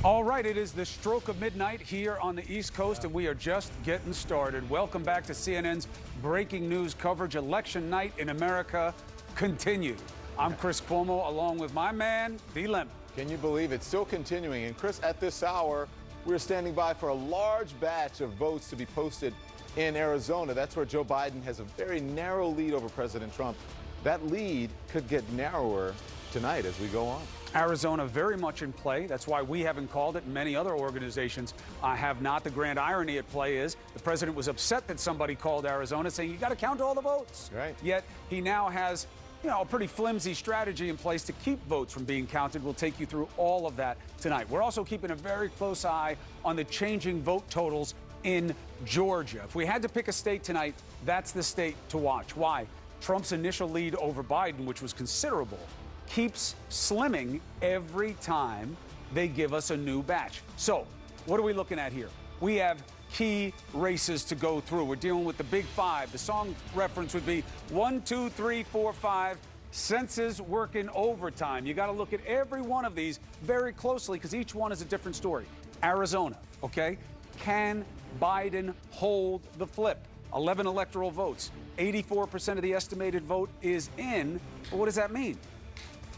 All right, it is the stroke of midnight here on the East Coast, and we are just getting started. Welcome back to CNN's breaking news coverage. Election night in America continued. I'm Chris Cuomo, along with my man, D. Lemon. Can you believe it's still continuing? And Chris, at this hour, we're standing by for a large batch of votes to be posted in Arizona. That's where Joe Biden has a very narrow lead over President Trump. That lead could get narrower tonight as we go on. Arizona very much in play. That's why we haven't called it, and many other organizations have not. The grand irony at play is the president was upset that somebody called Arizona saying, you got to count all the votes. Right. Yet he now has, a pretty flimsy strategy in place to keep votes from being counted. We'll take you through all of that tonight. We're also keeping a very close eye on the changing vote totals in Georgia. If we had to pick a state tonight, that's the state to watch. Why? Trump's initial lead over Biden, which was considerable, keeps slimming every time they give us a new batch. So what are we looking at here? We have key races to go through. We're dealing with the big five. The song reference would be 1, 2, 3, 4, 5. Senses working overtime. You got to look at every one of these very closely because each one is a different story. Arizona, okay? Can Biden hold the flip? 11 electoral votes. 84% of the estimated vote is in. But what does that mean?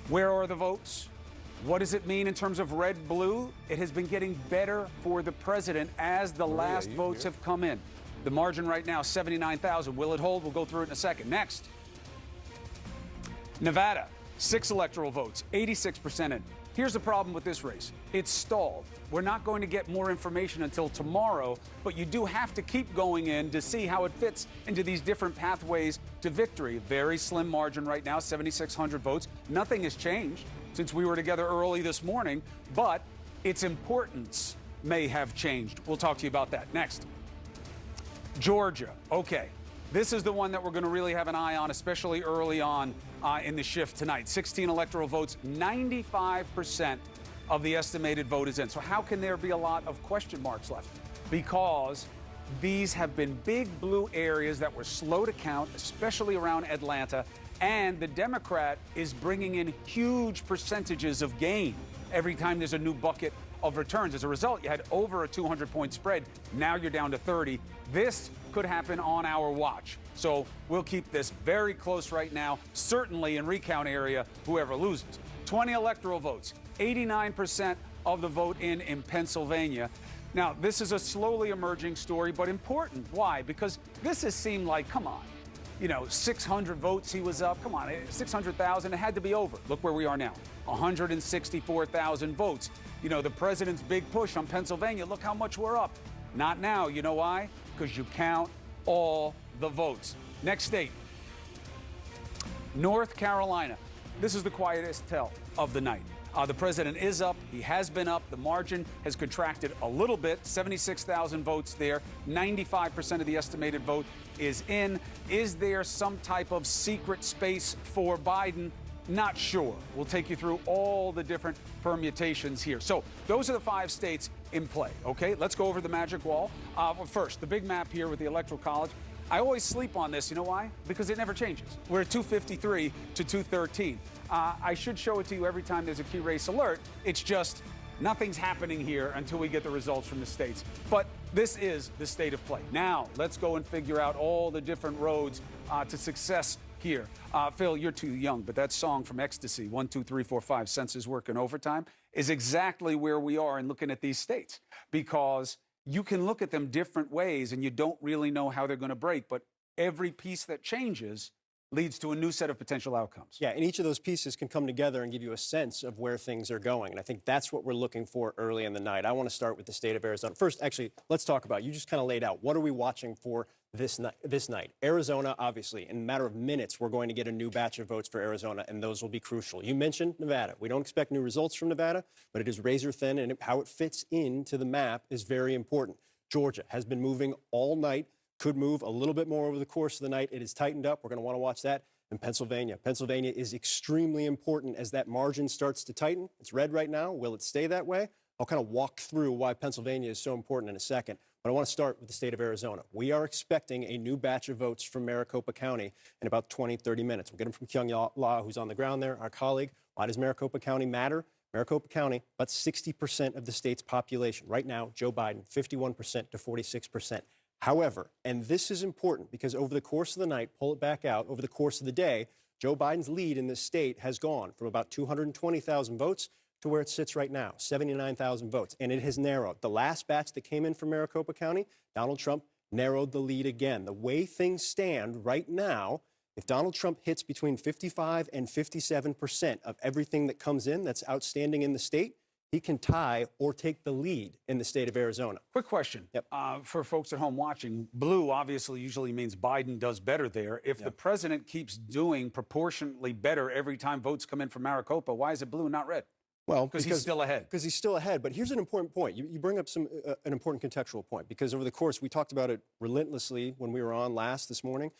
Where are the votes? What does it mean in terms of red, blue? It has been getting better for the president as the last votes have come in. The margin right now, 79,000. Will it hold? We'll go through it in a second. Next, Nevada, 6 electoral votes, 86% in. Here's the problem with this race. It's stalled. We're not going to get more information until tomorrow, but you do have to keep going in to see how it fits into these different pathways to victory. Very slim margin right now, 7,600 votes. Nothing has changed since we were together early this morning, but its importance may have changed. We'll talk to you about that next. Georgia, okay. This is the one that we're going to really have an eye on, especially early on in the shift tonight. 16 electoral votes, 95% of the estimated vote is in. So how can there be a lot of question marks left? Because these have been big blue areas that were slow to count, especially around Atlanta, and the Democrat is bringing in huge percentages of gain every time there's a new bucket of returns. As a result, you had over a 200-point spread. Now you're down to 30. This could happen on our watch. So we'll keep this very close right now, certainly in recount area, whoever loses. 20 electoral votes, 89% of the vote in Pennsylvania. Now, this is a slowly emerging story, but important. Why? Because this has seemed like, come on, 600 votes he was up. Come on, 600,000, it had to be over. Look where we are now, 164,000 votes. The president's big push on Pennsylvania, look how much we're up. Not now. You know why? Because you count all the votes. Next state, North Carolina. This is the quietest tell of the night. The president is up. He has been up. The margin has contracted a little bit, 76,000 votes there. 95% of the estimated vote is in. Is there some type of secret space for Biden? Not sure. We'll take you through all the different permutations here. So those are the 5 states in play, okay? Let's go over the magic wall. First, the big map here with the Electoral College. I always sleep on this. You know why? Because it never changes. We're at 253 to 213. I should show it to you every time there's a key race alert. It's just nothing's happening here until we get the results from the states. But this is the state of play. Now, let's go and figure out all the different roads to success here. Phil, you're too young, but that song from Ecstasy, 1, 2, 3, 4, 5, senses working overtime, is exactly where we are in looking at these states. Because you can look at them different ways and you don't really know how they're going to break. But every piece that changes leads to a new set of potential outcomes. Yeah, and each of those pieces can come together and give you a sense of where things are going. And I think that's what we're looking for early in the night. I want to start with the state of Arizona. First, actually, let's talk about, you just kind of laid out, what are we watching for this night? Arizona, obviously, in a matter of minutes, we're going to get a new batch of votes for Arizona, and those will be crucial. You mentioned Nevada. We don't expect new results from Nevada, but it is razor thin, and how it fits into the map is very important. Georgia has been moving all night, could move a little bit more over the course of the night. It is tightened up. We're going to want to watch that. And Pennsylvania. Pennsylvania is extremely important as that margin starts to tighten. It's red right now. Will it stay that way? I'll kind of walk through why Pennsylvania is so important in a second. But I want to start with the state of Arizona. We are expecting a new batch of votes from Maricopa County in about 20, 30 minutes. We'll get them from Kyung La, who's on the ground there, our colleague. Why does Maricopa County matter? Maricopa County, about 60% of the state's population. Right now, Joe Biden, 51% to 46%. However, and this is important because over the course of the night, pull it back out, over the course of the day, Joe Biden's lead in this state has gone from about 220,000 votes to where it sits right now, 79,000 votes. And it has narrowed. The last batch that came in from Maricopa County, Donald Trump narrowed the lead again. The way things stand right now, if Donald Trump hits between 55 and 57% of everything that comes in that's outstanding in the state, he can tie or take the lead in the state of Arizona. Quick question. Yep. For folks at home watching, blue obviously usually means Biden does better there. If the president keeps doing proportionately better every time votes come in from Maricopa, why is it blue, not red? Well, because he's still ahead. Because he's still ahead. But here's an important point. You bring up an important contextual point, because over the course, we talked about it relentlessly when we were on last this morning.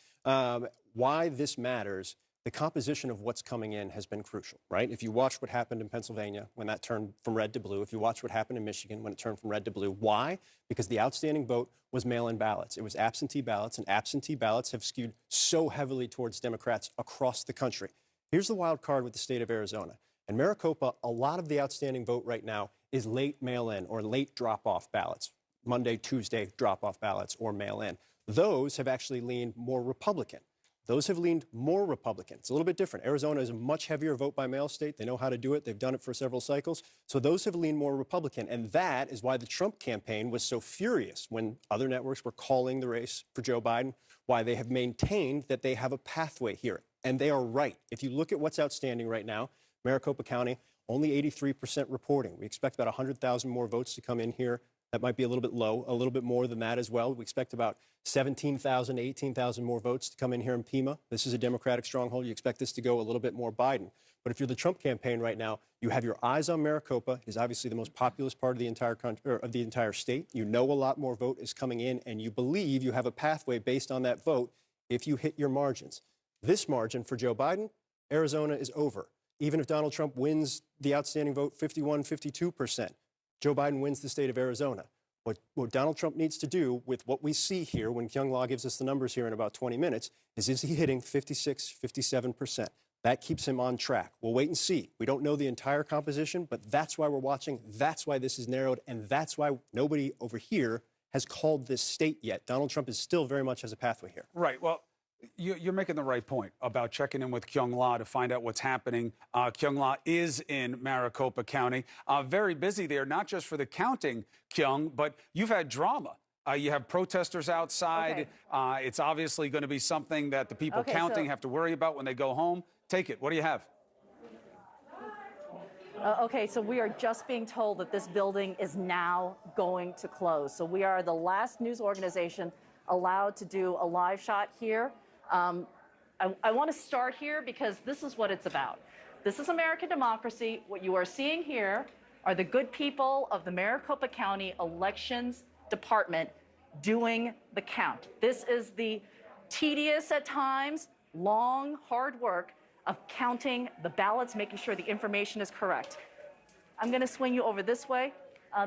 Why this matters, the composition of what's coming in has been crucial, right? If you watch what happened in Pennsylvania when that turned from red to blue, if you watch what happened in Michigan when it turned from red to blue, why? Because the outstanding vote was mail-in ballots. It was absentee ballots, and absentee ballots have skewed so heavily towards Democrats across the country. Here's the wild card with the state of Arizona. In Maricopa, a lot of the outstanding vote right now is late mail-in or late drop-off ballots, Monday, Tuesday drop-off ballots or mail-in. Those have actually leaned more Republican. Those have leaned more Republican. It's a little bit different. Arizona is a much heavier vote-by-mail state. They know how to do it. They've done it for several cycles. So those have leaned more Republican. And that is why the Trump campaign was so furious when other networks were calling the race for Joe Biden, why they have maintained that they have a pathway here. And they are right. If you look at what's outstanding right now, Maricopa County, only 83% reporting. We expect about 100,000 more votes to come in here. That might be a little bit low, a little bit more than that as well. We expect about 17,000 to 18,000 more votes to come in here in Pima. This is a Democratic stronghold. You expect this to go a little bit more Biden. But if you're the Trump campaign right now, you have your eyes on Maricopa. It is obviously the most populous part of the entire country, or of the entire state. You know a lot more vote is coming in, and you believe you have a pathway based on that vote if you hit your margins. This margin for Joe Biden, Arizona is over. Even if Donald Trump wins the outstanding vote 51, 52%, Joe Biden wins the state of Arizona. What Donald Trump needs to do with what we see here, when Kyung Law gives us the numbers here in about 20 minutes, is he hitting 56, 57%? That keeps him on track. We'll wait and see. We don't know the entire composition, but that's why we're watching. That's why this is narrowed, and that's why nobody over here has called this state yet. Donald Trump is still very much has a pathway here. Right. Well, you're making the right point about checking in with Kyung La to find out what's happening. Kyung La is in Maricopa County. Very busy there, not just for the counting, Kyung, but you've had drama. You have protesters outside. Okay. It's obviously going to be something that the people counting have to worry about when they go home. Take it. What do you have? Okay, so we are just being told that this building is now going to close. So we are the last news organization allowed to do a live shot here. I want to start here because this is what it's about. This is American democracy. What you are seeing here are the good people of the Maricopa County Elections Department doing the count. This is the tedious at times, long, hard work of counting the ballots, making sure the information is correct. I'm going to swing you over this way.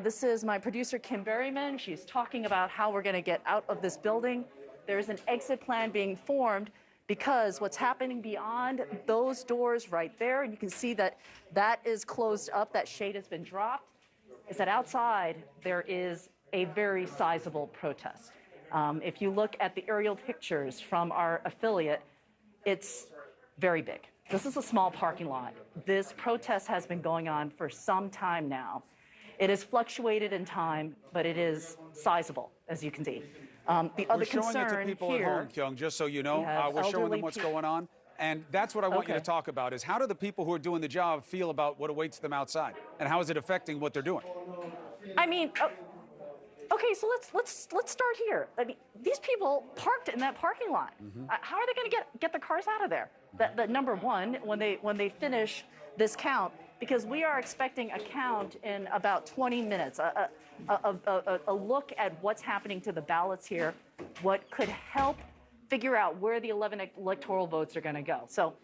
This is my producer, Kim Berryman. She's talking about how we're going to get out of this building. There's an exit plan being formed because what's happening beyond those doors right there, and you can see that that is closed up, that shade has been dropped, is that outside there is a very sizable protest. If you look at the aerial pictures from our affiliate, it's very big. This is a small parking lot. This protest has been going on for some time now. It has fluctuated in time, but it is sizable, as you can see. The other concern showing it to people here, at home, Kyung, just so you know. We're showing them what's going on. And that's what I want you to talk about, is how do the people who are doing the job feel about what awaits them outside? And how is it affecting what they're doing? I mean, okay, so let's start here. I mean, these people parked in that parking lot. How are they going to get the cars out of there? That number one, when they finish this count, because we are expecting a count in about 20 minutes, a look at what's happening to the ballots here, what could help figure out where the 11 electoral votes are going to go. So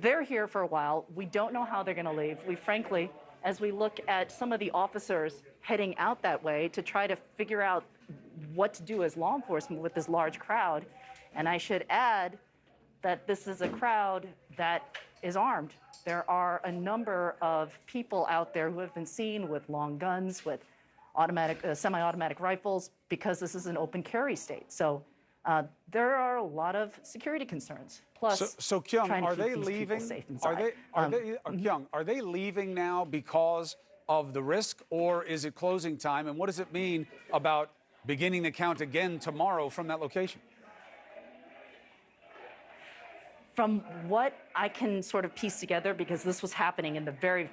they're here for a while. We don't know how they're going to leave. We frankly, as we look at some of the officers heading out that way to try to figure out what to do as law enforcement with this large crowd, and I should add that this is a crowd that is armed. there are a number of people out there who have been seen with long guns, with automatic, semi-automatic rifles, because this is an open carry state. So there are a lot of security concerns. Plus, so Kyung, trying to are keep they these leaving? people safe inside. Kyung, are they leaving now because of the risk, or is it closing time? And what does it mean about beginning to count again tomorrow from that location? From what I can sort of piece together, because this was happening in the very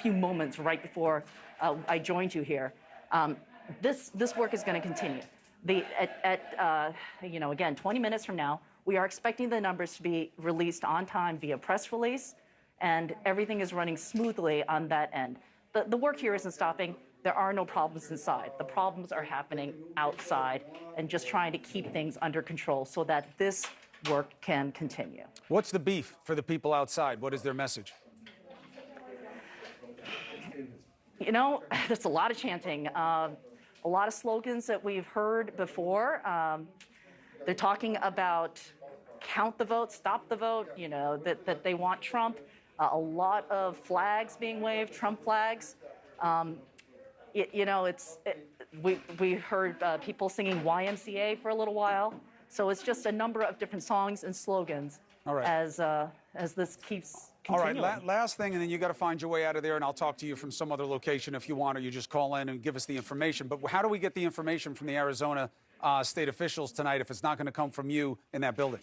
few moments right before I joined you here, this work is going to continue. Again, 20 minutes from now, we are expecting the numbers to be released on time via press release, and everything is running smoothly on that end. The work here isn't stopping. There are no problems inside. The problems are happening outside, and just trying to keep things under control so that this work can continue. What's the beef for the people outside? What is their message? You know, there's a lot of chanting, a lot of slogans that we've heard before. They're talking about count the vote, stop the vote, you know, that they want Trump. A lot of flags being waved, Trump flags. We heard people singing YMCA for a little while. So it's just a number of different songs and slogans as this keeps continuing. All right, last thing, and then you got to find your way out of there, and I'll talk to you from some other location if you want, or you just call in and give us the information. But how do we get the information from the Arizona state officials tonight if it's not going to come from you in that building?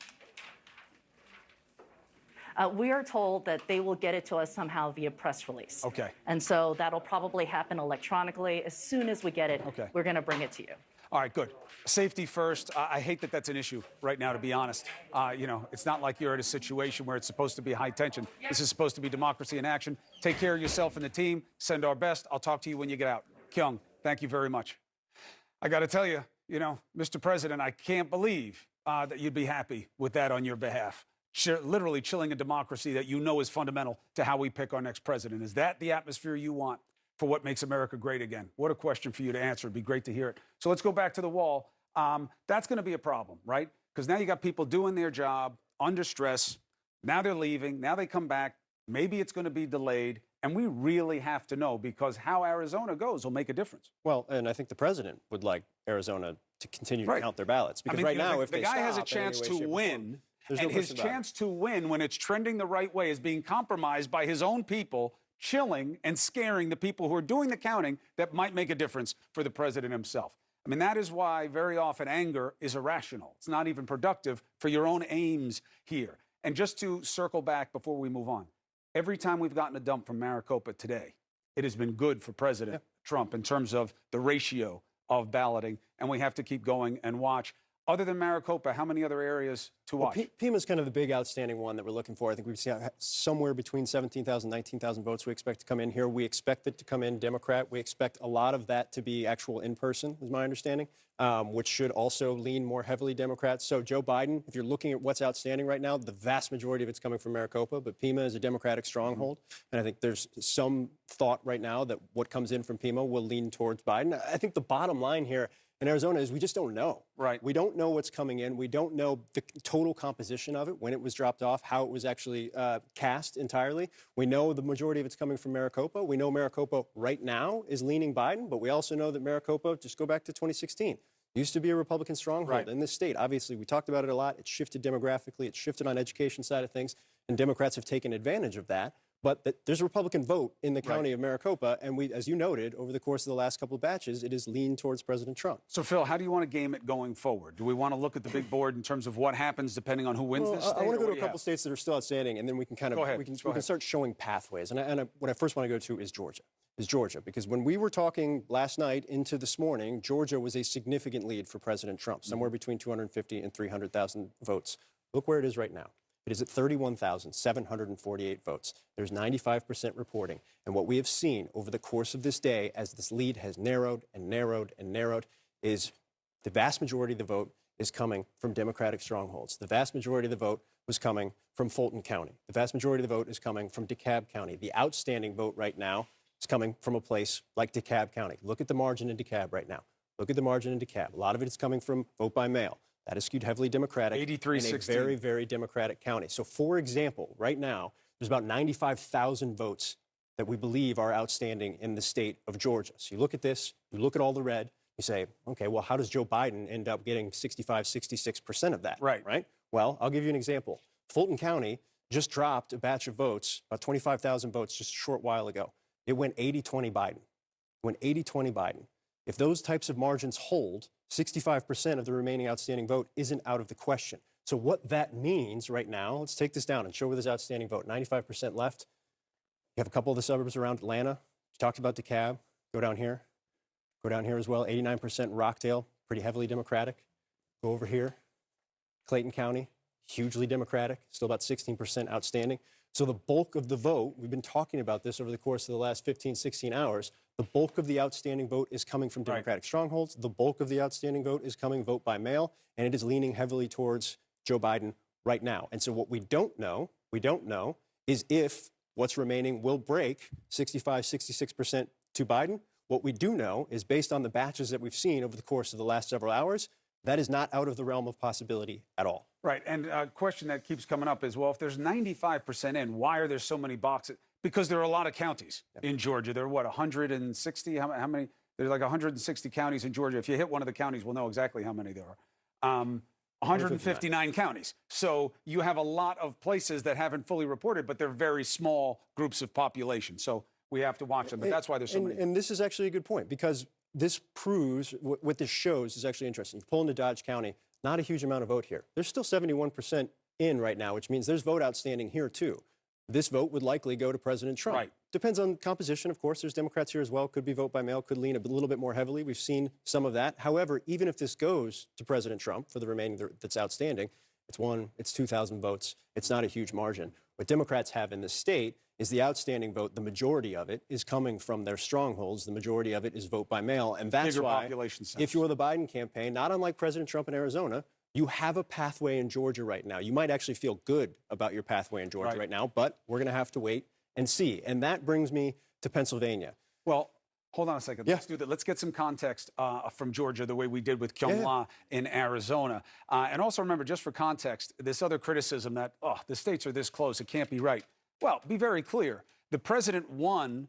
We are told that they will get it to us somehow via press release. Okay. And so that'll probably happen electronically. As soon as we get it, we're going to bring it to you. All right, good. Safety first. I hate that that's an issue right now, to be honest. It's not like you're at a situation where it's supposed to be high tension. This is supposed to be democracy in action. Take care of yourself and the team. Send our best. I'll talk to you when you get out. Kyung, thank you very much. I got to tell you, Mr. President, I can't believe that you'd be happy with that on your behalf. Literally chilling a democracy that is fundamental to how we pick our next president. Is that the atmosphere you want for what makes America great again? What a question for you to answer. It'd be great to hear it. So let's go back to the wall. That's going to be a problem, right? Because now you got people doing their job under stress. Now they're leaving. Now they come back. Maybe it's going to be delayed. And we really have to know, because how Arizona goes will make a difference. Well, and I think the president would like Arizona to continue to count their ballots. Because now, if the guy has a chance to win, and his chance to win when it's trending the right way is being compromised by his own people chilling and scaring the people who are doing the counting that might make a difference for the president himself. I mean, that is why very often anger is irrational. It's not even productive for your own aims here. And just to circle back before we move on, every time we've gotten a dump from Maricopa today, it has been good for President Trump in terms of the ratio of balloting, and we have to keep going and watch. Other than Maricopa, how many other areas to watch? Pima is kind of the big outstanding one that we're looking for. I think we've seen somewhere between 17,000 and 19,000 votes we expect to come in here. We expect it to come in Democrat. We expect a lot of that to be actual in-person, is my understanding, which should also lean more heavily Democrat. So Joe Biden, if you're looking at what's outstanding right now, the vast majority of it's coming from Maricopa, but Pima is a Democratic stronghold. And I think there's some thought right now that what comes in from Pima will lean towards Biden. I think the bottom line here in Arizona is we just don't know. Right. We don't know what's coming in. We don't know the total composition of it, when it was dropped off, how it was actually cast entirely. We know the majority of it's coming from Maricopa. We know Maricopa right now is leaning Biden, but we also know that Maricopa, just go back to 2016, used to be a Republican stronghold in this state. Obviously, we talked about it a lot. It shifted demographically. It shifted on education side of things, and Democrats have taken advantage of that. But there's a Republican vote in the county of Maricopa, and we, as you noted, over the course of the last couple of batches, it has leaned towards President Trump. So, Phil, how do you want to game it going forward? Do we want to look at the big board in terms of what happens depending on who wins this state? I want to go to a couple states that are still outstanding, and then we can kind of we can start showing pathways. And what I first want to go to is Georgia. Because when we were talking last night into this morning, Georgia was a significant lead for President Trump, somewhere between 250 and 300,000 votes. Look where it is right now. It is at 31,748 votes. There's 95% reporting. And what we have seen over the course of this day, as this lead has narrowed and narrowed and narrowed, is the vast majority of the vote is coming from Democratic strongholds. The vast majority of the vote was coming from Fulton County. The vast majority of the vote is coming from DeKalb County. The outstanding vote right now is coming from a place like DeKalb County. Look at the margin in DeKalb right now. Look at the margin in DeKalb. A lot of it is coming from vote by mail. That is skewed heavily Democratic in a very, very Democratic county. So, for example, right now, there's about 95,000 votes that we believe are outstanding in the state of Georgia. So you look at this, you look at all the red, you say, okay, well, how does Joe Biden end up getting 65, 66% of that? Right? Well, I'll give you an example. Fulton County just dropped a batch of votes, about 25,000 votes just a short while ago. It went 80-20 Biden. It went 80-20 Biden. If those types of margins hold, 65% of the remaining outstanding vote isn't out of the question. So what that means right now, let's take this down and show where there's outstanding vote. 95% left. You have a couple of the suburbs around Atlanta. You talked about DeKalb. Go down here. Go down here as well. 89% Rockdale, pretty heavily Democratic. Go over here. Clayton County, hugely Democratic, still about 16% outstanding. So the bulk of the vote, we've been talking about this over the course of the last 15, 16 hours, the bulk of the outstanding vote is coming from Democratic strongholds. The bulk of the outstanding vote is coming vote by mail, and it is leaning heavily towards Joe Biden right now. And so what we don't know is if what's remaining will break 65, 66% to Biden. What we do know is based on the batches that we've seen over the course of the last several hours, that is not out of the realm of possibility at all. Right. And a question that keeps coming up is, well, if there's 95% in, why are there so many boxes? Because there are a lot of counties in Georgia. There are, what, 160? How many? There's like 160 counties in Georgia. If you hit one of the counties, we'll know exactly how many there are. 159 counties. So you have a lot of places that haven't fully reported, but they're very small groups of population. So we have to watch them. But that's why there's so many. And this is actually a good point, because this proves, what this shows is actually interesting. You pull into Dodge County, not a huge amount of vote here. There's still 71% in right now, which means there's vote outstanding here too. This vote would likely go to President Trump. Right. Depends on composition, of course. There's Democrats here as well. Could be vote by mail, could lean a little bit more heavily. We've seen some of that. However, even if this goes to President Trump for the remaining that's outstanding, it's 2,000 votes. It's not a huge margin. What Democrats have in the state is the outstanding vote. The majority of it is coming from their strongholds. The majority of it is vote by mail. And that's why, if you're the Biden campaign, not unlike President Trump in Arizona, you have a pathway in Georgia right now. You might actually feel good about your pathway in Georgia right now, but we're going to have to wait and see. And that brings me to Pennsylvania. Well, hold on a second. Let's do that. Let's get some context from Georgia, the way we did with Kyung-Hwa in Arizona. And also remember, just for context, this other criticism that, the states are this close, it can't be right. Well, be very clear. The president won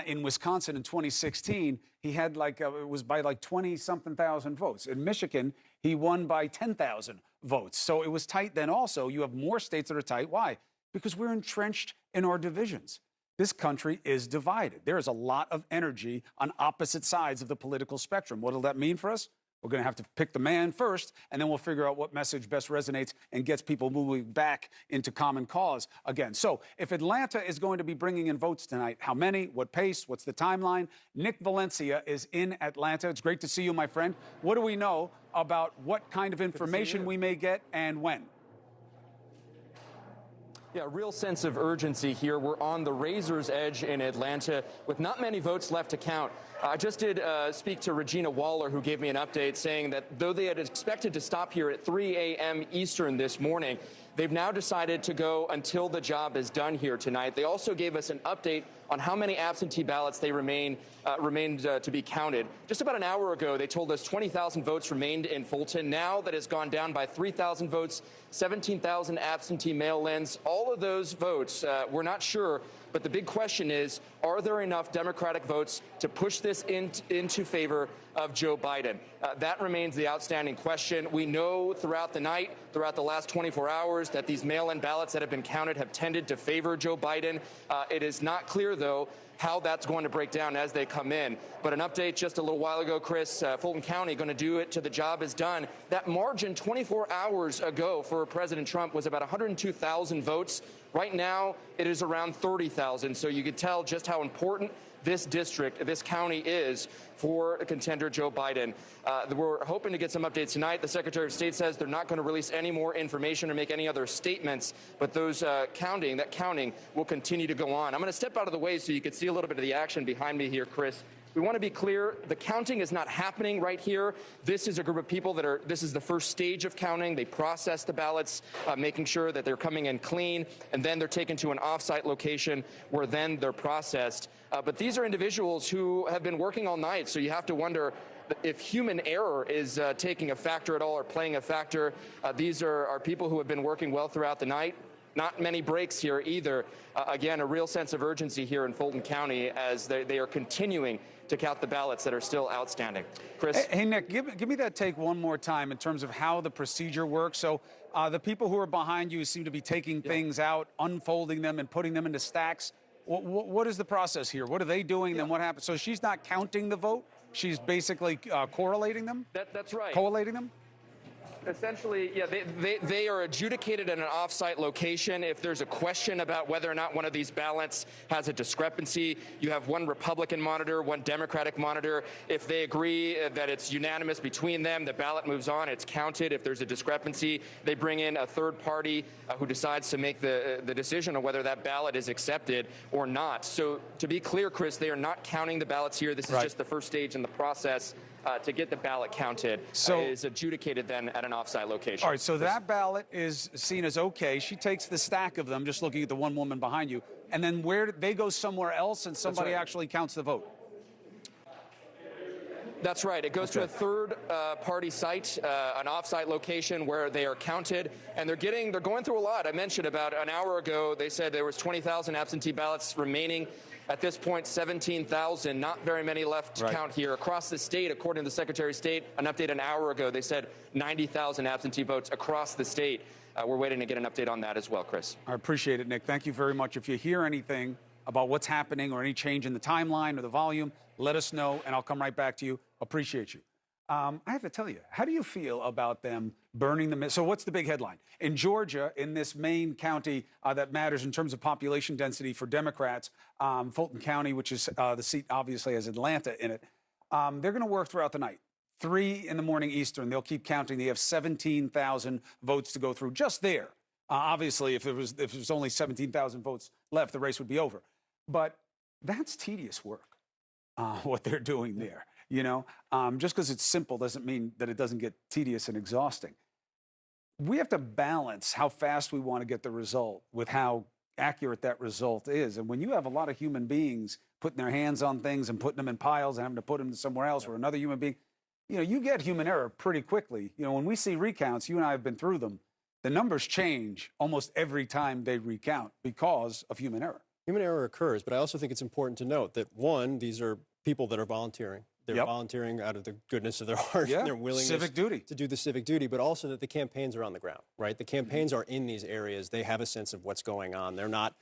in Wisconsin in 2016. He had it was by 20-something thousand votes. In Michigan, he won by 10,000 votes. So it was tight then also. You have more states that are tight. Why? Because we're entrenched in our divisions. This country is divided. There is a lot of energy on opposite sides of the political spectrum. What will that mean for us? We're going to have to pick the man first, and then we'll figure out what message best resonates and gets people moving back into common cause again. So if Atlanta is going to be bringing in votes tonight, how many, what pace, what's the timeline? Nick Valencia is in Atlanta. It's great to see you, my friend. What do we know about what kind of information we may get and when? Yeah, real sense of urgency here. We're on the razor's edge in Atlanta with not many votes left to count. I just did speak to Regina Waller, who gave me an update saying that though they had expected to stop here at 3 a.m. Eastern this morning, they've now decided to go until the job is done here tonight. They also gave us an update on how many absentee ballots they remained to be counted. Just about an hour ago, they told us 20,000 votes remained in Fulton. Now that has gone down by 3,000 votes, 17,000 absentee mail-ins. All of those votes, we're not sure. But the big question is, are there enough Democratic votes to push this into favor of Joe Biden? That remains the outstanding question. We know throughout the night, throughout the last 24 hours, that these mail-in ballots that have been counted have tended to favor Joe Biden. It is not clear, though, how that's going to break down as they come in. But an update just a little while ago, Chris, Fulton County going to do it till the job is done. That margin 24 hours ago for President Trump was about 102,000 votes. Right now, it is around 30,000. So you could tell just how important this district, this county is for contender Joe Biden. We're hoping to get some updates tonight. The Secretary of State says they're not going to release any more information or make any other statements, but that counting will continue to go on. I'm going to step out of the way so you can see a little bit of the action behind me here, Chris. We want to be clear, the counting is not happening right here. This is a group of people this is the first stage of counting. They process the ballots, making sure that they're coming in clean, and then they're taken to an off-site location where then they're processed. But these are individuals who have been working all night, so you have to wonder if human error is taking a factor at all or playing a factor. These are people who have been working well throughout the night. not many breaks here either. Again, a real sense of urgency here in Fulton County as they are continuing to count the ballots that are still outstanding. Chris? Hey, Nick, give me that take one more time in terms of how the procedure works. So the people who are behind you seem to be taking things out, unfolding them, and putting them into stacks. What is the process here? What are they doing? Then what happens? So she's not counting the vote? She's basically correlating them? That's right. Collating them? Essentially, yeah, they are adjudicated at an off-site location. If there's a question about whether or not one of these ballots has a discrepancy, you have one Republican monitor, one Democratic monitor. If they agree that it's unanimous between them, the ballot moves on, it's counted. If there's a discrepancy, they bring in a third party who decides to make the decision on whether that ballot is accepted or not. So to be clear, Chris, they are not counting the ballots here. This is just the first stage in the process. To get the ballot counted is adjudicated then at an off-site location. All right, so that ballot is seen as okay. She takes the stack of them, just looking at the one woman behind you, and then where they go somewhere else and somebody actually counts the vote. That's right. It goes to a third-party site, an off-site location where they are counted, and they're going through a lot. I mentioned about an hour ago, they said there was 20,000 absentee ballots remaining. At this point, 17,000, not very many left to count here. Across the state, according to the Secretary of State, an update an hour ago, they said 90,000 absentee votes across the state. We're waiting to get an update on that as well, Chris. I appreciate it, Nick. Thank you very much. If you hear anything about what's happening or any change in the timeline or the volume, let us know, and I'll come right back to you. Appreciate you. I have to tell you, how do you feel about them burning the... So what's the big headline? In Georgia, in this main county that matters in terms of population density for Democrats, Fulton County, which is the seat obviously has Atlanta in it, they're going to work throughout the night. 3 in the morning Eastern, they'll keep counting. They have 17,000 votes to go through just there. Obviously, if there was only 17,000 votes left, the race would be over. But that's tedious work, what they're doing there. You know, just because it's simple doesn't mean that it doesn't get tedious and exhausting. We have to balance how fast we want to get the result with how accurate that result is. And when you have a lot of human beings putting their hands on things and putting them in piles and having to put them somewhere else where another human being, you know, you get human error pretty quickly. You know, when we see recounts, you and I have been through them, the numbers change almost every time they recount because of human error. Human error occurs, but I also think it's important to note that, one, these are people that are volunteering. They're volunteering out of the goodness of their heart and their willingness to do the civic duty, but also that the campaigns are on the ground, right? The campaigns are in these areas. They have a sense of what's going on. They're not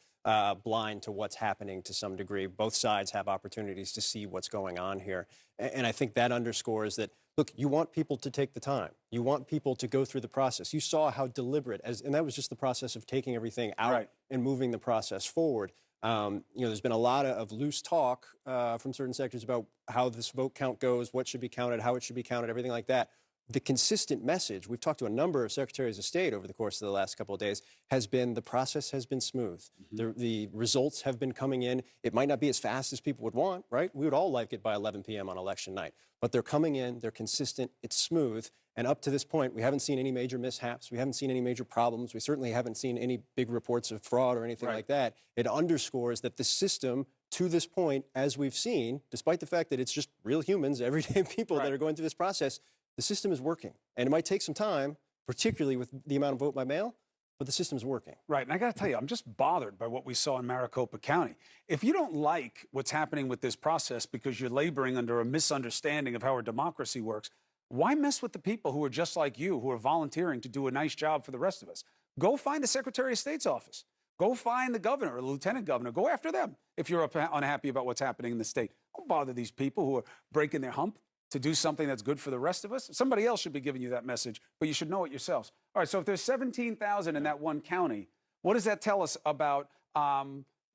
blind to what's happening to some degree. Both sides have opportunities to see what's going on here. And I think that underscores that, look, you want people to take the time. You want people to go through the process. You saw how deliberate, and that was just the process of taking everything out and moving the process forward. You know, there's been a lot of loose talk from certain sectors about how this vote count goes, what should be counted, how it should be counted, everything like that. The consistent message, we've talked to a number of secretaries of state over the course of the last couple of days, has been the process has been smooth. The results have been coming in. It might not be as fast as people would want, right? We would all like it by 11 p.m. on election night. But they're coming in, they're consistent, it's smooth. And up to this point, we haven't seen any major mishaps. We haven't seen any major problems. We certainly haven't seen any big reports of fraud or anything like that. It underscores that the system, to this point, as we've seen, despite the fact that it's just real humans, everyday people that are going through this process, the system is working. And it might take some time, particularly with the amount of vote by mail, but the system's working. Right, and I got to tell you, I'm just bothered by what we saw in Maricopa County. If you don't like what's happening with this process because you're laboring under a misunderstanding of how our democracy works, why mess with the people who are just like you, who are volunteering to do a nice job for the rest of us? Go find the Secretary of State's office. Go find the governor or the lieutenant governor. Go after them if you're unhappy about what's happening in the state. Don't bother these people who are breaking their hump to do something that's good for the rest of us. Somebody else should be giving you that message, but you should know it yourselves. All right, so if there's 17,000 in that one county, what does that tell us about,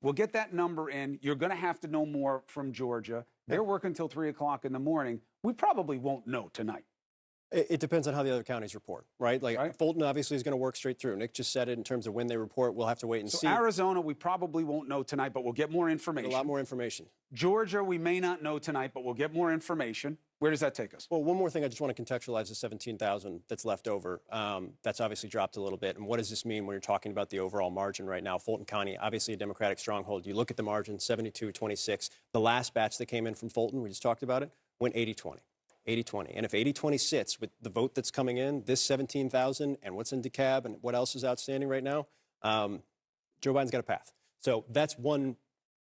we'll get that number in. You're going to have to know more from Georgia. They're working until 3 o'clock in the morning. We probably won't know tonight. It depends on how the other counties report, right? Like Fulton obviously is going to work straight through. Nick just said it in terms of when they report. We'll have to wait and see. Arizona, we probably won't know tonight, but we'll get more information. A lot more information. Georgia, we may not know tonight, but we'll get more information. Where does that take us? Well, one more thing I just want to contextualize the 17,000 that's left over. That's obviously dropped a little bit. And what does this mean when you're talking about the overall margin right now? Fulton County, obviously a Democratic stronghold. You look at the margin, 72-26. The last batch that came in from Fulton, we just talked about it, went 80-20. 80-20. And if 80-20 sits with the vote that's coming in, this 17,000 and what's in DeKalb and what else is outstanding right now, Joe Biden's got a path. So that's one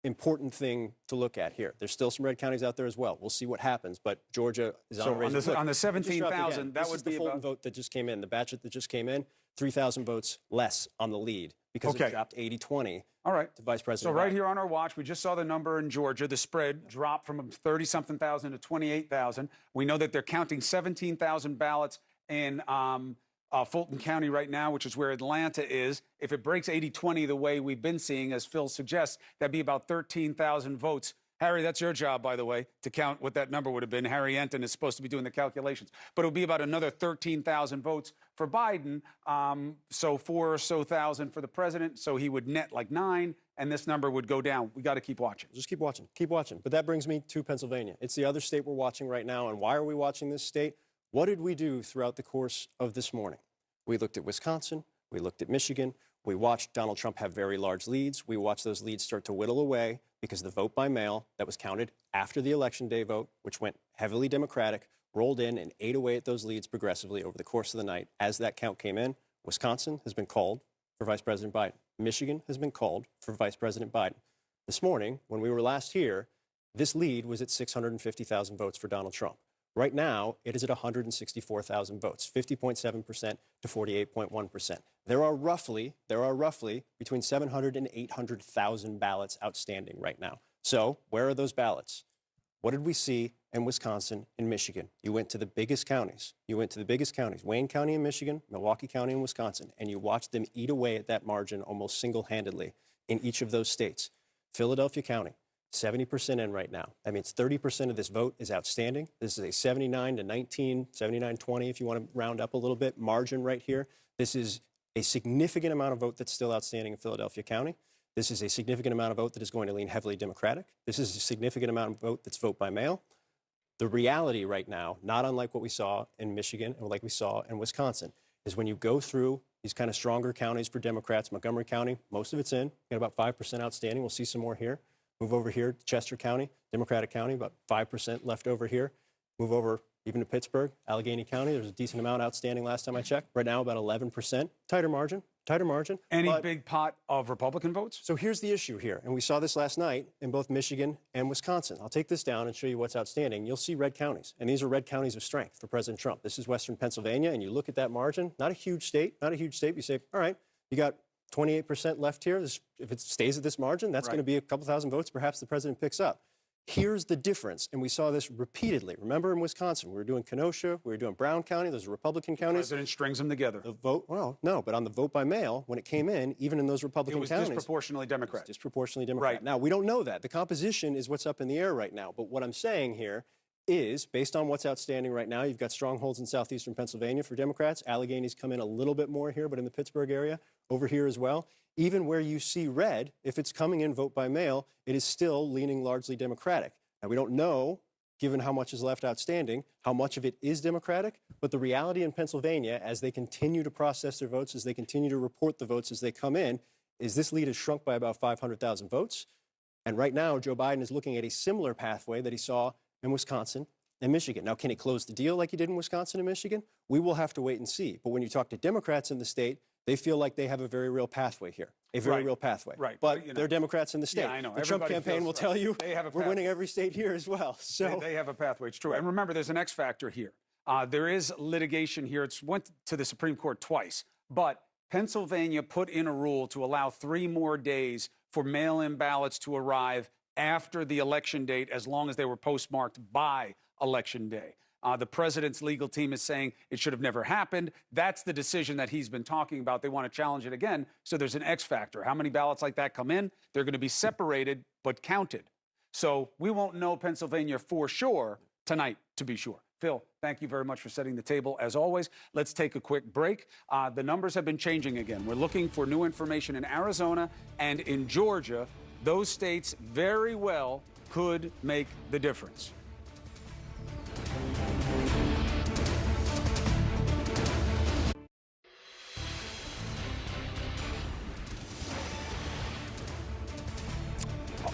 important thing to look at here. There's still some red counties out there as well. We'll see what happens, but Georgia is on razor's edge. On the 17,000, that would be the Fulton vote that just came in. The batch that just came in, 3,000 votes less on the lead because it dropped 80-20 to Vice President So Biden. right here on our watch, we just saw the number in Georgia. The spread dropped from 30-something thousand to 28,000. We know that they're counting 17,000 ballots in Fulton County right now, which is where Atlanta is. If it breaks 80-20 the way we've been seeing, as Phil suggests, that'd be about 13,000 votes. Harry, that's your job, by the way, to count what that number would have been. Harry Enton is supposed to be doing the calculations. But it would be about another 13,000 votes for Biden, so 4 or so thousand for the president, so he would net like 9, and this number would go down. We got to keep watching. Just keep watching. Keep watching. But that brings me to Pennsylvania. It's the other state we're watching right now. And why are we watching this state? What did we do throughout the course of this morning? We looked at Wisconsin. We looked at Michigan. We watched Donald Trump have very large leads. We watched those leads start to whittle away because the vote by mail that was counted after the Election Day vote, which went heavily Democratic, rolled in and ate away at those leads progressively over the course of the night. As that count came in, Wisconsin has been called for Vice President Biden. Michigan has been called for Vice President Biden. This morning, when we were last here, this lead was at 650,000 votes for Donald Trump. Right now, it is at 164,000 votes, 50.7% to 48.1%. There are roughly between 700 and 800,000 ballots outstanding right now. So where are those ballots? What did we see in Wisconsin and Michigan? You went to the biggest counties. Wayne County in Michigan, Milwaukee County in Wisconsin, and you watched them eat away at that margin almost single-handedly in each of those states. Philadelphia County, 70% in right now. That means 30% of this vote is outstanding. This is a 79-19, 79-20 if you want to round up a little bit, margin right here. This is a significant amount of vote that's still outstanding in Philadelphia County. This is a significant amount of vote that is going to lean heavily Democratic. This is a significant amount of vote that's vote by mail. The reality right now, not unlike what we saw in Michigan and like we saw in Wisconsin, is when you go through these kind of stronger counties for Democrats, Montgomery County, most of it's in. Got about 5% outstanding. We'll see some more here. Move over here to Chester County, Democratic County, about 5% left over here. Move over even to Pittsburgh, Allegheny County. There's a decent amount outstanding last time I checked. Right now, about 11%. Tighter margin. Any big pot of Republican votes? So here's the issue here, and we saw this last night in both Michigan and Wisconsin. I'll take this down and show you what's outstanding. You'll see red counties, and these are red counties of strength for President Trump. This is Western Pennsylvania, and you look at that margin, not a huge state. You say, all right, you got 28% left here. If it stays at this margin, that's going to be a couple thousand votes perhaps the president picks up. Here's the difference, and we saw this repeatedly. Remember in Wisconsin, we were doing Kenosha, we were doing Brown County, those are Republican counties. The president strings them together. The vote, well, no, but on the vote by mail, when it came in, even in those Republican counties. It was disproportionately Democrat. Disproportionately Democrat. Right. Now, we don't know that. The composition is what's up in the air right now, but what I'm saying here is, based on what's outstanding right now, you've got strongholds in southeastern Pennsylvania for Democrats. Allegheny's come in a little bit more here, but in the Pittsburgh area, over here as well. Even where you see red, if it's coming in vote by mail, it is still leaning largely Democratic. Now, we don't know, given how much is left outstanding, how much of it is Democratic, but the reality in Pennsylvania, as they continue to process their votes, as they continue to report the votes as they come in, is this lead has shrunk by about 500,000 votes. And right now, Joe Biden is looking at a similar pathway that he saw in Wisconsin and Michigan. Now, can he close the deal like he did in Wisconsin and Michigan? We will have to wait and see. But when you talk to Democrats in the state, they feel like they have a very real pathway here, a very real pathway. Right. But they're Democrats in the state. Yeah, I know. The Trump campaign will tell you we're winning every state here as well. So they have a pathway. It's true. And remember, there's an X factor here. There is litigation here. It's went to the Supreme Court twice. But Pennsylvania put in a rule to allow 3 more days for mail-in ballots to arrive after the election date, as long as they were postmarked by Election Day. The president's legal team is saying it should have never happened. That's the decision that he's been talking about. They want to challenge it again. So there's an X factor. How many ballots like that come in? They're going to be separated but counted. So we won't know Pennsylvania for sure tonight, to be sure. Phil, thank you very much for setting the table. As always, let's take a quick break. The numbers have been changing again. We're looking for new information in Arizona and in Georgia. Those states very well could make the difference.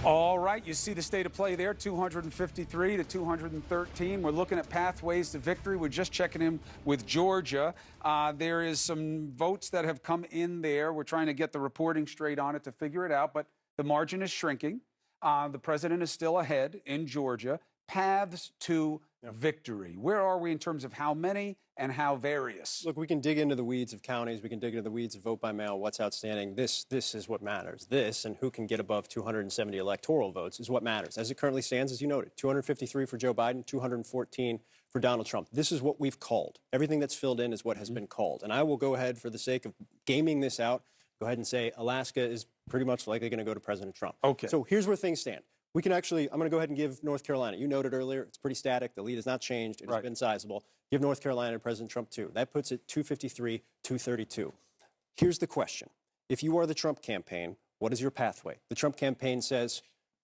All right, you see the state of play there, 253 to 213. We're looking at pathways to victory. We're just checking in with Georgia. There is some votes that have come in there. We're trying to get the reporting straight on it to figure it out, but the margin is shrinking. The president is still ahead in Georgia. Paths to victory. Where are we in terms of how many and how various? Look, we can dig into the weeds of counties. We can dig into the weeds of vote by mail, what's outstanding. This is what matters. This and who can get above 270 electoral votes is what matters. As it currently stands, as you noted, 253 for Joe Biden, 214 for Donald Trump. This is what we've called. Everything that's filled in is what has been called. And I will go ahead, for the sake of gaming this out, go ahead and say Alaska is pretty much likely going to go to President Trump. Okay. So here's where things stand. We can actually, I'm going to go ahead and give North Carolina. You noted earlier, it's pretty static. The lead has not changed. It has been sizable. Give North Carolina to President Trump, too. That puts it 253, 232. Here's the question. If you are the Trump campaign, what is your pathway? The Trump campaign says,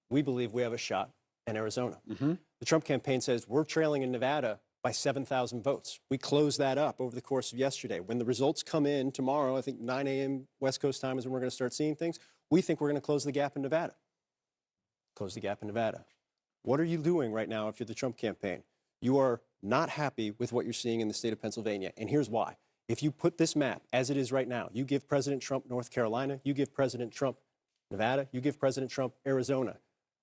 we believe we have a shot in Arizona. The Trump campaign says, we're trailing in Nevada by 7,000 votes. We closed that up over the course of yesterday. When the results come in tomorrow, I think 9 a.m. West Coast time is when we're going to start seeing things. We think we're going to close the gap in Nevada. Close the gap in Nevada. What are you doing right now if you're the Trump campaign? You are not happy with what you're seeing in the state of Pennsylvania, and here's why. If you put this map as it is right now, you give President Trump North Carolina, you give President Trump Nevada, you give President Trump Arizona.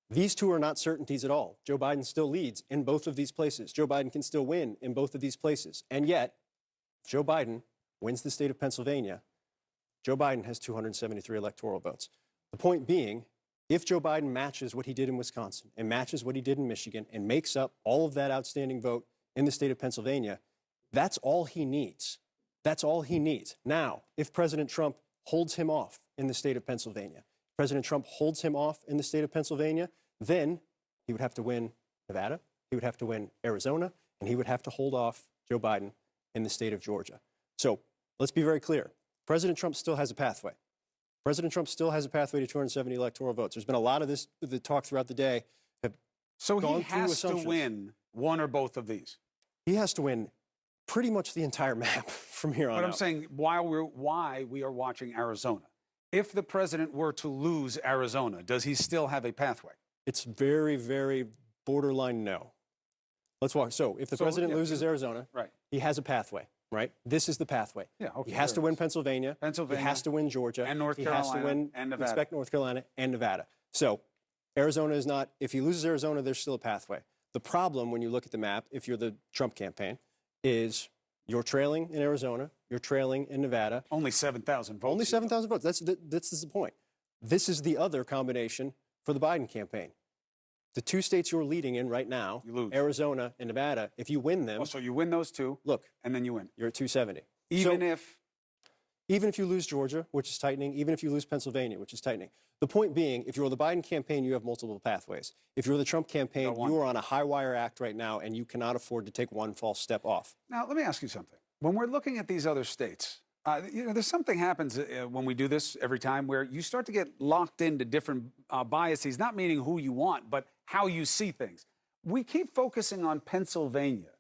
These two are not certainties at all. Joe Biden still leads in both of these places. Joe Biden can still win in both of these places. And yet, if Joe Biden wins the state of Pennsylvania, Joe Biden has 273 electoral votes. The point being, if Joe Biden matches what he did in Wisconsin and matches what he did in Michigan and makes up all of that outstanding vote in the state of Pennsylvania, that's all he needs. That's all he needs. Now, if President Trump holds him off in the state of Pennsylvania, President Trump holds him off in the state of Pennsylvania, then he would have to win Nevada, he would have to win Arizona, and he would have to hold off Joe Biden in the state of Georgia. So let's be very clear. President Trump still has a pathway. President Trump still has a pathway to 270 electoral votes. There's been a lot of the talk throughout the day. So he has to win one or both of these. He has to win pretty much the entire map from here on out. But I'm saying why we are watching Arizona. If the president were to lose Arizona, does he still have a pathway? It's very, very borderline no. Let's walk. So if the president loses Arizona, he has a pathway. Right? This is the pathway. Yeah, okay, he has to win Pennsylvania. He has to win Georgia. And North Carolina. He has to win and Nevada. Respect North Carolina and Nevada. So Arizona is not, if he loses Arizona, there's still a pathway. The problem when you look at the map, if you're the Trump campaign, is you're trailing in Arizona, you're trailing in Nevada. Only 7,000 votes. Only 7,000 votes. That's the point. This is the other combination for the Biden campaign. The two states you're leading in right now, Arizona and Nevada, if you win them... Oh, so you win those two, and then you win. You're at 270. Even if you lose Georgia, which is tightening, even if you lose Pennsylvania, which is tightening. The point being, if you're the Biden campaign, you have multiple pathways. If you're the Trump campaign, you are on a high-wire act right now, and you cannot afford to take one false step off. Now, let me ask you something. When we're looking at these other states, there's something happens when we do this every time where you start to get locked into different biases, not meaning who you want, but how you see things. We keep focusing on Pennsylvania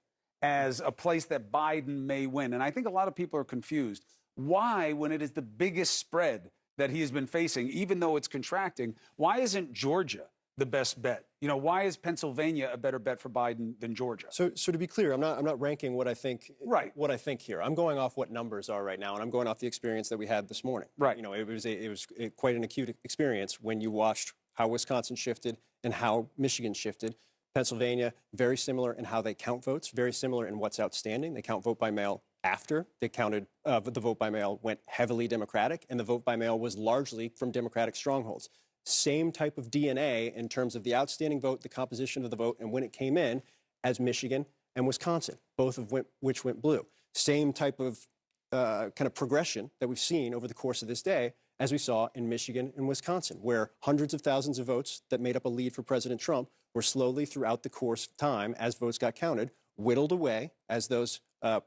as a place that Biden may win. And I think a lot of people are confused. Why, when it is the biggest spread that he has been facing, even though it's contracting, why isn't Georgia the best bet? You know, why is Pennsylvania a better bet for Biden than Georgia? So to be clear, I'm not ranking what I think. What I think here. I'm going off what numbers are right now, and I'm going off the experience that we had this morning. You know, it was quite an acute experience when you watched how Wisconsin shifted and how Michigan shifted. Pennsylvania, very similar in how they count votes, very similar in what's outstanding. They count vote by mail after they counted. The vote by mail went heavily Democratic, and the vote by mail was largely from Democratic strongholds. Same type of DNA in terms of the outstanding vote, the composition of the vote, and when it came in as Michigan and Wisconsin, both of which went blue. Same type of kind of progression that we've seen over the course of this day as we saw in Michigan and Wisconsin, where hundreds of thousands of votes that made up a lead for President Trump were slowly throughout the course of time, as votes got counted, whittled away as those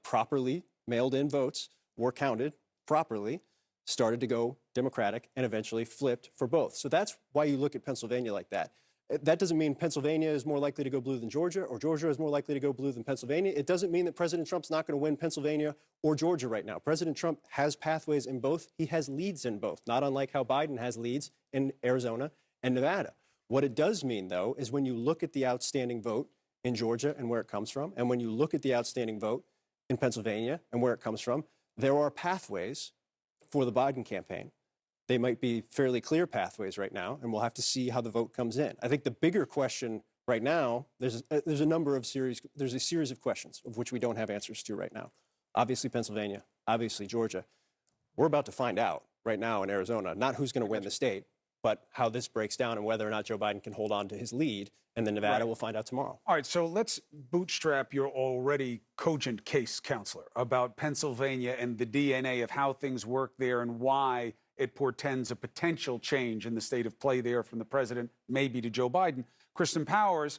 properly mailed-in votes were counted properly, started to go Democratic, and eventually flipped for both. So that's why you look at Pennsylvania like that. That doesn't mean Pennsylvania is more likely to go blue than Georgia, or Georgia is more likely to go blue than Pennsylvania. It doesn't mean that President Trump's not going to win Pennsylvania or Georgia right now. President Trump has pathways in both. He has leads in both, not unlike how Biden has leads in Arizona and Nevada. What it does mean, though, is when you look at the outstanding vote in Georgia and where it comes from, and when you look at the outstanding vote in Pennsylvania and where it comes from, there are pathways for the Biden campaign. They might be fairly clear pathways right now, and we'll have to see how the vote comes in. I think the bigger question right now, there's a series of questions of which we don't have answers to right now. Obviously Pennsylvania, obviously Georgia. We're about to find out right now in Arizona, not who's going to win the state, but how this breaks down and whether or not Joe Biden can hold on to his lead. And then Nevada, we'll find out tomorrow. All right, so let's bootstrap your already cogent case, Counselor, about Pennsylvania and the DNA of how things work there and why it portends a potential change in the state of play there from the president, maybe to Joe Biden. Kristen Powers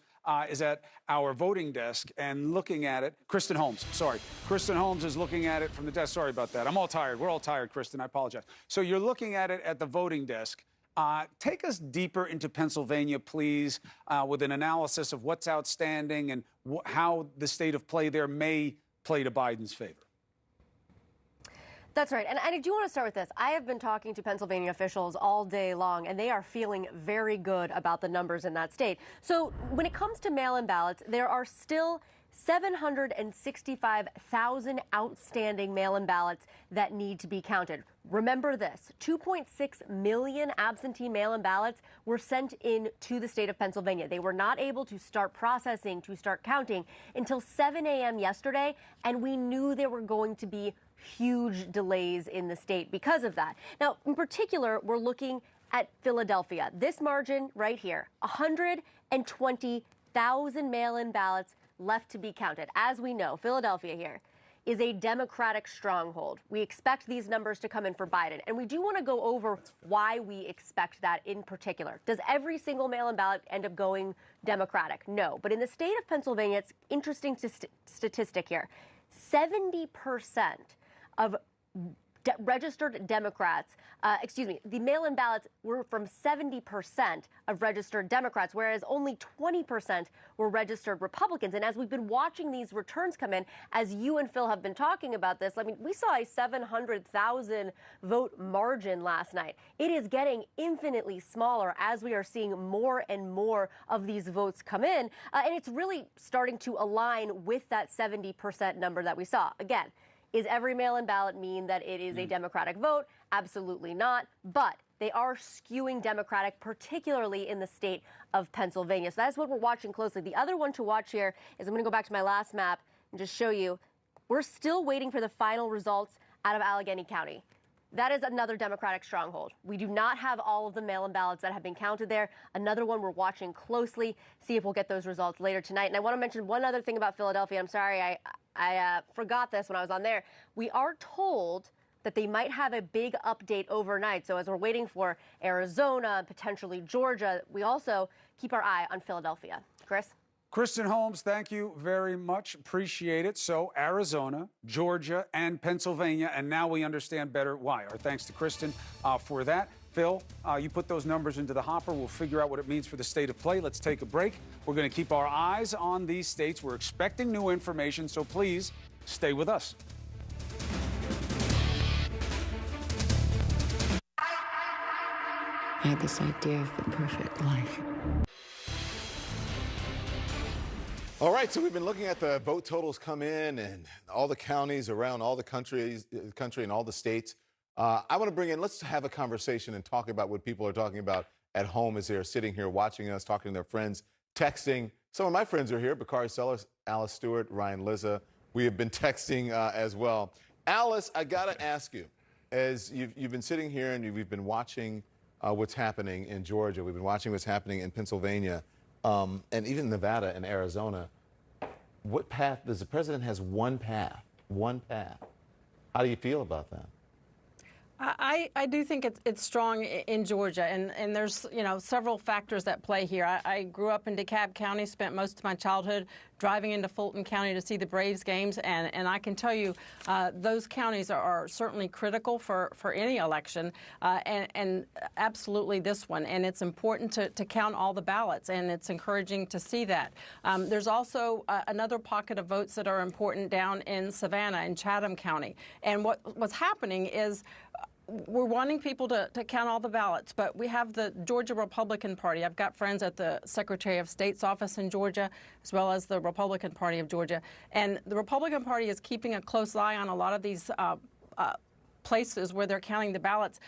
is at our voting desk and looking at it. Kristen Holmes, sorry. Kristen Holmes is looking at it from the desk. Sorry about that. I'm all tired. We're all tired, Kristen. I apologize. So you're looking at it at the voting desk. Take us deeper into Pennsylvania, please, with an analysis of what's outstanding and how the state of play there may play to Biden's favor. That's right. And I do want to start with this. I have been talking to Pennsylvania officials all day long, and they are feeling very good about the numbers in that state. So when it comes to mail-in ballots, there are still 765,000 outstanding mail-in ballots that need to be counted. Remember this, 2.6 million absentee mail-in ballots were sent in to the state of Pennsylvania. They were not able to start processing, to start counting until 7 a.m. yesterday, and we knew there were going to be huge delays in the state because of that. Now, in particular, we're looking at Philadelphia. This margin right here, 120,000 mail-in ballots left to be counted. As we know, Philadelphia here is a Democratic stronghold. We expect these numbers to come in for Biden, and we do want to go over why we expect that in particular. Does every single mail-in ballot end up going Democratic? No. But in the state of Pennsylvania, it's interesting statistic here. 70% of registered Democrats, the mail-in ballots were from 70% of registered Democrats, whereas only 20% were registered Republicans. And as we've been watching these returns come in, as you and Phil have been talking about this, I mean, we saw a 700,000 vote margin last night. It is getting infinitely smaller as we are seeing more and more of these votes come in. And it's really starting to align with that 70% number that we saw. Again, is every mail-in ballot mean that it is a Democratic vote? Absolutely not. But they are skewing Democratic, particularly in the state of Pennsylvania. So that's what we're watching closely. The other one to watch here is, I'm going to go back to my last map and just show you, we're still waiting for the final results out of Allegheny County. That is another Democratic stronghold. We do not have all of the mail-in ballots that have been counted there. Another one we're watching closely, see if we'll get those results later tonight. And I want to mention one other thing about Philadelphia. I'm sorry, I forgot this when I was on there. We are told that they might have a big update overnight. So as we're waiting for Arizona and potentially Georgia, we also keep our eye on Philadelphia. Chris? Kristen Holmes, thank you very much. Appreciate it. So Arizona, Georgia, and Pennsylvania, and now we understand better why. Our thanks to Kristen for that. Phil, you put those numbers into the hopper. We'll figure out what it means for the state of play. Let's take a break. We're going to keep our eyes on these states. We're expecting new information, so please stay with us. I had this idea of the perfect life. All right, so we've been looking at the vote totals come in and all the counties around all the country and all the states. I want to bring in, let's have a conversation and talk about what people are talking about at home as they're sitting here watching us, talking to their friends, texting. Some of my friends are here, Bakari Sellers, Alice Stewart, Ryan Lizza. We have been texting as well. Alice, I got to ask you, as you've been sitting here and we've been watching what's happening in Georgia, we've been watching what's happening in Pennsylvania, and even Nevada and Arizona. What path does the president has one path? How do you feel about that? I do think it's strong in Georgia, and there's several factors that play here. I grew up in DeKalb County, spent most of my childhood driving into Fulton County to see the Braves games, and I can tell you those counties are certainly critical for any election, and absolutely this one. And it's important to count all the ballots, and it's encouraging to see that. There's also another pocket of votes that are important down in Savannah and Chatham County. And what's happening is we're wanting people to count all the ballots, but we have the Georgia Republican Party. I've got friends at the Secretary of State's office in Georgia, as well as the Republican Party of Georgia. And the Republican Party is keeping a close eye on a lot of these places where they're counting the ballots.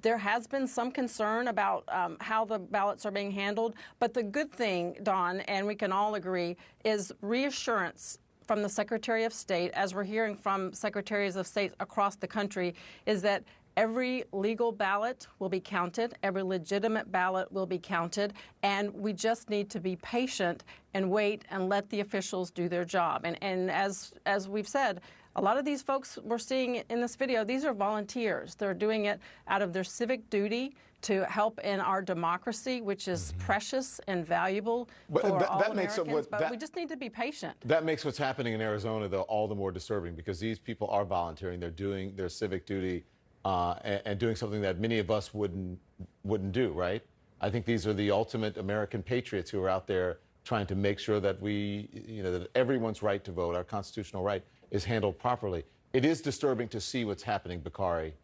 There has been some concern about how the ballots are being handled. But the good thing, Dawn, and we can all agree, is reassurance from the Secretary of State, as we're hearing from Secretaries of State across the country, is that every legal ballot will be counted, every legitimate ballot will be counted, and we just need to be patient and wait and let the officials do their job. And as we've said, a lot of these folks we're seeing in this video, these are volunteers. They're doing it out of their civic duty to help in our democracy, which is precious and valuable for all Americans, but we just need to be patient. That makes what's happening in Arizona, though, all the more disturbing, because these people are volunteering. They're doing their civic duty and doing something that many of us wouldn't do, right? I think these are the ultimate American patriots who are out there trying to make sure that that everyone's right to vote, our constitutional right, is handled properly. It is disturbing to see what's happening, Bakari,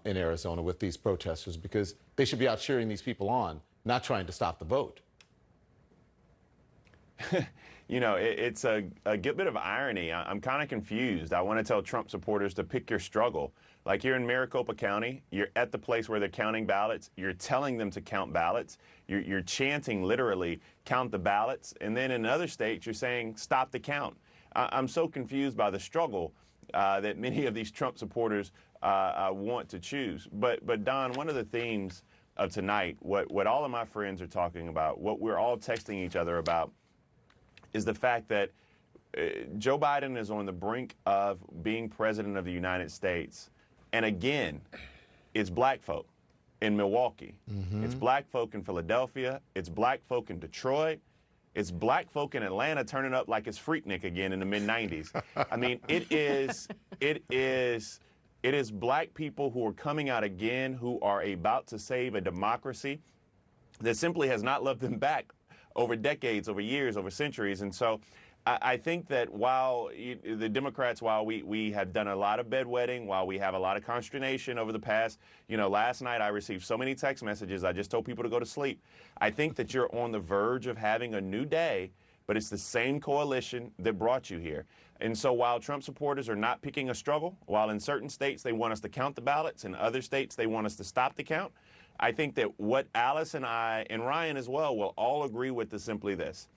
in Arizona with these protesters, because they should be out cheering these people on, not trying to stop the vote. It's a good bit of irony. I'm kind of confused. I want to tell Trump supporters to pick your struggle. Like, you're in Maricopa County, you're at the place where they're counting ballots, you're telling them to count ballots, you're chanting literally, count the ballots, and then in other states you're saying, stop the count. I'm so confused by the struggle that many of these Trump supporters want to choose. But Don, one of the themes of tonight, what all of my friends are talking about, what we're all texting each other about, is the fact that Joe Biden is on the brink of being president of the United States. And again, it's black folk in Milwaukee. It's black folk in Philadelphia. It's black folk in Detroit. It's black folk in Atlanta turning up like it's Freaknik again in the mid-90s. I mean, it is black people who are coming out again, who are about to save a democracy that simply has not loved them back over decades, over years, over centuries. And so I think that while the Democrats, while we have done a lot of bedwetting, while we have a lot of consternation over the past, last night I received so many text messages, I just told people to go to sleep. I think that you're on the verge of having a new day, but it's the same coalition that brought you here. And so while Trump supporters are not picking a struggle, while in certain states they want us to count the ballots, in other states they want us to stop the count, I think that what Alice and I, and Ryan as well, will all agree with is simply this.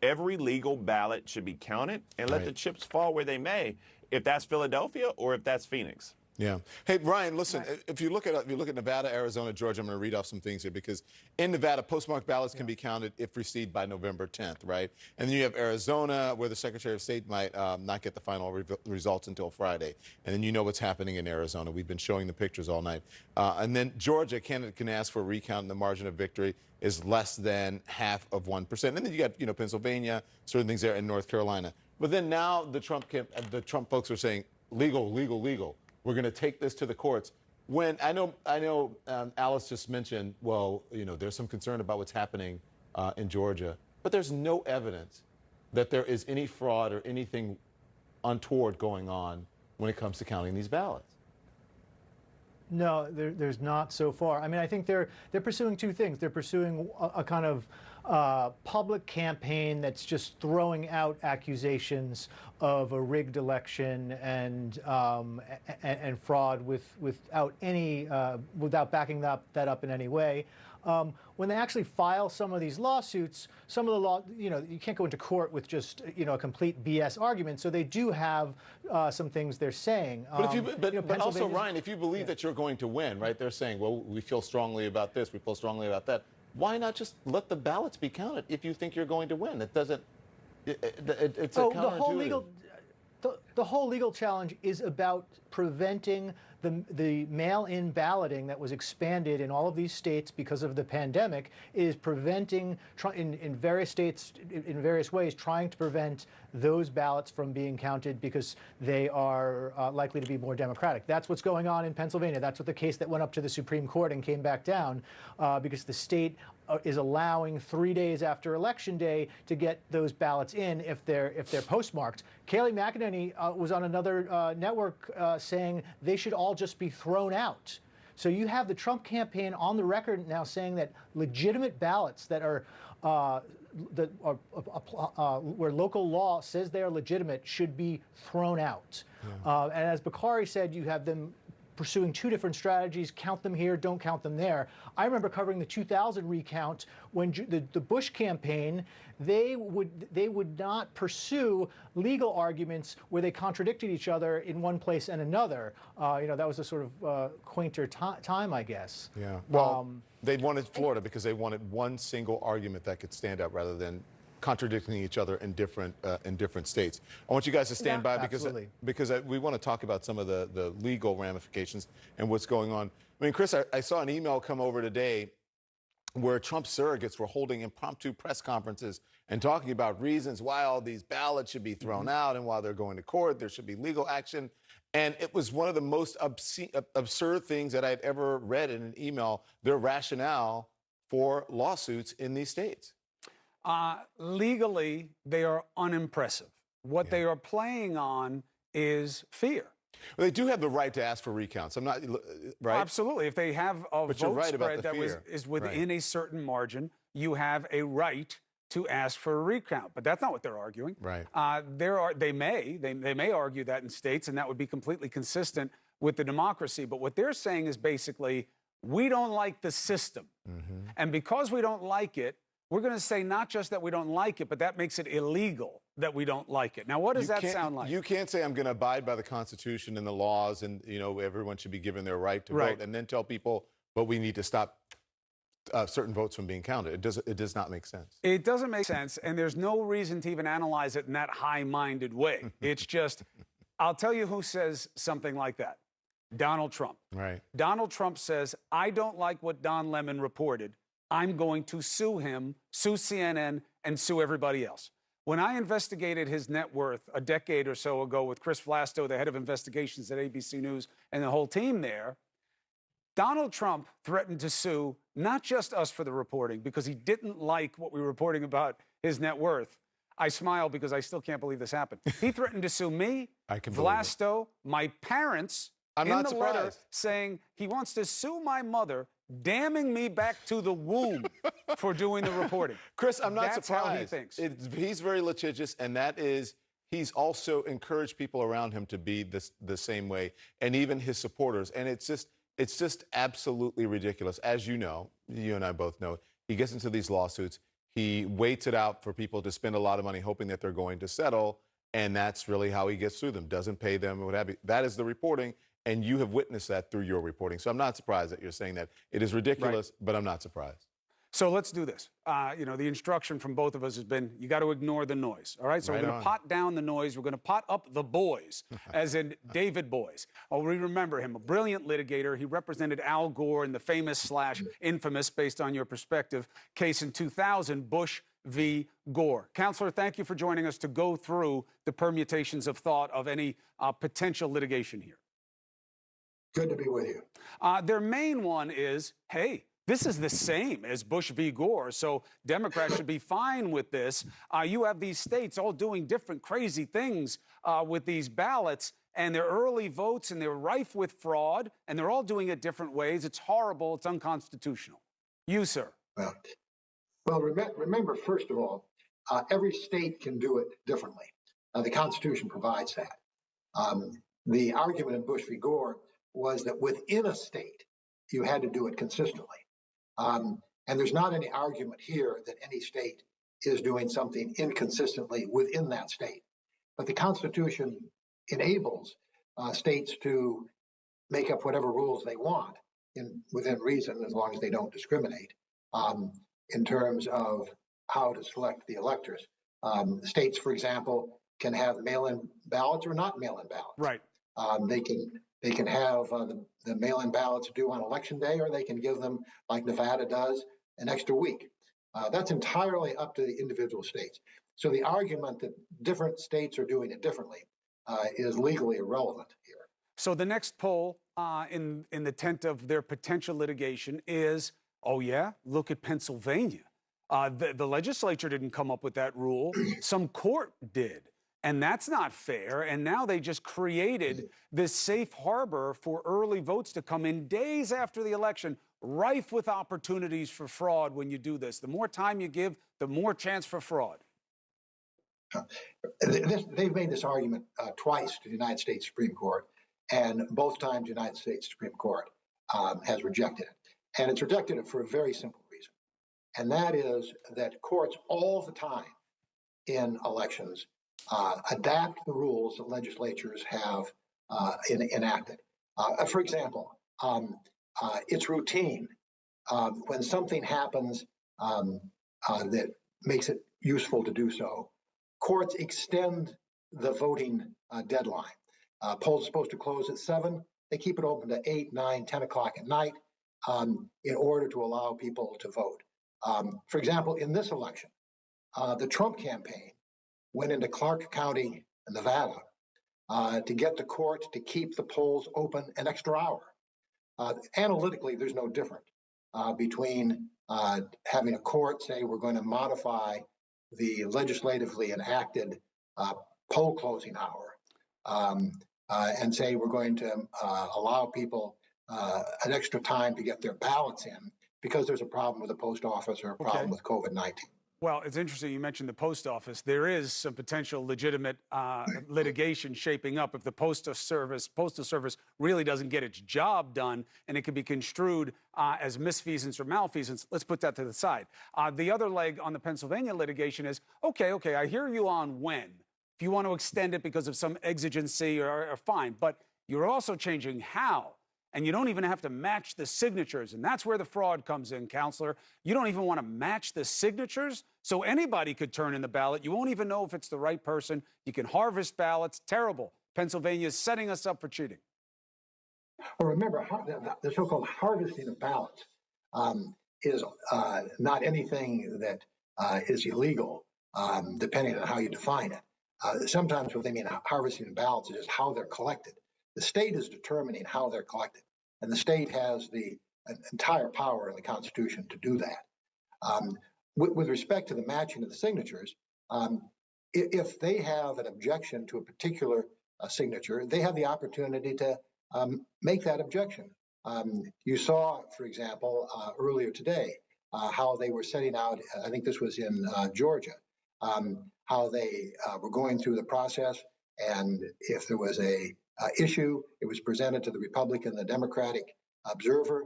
Every legal ballot should be counted and let the chips fall where they may, if that's Philadelphia or if that's Phoenix. Yeah. Hey, Ryan, listen, if you look at Nevada, Arizona, Georgia, I'm going to read off some things here, because in Nevada, postmarked ballots can be counted if received by November 10th, right? And then you have Arizona, where the Secretary of State might not get the final results until Friday. And then you know what's happening in Arizona. We've been showing the pictures all night. And then Georgia, a candidate can ask for a recount, and the margin of victory is less than 0.5%. And then you got, Pennsylvania, certain things there, in North Carolina. But then now the Trump folks are saying, legal, legal, legal. We're going to take this to the courts. When I know, Alice just mentioned, well, there's some concern about what's happening in Georgia, but there's no evidence that there is any fraud or anything untoward going on when it comes to counting these ballots. No, there's not so far. I mean, I think they're pursuing two things. They're pursuing a kind of public campaign that's just throwing out accusations of a rigged election and fraud without backing that up in any way. When they actually file some of these lawsuits, some of the law, you can't go into court with just, a complete BS argument. So they do have some things they're saying. But also, Ryan, if you believe that you're going to win, right? They're saying, well, we feel strongly about this, we feel strongly about that. Why not just let the ballots be counted if you think you're going to win? It doesn't. It's a counterintuitive. The whole legal challenge is about preventing the mail-in balloting that was expanded in all of these states because of the pandemic, is preventing, in various states, in various ways, trying to prevent those ballots from being counted because they are likely to be more democratic. That's what's going on in Pennsylvania. That's what the case that went up to the Supreme Court and came back down because the state is allowing 3 days after Election Day to get those ballots in if they're postmarked. Kayleigh McEnany was on another network saying they should all just be thrown out. So you have the Trump campaign on the record now saying that legitimate ballots that are where local law says they are legitimate should be thrown out. And as Bakari said, you have them pursuing two different strategies: count them here, don't count them there. I remember covering the 2000 recount when the Bush campaign, they would not pursue legal arguments where they contradicted each other in one place and another. That was a sort of quainter time, I guess. Yeah. Well, they wanted Florida because they wanted one single argument that could stand up rather than contradicting each other in different states. I want you guys to stand by because we want to talk about some of the legal ramifications and what's going on. I mean, Chris, I saw an email come over today where Trump surrogates were holding impromptu press conferences and talking about reasons why all these ballots should be thrown out and why they're going to court. There should be legal action. And it was one of the most absurd things that I'd ever read in an email, their rationale for lawsuits in these states. Legally, they are unimpressive. What they are playing on is fear. Well, they do have the right to ask for recounts. I'm not right. Absolutely. If they have a vote spread that is within a certain margin, you have a right to ask for a recount. But that's not what they're arguing. Right. They may argue that in states, and that would be completely consistent with the democracy. But what they're saying is basically, we don't like the system, and because we don't like it, we're going to say not just that we don't like it, but that makes it illegal that we don't like it. Now, what does that sound like? You can't say I'm going to abide by the Constitution and the laws and, everyone should be given their right to vote and then tell people, but we need to stop certain votes from being counted. It does not make sense. It doesn't make sense, and there's no reason to even analyze it in that high-minded way. It's just, I'll tell you who says something like that. Donald Trump. Right. Donald Trump says, I don't like what Don Lemon reported. I'm going to sue him, sue CNN, and sue everybody else. When I investigated his net worth a decade or so ago with Chris Vlasto, the head of investigations at ABC News, and the whole team there, Donald Trump threatened to sue not just us for the reporting, because he didn't like what we were reporting about his net worth. I smile because I still can't believe this happened. He threatened to sue me, Vlasto, my parents, letter saying he wants to sue my mother, damning me back to the womb for doing the reporting. Chris, I'm not surprised. surprised. That's how he thinks. He's very litigious, and that is, he's also encouraged people around him to be the same way, and even his supporters. And it's just absolutely ridiculous. As you know, you and I both know, he gets into these lawsuits. He waits it out for people to spend a lot of money hoping that they're going to settle, and that's really how he gets through them, doesn't pay them, or what have you. That is the reporting. And you have witnessed that through your reporting. So I'm not surprised that you're saying that. It is ridiculous, but I'm not surprised. So let's do this. The instruction from both of us has been, you got to ignore the noise. All right? So we're going to pot down the noise. We're going to pot up the boys, as in David Boies. Oh, we remember him, a brilliant litigator. He represented Al Gore in the famous / infamous, based on your perspective, case in 2000, Bush v. Gore. Counselor, thank you for joining us to go through the permutations of thought of any potential litigation here. Good to be with you. Their main one is, hey, this is the same as Bush v. Gore, so Democrats should be fine with this. You have these states all doing different crazy things with these ballots, and they're early votes, and they're rife with fraud, and they're all doing it different ways. It's horrible. It's unconstitutional. You, sir. Well, remember, first of all, every state can do it differently. The Constitution provides that. The argument in Bush v. Gore was that within a state, you had to do it consistently. And there's not any argument here that any state is doing something inconsistently within that state. But the Constitution enables states to make up whatever rules they want within reason, as long as they don't discriminate, in terms of how to select the electors. States, for example, can have mail-in ballots or not mail-in ballots. Right. They can have the mail-in ballots due on Election Day, or they can give them, like Nevada does, an extra week. That's entirely up to the individual states. So the argument that different states are doing it differently is legally irrelevant here. So the next poll in the tent of their potential litigation is, oh yeah, look at Pennsylvania. The legislature didn't come up with that rule. Some court did. And that's not fair. And now they just created this safe harbor for early votes to come in days after the election, rife with opportunities for fraud when you do this. The more time you give, the more chance for fraud. They've made this argument twice to the United States Supreme Court, and both times the United States Supreme Court has rejected it. And it's rejected it for a very simple reason, and that is that courts all the time in elections adapt the rules that legislatures have enacted. For example, it's routine when something happens that makes it useful to do so. Courts extend the voting deadline. Polls are supposed to close at 7. They keep it open to 8, 9, 10 o'clock at night in order to allow people to vote. For example, in this election, the Trump campaign went into Clark County, Nevada, to get the court to keep the polls open an extra hour. Analytically, there's no difference between having a court say we're going to modify the legislatively enacted poll closing hour and say we're going to allow people an extra time to get their ballots in because there's a problem with the post office or a problem with COVID-19. Well, it's interesting you mentioned the post office. There is some potential legitimate litigation shaping up if the Postal Service really doesn't get its job done, and it could be construed as misfeasance or malfeasance. Let's put that to the side. The other leg on the Pennsylvania litigation is, okay, I hear you on when. If you want to extend it because of some exigency or fine, but you're also changing how. And you don't even have to match the signatures. And that's where the fraud comes in, Counselor. You don't even want to match the signatures. So anybody could turn in the ballot. You won't even know if it's the right person. You can harvest ballots. Terrible. Pennsylvania is setting us up for cheating. Well, remember, the so-called harvesting of ballots is not anything that is illegal, depending on how you define it. Sometimes what they mean harvesting of ballots is just how they're collected. The state is determining how they're collected, and the state has the entire power in the Constitution to do that. With respect to the matching of the signatures, if they have an objection to a particular signature, they have the opportunity to make that objection. You saw, for example, earlier today, how they were setting out, I think this was in Georgia, how they were going through the process, and if there was a issue, it was presented to the Republican and the Democratic observer.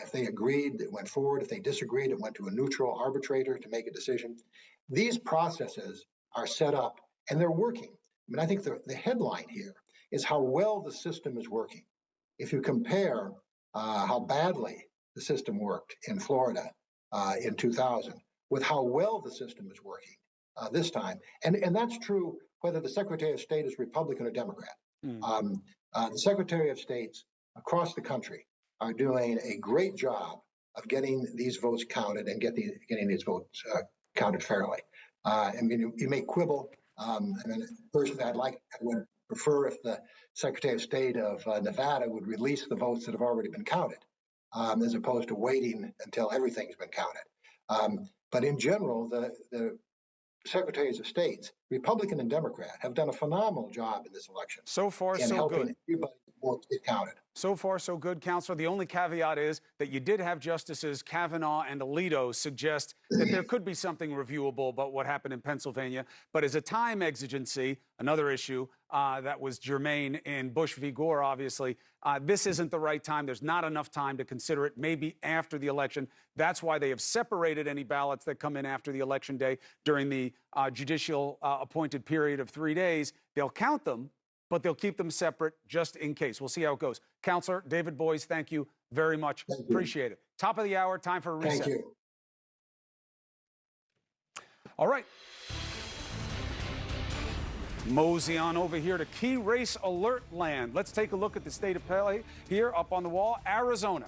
If they agreed, it went forward. If they disagreed, it went to a neutral arbitrator to make a decision. These processes are set up and they're working. I mean, I think the headline here is how well the system is working. If you compare how badly the system worked in Florida in 2000 with how well the system is working this time, and that's true whether the Secretary of State is Republican or Democrat. The Secretary of States across the country are doing a great job of getting these votes counted and getting these votes counted fairly. I mean, you may quibble. Personally, I would prefer if the Secretary of State of Nevada would release the votes that have already been counted, as opposed to waiting until everything's been counted. But in general, the Secretaries of States, Republican and Democrat, have done a phenomenal job in this election. So far, in so helping good. everybody vote get counted. So far, so good, Counselor. The only caveat is that you did have Justices Kavanaugh and Alito suggest that there could be something reviewable about what happened in Pennsylvania. But as a time exigency, another issue that was germane in Bush v. Gore, obviously, this isn't the right time. There's not enough time to consider it, maybe after the election. That's why they have separated any ballots that come in after the election day during the judicial appointed period of 3 days. They'll count them, but they'll keep them separate just in case. We'll see how it goes. Counselor David Boies, thank you very much. Appreciate it. Top of the hour, time for a reset. Thank you. All right. Mosey on over here to key race alert land. Let's take a look at the state of play here up on the wall. Arizona,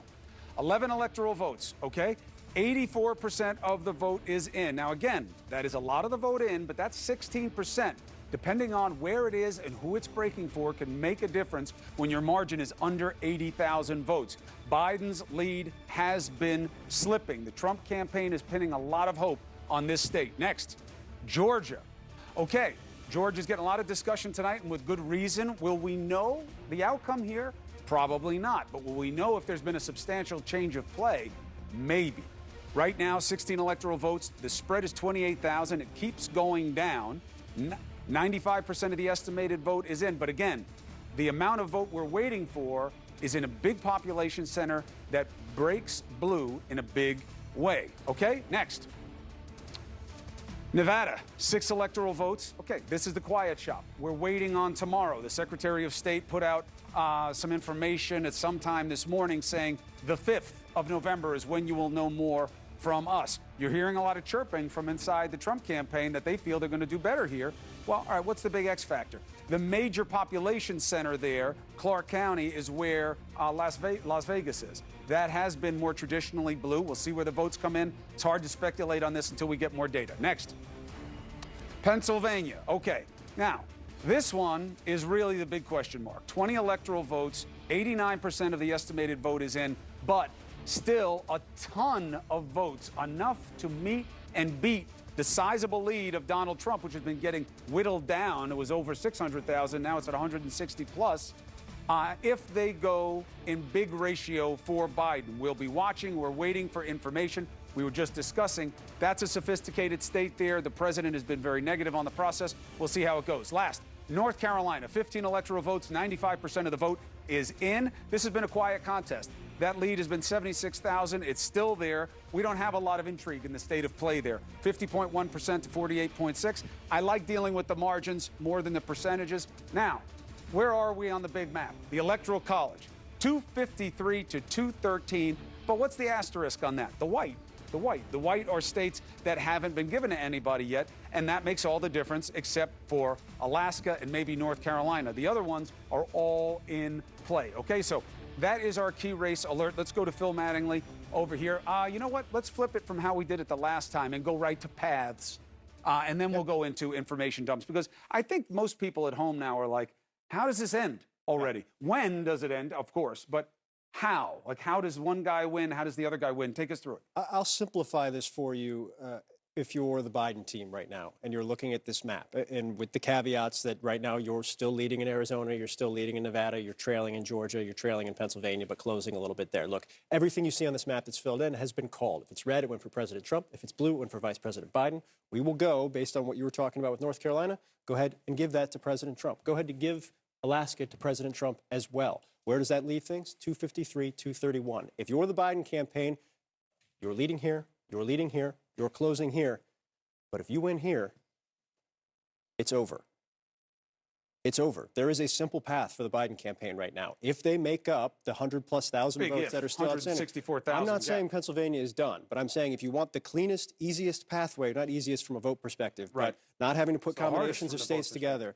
11 electoral votes, okay? 84% of the vote is in. Now, again, that is a lot of the vote in, but that's 16%. Depending on where it is and who it's breaking for can make a difference when your margin is under 80,000 votes. Biden's lead has been slipping. The Trump campaign is pinning a lot of hope on this state. Next, Georgia. Okay, Georgia's getting a lot of discussion tonight, and with good reason. Will we know the outcome here? Probably not. But will we know if there's been a substantial change of play? Maybe. Right now, 16 electoral votes. The spread is 28,000. It keeps going down. 95% of the estimated vote is in. But again, the amount of vote we're waiting for is in a big population center that breaks blue in a big way. Okay, next. Nevada, 6 electoral votes. Okay, this is the quiet shop. We're waiting on tomorrow. The Secretary of State put out some information at some time this morning saying the 5th of November is when you will know more from us. You're hearing a lot of chirping from inside the Trump campaign that they feel they're going to do better here. Well, all right, what's the big X factor? The major population center there, Clark County, is where Las Vegas is. That has been more traditionally blue. We'll see where the votes come in. It's hard to speculate on this until we get more data. Next. Pennsylvania. Okay. Now, this one is really the big question mark. 20 electoral votes, 89% of the estimated vote is in, but still a ton of votes, enough to meet and beat the sizable lead of Donald Trump, which has been getting whittled down. It was over 600,000. Now it's at 160 plus. If they go in big ratio for Biden, we'll be watching. We're waiting for information. We were just discussing. That's a sophisticated state there. The president has been very negative on the process. We'll see how it goes. Last, North Carolina, 15 electoral votes, 95% of the vote is in. This has been a quiet contest. That lead has been 76,000. It's still there. We don't have a lot of intrigue in the state of play there. 50.1% to 48.6. I like dealing with the margins more than the percentages. Now, where are we on the big map? The Electoral College, 253 to 213. But what's the asterisk on that? The white. The white are states that haven't been given to anybody yet, and that makes all the difference except for Alaska and maybe North Carolina. The other ones are all in play. Okay, so that is our key race alert. Let's go to Phil Mattingly over here. You know what? Let's flip it from how we did it the last time and go right to paths, and then we'll go into information dumps, because I think most people at home now are like, how does this end already? When does it end? Of course, but how? Like, how does one guy win? How does the other guy win? Take us through it. I'll simplify this for you. If you're the Biden team right now and you're looking at this map, and with the caveats that right now you're still leading in Arizona, you're still leading in Nevada, you're trailing in Georgia, you're trailing in Pennsylvania, but closing a little bit there. Look, everything you see on this map that's filled in has been called. If it's red, it went for President Trump. If it's blue, it went for Vice President Biden. We will go, based on what you were talking about with North Carolina, go ahead and give that to President Trump. Go ahead and give Alaska to President Trump as well. Where does that leave things? 253, 231. If you're the Biden campaign, you're leading here, you're leading here, you're closing here. But if you win here, it's over. It's over. There is a simple path for the Biden campaign right now. If they make up the 100+ thousand votes that are still outstanding, I'm not saying Pennsylvania is done, but I'm saying if you want the cleanest, easiest pathway, not easiest from a vote perspective, but not having to put combinations of states together,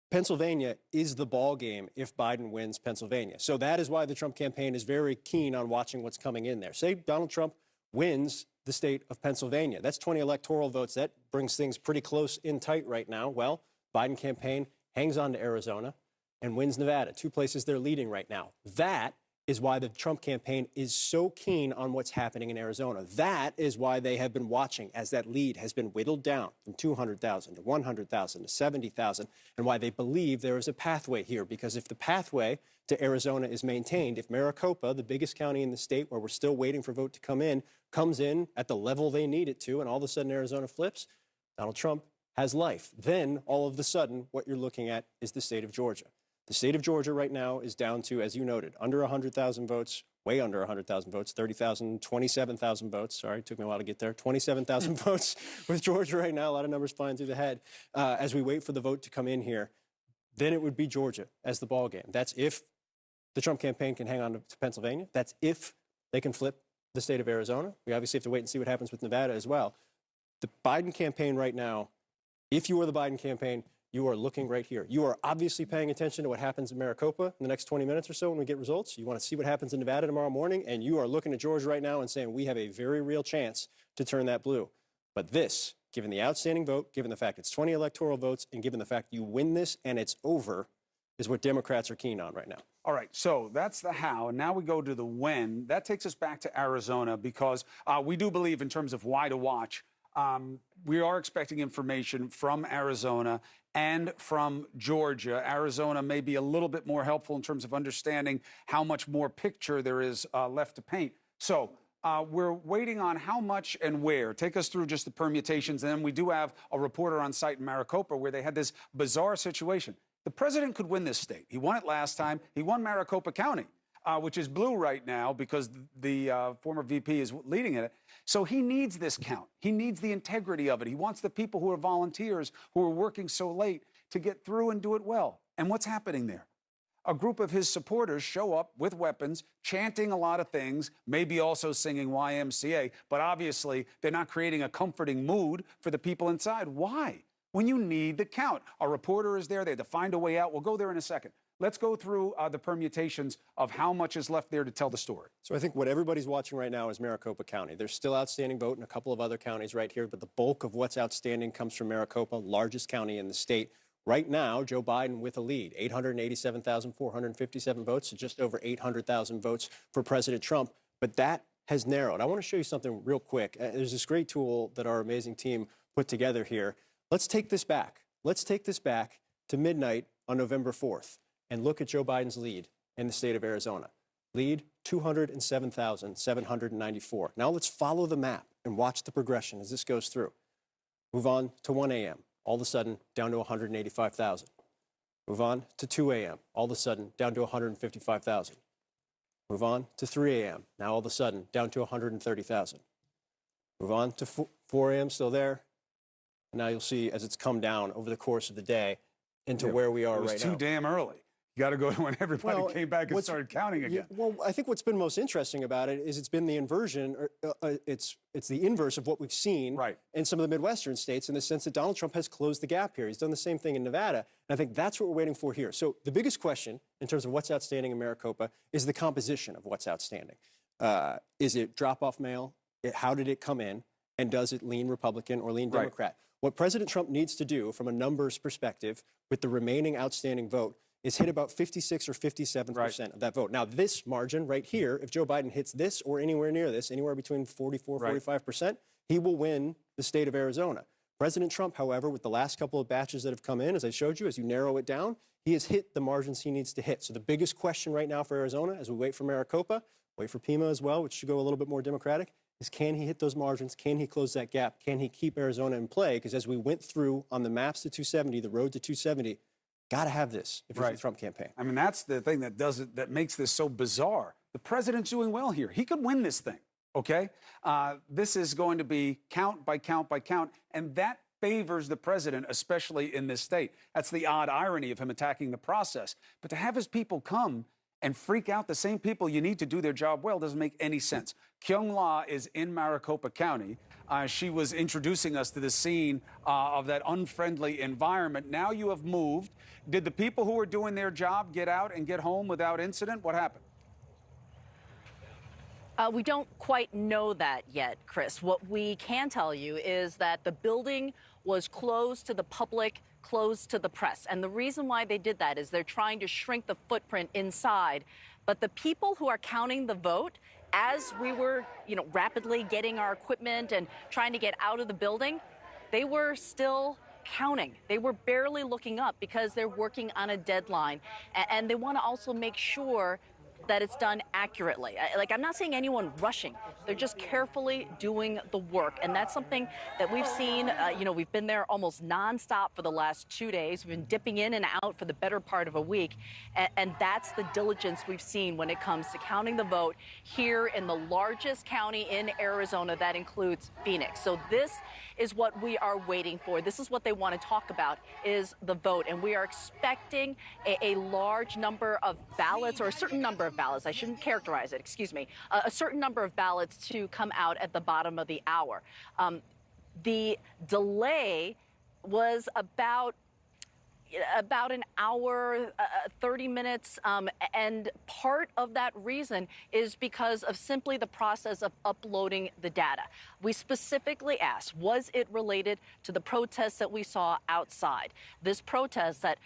Pennsylvania is the ball game if Biden wins Pennsylvania. So that is why the Trump campaign is very keen on watching what's coming in there. Say Donald Trump wins the state of Pennsylvania. That's 20 electoral votes. That brings things pretty close in tight right now. Well, Biden campaign hangs on to Arizona and wins Nevada, 2 places they're leading right now. That is why the Trump campaign is so keen on what's happening in Arizona. That is why they have been watching as that lead has been whittled down from 200,000 to 100,000 to 70,000, and why they believe there is a pathway here. Because if the pathway to Arizona is maintained, if Maricopa, the biggest county in the state where we're still waiting for vote to come in, comes in at the level they need it to, and all of a sudden Arizona flips, Donald Trump has life. Then all of a sudden what you're looking at is the state of Georgia. The state of Georgia right now is down to, as you noted, under 100,000 votes, way under 100,000 votes, 30,000, 27,000 votes. Sorry, it took me a while to get there. 27,000 votes with Georgia right now. A lot of numbers flying through the head. As we wait for the vote to come in here, then it would be Georgia as the ball game. That's if the Trump campaign can hang on to Pennsylvania. That's if they can flip the state of Arizona. We obviously have to wait and see what happens with Nevada as well. The Biden campaign right now, if you were the Biden campaign, you are looking right here. You are obviously paying attention to what happens in Maricopa in the next 20 minutes or so when we get results. You want to see what happens in Nevada tomorrow morning, and you are looking at Georgia right now and saying we have a very real chance to turn that blue. But this, given the outstanding vote, given the fact it's 20 electoral votes, and given the fact you win this and it's over, is what Democrats are keen on right now. All right, so that's the how, and now we go to the when. That takes us back to Arizona because we do believe in terms of why to watch. We are expecting information from Arizona and from Georgia. Arizona may be a little bit more helpful in terms of understanding how much more picture there is left to paint. So we're waiting on how much and where. Take us through just the permutations. And then we do have a reporter on site in Maricopa where they had this bizarre situation. The president could win this state. He won it last time. He won Maricopa County, which is blue right now because the former VP is leading it. So he needs this count. He needs the integrity of it. He wants the people who are volunteers, who are working so late, to get through and do it well. And what's happening there? A group of his supporters show up with weapons, chanting a lot of things, maybe also singing YMCA, but obviously they're not creating a comforting mood for the people inside. Why? When you need the count. A reporter is there. They had to find a way out. We'll go there in a second. Let's go through the permutations of how much is left there to tell the story. So I think what everybody's watching right now is Maricopa County. There's still outstanding vote in a couple of other counties right here, but the bulk of what's outstanding comes from Maricopa, largest county in the state. Right now, Joe Biden with a lead, 887,457 votes to just over 800,000 votes for President Trump. But that has narrowed. I want to show you something real quick. There's this great tool that our amazing team put together here. Let's take this back. Let's take this back to midnight on November 4th. And look at Joe Biden's lead in the state of Arizona. Lead, 207,794. Now let's follow the map and watch the progression as this goes through. Move on to 1 a.m., all of a sudden down to 185,000. Move on to 2 a.m., all of a sudden down to 155,000. Move on to 3 a.m., now all of a sudden down to 130,000. Move on to 4 a.m., still there. And now you'll see as it's come down over the course of the day into where we are right now. It was too damn early. You got to go to when everybody came back and started counting again. Well, I think what's been most interesting about it is it's been the inversion, it's the inverse of what we've seen in some of the Midwestern states in the sense that Donald Trump has closed the gap here. He's done the same thing in Nevada, and I think that's what we're waiting for here. So the biggest question in terms of what's outstanding in Maricopa is the composition of what's outstanding. Is it drop-off mail? How did it come in? And does it lean Republican or lean Democrat? What President Trump needs to do from a numbers perspective with the remaining outstanding vote is hit about 56 or 57% of that vote. Now, this margin right here, if Joe Biden hits this or anywhere near this, anywhere between 44, 45%, he will win the state of Arizona. President Trump, however, with the last couple of batches that have come in, as I showed you, as you narrow it down, he has hit the margins he needs to hit. So the biggest question right now for Arizona, as we wait for Maricopa, wait for Pima as well, which should go a little bit more Democratic, is can he hit those margins? Can he close that gap? Can he keep Arizona in play? Because as we went through on the maps to 270, the road to 270, got to have this if you're the Trump campaign. I mean, that's the thing that does it, that makes this so bizarre. The president's doing well here. He could win this thing, okay? This is going to be count by count by count, and that favors the president, especially in this state. That's the odd irony of him attacking the process. But to have his people come and freak out the same people you need to do their job well doesn't make any sense. Kyung La is in Maricopa County. She was introducing us to the scene of that unfriendly environment. Now you have moved. Did the people who were doing their job get out and get home without incident? What happened? We don't quite know that yet, Chris. What we can tell you is that the building was closed to the public, closed to the press. And the reason why they did that is they're trying to shrink the footprint inside. But the people who are counting the vote, as we were, rapidly getting our equipment and trying to get out of the building, they were still counting. They were barely looking up because they're working on a deadline. And they want to also make sure that it's done accurately. I'm not saying anyone rushing. They're just carefully doing the work. And that's something that we've seen. We've been there almost nonstop for the last 2 days. We've been dipping in and out for the better part of a week. And that's the diligence we've seen when it comes to counting the vote here in the largest county in Arizona. That includes Phoenix. So this is what we are waiting for. This is what they want to talk about, is the vote. And we are expecting a large number of ballots, or a certain number of ballots. I shouldn't characterize it, excuse me. A certain number of ballots to come out at the bottom of the hour. The delay was about an hour, 30 minutes, and part of that reason is because of simply the process of uploading the data. We specifically asked, was it related to the protests that we saw outside? This protest that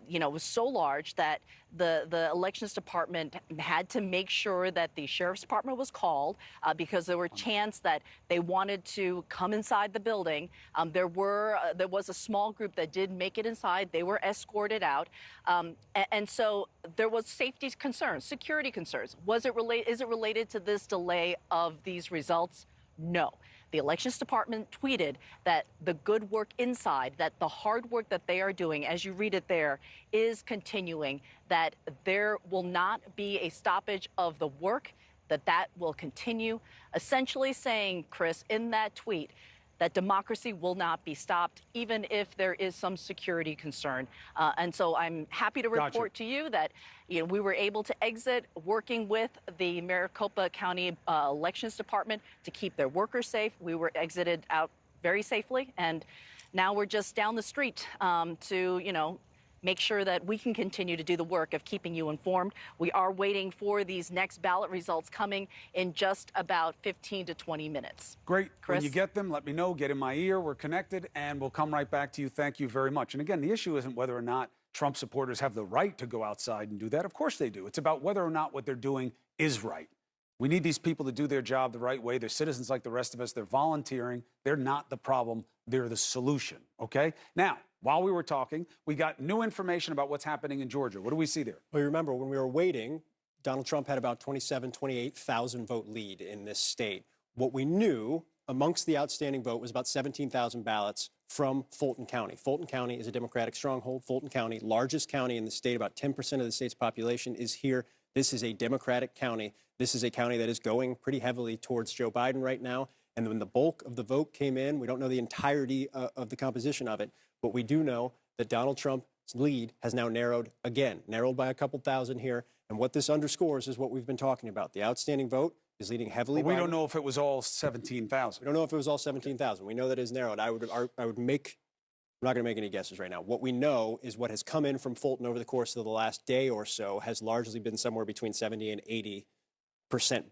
was so large that the elections department had to make sure that the sheriff's department was called because there were chants that they wanted to come inside the building. There was a small group that did make it inside. They were escorted out, and so there was safety concerns, security concerns. Is it related to this delay of these results? No. The elections department tweeted that the good work inside, that the hard work that they are doing, as you read it there, is continuing, that there will not be a stoppage of the work, that will continue, essentially saying, Chris, in that tweet, that democracy will not be stopped, even if there is some security concern. And so I'm happy to report to you that we were able to exit working with the Maricopa County Elections Department to keep their workers safe. We were exited out very safely, and now we're just down the street to, make sure that we can continue to do the work of keeping you informed. We are waiting for these next ballot results coming in just about 15 to 20 minutes. Great. Chris? When you get them, let me know. Get in my ear. We're connected, and we'll come right back to you. Thank you very much. And again, the issue isn't whether or not Trump supporters have the right to go outside and do that. Of course they do. It's about whether or not what they're doing is right. We need these people to do their job the right way. They're citizens like the rest of us. They're volunteering. They're not the problem. They're the solution, okay? Now, while we were talking, we got new information about what's happening in Georgia. What do we see there? Well, you remember when we were waiting, Donald Trump had about 28,000 vote lead in this state. What we knew amongst the outstanding vote was about 17,000 ballots from Fulton County. Fulton County is a Democratic stronghold. Fulton County, largest county in the state, about 10% of the state's population is here. This is a Democratic county. This is a county that is going pretty heavily towards Joe Biden right now. And when the bulk of the vote came in, we don't know the entirety of the composition of it, but we do know that Donald Trump's lead has now narrowed again, narrowed by a couple thousand here. And what this underscores is what we've been talking about. The outstanding vote is leading heavily. But we don't know if it was all 17,000. We don't know if it was all 17,000. We know that it is narrowed. I'm not going to make any guesses right now. What we know is what has come in from Fulton over the course of the last day or so has largely been somewhere between 70 and 80%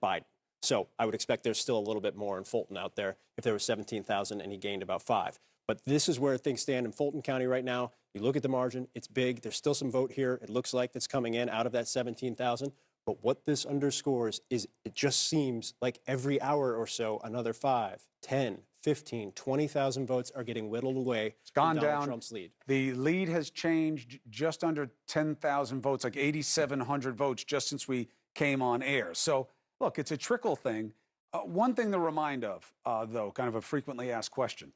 Biden. So I would expect there's still a little bit more in Fulton out there if there was 17,000 and he gained about 5. But this is where things stand in Fulton County right now. You look at the margin, it's big. There's still some vote here. It looks like that's coming in out of that 17,000. But what this underscores is it just seems like every hour or so, another 5, 10, 15, 20,000 votes are getting whittled away. It's gone from Donald down. Trump's lead. The lead has changed just under 10,000 votes, like 8,700 votes just since we came on air. So, look, it's a trickle thing. One thing to remind of, though, kind of a frequently asked question.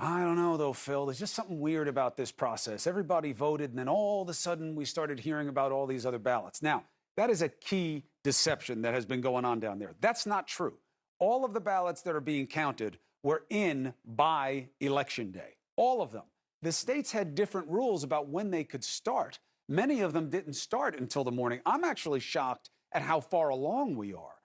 I don't know, though, Phil. There's just something weird about this process. Everybody voted, and then all of a sudden we started hearing about all these other ballots. Now, that is a key deception that has been going on down there. That's not true. All of the ballots that are being counted were in by Election Day. All of them. The states had different rules about when they could start. Many of them didn't start until the morning. I'm actually shocked at how far along we are.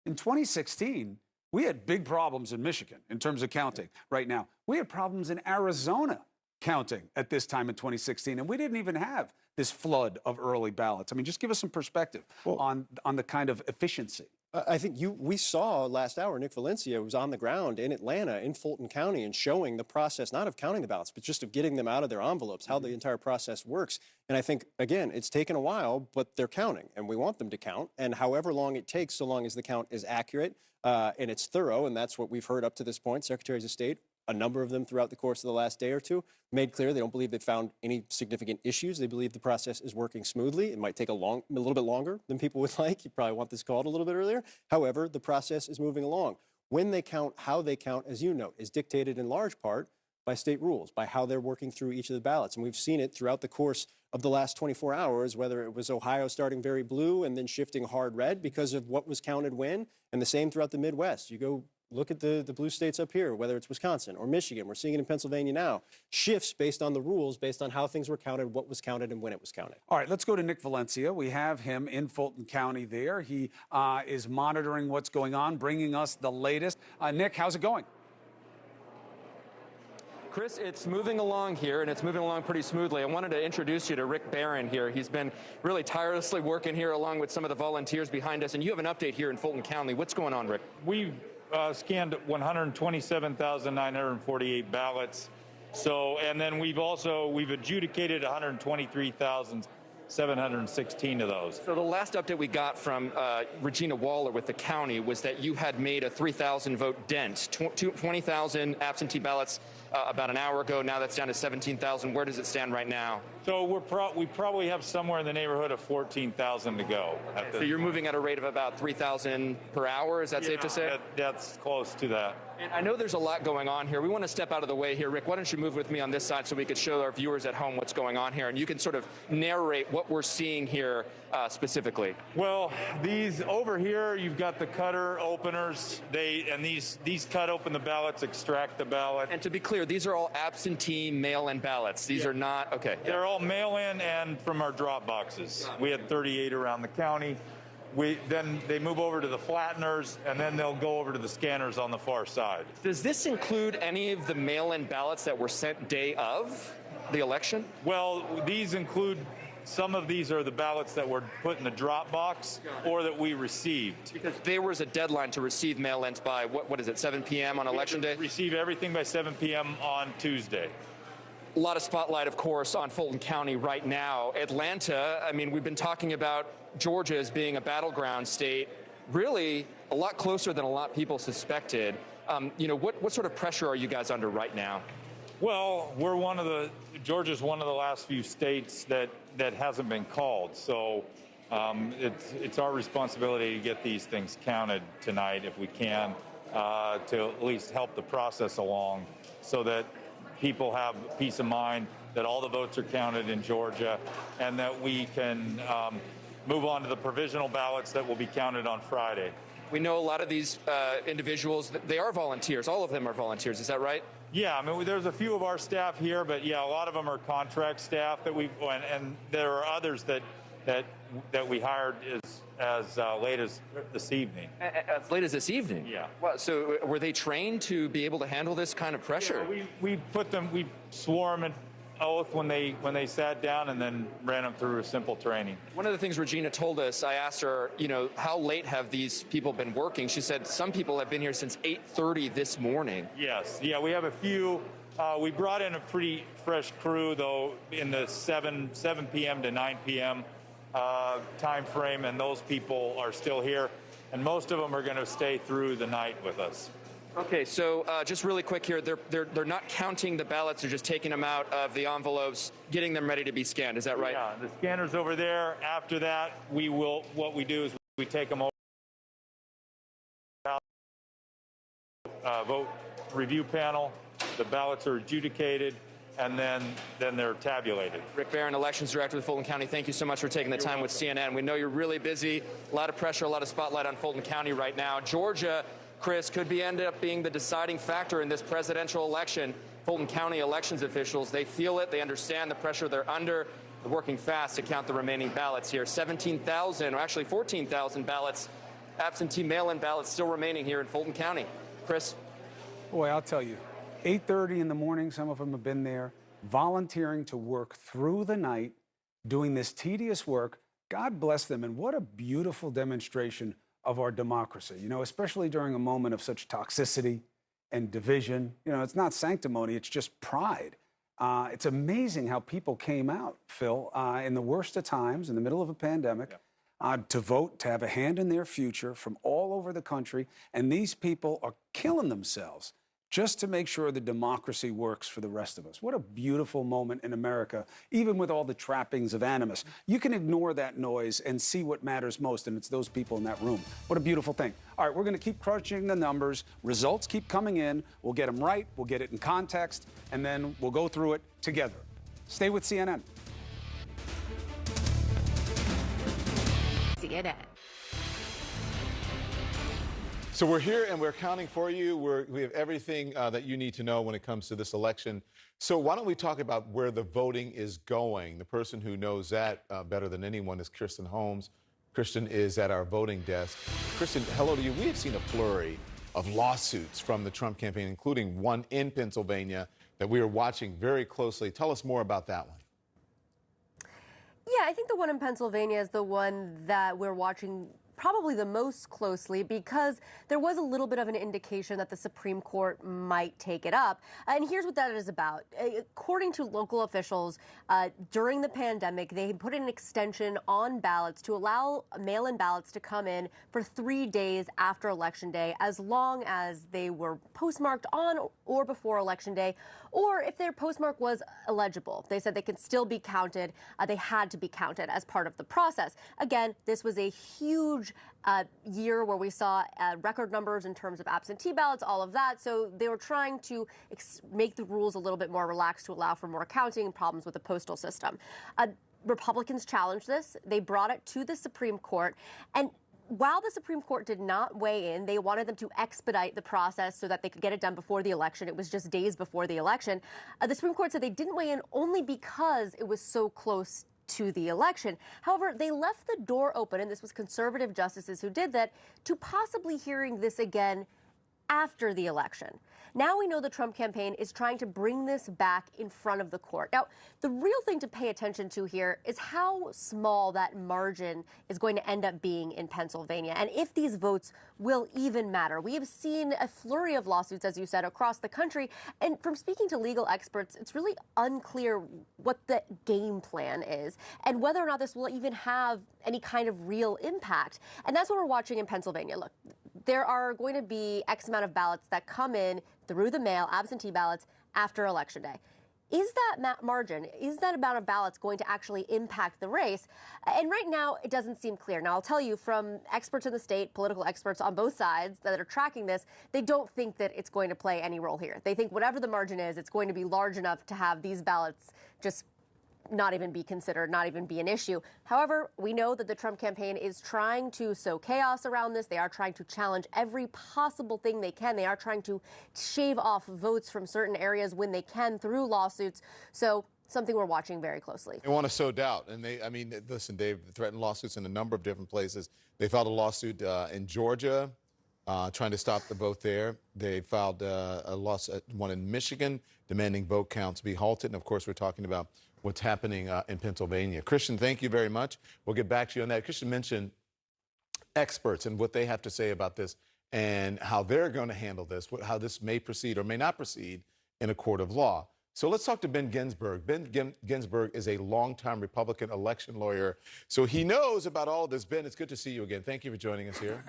In 2016, we had big problems in Michigan in terms of counting right now. We had problems in Arizona counting at this time in 2016, and we didn't even have this flood of early ballots. I mean, just give us some perspective on the kind of efficiency. I think we saw last hour, Nick Valencia was on the ground in Atlanta, in Fulton County, and showing the process, not of counting the ballots, but just of getting them out of their envelopes, how the entire process works. And I think, again, it's taken a while, but they're counting, and we want them to count. And however long it takes, so long as the count is accurate and it's thorough, and that's what we've heard up to this point, Secretaries of State, a number of them throughout the course of the last day or two, made clear they don't believe they found any significant issues. They believe the process is working smoothly. It might take a little bit longer than people would like. You probably want this called a little bit earlier. However, the process is moving along. When they count, how they count, as you note, is dictated in large part by state rules, by how they're working through each of the ballots. And we've seen it throughout the course of the last 24 hours, whether it was Ohio starting very blue and then shifting hard red because of what was counted when, and the same throughout the Midwest. You go look at the blue states up here, whether it's Wisconsin or Michigan. We're seeing it in Pennsylvania now. Shifts based on the rules, based on how things were counted, what was counted, and when it was counted. All right, let's go to Nick Valencia. We have him in Fulton County there. He is monitoring what's going on, bringing us the latest. Nick, how's it going? Chris, it's moving along here, and it's moving along pretty smoothly. I wanted to introduce you to Rick Barron here. He's been really tirelessly working here along with some of the volunteers behind us, and you have an update here in Fulton County. What's going on, Rick? We've scanned 127,948 ballots, So, and then we've adjudicated 123,716 of those. So the last update we got from Regina Waller with the county was that you had made a 3,000 vote dent, 20,000 absentee ballots about an hour ago. Now that's down to 17,000. Where does it stand right now? So we probably have somewhere in the neighborhood of 14,000 to go. Okay, so you're moving at a rate of about 3,000 per hour. Is that safe to say? That's close to that. And I know there's a lot going on here. We want to step out of the way here. Rick, why don't you move with me on this side so we could show our viewers at home what's going on here, and you can sort of narrate what we're seeing here specifically. Well, these over here, you've got the cutter openers. These cut open the ballots, extract the ballot. And to be clear, these are all absentee mail-in ballots. These are not, okay. They're all mail-in and from our drop boxes. We had 38 around the county. Then they move over to the flatteners, and then they'll go over to the scanners on the far side. Does this include any of the mail-in ballots that were sent day of the election? Well, these include, some of these are the ballots that were put in the drop box or that we received. Because there was a deadline to receive mail-ins by, what is it, 7 p.m. on election day? Receive everything by 7 p.m. on Tuesday. A lot of spotlight, of course, on Fulton County right now. Atlanta, I mean, we've been talking about Georgia as being a battleground state, really a lot closer than a lot of people suspected. What sort of pressure are you guys under right now? Well, Georgia's one of the last few states that hasn't been called. So it's our responsibility to get these things counted tonight if we can, to at least help the process along so that people have peace of mind that all the votes are counted in Georgia and that we can move on to the provisional ballots that will be counted on Friday. We know a lot of these individuals, they are volunteers. All of them are volunteers. Is that right? Yeah, I mean, there's a few of our staff here, but yeah, a lot of them are contract staff and there are others that we hired as late as this evening. As late as this evening? Yeah. Well, so were they trained to be able to handle this kind of pressure? Yeah, we swore them an oath when they sat down and then ran them through a simple training. One of the things Regina told us, I asked her, how late have these people been working? She said some people have been here since 8:30 this morning. Yes. Yeah, we have a few. We brought in a pretty fresh crew, though, in the 7 p.m. to 9 p.m. Time frame, and those people are still here, and most of them are going to stay through the night with us. Okay, so just really quick here, they're not counting the ballots; they're just taking them out of the envelopes, getting them ready to be scanned. Is that right? Yeah, the scanner's over there. After that, what we do is we take them over vote review panel. The ballots are adjudicated, and then they're tabulated. Rick Barron, Elections Director with Fulton County, thank you so much for taking the time with CNN. We know you're really busy, a lot of pressure, a lot of spotlight on Fulton County right now. Georgia, Chris, could end up being the deciding factor in this presidential election. Fulton County elections officials, they feel it, they understand the pressure they're under. They're working fast to count the remaining ballots here. 17,000, or actually 14,000 ballots, absentee mail-in ballots still remaining here in Fulton County. Chris? Boy, I'll tell you, 8:30 in the morning, some of them have been there, volunteering to work through the night, doing this tedious work. God bless them, and what a beautiful demonstration of our democracy, especially during a moment of such toxicity and division. It's not sanctimony, it's just pride. It's amazing how people came out, Phil, in the worst of times, in the middle of a pandemic, to vote, to have a hand in their future from all over the country. And these people are killing themselves just to make sure the democracy works for the rest of us. What a beautiful moment in America, even with all the trappings of animus. You can ignore that noise and see what matters most, and it's those people in that room. What a beautiful thing. All right, we're going to keep crunching the numbers. Results keep coming in. We'll get them right. We'll get it in context, and then we'll go through it together. Stay with CNN. CNN. So we're here and we're counting for you. We have everything that you need to know when it comes to this election. So why don't we talk about where the voting is going? The person who knows that better than anyone is Kristen Holmes. Kristen is at our voting desk. Kristen, hello to you. We have seen a flurry of lawsuits from the Trump campaign, including one in Pennsylvania that we are watching very closely. Tell us more about that one. Yeah, I think the one in Pennsylvania is the one that we're watching probably the most closely because there was a little bit of an indication that the Supreme Court might take it up. And here's what that is about. According to local officials, during the pandemic, they put an extension on ballots to allow mail-in ballots to come in for 3 days after Election Day, as long as they were postmarked on or before Election Day, or if their postmark was illegible. They said they could still be counted. They had to be counted as part of the process. Again, this was a huge year where we saw record numbers in terms of absentee ballots, all of that. So they were trying to make the rules a little bit more relaxed to allow for more counting and problems with the postal system. Republicans challenged this. They brought it to the Supreme Court. And while the Supreme Court did not weigh in, they wanted them to expedite the process so that they could get it done before the election. It was just days before the election. The Supreme Court said they didn't weigh in only because it was so close to the election. However, they left the door open, and this was conservative justices who did that, to possibly hearing this again after the election. Now we know the Trump campaign is trying to bring this back in front of the court. Now, the real thing to pay attention to here is how small that margin is going to end up being in Pennsylvania, and if these votes will even matter. We have seen a flurry of lawsuits, as you said, across the country, and from speaking to legal experts, it's really unclear what the game plan is and whether or not this will even have any kind of real impact. And that's what we're watching in Pennsylvania. Look, there are going to be X amount of ballots that come in through the mail, absentee ballots, after Election Day. Is that margin, is that amount of ballots going to actually impact the race? And right now, it doesn't seem clear. Now, I'll tell you from experts in the state, political experts on both sides that are tracking this, they don't think that it's going to play any role here. They think whatever the margin is, it's going to be large enough to have these ballots just not even be considered, not even be an issue. However, we know that the Trump campaign is trying to sow chaos around this. They are trying to challenge every possible thing they can. They are trying to shave off votes from certain areas when they can through lawsuits. So something we're watching very closely. They want to sow doubt. And listen, they've threatened lawsuits in a number of different places. They filed a lawsuit in Georgia, trying to stop the vote there. They filed a lawsuit, one in Michigan, demanding vote counts be halted. And of course, we're talking about what's happening in Pennsylvania. Christian, thank you very much. We'll get back to you on that. Christian mentioned experts and what they have to say about this and how they're going to handle this, how this may proceed or may not proceed in a court of law. So let's talk to Ben Ginsberg. Ben Ginsberg is a longtime Republican election lawyer, so he knows about all of this. Ben, it's good to see you again. Thank you for joining us here.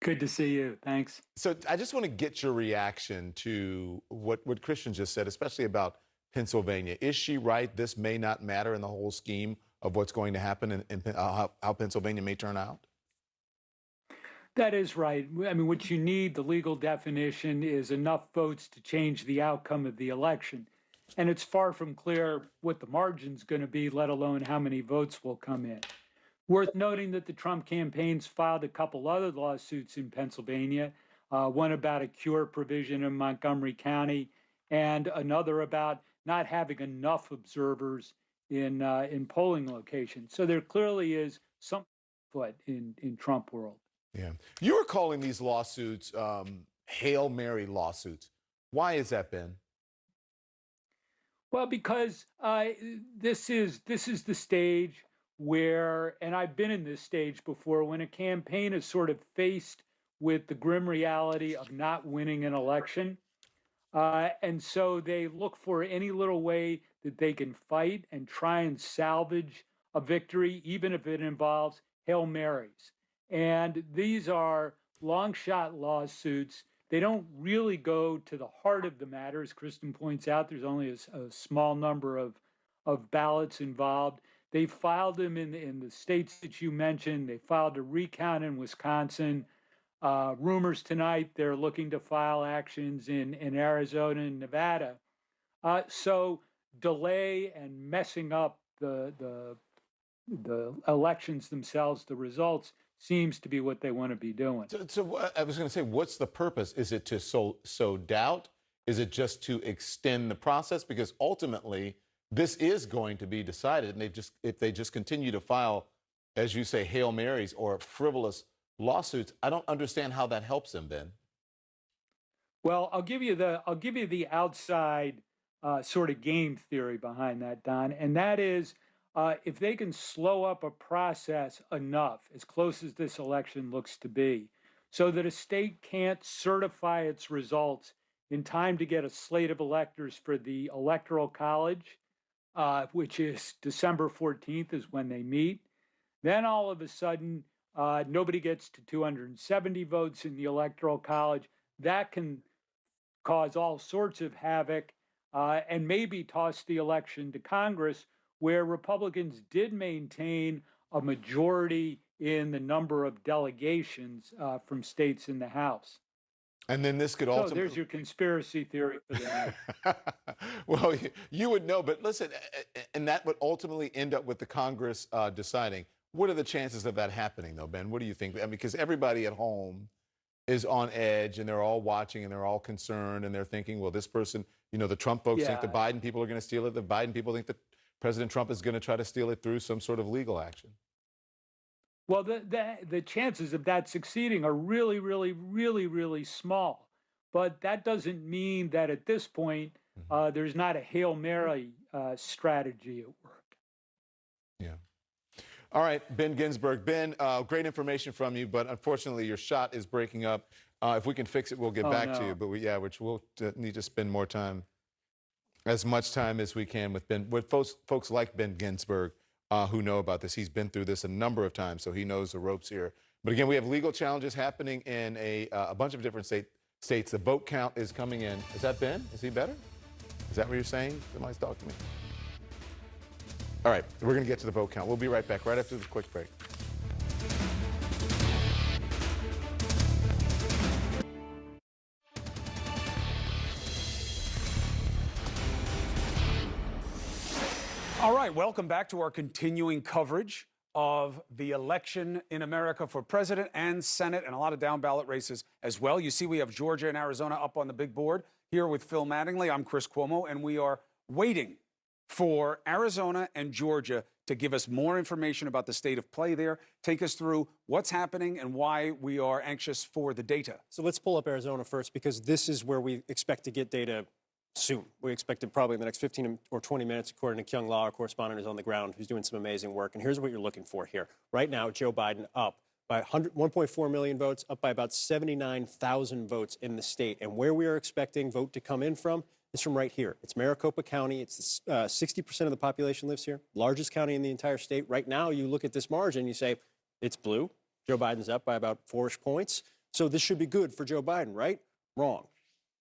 Good to see you. Thanks. So I just want to get your reaction to what Christian just said, especially about Pennsylvania. Is she right? This may not matter in the whole scheme of what's going to happen and how Pennsylvania may turn out? That is right. I mean, what you need, the legal definition, is enough votes to change the outcome of the election. And it's far from clear what the margin's going to be, let alone how many votes will come in. Worth noting that the Trump campaign's filed a couple other lawsuits in Pennsylvania, one about a cure provision in Montgomery County and another about not having enough observers in polling locations. So there clearly is something afoot in Trump world. Yeah. You were calling these lawsuits Hail Mary lawsuits. Why is that, Ben? Well, because this is the stage where, and I've been in this stage before, when a campaign is sort of faced with the grim reality of not winning an election. And so they look for any little way that they can fight and try and salvage a victory, even if it involves Hail Marys. And these are long shot lawsuits. They don't really go to the heart of the matter. As Kristen points out, there's only a small number of ballots involved. They filed them in the states that you mentioned. They filed a recount in Wisconsin. Rumors tonight, they're looking to file actions in Arizona and Nevada. So delay and messing up the elections themselves, the results, seems to be what they want to be doing. So I was going to say, what's the purpose? Is it to sow doubt? Is it just to extend the process? Because ultimately, this is going to be decided, and if they just continue to file, as you say, Hail Marys or frivolous lawsuits, I don't understand how that helps them, Ben. Well, I'll give you the outside sort of game theory behind that, Don, and that is if they can slow up a process enough, as close as this election looks to be, so that a state can't certify its results in time to get a slate of electors for the Electoral College, which is December 14th is when they meet, then all of a sudden, nobody gets to 270 votes in the Electoral College. That can cause all sorts of havoc and maybe toss the election to Congress, where Republicans did maintain a majority in the number of delegations from states in the House. And then this could So ultimately... there's your conspiracy theory for the night. Well, you would know, but listen, and that would ultimately end up with the Congress deciding. What are the chances of that happening, though, Ben? What do you think? I mean, because everybody at home is on edge, and they're all watching, and they're all concerned, and they're thinking, well, this person, you know, the Trump folks think the Biden people are going to steal it. The Biden people think that President Trump is going to try to steal it through some sort of legal action. Well, the chances of that succeeding are really, really, really, really small. But that doesn't mean that at this point there's not a Hail Mary strategy at work. Yeah. All right, Ben Ginsberg. Ben, great information from you, but unfortunately your shot is breaking up. If we can fix it, we'll get back to you. But we'll need to spend more time, as much time as we can with Ben, with folks like Ben Ginsberg who know about this. He's been through this a number of times, so he knows the ropes here. But again, we have legal challenges happening in a bunch of different states. The vote count is coming in. Is that Ben? Is he better? Is that what you're saying? Somebody's talking to me. All right, we're going to get to the vote count. We'll be right back right after this quick break. All right, welcome back to our continuing coverage of the election in America for president and Senate, and a lot of down ballot races as well. You see, we have Georgia and Arizona up on the big board here with Phil Mattingly. I'm Chris Cuomo, and we are waiting for Arizona and Georgia to give us more information about the state of play there, take us through what's happening and why we are anxious for the data. So let's pull up Arizona first, because this is where we expect to get data soon. We expect it probably in the next 15 or 20 minutes, according to Kyung La, our correspondent who's on the ground, who's doing some amazing work. And here's what you're looking for here. Right now, Joe Biden up by 1.4 million votes, up by about 79,000 votes in the state. And where we are expecting vote to come in from is from right here. It's Maricopa County. It's 60% of the population lives here, largest county in the entire state. Right now, you look at this margin, you say, it's blue. Joe Biden's up by about 4-ish points. So this should be good for Joe Biden, right? Wrong,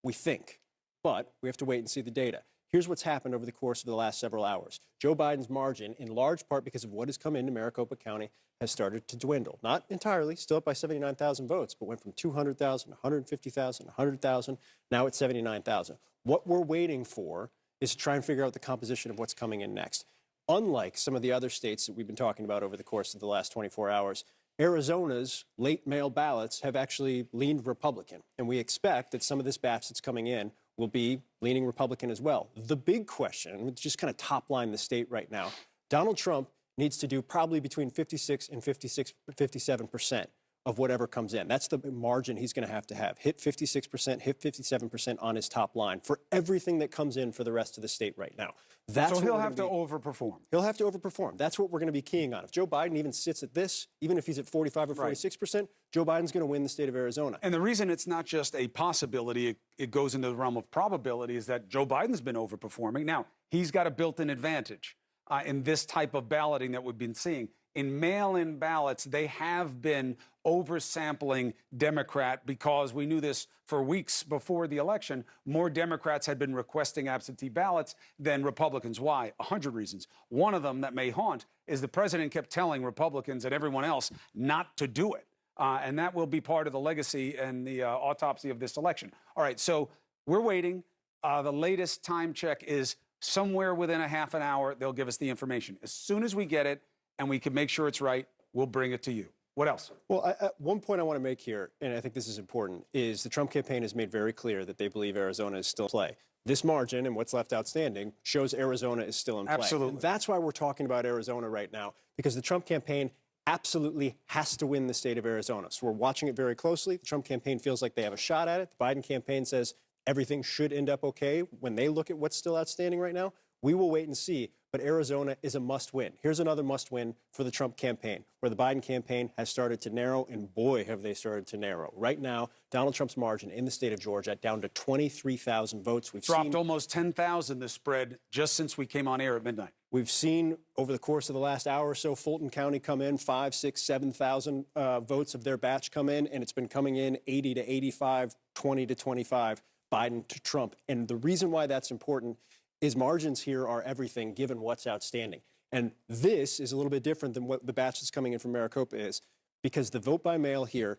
we think. But we have to wait and see the data. Here's what's happened over the course of the last several hours. Joe Biden's margin, in large part because of what has come into Maricopa County, has started to dwindle. Not entirely, still up by 79,000 votes, but went from 200,000, 150,000, 100,000, now it's 79,000. What we're waiting for is to try and figure out the composition of what's coming in next. Unlike some of the other states that we've been talking about over the course of the last 24 hours, Arizona's late mail ballots have actually leaned Republican. And we expect that some of this batch that's coming in will be leaning Republican as well. The big question, just kind of top line the state right now, Donald Trump needs to do probably between 56 and 57% of whatever comes in. That's the margin he's going to have. Hit 56%, hit 57% on his top line for everything that comes in for the rest of the state right now. So he'll have to overperform. He'll have to overperform. That's what we're going to be keying on. If Joe Biden even sits at this, even if he's at 45 or 46%, Joe Biden's going to win the state of Arizona. And the reason it's not just a possibility, it goes into the realm of probability, is that Joe Biden's been overperforming. Now, he's got a built-in advantage in this type of balloting that we've been seeing. In mail-in ballots, they have been oversampling Democrat because we knew this for weeks before the election. More Democrats had been requesting absentee ballots than Republicans. Why? 100 reasons. One of them that may haunt is the president kept telling Republicans and everyone else not to do it. And that will be part of the legacy and the autopsy of this election. All right, so we're waiting. The latest time check is somewhere within a half an hour, they'll give us the information. As soon as we get it and we can make sure it's right, we'll bring it to you. What else? Well, one point I want to make here, and I think this is important, is the Trump campaign has made very clear that they believe Arizona is still in play. This margin and what's left outstanding shows Arizona is still in play. Absolutely. And that's why we're talking about Arizona right now, because the Trump campaign absolutely has to win the state of Arizona. So we're watching it very closely. The Trump campaign feels like they have a shot at it. The Biden campaign says everything should end up okay when they look at what's still outstanding right now. We will wait and see. but Arizona is a must-win. Here's another must-win for the Trump campaign, where the Biden campaign has started to narrow, and boy, have they started to narrow. Right now, Donald Trump's margin in the state of Georgia down to 23,000 votes. We've dropped almost 10,000 the spread just since we came on air at midnight. We've seen over the course of the last hour or so, Fulton County come in 5, 6, 7,000 votes of their batch come in, and it's been coming in 80 to 85, 20 to 25, Biden to Trump. And the reason why that's important is margins here are everything given what's outstanding. And this is a little bit different than what the batch that's coming in from Maricopa is, because the vote by mail here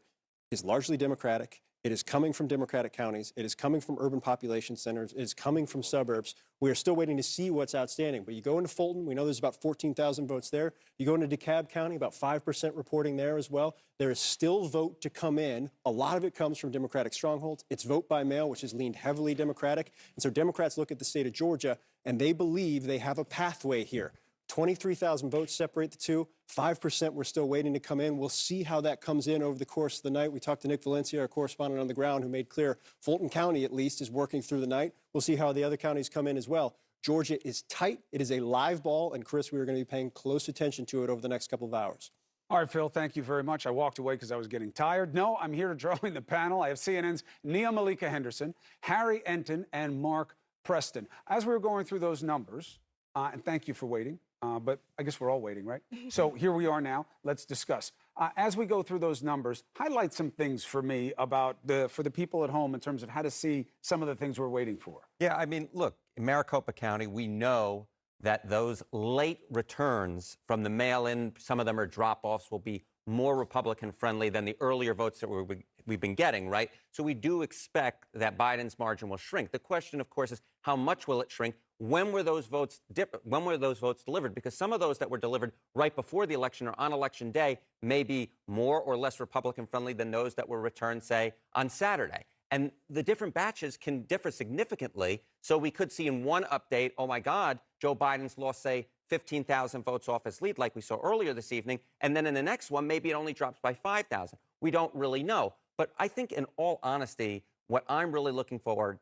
is largely Democratic. It is coming from Democratic counties. It is coming from urban population centers. It is coming from suburbs. We are still waiting to see what's outstanding. But you go into Fulton, we know there's about 14,000 votes there. You go into DeKalb County, about 5% reporting there as well. There is still vote to come in. A lot of it comes from Democratic strongholds. It's vote by mail, which has leaned heavily Democratic. And so Democrats look at the state of Georgia, and they believe they have a pathway here. 23,000 votes separate the two. 5% we're still waiting to come in. We'll see how that comes in over the course of the night. We talked to Nick Valencia, our correspondent on the ground, who made clear Fulton County, at least, is working through the night. We'll see how the other counties come in as well. Georgia is tight. It is a live ball. And, Chris, we are going to be paying close attention to it over the next couple of hours. All right, Phil, thank you very much. I walked away because I was getting tired. No, I'm here to join the panel. I have CNN's Nia Malika Henderson, Harry Enton, and Mark Preston. As we were going through those numbers, and thank you for waiting, but I guess we're all waiting, right? So here we are now. Let's discuss. As we go through those numbers, highlight some things for me about for the people at home in terms of how to see some of the things we're waiting for. Yeah, I mean, look, in Maricopa County, we know that those late returns from the mail-in, some of them are drop-offs, will be more Republican-friendly than the earlier votes that we've been getting, right? So we do expect that Biden's margin will shrink. The question, of course, is how much will it shrink? When were those votes delivered? Because some of those that were delivered right before the election or on Election Day may be more or less Republican-friendly than those that were returned, say, on Saturday. And the different batches can differ significantly. So we could see in one update, oh, my God, Joe Biden's lost, say, 15,000 votes off his lead, like we saw earlier this evening. And then in the next one, maybe it only drops by 5,000. We don't really know. But I think, in all honesty, what I'm really looking forward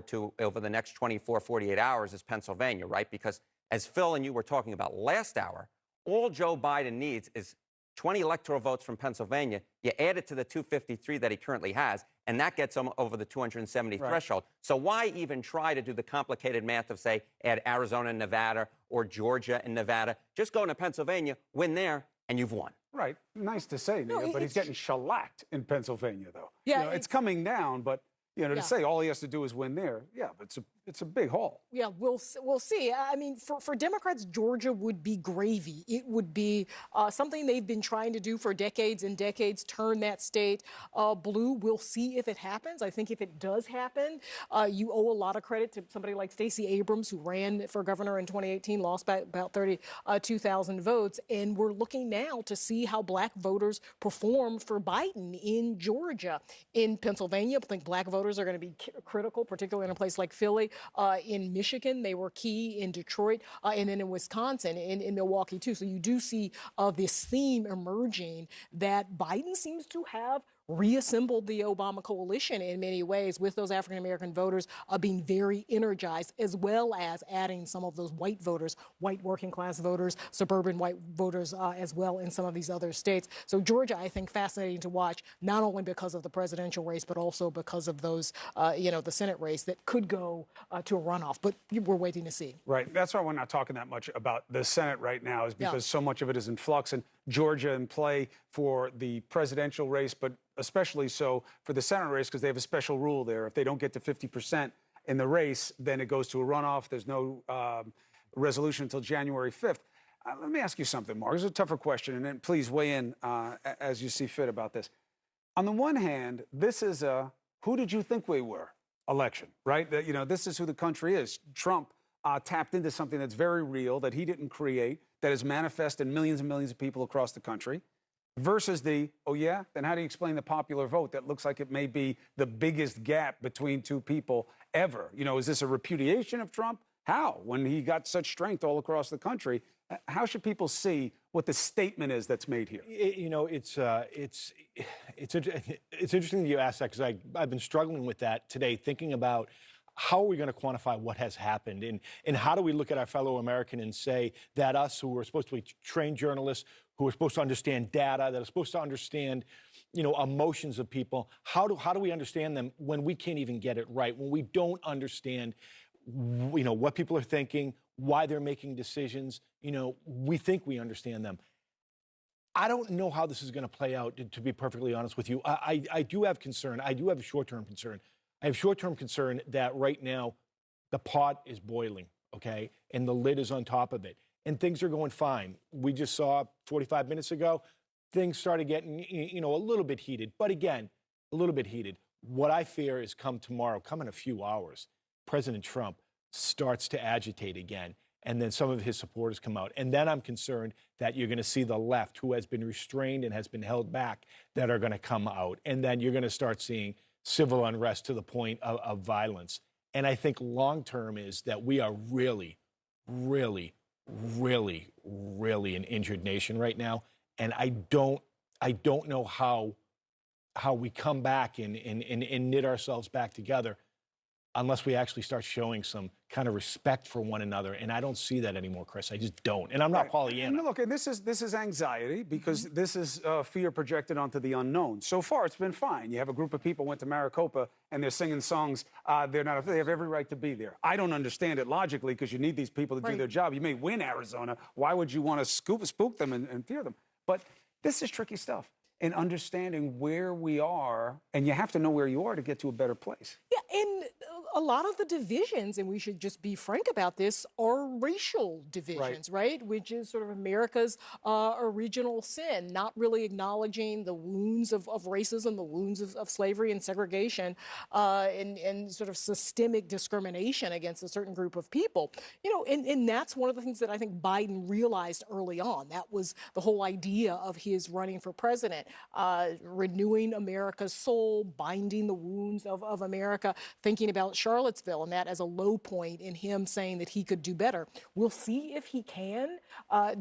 to over the next 24, 48 hours is Pennsylvania, right? Because as Phil and you were talking about last hour, all Joe Biden needs is 20 electoral votes from Pennsylvania. You add it to the 253 that he currently has, and that gets him over the 270 threshold. So why even try to do the complicated math of, say, add Arizona and Nevada or Georgia and Nevada? Just go into Pennsylvania, win there, and you've won. Right. Nice to say, Nia, but he's getting shellacked in Pennsylvania, though. Yeah, you know, it's coming down, but to say all he has to do is win there, but it's a big haul. Yeah, we'll see. I mean, for Democrats, Georgia would be gravy. It would be something they've been trying to do for decades and decades, turn that state blue. We'll see if it happens. I think if it does happen, you owe a lot of credit to somebody like Stacey Abrams, who ran for governor in 2018, lost by about 32,000 votes. And we're looking now to see how black voters perform for Biden in Georgia. In Pennsylvania, I think black voters are going to be critical, particularly in a place like Philly. In Michigan, they were key. In Detroit, and then in Wisconsin, in Milwaukee, too. So you do see this theme emerging that Biden seems to have reassembled the Obama coalition in many ways, with those African-American voters being very energized, as well as adding some of those white voters, white working-class voters, suburban white voters as well in some of these other states. So Georgia, I think, fascinating to watch, not only because of the presidential race, but also because of those, the Senate race that could go to a runoff. But we're waiting to see. Right. That's why we're not talking that much about the Senate right now, is because so much of it is in flux, and Georgia in play for the presidential race, but especially so for the Senate race, because they have a special rule there. If they don't get to 50% in the race, then it goes to a runoff. There's no resolution until January 5th. Let me ask you something, Mark. This is a tougher question, and then please weigh in as you see fit about this. On the one hand, this is a who did you think we were election, right? This is who the country is. Trump tapped into something that's very real, that he didn't create, that is manifest in millions and millions of people across the country, versus then how do you explain the popular vote that looks like it may be the biggest gap between two people ever? Is this a repudiation of Trump? How? When he got such strength all across the country, how should people see what the statement is that's made here? It's interesting that you asked that, because I've been struggling with that today, thinking about how are we going to quantify what has happened? And how do we look at our fellow American and say that us who are supposed to be trained journalists, who are supposed to understand data, that are supposed to understand, emotions of people, how do we understand them when we can't even get it right, when we don't understand, what people are thinking, why they're making decisions? We think we understand them. I don't know how this is going to play out, to be perfectly honest with you. I do have concern. I do have a short-term concern. I have short-term concern that right now the pot is boiling, okay, and the lid is on top of it, and things are going fine. We just saw 45 minutes ago, things started getting, a little bit heated, but again, a little bit heated. What I fear is come tomorrow, come in a few hours, President Trump starts to agitate again, and then some of his supporters come out. And then I'm concerned that you're going to see the left, who has been restrained and has been held back, that are going to come out. And then you're going to start seeing civil unrest to the point of violence. And I think long-term is that we are really, really, really, really an injured nation right now. And I don't know how we come back and knit ourselves back together unless we actually start showing some kind of respect for one another. And I don't see that anymore, Chris. I just don't. And I'm not Pollyanna. And look, and this is anxiety, because this is fear projected onto the unknown. So far, it's been fine. You have a group of people went to Maricopa, and they're singing songs. They have every right to be there. I don't understand it logically, because you need these people to do their job. You may win Arizona. Why would you want to spook them and fear them? But this is tricky stuff. And understanding where we are, and you have to know where you are to get to a better place. Yeah, and a lot of the divisions, and we should just be frank about this, are racial divisions, right? Which is sort of America's original sin, not really acknowledging the wounds of racism, the wounds of slavery and segregation, and sort of systemic discrimination against a certain group of people. And that's one of the things that I think Biden realized early on. That was the whole idea of his running for president. Renewing America's soul, binding the wounds of America, thinking about Charlottesville and that as a low point in him saying that he could do better. We'll see if he can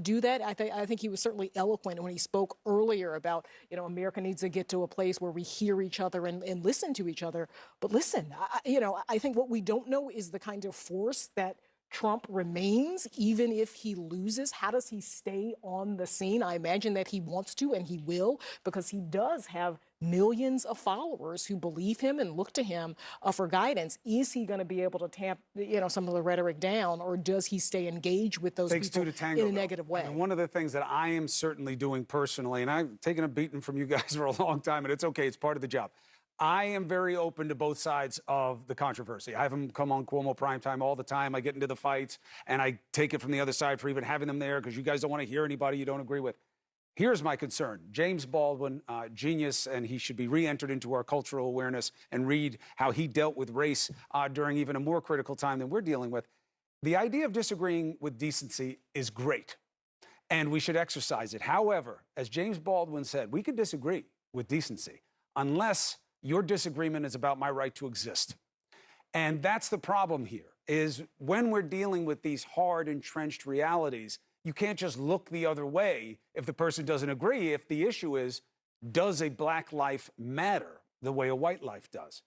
do that. I think he was certainly eloquent when he spoke earlier about, America needs to get to a place where we hear each other and listen to each other. But listen, I think what we don't know is the kind of force that Trump remains, even if he loses. How does he stay on the scene? I imagine that he wants to, and he will, because he does have millions of followers who believe him and look to him for guidance. Is he going to be able to tamp, some of the rhetoric down, or does he stay engaged with those people in a negative way? And one of the things that I am certainly doing personally, and I've taken a beating from you guys for a long time, and it's okay, it's part of the job. I am very open to both sides of the controversy. I have them come on Cuomo Primetime all the time. I get into the fights, and I take it from the other side for even having them there, because you guys don't want to hear anybody you don't agree with. Here's my concern. James Baldwin, genius, and he should be re-entered into our cultural awareness and read how he dealt with race during even a more critical time than we're dealing with. The idea of disagreeing with decency is great, and we should exercise it. However, as James Baldwin said, we can disagree with decency unless your disagreement is about my right to exist. And that's the problem here, is when we're dealing with these hard, entrenched realities, you can't just look the other way if the person doesn't agree. If the issue is, does a black life matter the way a white life does?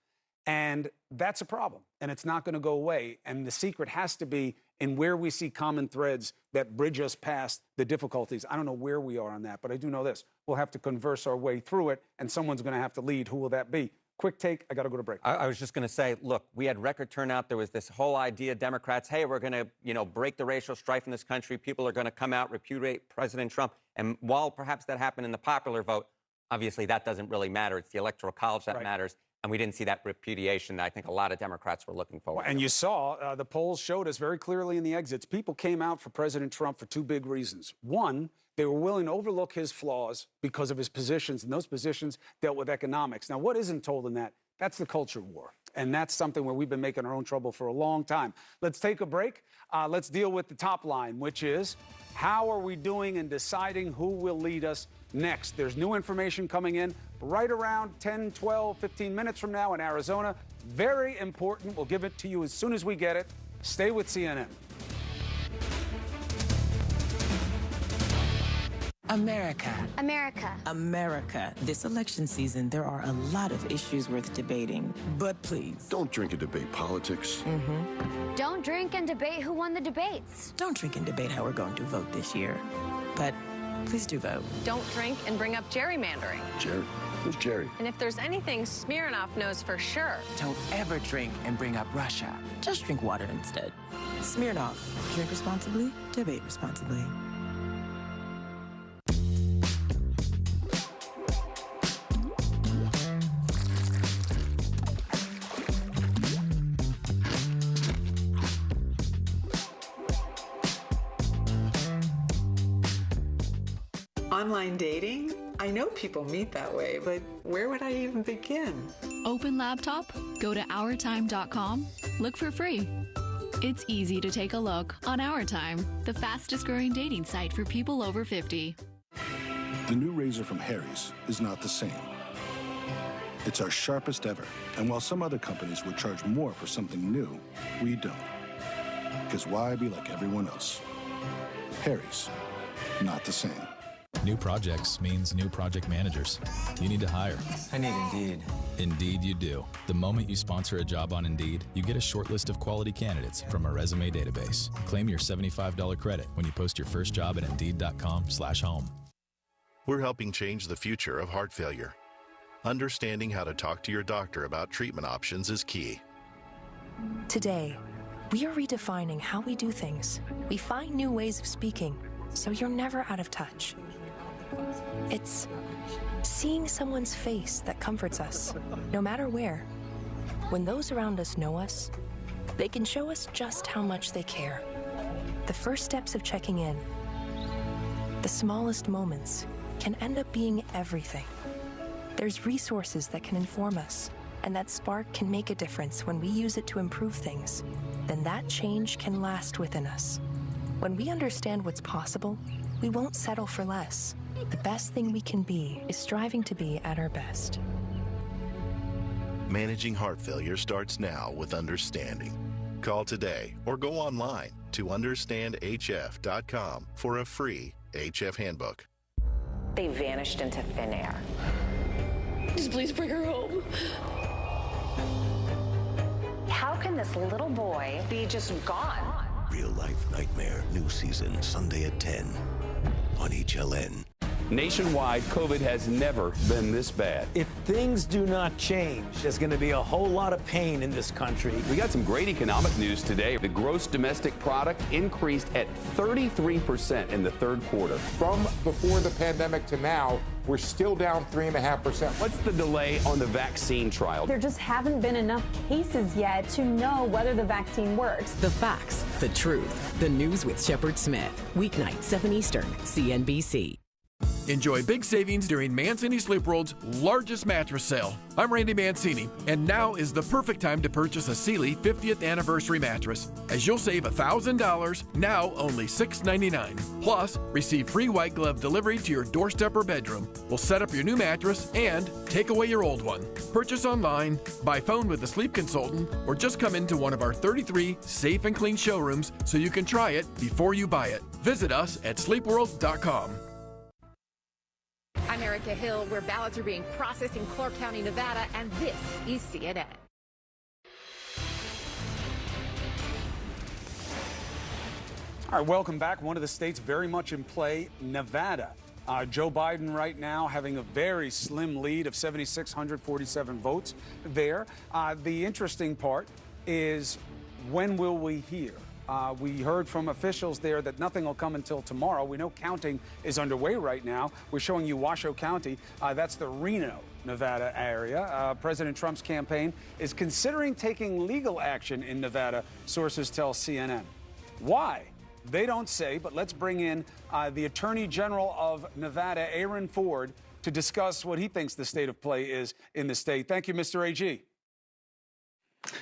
And that's a problem, and it's not going to go away. And the secret has to be in where we see common threads that bridge us past the difficulties. I don't know where we are on that, but I do know this. We'll have to converse our way through it, and someone's going to have to lead. Who will that be? Quick take. I got to go to break. I was just going to say, look, we had record turnout. There was this whole idea, Democrats, hey, we're going to, break the racial strife in this country. People are going to come out, repudiate President Trump. And while perhaps that happened in the popular vote, obviously that doesn't really matter. It's the Electoral College that matters. And we didn't see that repudiation that I think a lot of Democrats were looking for. And you saw, the polls showed us very clearly in the exits, people came out for President Trump for two big reasons. One, they were willing to overlook his flaws because of his positions, and those positions dealt with economics. Now, what isn't told in that? That's the culture war. And that's something where we've been making our own trouble for a long time. Let's take a break. Let's deal with the top line, which is, how are we doing in deciding who will lead us next? There's new information coming in right around 10, 12, 15 minutes from now in Arizona. Very important. We'll give it to you as soon as we get it. Stay with CNN. America. America. America. This election season, there are a lot of issues worth debating. But please. Don't drink and debate politics. Don't drink and debate who won the debates. Don't drink and debate how we're going to vote this year. But please do vote. Don't drink and bring up gerrymandering. Jerry? Who's Jerry? And if there's anything Smirnoff knows for sure. Don't ever drink and bring up Russia. Just drink water instead. Smirnoff. Drink responsibly, debate responsibly. Online dating? I know people meet that way, but where would I even begin? Open laptop, go to OurTime.com, look for free. It's easy to take a look on Our Time, the fastest growing dating site for people over 50. The new razor from Harry's is not the same. It's our sharpest ever, and while some other companies would charge more for something new, we don't. Because why be like everyone else? Harry's, not the same. New projects means new project managers. You need to hire. I need Indeed. Indeed you do. The moment you sponsor a job on Indeed, you get a short list of quality candidates from our resume database. Claim your $75 credit when you post your first job at Indeed.com/home. We're helping change the future of heart failure. Understanding how to talk to your doctor about treatment options is key. Today, we are redefining how we do things. We find new ways of speaking, so you're never out of touch. It's seeing someone's face that comforts us, no matter where. When those around us know us, they can show us just how much they care. The first steps of checking in, the smallest moments, can end up being everything. There's resources that can inform us, and that spark can make a difference when we use it to improve things. Then that change can last within us. When we understand what's possible, we won't settle for less. The best thing we can be is striving to be at our best. Managing heart failure starts now with understanding. Call today or go online to understandhf.com for a free HF handbook. They vanished into thin air. Just please bring her home. How can this little boy be just gone? Real Life Nightmare, new season, Sunday at 10 on HLN. Nationwide, COVID has never been this bad. If things do not change, there's going to be a whole lot of pain in this country. We got some great economic news today. The gross domestic product increased at 33% in the third quarter. From before the pandemic to now, we're still down 3.5%. What's the delay on the vaccine trial? There just haven't been enough cases yet to know whether the vaccine works. The facts, the truth, the news with Shepard Smith. Weeknight, 7 Eastern, CNBC. Enjoy big savings during Mancini Sleep World's largest mattress sale. I'm Randy Mancini, and now is the perfect time to purchase a Sealy 50th anniversary mattress, as you'll save $1,000, now only $699. Plus, receive free white glove delivery to your doorstep or bedroom. We'll set up your new mattress and take away your old one. Purchase online, by phone with a sleep consultant, or just come into one of our 33 safe and clean showrooms so you can try it before you buy it. Visit us at sleepworld.com. I'm Erica Hill, where ballots are being processed in Clark County, Nevada, and this is CNN. All right, welcome back. One of the states very much in play, Nevada. Joe Biden right now having a very slim lead of 7,647 votes there. The interesting part is, when will we hear? We heard from officials there that nothing will come until tomorrow. We know counting is underway right now. We're showing you Washoe County. That's the Reno, Nevada area. President Trump's campaign is considering taking legal action in Nevada, sources tell CNN. Why? They don't say, but let's bring in the Attorney General of Nevada, Aaron Ford, to discuss what he thinks the state of play is in the state. Thank you, Mr. AG.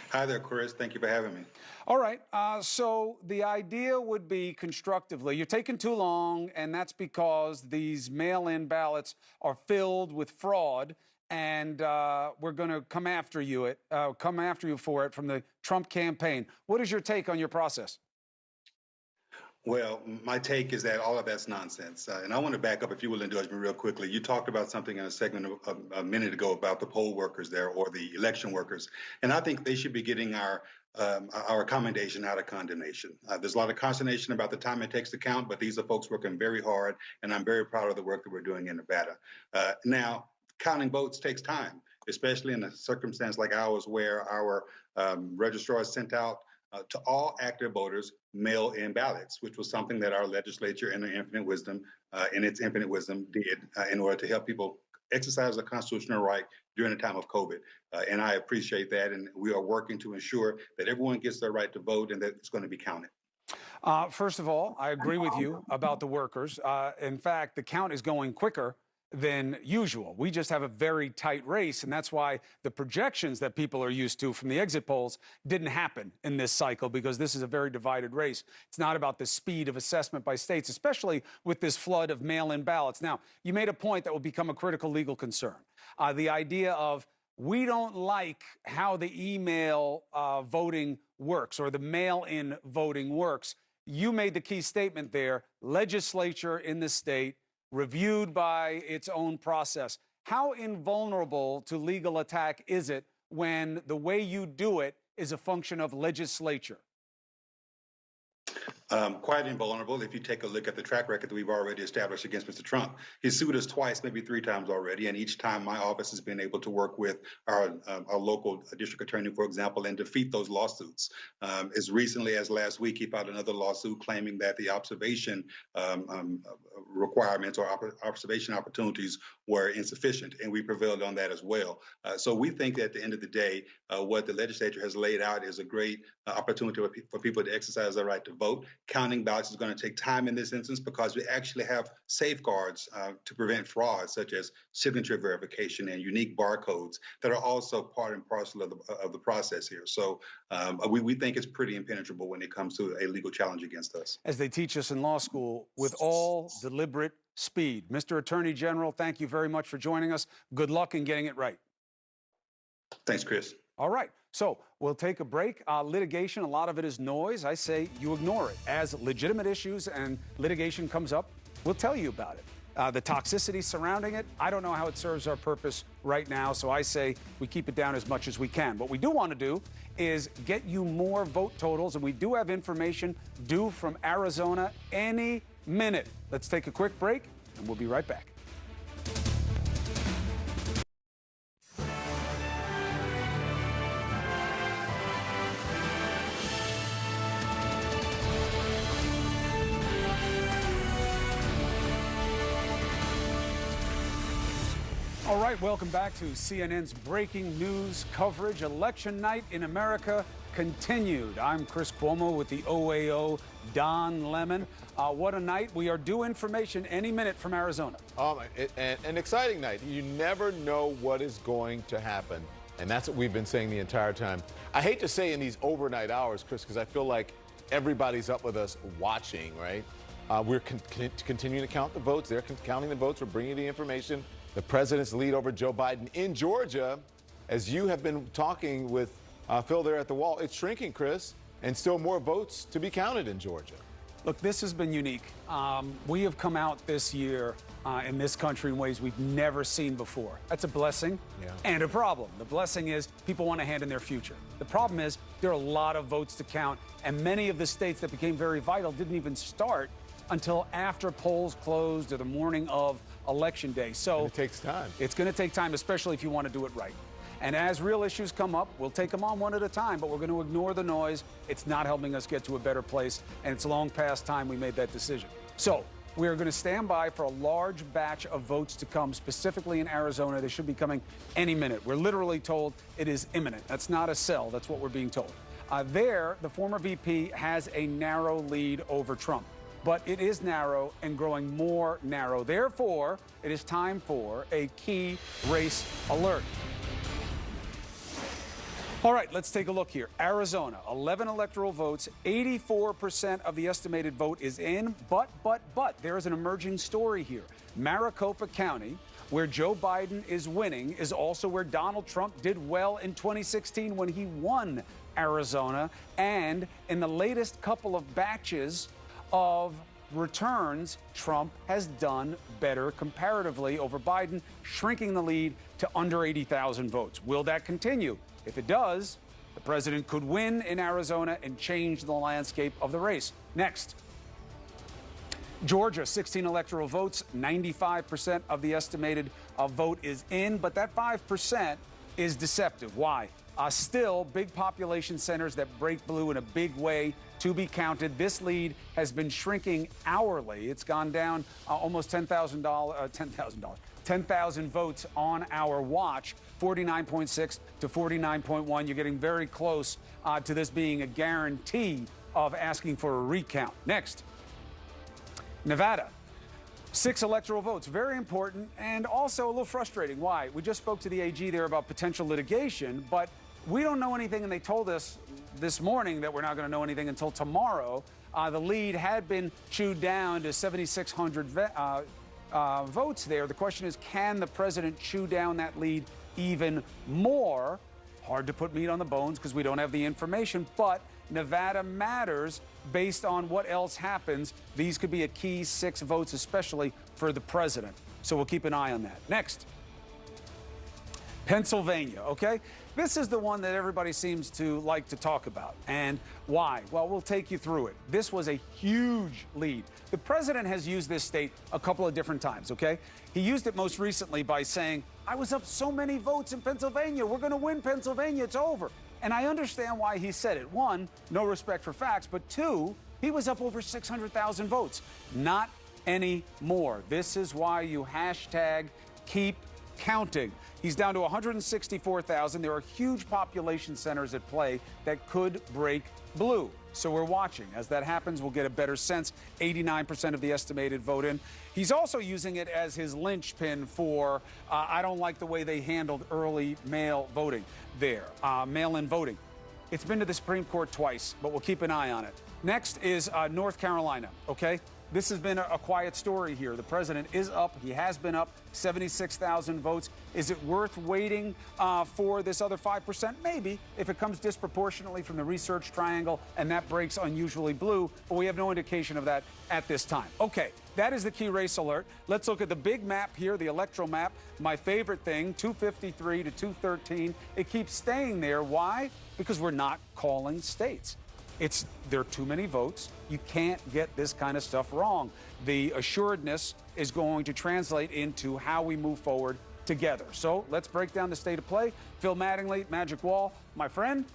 Hi there, Chris. Thank you for having me. All right. So the idea would be, constructively, you're taking too long, and that's because these mail-in ballots are filled with fraud, and we're going to come after you for it from the Trump campaign. What is your take on your process? Well, my take is that all of that's nonsense. And I want to back up, if you will indulge me real quickly. You talked about something in a segment a minute ago about the poll workers there, or the election workers. And I think they should be getting our commendation out of condemnation. There's a lot of consternation about the time it takes to count, but these are folks working very hard, and I'm very proud of the work that we're doing in Nevada. Now, counting votes takes time, especially in a circumstance like ours where our registrars sent out to all active voters mail-in ballots, which was something that our legislature in its infinite wisdom did in order to help people exercise a constitutional right during the time of COVID. And I appreciate that. And we are working to ensure that everyone gets their right to vote and that it's going to be counted. First of all, I agree with you about the workers. In fact, the count is going quicker than usual. We just have a very tight race, and that's why the projections that people are used to from the exit polls didn't happen in this cycle, because this is a very divided race. It's not about the speed of assessment by states, especially with this flood of mail-in ballots. Now, you made a point that will become a critical legal concern. The idea of, we don't like how the email voting works, or the mail-in voting works. You made the key statement there: legislature in the state, reviewed by its own process. How invulnerable to legal attack is it when the way you do it is a function of legislature? Quite invulnerable if you take a look at the track record that we've already established against Mr. Trump. He's sued us twice, maybe 3 times already, and each time my office has been able to work with our local district attorney, for example, and defeat those lawsuits. As recently as last week, he filed another lawsuit claiming that the observation requirements or observation opportunities were insufficient, and we prevailed on that as well. So we think that at the end of the day, what the legislature has laid out is a great opportunity for people to exercise their right to vote. Counting ballots is going to take time in this instance because we actually have safeguards to prevent fraud, such as signature verification and unique barcodes that are also part and parcel of the process here. So we think it's pretty impenetrable when it comes to a legal challenge against us. As they teach us in law school, with all deliberate speed. Mr. Attorney General, thank you very much for joining us. Good luck in getting it right. Thanks, Chris. All right. So we'll take a break. Litigation, a lot of it is noise. I say you ignore it. As legitimate issues and litigation comes up, we'll tell you about it. The toxicity surrounding it, I don't know how it serves our purpose right now, so I say we keep it down as much as we can. What we do want to do is get you more vote totals, and we do have information due from Arizona any minute. Let's take a quick break, and we'll be right back. All right, welcome back to CNN's breaking news coverage. Election night in America continued. I'm Chris Cuomo with the OAO, Don Lemon. What a night. We are due information any minute from Arizona. An exciting night. You never know what is going to happen. And that's what we've been saying the entire time. I hate to say in these overnight hours, Chris, because I feel like everybody's up with us watching, right? We're continuing to count the votes. They're counting the votes. We're bringing the information. The president's lead over Joe Biden in Georgia, as you have been talking with Phil there at the wall, it's shrinking, Chris, and still more votes to be counted in Georgia. Look, this has been unique. We have come out this year in this country in ways we've never seen before. That's a blessing and a problem. The blessing is people want a hand in their future. The problem is there are a lot of votes to count, and many of the states that became very vital didn't even start until after polls closed or the morning of Election Day. So it takes time. It's going to take time, especially if you want to do it right. And as real issues come up, we'll take them on one at a time, but we're going to ignore the noise. It's not helping us get to a better place, and it's long past time we made that decision. So we're going to stand by for a large batch of votes to come, specifically in Arizona. They should be coming any minute. We're literally told it is imminent. That's not a sell. That's what we're being told. There, the former VP has a narrow lead over Trump. But it is narrow and growing more narrow. Therefore, it is time for a key race alert. All right, let's take a look here. Arizona, 11 electoral votes, 84% of the estimated vote is in, but there is an emerging story here. Maricopa County, where Joe Biden is winning, is also where Donald Trump did well in 2016 when he won Arizona. And in the latest couple of batches of returns, Trump has done better comparatively over Biden, shrinking the lead to under 80,000 votes. Will that continue? If it does, the president could win in Arizona and change the landscape of the race. Next, Georgia, 16 electoral votes, 95% of the estimated vote is in, but that 5% is deceptive. Why? Still, big population centers that break blue in a big way to be counted. This lead has been shrinking hourly. It's gone down almost 10,000 votes on our watch, 49.6 to 49.1. You're getting very close to this being a guarantee of asking for a recount. Next, Nevada. 6 electoral votes, very important and also a little frustrating. Why? We just spoke to the AG there about potential litigation, but we don't know anything, and they told us this morning that we're not going to know anything until tomorrow. The lead had been chewed down to 7,600 votes there. The question is, can the president chew down that lead even more? Hard to put meat on the bones because we don't have the information, but Nevada matters based on what else happens. These could be a key 6 votes, especially for the president. So we'll keep an eye on that. Next, Pennsylvania, okay? This is the one that everybody seems to like to talk about. And why? Well, we'll take you through it. This was a huge lead. The president has used this state a couple of different times, okay? He used it most recently by saying, I was up so many votes in Pennsylvania. We're going to win Pennsylvania. It's over. And I understand why he said it. 1, no respect for facts, but 2, he was up over 600,000 votes. Not anymore. This is why you hashtag keep counting. He's down to 164,000. There are huge population centers at play that could break blue. So we're watching. As that happens, we'll get a better sense. 89% of the estimated vote in. He's also using it as his linchpin for, I don't like the way they handled early mail voting there, mail-in voting. It's been to the Supreme Court twice, but we'll keep an eye on it. Next is North Carolina, okay? This has been a quiet story here. The president is up. He has been up 76,000 votes. Is it worth waiting for this other 5%? Maybe, if it comes disproportionately from the research triangle and that breaks unusually blue, but we have no indication of that at this time. Okay, that is the key race alert. Let's look at the big map here, the electoral map. My favorite thing, 253 to 213. It keeps staying there. Why? Because we're not calling states. There are too many votes. You can't get this kind of stuff wrong. The assuredness is going to translate into how we move forward together. So let's break down the state of play. Phil Mattingly, Magic Wall, my friend.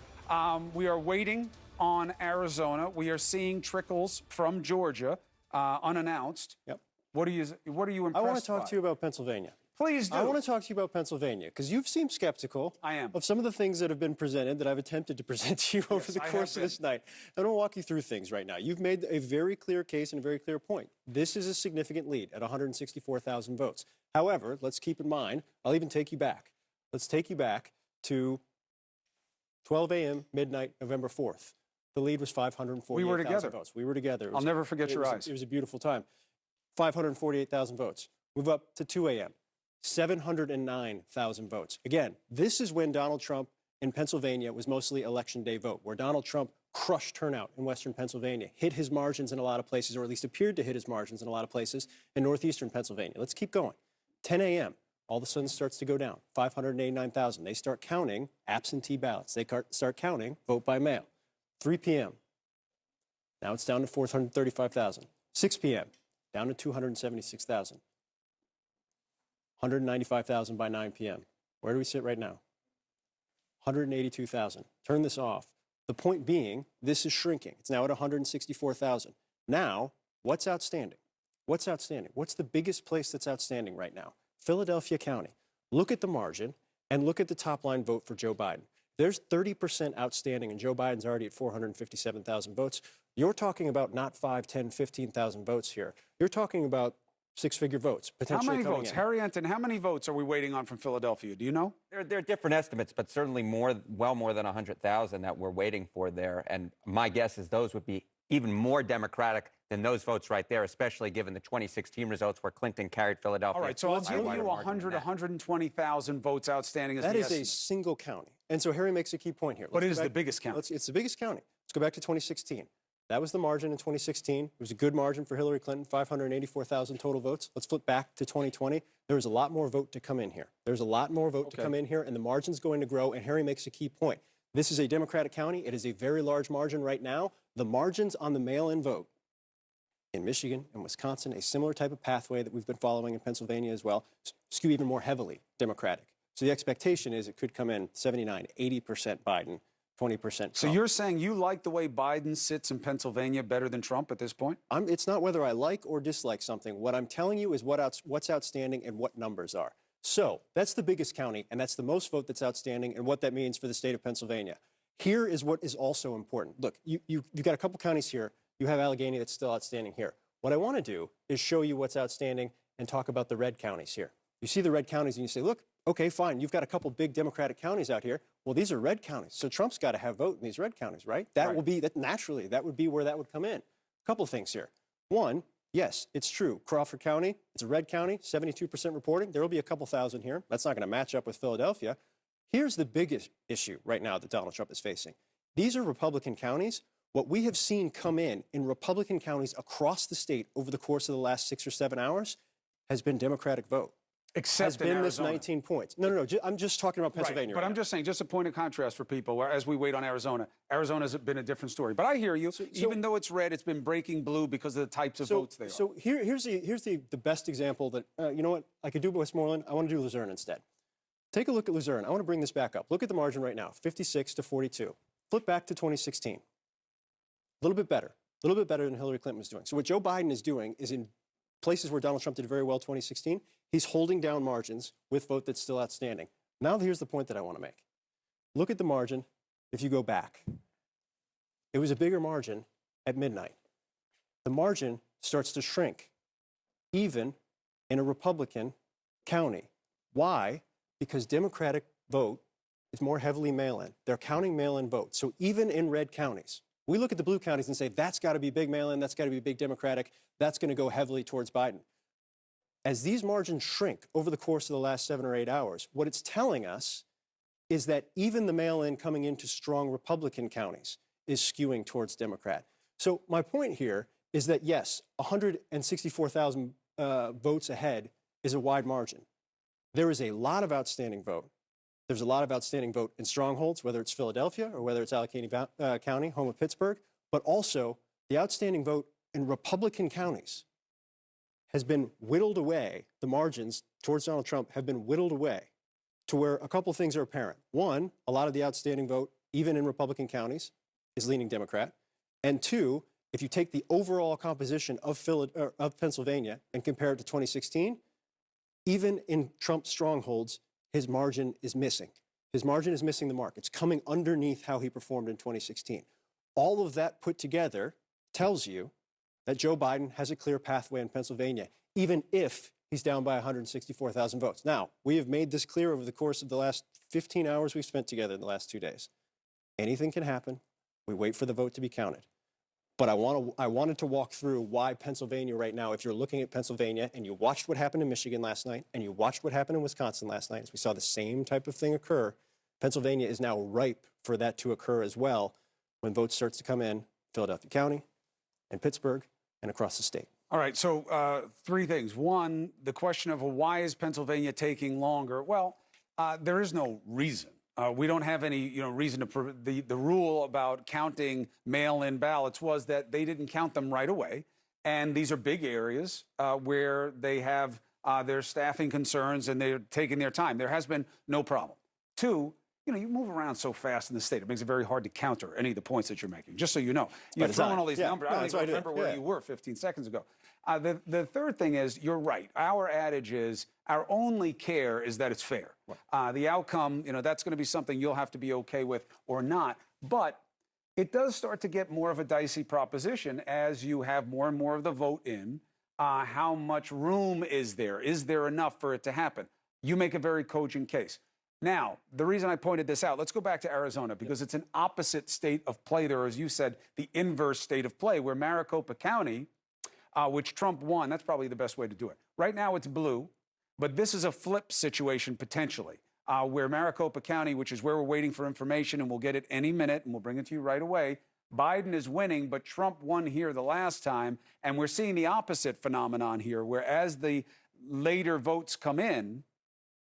We are waiting on Arizona. We are seeing trickles from Georgia, unannounced. Yep. What are you impressed by? I want to talk to you about Pennsylvania. Please do. I want to talk to you about Pennsylvania because you've seemed skeptical of some of the things that have been presented that I've attempted to present to you over the course of this night. I'm going to walk you through things right now. You've made a very clear case and a very clear point. This is a significant lead at 164,000 votes. However, let's keep in mind, I'll even take you back. Let's take you back to 12 a.m. midnight, November 4th. The lead was 548,000 votes. We were together. I'll never forget your eyes. It was a beautiful time. 548,000 votes. Move up to 2 a.m. 709,000 votes. Again, this is when Donald Trump in Pennsylvania was mostly election day vote, where Donald Trump crushed turnout in western Pennsylvania, hit his margins in a lot of places, or at least appeared to hit his margins in a lot of places in northeastern Pennsylvania. Let's keep going. 10 a.m., all of a sudden starts to go down, 589,000. They start counting absentee ballots. They start counting vote by mail. 3 p.m., now it's down to 435,000. 6 p.m., down to 276,000. 195,000 by 9 p.m. Where do we sit right now? 182,000. Turn this off. The point being, this is shrinking. It's now at 164,000. Now, what's outstanding? What's outstanding? What's the biggest place that's outstanding right now? Philadelphia County. Look at the margin and look at the top line vote for Joe Biden. There's 30% outstanding, and Joe Biden's already at 457,000 votes. You're talking about not 5, 10, 15,000 votes here. You're talking about six-figure votes, potentially. How many votes? Harry Enton, how many votes are we waiting on from Philadelphia? Do you know? There are different estimates, but certainly well more than 100,000 that we're waiting for there. And my guess is those would be even more Democratic than those votes right there, especially given the 2016 results where Clinton carried Philadelphia. All right, so I'll give you 120,000 votes outstanding as that the is estimate. A single county. And so Harry makes a key point here. But it is the biggest county. It's the biggest county. Let's go back to 2016. That was the margin in 2016. It was a good margin for Hillary Clinton, 584,000 total votes. Let's flip back to 2020. There was a lot more vote to come in here. There's a lot more vote to come in here, and the margin's going to grow, and Harry makes a key point. This is a Democratic county. It is a very large margin right now. The margins on the mail-in vote in Michigan and Wisconsin, a similar type of pathway that we've been following in Pennsylvania as well, skew even more heavily Democratic. So the expectation is it could come in 79, 80% Biden, 20% Trump. So you're saying you like the way Biden sits in Pennsylvania better than Trump at this point? It's not whether I like or dislike something. What I'm telling you is what's outstanding and what numbers are. So that's the biggest county, and that's the most vote that's outstanding and what that means for the state of Pennsylvania. Here is what is also important. Look, you've got a couple counties here. You have Allegheny that's still outstanding here. What I want to do is show you what's outstanding and talk about the red counties here. You see the red counties and you say, look, okay, fine, you've got a couple big Democratic counties out here. Well, these are red counties, so Trump's got to have vote in these red counties, right? That will be, naturally, that would be where that would come in. A couple of things here. One, yes, it's true. Crawford County, it's a red county, 72% reporting. There will be a couple thousand here. That's not going to match up with Philadelphia. Here's the biggest issue right now that Donald Trump is facing. These are Republican counties. What we have seen come in Republican counties across the state over the course of the last 6 or 7 hours has been Democratic vote. Except has been this 19 points. No. I'm just talking about Pennsylvania. Right, but I'm just saying, just a point of contrast for people as we wait on Arizona. Arizona's been a different story. But I hear you. Even though it's red, it's been breaking blue because of the types of votes they are. So here's the best example that, you know what, I could do Westmoreland. I want to do Luzerne instead. Take a look at Luzerne. I want to bring this back up. Look at the margin right now, 56 to 42. Flip back to 2016. A little bit better than Hillary Clinton was doing. So what Joe Biden is doing is in places where Donald Trump did very well 2016, he's holding down margins with vote that's still outstanding. Now here's the point that I want to make. Look at the margin if you go back. It was a bigger margin at midnight. The margin starts to shrink, even in a Republican county. Why? Because Democratic vote is more heavily mail-in. They're counting mail-in votes. So even in red counties, we look at the blue counties and say, that's got to be big mail-in, that's got to be big Democratic, that's going to go heavily towards Biden. As these margins shrink over the course of the last 7 or 8 hours, what it's telling us is that even the mail-in coming into strong Republican counties is skewing towards Democrat. So my point here is that, yes, 164,000 votes ahead is a wide margin. There is a lot of outstanding vote. There's a lot of outstanding vote in strongholds, whether it's Philadelphia or whether it's Allegheny County, home of Pittsburgh, but also the outstanding vote in Republican counties has been whittled away. The margins towards Donald Trump have been whittled away to where a couple things are apparent. One, a lot of the outstanding vote, even in Republican counties, is leaning Democrat. And two, if you take the overall composition of Pennsylvania and compare it to 2016, even in Trump's strongholds, his margin is missing. His margin is missing the mark. It's coming underneath how he performed in 2016. All of that put together tells you that Joe Biden has a clear pathway in Pennsylvania, even if he's down by 164,000 votes. Now, we have made this clear over the course of the last 15 hours we've spent together in the last 2 days. Anything can happen. We wait for the vote to be counted. But I wanted to walk through why Pennsylvania right now, if you're looking at Pennsylvania and you watched what happened in Michigan last night and you watched what happened in Wisconsin last night, as we saw the same type of thing occur, Pennsylvania is now ripe for that to occur as well when votes starts to come in Philadelphia County and Pittsburgh and across the state. All right, so 3 things. One, the question of why is Pennsylvania taking longer? Well, there is no reason. We don't have any, reason to. The rule about counting mail-in ballots was that they didn't count them right away, and these are big areas where they have their staffing concerns and they're taking their time. There has been no problem. 2, you move around so fast in the state, it makes it very hard to counter any of the points that you're making. Just so you know, you're throwing all these numbers. I don't even remember where you were 15 seconds ago. The third thing is, you're right. Our adage is, our only care is that it's fair. Right. The outcome, that's going to be something you'll have to be okay with or not. But it does start to get more of a dicey proposition as you have more and more of the vote in. How much room is there? Is there enough for it to happen? You make a very cogent case. Now, the reason I pointed this out, let's go back to Arizona, because it's an opposite state of play there, as you said, the inverse state of play, where Maricopa County, which Trump won, that's probably the best way to do it. Right now it's blue, but this is a flip situation potentially, where Maricopa County, which is where we're waiting for information, and we'll get it any minute, and we'll bring it to you right away, Biden is winning, but Trump won here the last time. And we're seeing the opposite phenomenon here, where as the later votes come in,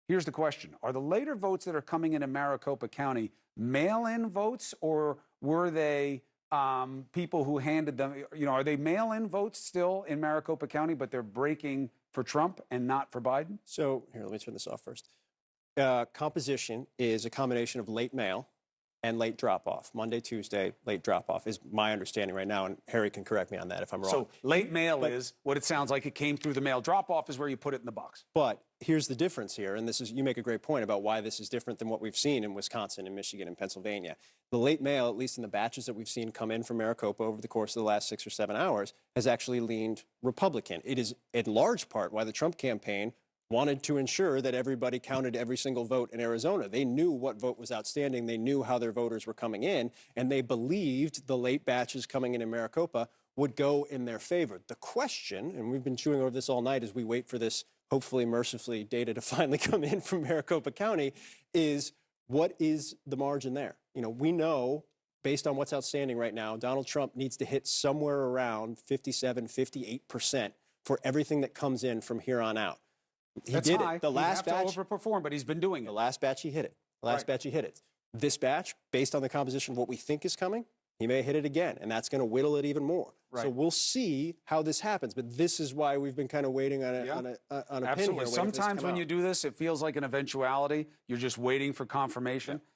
here's the question. Are the later votes that are coming in Maricopa County mail-in votes, or were they people who handed them, are they mail-in votes still in Maricopa County, but they're breaking for Trump and not for Biden? So here, let me turn this off first. Composition is a combination of late mail and late drop-off. Monday, Tuesday, late drop-off is my understanding right now, and Harry can correct me on that if I'm wrong. So late mail is what it sounds like. It came through the mail. Drop-off is where you put it in the box. But here's the difference here, and you make a great point about why this is different than what we've seen in Wisconsin and Michigan and Pennsylvania. The late mail, at least in the batches that we've seen come in from Maricopa over the course of the last 6 or 7 hours, has actually leaned Republican. It is in large part why the Trump campaign wanted to ensure that everybody counted every single vote in Arizona. They knew what vote was outstanding. They knew how their voters were coming in, and they believed the late batches coming in Maricopa would go in their favor. The question, and we've been chewing over this all night as we wait for this, hopefully, mercifully, data to finally come in from Maricopa County, is what is the margin there? We know, based on what's outstanding right now, Donald Trump needs to hit somewhere around 57, 58% for everything that comes in from here on out. That's did high. it. The last batch to overperform, but he's been doing it. The last batch he hit it. The last batch he hit it. This batch, based on the composition of what we think is coming, he may hit it again, and that's going to whittle it even more. Right. So we'll see how this happens. But this is why we've been kind of waiting on a pin Absolutely. here. Sometimes when you do this, it feels like an eventuality. You're just waiting for confirmation. Yeah.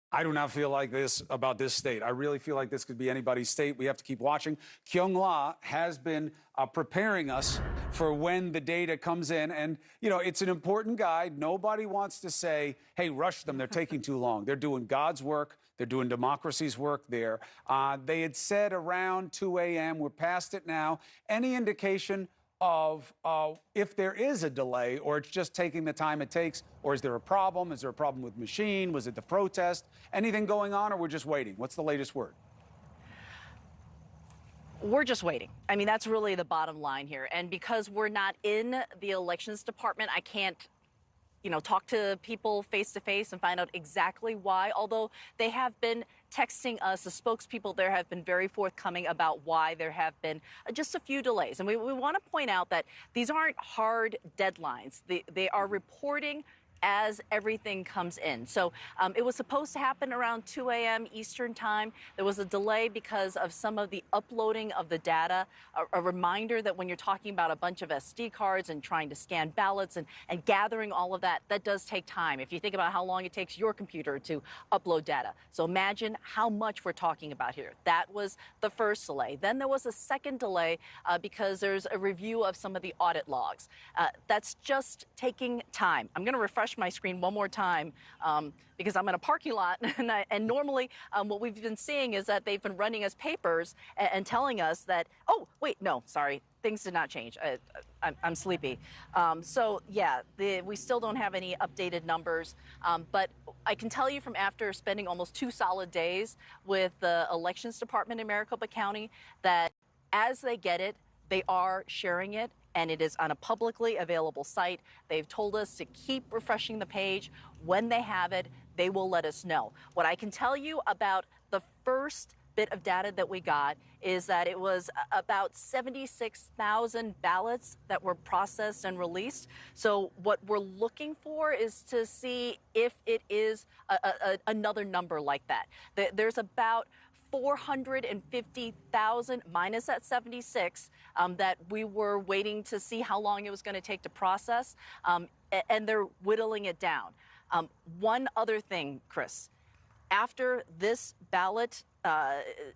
I do not feel like this about this state. I really feel like this could be anybody's state. We have to keep watching. Kyung-la has been preparing us for when the data comes in. And, it's an important guide. Nobody wants to say, hey, rush them. They're taking too long. They're doing God's work. They're doing democracy's work there. They had said around 2 a.m. We're past it now. Any indication of if there is a delay, or it's just taking the time it takes, or is there a problem? Is there a problem with machine? Was it the protest? Anything going on, or we're just waiting? What's the latest word? We're just waiting. I mean, that's really the bottom line here. And because we're not in the elections department, I can't talk to people face to face and find out exactly why, although they have been texting us. The spokespeople there have been very forthcoming about why there have been just a few delays. And we want to point out that these aren't hard deadlines. They are reporting as everything comes in. So it was supposed to happen around 2 a.m. Eastern time. There was a delay because of some of the uploading of the data. A reminder that when you're talking about a bunch of SD cards and trying to scan ballots and gathering all of that, that does take time. If you think about how long it takes your computer to upload data. So imagine how much we're talking about here. That was the first delay. Then there was a second delay because there's a review of some of the audit logs. That's just taking time. I'm going to refresh my screen one more time because I'm in a parking lot, and normally what we've been seeing is that they've been running us papers and telling us that, oh, wait, no, sorry, things did not change. I'm sleepy. So, yeah, we still don't have any updated numbers, but I can tell you from after spending almost 2 solid days with the elections department in Maricopa County that as they get it, they are sharing it. And it is on a publicly available site. They've told us to keep refreshing the page. When they have it, they will let us know. What I can tell you about the first bit of data that we got is that it was about 76,000 ballots that were processed and released. So what we're looking for is to see if it is another number like that. There's about 450,000 minus that 76 that we were waiting to see how long it was going to take to process, and they're whittling it down. One other thing, Chris, after this ballot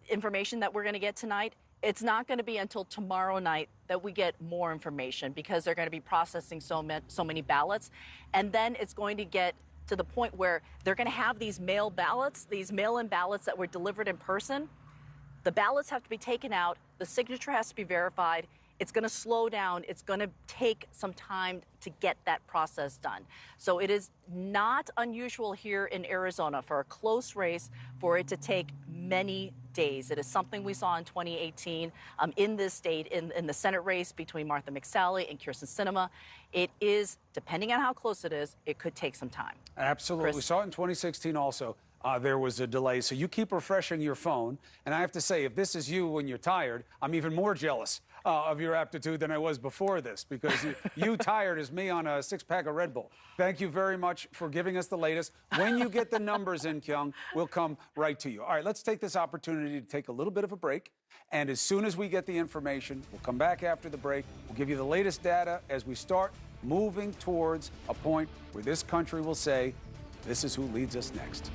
information that we're going to get tonight, it's not going to be until tomorrow night that we get more information because they're going to be processing so many ballots, and then it's going to get to the point where they're going to have these mail-in ballots that were delivered in person. The ballots have to be taken out. The signature has to be verified. It's going to slow down. It's going to take some time to get that process done. So it is not unusual here in Arizona for a close race for it to take many days. It is something we saw in 2018 in this state in the Senate race between Martha McSally and Kyrsten Sinema. It is, depending on how close it is, it could take some time. Absolutely. Chris? We saw it in 2016 also. there was a delay. So you keep refreshing your phone. And I have to say, if this is you when you're tired, I'm even more jealous of your aptitude than I was before this, because you tired as me on a 6-pack of Red Bull. Thank you very much for giving us the latest. When you get the numbers in, Kyung, we'll come right to you. All right, let's take this opportunity to take a little bit of a break. And as soon as we get the information, we'll come back after the break. We'll give you the latest data as we start moving towards a point where this country will say, this is who leads us next.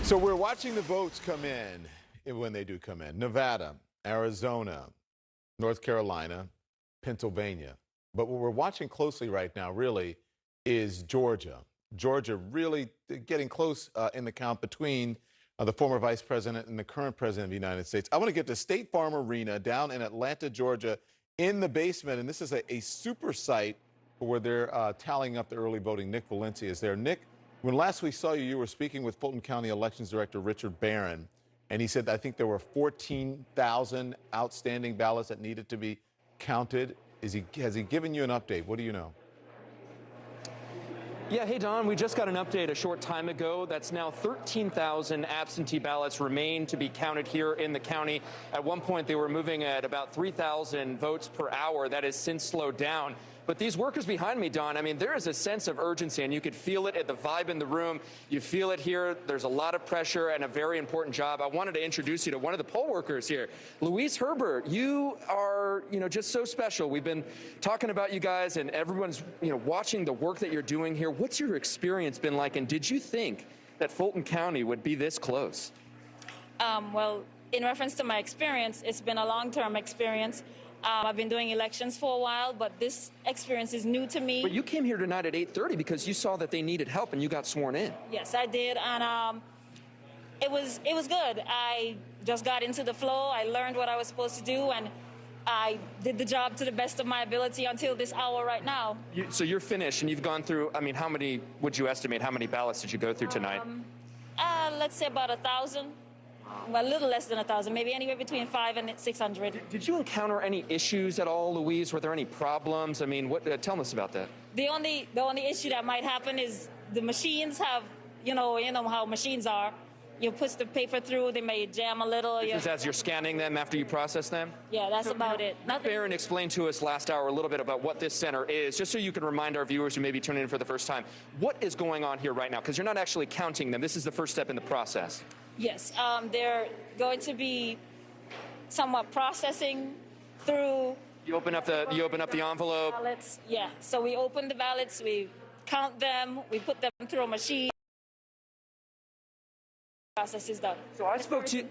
So we're watching the votes come in, when they do come in. Nevada, Arizona, North Carolina, Pennsylvania. But what we're watching closely right now really is Georgia. Georgia really getting close in the count between the former vice president and the current president of the United States. I want to get to State Farm Arena down in Atlanta, Georgia, in the basement. And this is a super site where they're tallying up the early voting. Nick Valencia is there. Nick, when last we saw you, you were speaking with Fulton County Elections Director Richard Barron, and he said, I think there were 14,000 outstanding ballots that needed to be counted. Has he given you an update? What do you know? Yeah, hey, Don, we just got an update a short time ago. That's now 13,000 absentee ballots remain to be counted here in the county. At one point, they were moving at about 3,000 votes per hour. That has since slowed down. But these workers behind me, Don, I mean, there is a sense of urgency, and you could feel it at the vibe in the room. You feel it here. There's a lot of pressure and a very important job. I wanted to introduce you to one of the poll workers here. Luis Herbert, you are, just so special. We've been talking about you guys, and everyone's, watching the work that you're doing here. What's your experience been like, and did you think that Fulton County would be this close? Well, in reference to my experience, it's been a long-term experience. I've been doing elections for a while, but this experience is new to me. But you came here tonight at 8:30 because you saw that they needed help and you got sworn in. Yes, I did, and it was good. I just got into the flow. I learned what I was supposed to do, and I did the job to the best of my ability until this hour right now. So you're finished, and you've gone through, how many would you estimate, how many ballots did you go through tonight? Let's say about 1,000. Well, a little less than 1,000, maybe anywhere between 500 and 600. Did you encounter any issues at all, Louise? Were there any problems? Tell us about that. The only issue that might happen is the machines have, you know how machines are. You push the paper through, they may jam a little. Just as you're scanning them after you process them? Yeah, that's about it. Barron explained to us last hour a little bit about what this center is, just so you can remind our viewers who may be tuning in for the first time. What is going on here right now? Because you're not actually counting them. This is the first step in the process. Yes, they're going to be somewhat processing through. You open up the envelope. Ballots. Yeah, so we open the ballots, we count them, we put them through a machine. Process is done. So I spoke to you.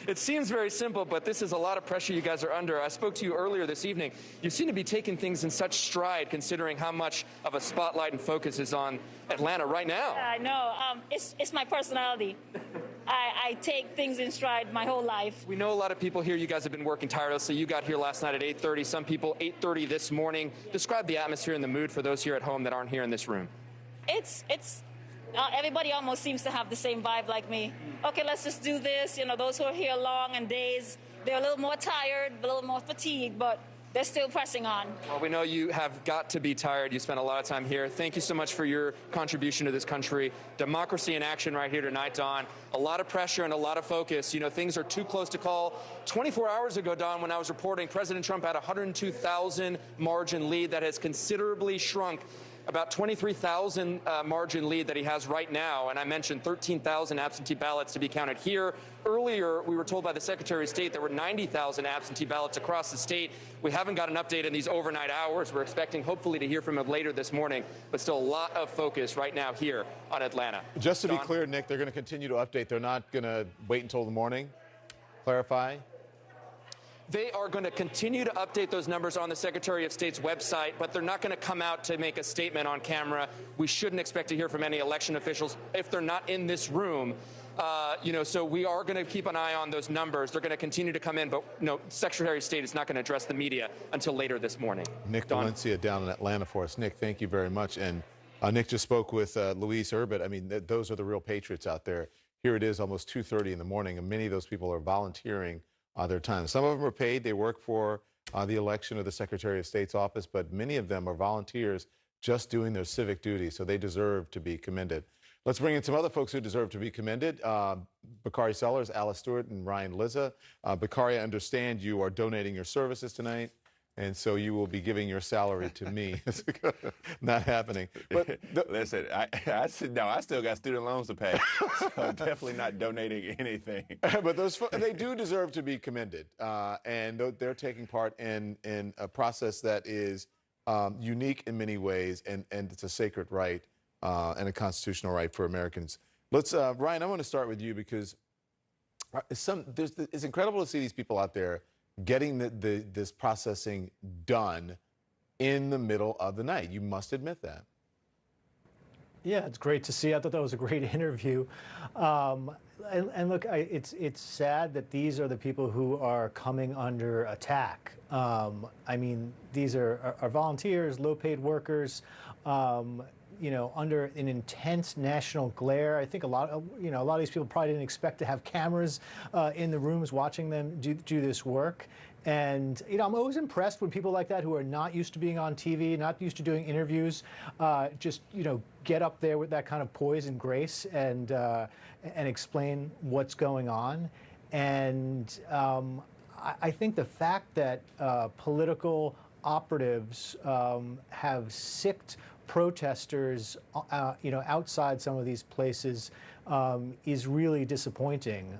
It seems very simple, but this is a lot of pressure you guys are under. I spoke to you earlier this evening. You seem to be taking things in such stride, considering how much of a spotlight and focus is on Atlanta right now. I know. It's my personality. I take things in stride my whole life. We know a lot of people here. You guys have been working tirelessly. You got here last night at 8:30. Some people 8:30 this morning. Describe the atmosphere and the mood for those here at home that aren't here in this room. Everybody almost seems to have the same vibe like me. Okay, let's just do this. Those who are here long and days, they're a little more tired, a little more fatigued, but they're still pressing on. Well, we know you have got to be tired. You spent a lot of time here. Thank you so much for your contribution to this country. Democracy in action right here tonight, Don. A lot of pressure and a lot of focus. Things are too close to call. 24 hours ago, Don, when I was reporting, President Trump had a 102,000 margin lead that has considerably shrunk. About 23,000 margin lead that he has right now. And I mentioned 13,000 absentee ballots to be counted here. Earlier, we were told by the Secretary of State there were 90,000 absentee ballots across the state. We haven't got an update in these overnight hours. We're expecting, hopefully, to hear from him later this morning. But still a lot of focus right now here on Atlanta. Just to be clear, Nick, they're going to continue to update. They're not going to wait until the morning? Clarify? They are going to continue to update those numbers on the Secretary of State's website, but they're not going to come out to make a statement on camera. We shouldn't expect to hear from any election officials if they're not in this room. So we are going to keep an eye on those numbers. They're going to continue to come in, but Secretary of State is not going to address the media until later this morning. Nick Valencia down in Atlanta for us. Nick, thank you very much. And Nick just spoke with Luis Herbert. I mean, those are the real patriots out there. Here it is almost 2:30 in the morning, and many of those people are volunteering their time. Some of them are paid. They work for the election of the Secretary of State's office, but many of them are volunteers just doing their civic duty, so they deserve to be commended. Let's bring in some other folks who deserve to be commended. Bakari Sellers, Alice Stewart, and Ryan Lizza. Bakari, I understand you are donating your services tonight, and so you will be giving your salary to me. Not happening. But listen, I still got student loans to pay, so I'm definitely not donating anything. But they do deserve to be commended, and they're taking part in a process that is unique in many ways, and it's a sacred right and a constitutional right for Americans. Let's, Ryan, I want to start with you because it's incredible to see these people out there getting this processing done in the middle of the night. You must admit that. Yeah, it's great to see. I thought that was a great interview. And look, it's sad that these are the people who are coming under attack. I mean, these are volunteers, low-paid workers, under an intense national glare. I think a lot of these people probably didn't expect to have cameras in the rooms watching them do this work. And, I'm always impressed when people like that who are not used to being on TV, not used to doing interviews, just, get up there with that kind of poise and grace and explain what's going on. And I think the fact that political operatives have sicked protesters, outside some of these places is really disappointing.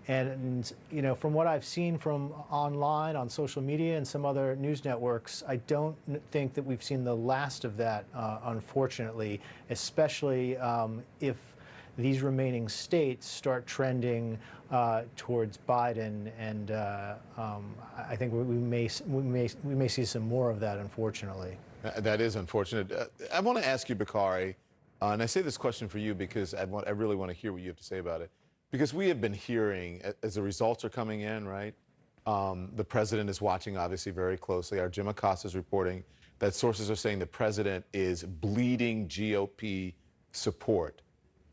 And from what I've seen from online, on social media, and some other news networks, I don't think that we've seen the last of that, unfortunately, especially if these remaining states start trending towards Biden, and I think we may see some more of that, unfortunately. That is unfortunate. I want to ask you, Bakari, and I say this question for you because I really want to hear what you have to say about it. Because we have been hearing, as the results are coming in, right, the president is watching, obviously, very closely. Our Jim Acosta is reporting that sources are saying the president is bleeding GOP support.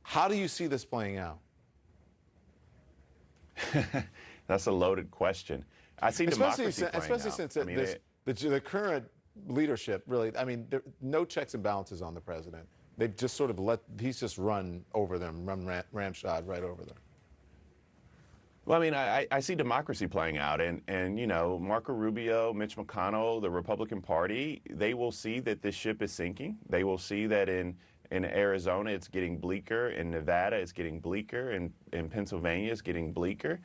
How do you see this playing out? That's a loaded question. I see democracy playing out. Especially since the current leadership, really, there are no checks and balances on the president. They've just sort of he's just run over them, ramshot right over them. Well, I see democracy playing out, and Marco Rubio, Mitch McConnell, the Republican Party, they will see that this ship is sinking. They will see that in Arizona it's getting bleaker, in Nevada it's getting bleaker, in Pennsylvania it's getting bleaker,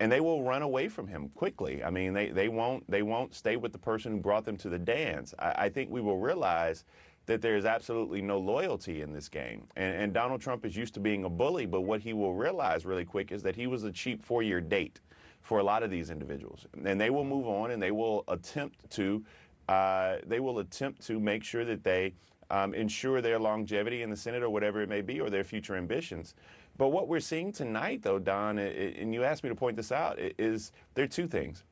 and they will run away from him quickly. They won't stay with the person who brought them to the dance. I think we will realize that there is absolutely no loyalty in this game. And Donald Trump is used to being a bully, but what he will realize really quick is that he was a cheap 4-year date for a lot of these individuals. And they will move on, and they will attempt to make sure that they ensure their longevity in the Senate or whatever it may be, or their future ambitions. But what we're seeing tonight, though, Don, and you asked me to point this out, is there are two things.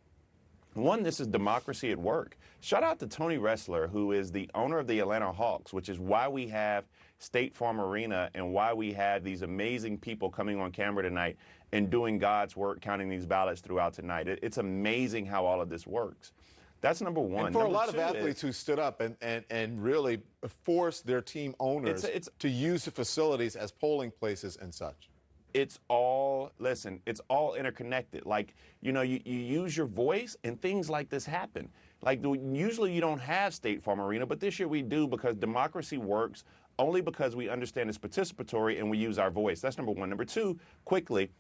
One, this is democracy at work. Shout out to Tony Ressler, who is the owner of the Atlanta Hawks, which is why we have State Farm Arena and why we have these amazing people coming on camera tonight and doing God's work, counting these ballots throughout tonight. It's amazing how all of this works. That's number one. And for a lot of athletes who stood up and really forced their team owners to use the facilities as polling places and such. It's all interconnected. Like, you use your voice and things like this happen. Like, usually you don't have State Farm Arena, but this year we do, because democracy works only because we understand it's participatory and we use our voice. That's number one. Number two, quickly,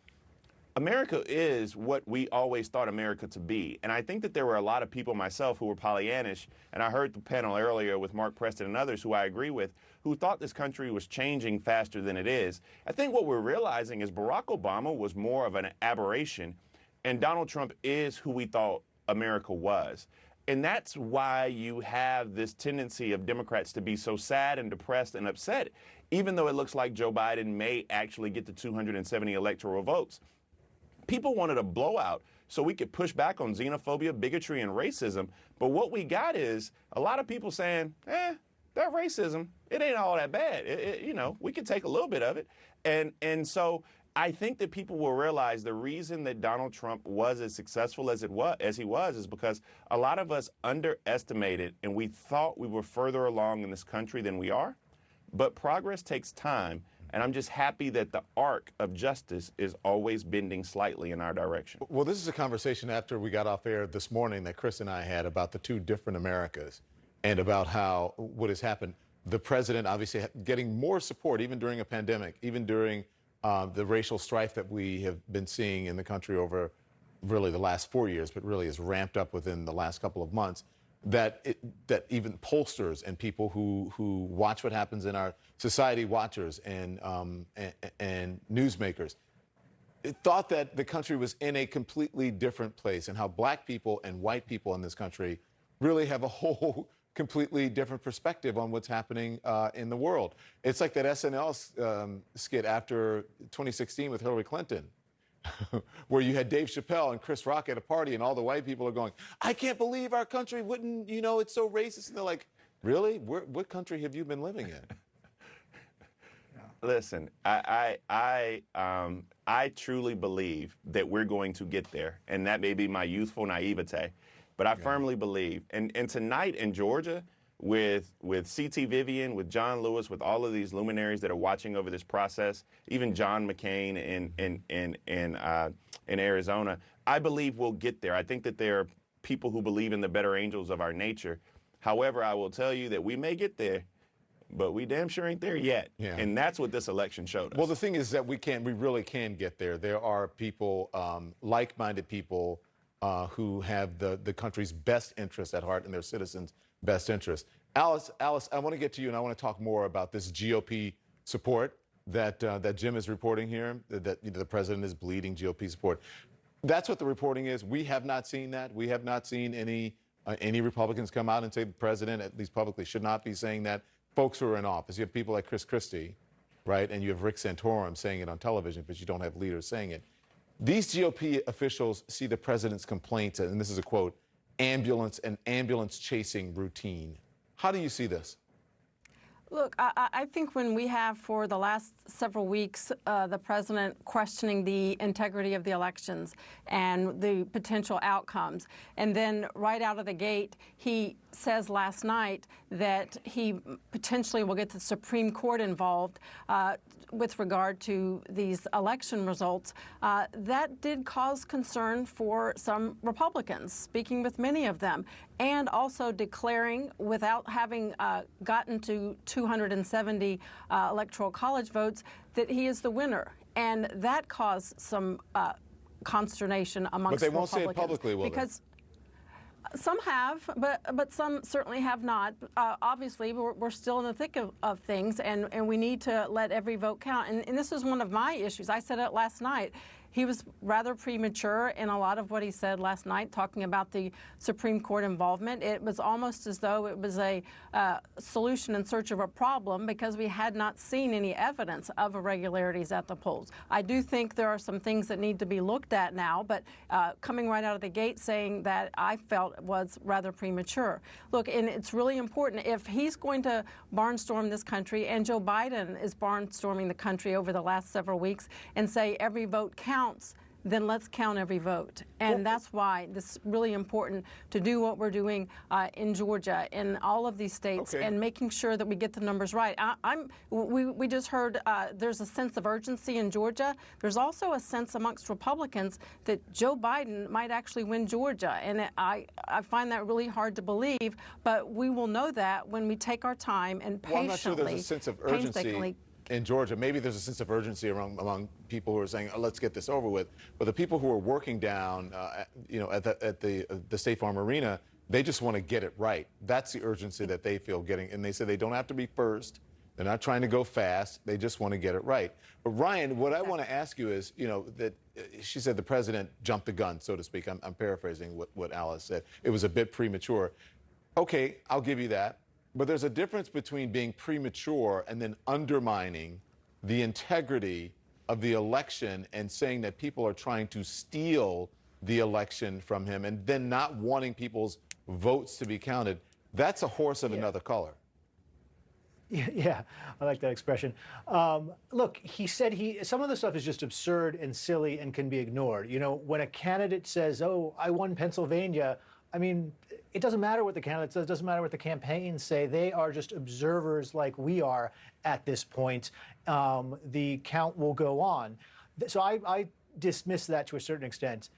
America is what we always thought America to be. And I think that there were a lot of people, myself, who were Pollyannish, and I heard the panel earlier with Mark Preston and others who I agree with, who thought this country was changing faster than it is. I think what we're realizing is Barack Obama was more of an aberration, and Donald Trump is who we thought America was. And that's why you have this tendency of Democrats to be so sad and depressed and upset, even though it looks like Joe Biden may actually get the 270 electoral votes. People wanted a blowout so we could push back on xenophobia, bigotry, and racism. But what we got is a lot of people saying, that racism, it ain't all that bad. We can take a little bit of it. And so I think that people will realize the reason that Donald Trump was as successful as he was is because a lot of us underestimated and we thought we were further along in this country than we are. But progress takes time. And I'm just happy that the arc of justice is always bending slightly in our direction. Well, this is a conversation after we got off air this morning that Chris and I had about the two different Americas and about how what has happened. The president obviously getting more support even during a pandemic, even during the racial strife that we have been seeing in the country over really the last 4 years, but really has ramped up within the last couple of months. That even pollsters and people who watch what happens in our society, watchers and newsmakers, thought that the country was in a completely different place, and how black people and white people in this country really have a whole completely different perspective on what's happening in the world. It's like that SNL skit after 2016 with Hillary Clinton, where you had Dave Chappelle and Chris Rock at a party, and all the white people are going, I can't believe our country wouldn't, it's so racist. And they're like, really? What country have you been living in? Listen, I truly believe that we're going to get there, and that may be my youthful naivete, but I firmly believe. And tonight in Georgia, with C.T. Vivian, with John Lewis, with all of these luminaries that are watching over this process, even John McCain in Arizona, I believe we'll get there. I think that there are people who believe in the better angels of our nature. However, I will tell you that we may get there, but we damn sure ain't there yet. Yeah. And that's what this election showed us. Well, the thing is that we really can get there. There are people, like-minded people, who have the country's best interest at heart and their citizens' best interest. Alice, I want to get to you, and I want to talk more about this GOP support that Jim is reporting here, that the president is bleeding GOP support. That's what the reporting is. We have not seen that. We have not seen any Republicans come out and say the president, at least publicly, should not be saying that. Folks who are in office, you have people like Chris Christie, right, and you have Rick Santorum saying it on television, but you don't have leaders saying it. These GOP officials see the president's complaints, and this is a quote, ambulance chasing routine. How do you see this? Look, I think when we have for the last several weeks the president questioning the integrity of the elections and the potential outcomes, and then right out of the gate he says last night that he potentially will get the Supreme Court involved with regard to these election results, that did cause concern for some Republicans, speaking with many of them, and also declaring, without having gotten to 270 electoral college votes, that he is the winner. And that caused some consternation amongst Republicans. But they won't say it publicly, will they? Some have, but some certainly have not. Obviously, we're still in the thick of things, and we need to let every vote count. And this is one of my issues. I said it last night. He was rather premature in a lot of what he said last night, talking about the Supreme Court involvement. It was almost as though it was a solution in search of a problem because we had not seen any evidence of irregularities at the polls. I do think there are some things that need to be looked at now, but coming right out of the gate saying that I felt was rather premature. Look, and it's really important, if he's going to barnstorm this country, and Joe Biden is barnstorming the country over the last several weeks, and say every vote counts, then let's count every vote. And that's why this is really important to do what we're doing in Georgia, in all of these states, and making sure that we get the numbers right. We just heard there's a sense of urgency in Georgia. There's also a sense amongst Republicans that Joe Biden might actually win Georgia. And I find that really hard to believe, but we will know that when we take our time and patiently, I'm not sure there's a sense of urgency in Georgia. Maybe there's a sense of urgency among people who are saying, oh, let's get this over with. But the people who are working down, at the State Farm Arena, they just want to get it right. That's the urgency that they feel getting. And they say they don't have to be first. They're not trying to go fast. They just want to get it right. But Ryan, what I want to ask you is, that she said the president jumped the gun, so to speak. I'm paraphrasing what Alice said. It was a bit premature. Okay, I'll give you that. But there's a difference between being premature and then undermining the integrity of the election and saying that people are trying to steal the election from him and then not wanting people's votes to be counted. That's a horse of another color. Yeah, I like that expression. Look, he said some of the stuff is just absurd and silly and can be ignored. You know, when a candidate says, "Oh, I won Pennsylvania," I mean, it doesn't matter what the candidate says. It doesn't matter what the campaigns say. They are just observers like we are at this point. The count will go on. So I dismiss that to a certain extent.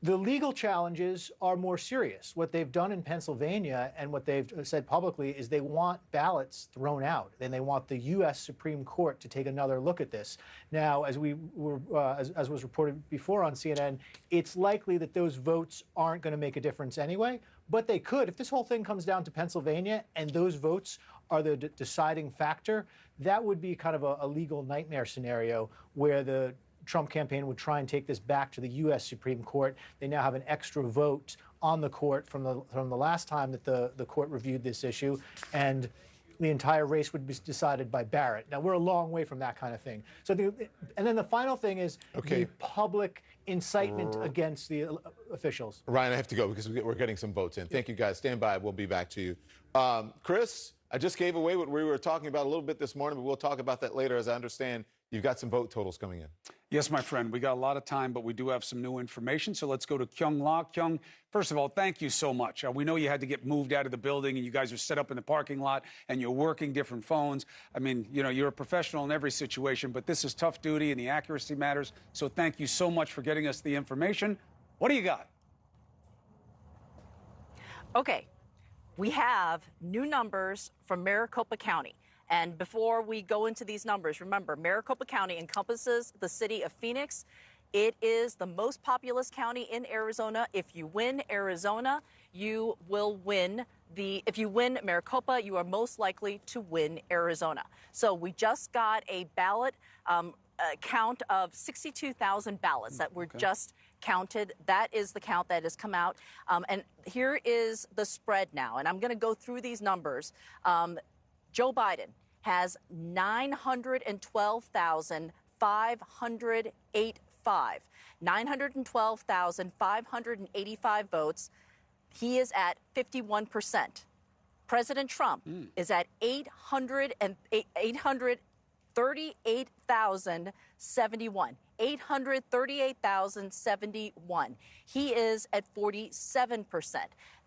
The legal challenges are more serious. What they've done in Pennsylvania and what they've said publicly is they want ballots thrown out, and they want the U.S. Supreme Court to take another look at this. Now, as was reported before on CNN, it's likely that those votes aren't going to make a difference anyway, but they could. If this whole thing comes down to Pennsylvania and those votes are the deciding factor, that would be kind of a legal nightmare scenario where the Trump campaign would try and take this back to the U.S. Supreme Court. They now have an extra vote on the court from the last time that the court reviewed this issue, and the entire race would be decided by Barrett. Now, we're a long way from that kind of thing. So, and then the final thing is the public incitement against the officials. Ryan, I have to go because we're getting some votes in. Thank you, guys. Stand by. We'll be back to you. Chris, I just gave away what we were talking about a little bit this morning, but we'll talk about that later. As I understand, you've got some vote totals coming in. Yes, my friend. We got a lot of time, but we do have some new information. So let's go to Kyung La. Kyung, first of all, thank you so much. We know you had to get moved out of the building, and you guys are set up in the parking lot, and you're working different phones. I mean, you know, you're a professional in every situation, but this is tough duty, and the accuracy matters. So thank you so much for getting us the information. What do you got? Okay. We have new numbers from Maricopa County. And before we go into these numbers, remember, Maricopa County encompasses the city of Phoenix. It is the most populous county in Arizona. If you win Arizona, you will win if you win Maricopa, you are most likely to win Arizona. So we just got a ballot count of 62,000 ballots that were just counted. That is the count that has come out. And here is the spread now. And I'm going to go through these numbers. Joe Biden has 912,585 votes. He is at 51%. President Trump is at 838,071. 838,071. He is at 47%.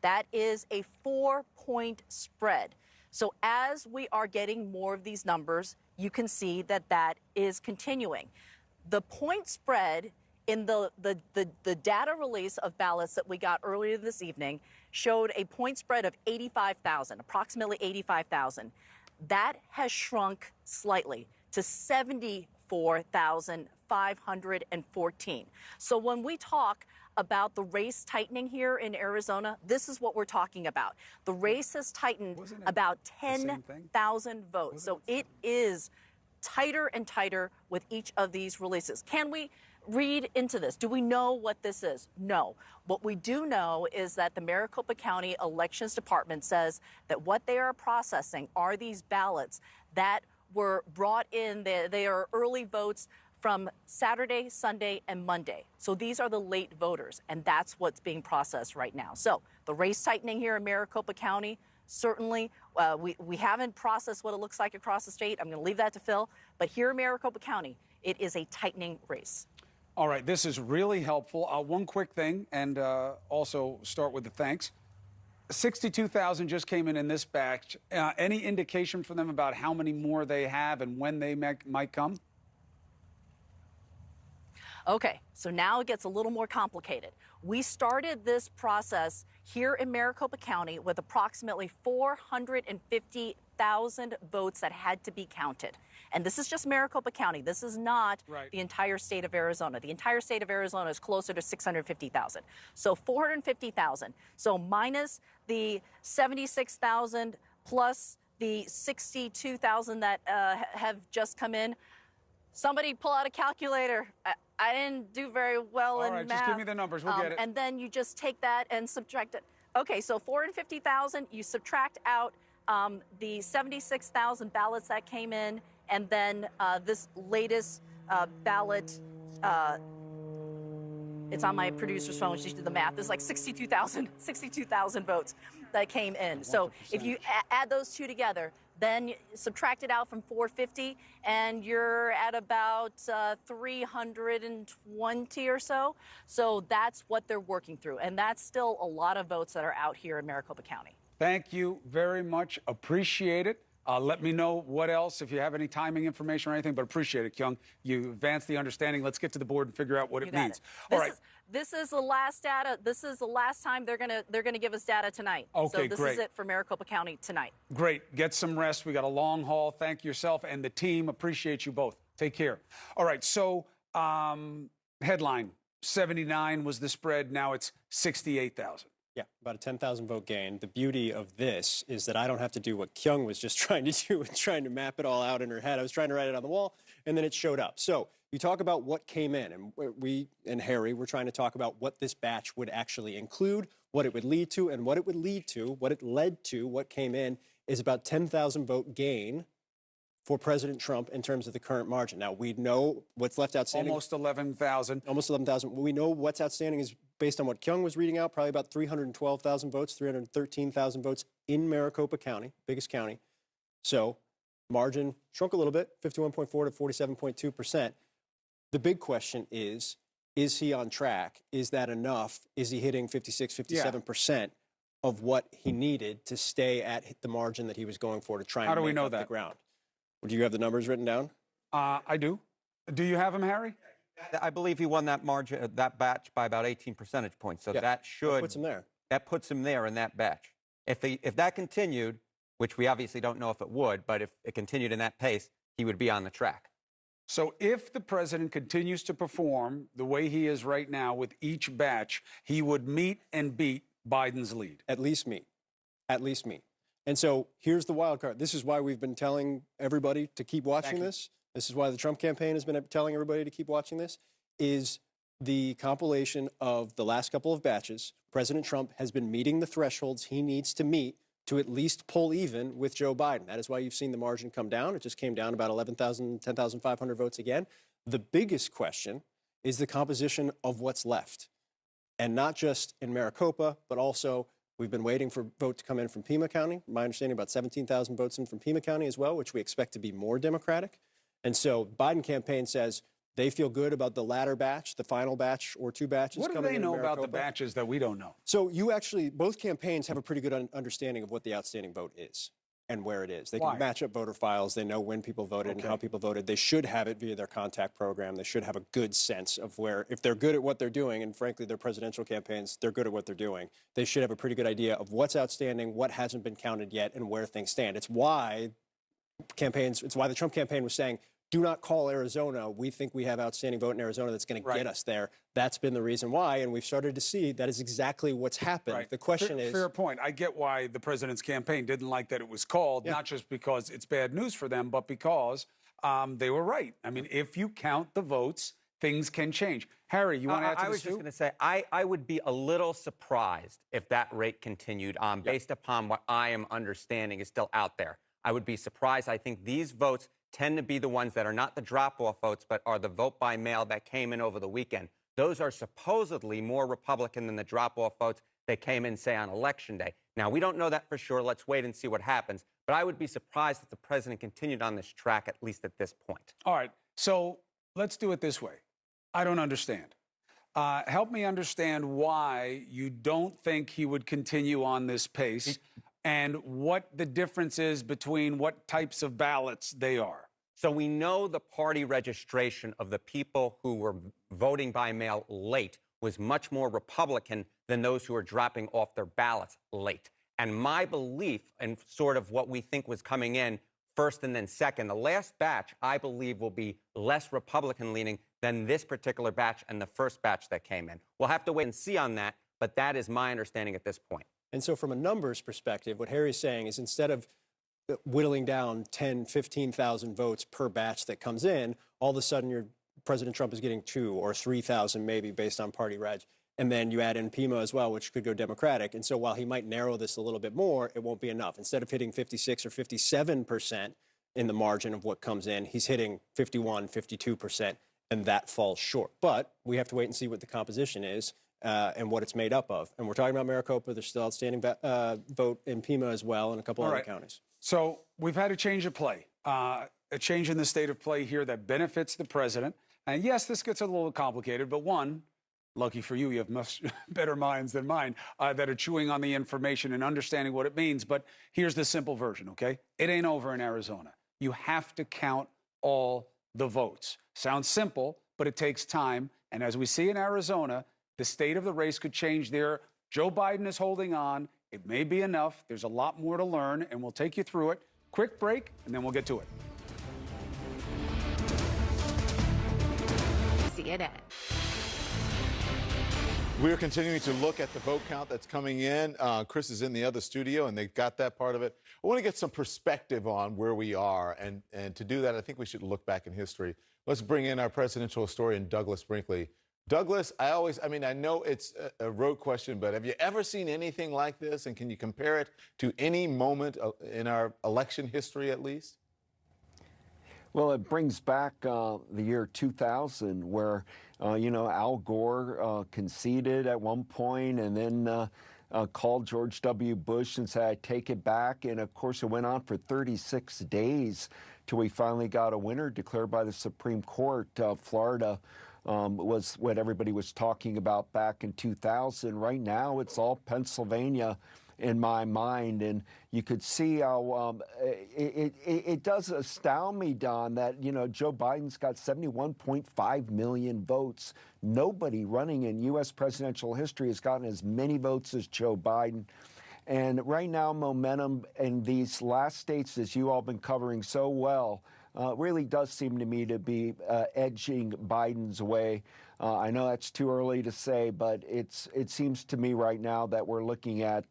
That is a 4-point spread. So as we are getting more of these numbers, you can see that that is continuing. The point spread in the data release of ballots that we got earlier this evening showed a point spread of 85,000, approximately 85,000. That has shrunk slightly to 74,514. So when we talk about the race tightening here in Arizona, this is what we're talking about. The race has tightened about 10,000 votes. So it is tighter and tighter with each of these releases. Can we read into this? Do we know what this is? No. What we do know is that the Maricopa County Elections Department says that what they are processing are these ballots that were brought in. They are early votes from Saturday, Sunday, and Monday. So these are the late voters, and that's what's being processed right now. So the race tightening here in Maricopa County, certainly we haven't processed what it looks like across the state. I'm going to leave that to Phil. But here in Maricopa County, it is a tightening race. All right, this is really helpful. One quick thing, and also start with the thanks. 62,000 just came in this batch. Any indication from them about how many more they have and when they might come? Okay, so now it gets a little more complicated. We started this process here in Maricopa County with approximately 450,000 votes that had to be counted. And this is just Maricopa County. This is not the entire state of Arizona. The entire state of Arizona is closer to 650,000. So 450,000. So minus the 76,000 plus the 62,000 that have just come in. Somebody pull out a calculator. I didn't do very well in math. All right, just give me the numbers. We'll get it. And then you just take that and subtract it. Okay, so 450,000, you subtract out the 76,000 ballots that came in, and then this latest ballot, it's on my producer's phone. She did the math. There's like 62,000 votes that came in. So if you add those two together, Then subtract it out from 450, and you're at about 320 or so. So that's what they're working through. And that's still a lot of votes that are out here in Maricopa County. Thank you very much. Appreciate it. Let me know what else, if you have any timing information or anything, but appreciate it, Kyung. You advanced the understanding. Let's get to the board and figure out what it means. All right. This is the last data. This is the last time they're gonna give us data tonight. Okay, so this great. is it for Maricopa County tonight. Great. Get some rest. We got a long haul. Thank yourself and the team. Appreciate you both. Take care. All right. So headline, 79 was the spread. Now it's 68,000. Yeah, about a 10,000 vote gain. The beauty of this is that I don't have to do what Kyung was just trying to do, trying to map it all out in her head. I was trying to write it on the wall, and then it showed up. So you talk about what came in, and we and Harry were trying to talk about what this batch would actually include, what it would lead to, and what it would lead to, what it led to, what came in is about 10,000 vote gain for President Trump in terms of the current margin. Now, we know what's left outstanding. Almost 11,000. Almost 11,000. We know what's outstanding is based on what Kyung was reading out, probably about 312,000 votes, 313,000 votes in Maricopa County, biggest county. So margin shrunk a little bit, 51.4 to 47.2%. The big question is he on track? Is that enough? Is he hitting 56, 57% of what he needed to stay at the margin that he was going for to try and How do we make know up that? the ground? Do you have the numbers written down? I do. Do you have them, Harry? I believe he won that margin, that batch by about 18 percentage points. So that should that puts him there. That puts him there in that batch. If that continued, which we obviously don't know if it would, but if it continued in that pace, he would be on the track. So if the president continues to perform the way he is right now with each batch, he would meet and beat Biden's lead. At least meet. At least meet. And so here's the wild card. This is why we've been telling everybody to keep watching this. This is why the Trump campaign has been telling everybody to keep watching this, is the compilation of the last couple of batches. President Trump has been meeting the thresholds he needs to meet to at least pull even with Joe Biden. That is why you've seen the margin come down. It just came down about 11,000, 10,500 votes again. The biggest question is the composition of what's left. And not just in Maricopa, but also we've been waiting for vote to come in from Pima County. My understanding, about 17,000 votes in from Pima County as well, which we expect to be more Democratic. And so Biden campaign says they feel good about the latter batch, the final batch or two batches. What do they know about the batches that we don't know? So you actually, both campaigns have a pretty good understanding of what the outstanding vote is and where it is. They can match up voter files. They know when people voted and how people voted. They should have it via their contact program. They should have a good sense of where, if they're good at what they're doing, and frankly, their presidential campaigns, they're good at what they're doing. They should have a pretty good idea of what's outstanding, what hasn't been counted yet, and where things stand. It's why the Trump campaign was saying, do not call Arizona. We think we have outstanding vote in Arizona that's going to get us there. That's been the reason why, and we've started to see that is exactly what's happened. The question is... Fair point. I get why the president's campaign didn't like that it was called, not just because it's bad news for them, but because they were right. I mean, if you count the votes, things can change. Harry, you want to add to this I was just going to say, I would be a little surprised if that rate continued on, based upon what I am understanding is still out there. I would be surprised. I think these votes tend to be the ones that are not the drop-off votes, but are the vote by mail that came in over the weekend. Those are supposedly more Republican than the drop-off votes that came in, say, on Election Day. Now, we don't know that for sure. Let's wait and see what happens. But I would be surprised if the president continued on this track, at least at this point. All right. So let's do it this way. I don't understand. Help me understand why you don't think he would continue on this pace and what the difference is between what types of ballots they are. So we know the party registration of the people who were voting by mail late was much more Republican than those who are dropping off their ballots late. And my belief, and sort of what we think was coming in first and then second, the last batch, I believe, will be less Republican-leaning than this particular batch and the first batch that came in. We'll have to wait and see on that, but that is my understanding at this point. And so from a numbers perspective, what Harry's saying is instead of whittling down 10, 15,000 votes per batch that comes in, all of a sudden President Trump is getting 2,000 or 3,000 maybe based on party reg. And then you add in Pima as well, which could go Democratic. And so while he might narrow this a little bit more, it won't be enough. Instead of hitting 56 or 57% in the margin of what comes in, he's hitting 51, 52%, and that falls short. But we have to wait and see what the composition is and what it's made up of. And we're talking about Maricopa. There's still outstanding vote in Pima as well and a couple other counties. So we've had a change of play, a change in the state of play here that benefits the president. And yes, this gets a little complicated, but one, lucky for you, you have much better minds than mine that are chewing on the information and understanding what it means. But here's the simple version, okay? It ain't over in Arizona. You have to count all the votes. Sounds simple, but it takes time. And as we see in Arizona, the state of the race could change there. Joe Biden is holding on. It may be enough. There's a lot more to learn, and we'll take you through it. Quick break, and then we'll get to it. CNN. We're continuing to look at the vote count that's coming in. Chris is in the other studio, and they've got that part of it. I want to get some perspective on where we are, and to do that, I think we should look back in history. Let's bring in our presidential historian, Douglas Brinkley. Douglas, I know it's a road question, but have you ever seen anything like this? And can you compare it to any moment in our election history, at least? Well, it brings back the year 2000, where, Al Gore conceded at one point and then called George W. Bush and said, I take it back. And, of course, it went on for 36 days till we finally got a winner declared by the Supreme Court. Florida was what everybody was talking about back in 2000. Right now, it's all Pennsylvania in my mind, and you could see how it does astound me, Don, that Joe Biden's got 71.5 million votes. Nobody running in U.S. presidential history has gotten as many votes as Joe Biden. And right now, momentum in these last states, as you all been covering so well, really does seem to me to be edging Biden's way. I know that's too early to say, but it seems to me right now that we're looking at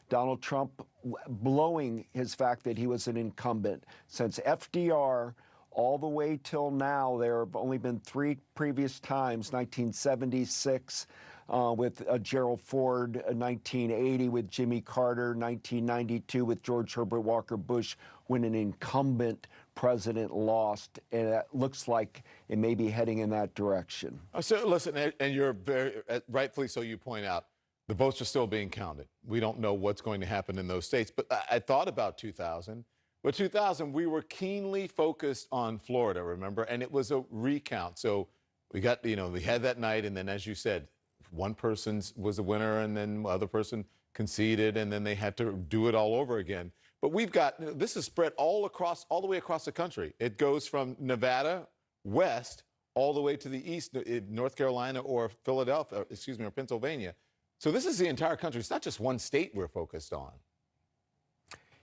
Donald Trump blowing his fact that he was an incumbent. Since FDR all the way till now, there have only been 3 previous times, 1976 with Gerald Ford, 1980 with Jimmy Carter, 1992 with George Herbert Walker Bush, when an incumbent president lost, and it looks like it may be heading in that direction. So listen, and you're very rightfully so, you point out the votes are still being counted. We don't know what's going to happen in those states. But I thought about 2000. But 2000, we were keenly focused on Florida, remember? And it was a recount. So we got, we had that night, and then, as you said, one person was the winner, and then the other person conceded, and then they had to do it all over again. But we've got, this is spread all the way across the country. It goes from Nevada west all the way to the east, North Carolina or Philadelphia, or Pennsylvania. So this is the entire country. It's not just one state we're focused on.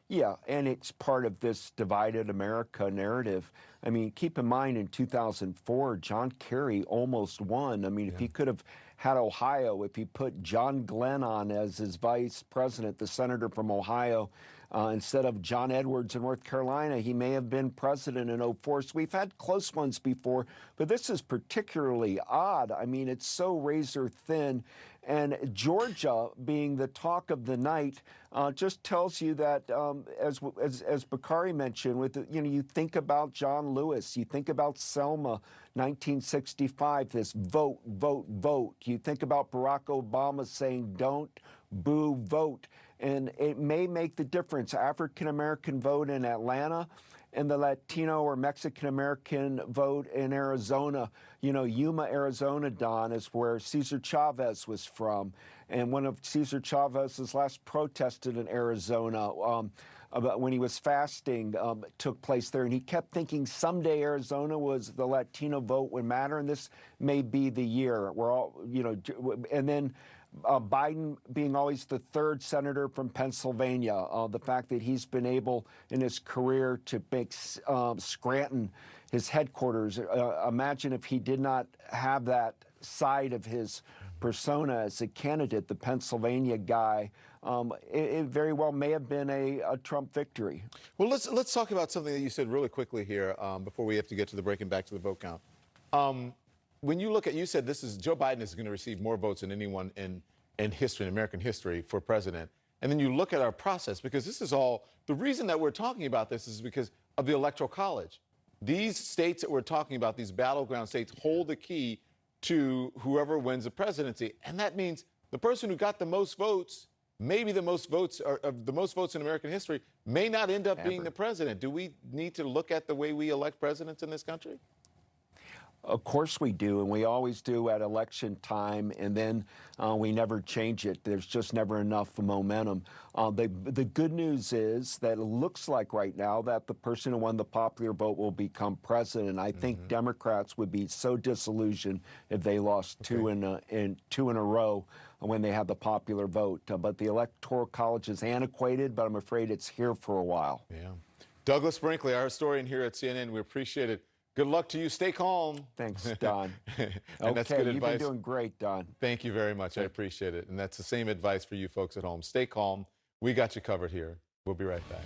Yeah, and it's part of this divided America narrative. I mean, keep in mind, in 2004, John Kerry almost won. I mean, if he could have had Ohio, if he put John Glenn on as his vice president, the senator from Ohio, instead of John Edwards in North Carolina, he may have been president in 2004. So we've had close ones before, but this is particularly odd. I mean, it's so razor thin. And Georgia being the talk of the night just tells you that, as Bakari mentioned, you think about John Lewis, you think about Selma, 1965, this vote, vote, vote. You think about Barack Obama saying, don't boo, vote. And it may make the difference. African-American vote in Atlanta and the Latino or Mexican-American vote in Arizona. Yuma, Arizona, Don, is where Cesar Chavez was from. And one of Cesar Chavez's last protested in Arizona about when he was fasting took place there. And he kept thinking someday Arizona was the Latino vote would matter. And this may be the year. We're all, and then Biden being always the third senator from Pennsylvania, the fact that he's been able in his career to make Scranton his headquarters. Imagine if he did not have that side of his persona as a candidate, the Pennsylvania guy. It very well may have been a Trump victory. Well, let's talk about something that you said really quickly here before we have to get to the break and back to the vote count. When you look at, you said Joe Biden is going to receive more votes than anyone in history, in American history, for president. And then you look at our process, because this is all, the reason that we're talking about this is because of the Electoral College. These states that we're talking about, these battleground states, hold the key to whoever wins the presidency. And that means the person who got the most votes maybe the most votes in American history, may not end up being the president. Do we need to look at the way we elect presidents in this country? Of course we do, and we always do at election time, and then we never change it. There's just never enough momentum. The good news is that it looks like right now that the person who won the popular vote will become president. I think Democrats would be so disillusioned if they lost two in a row when they had the popular vote. But the Electoral College is antiquated, but I'm afraid it's here for a while. Yeah. Douglas Brinkley, our historian here at CNN, we appreciate it. Good luck to you. Stay calm. Thanks, Don. And that's good advice. You've been doing great, Don. Thank you very much. I appreciate it. And that's the same advice for you folks at home. Stay calm. We got you covered here. We'll be right back.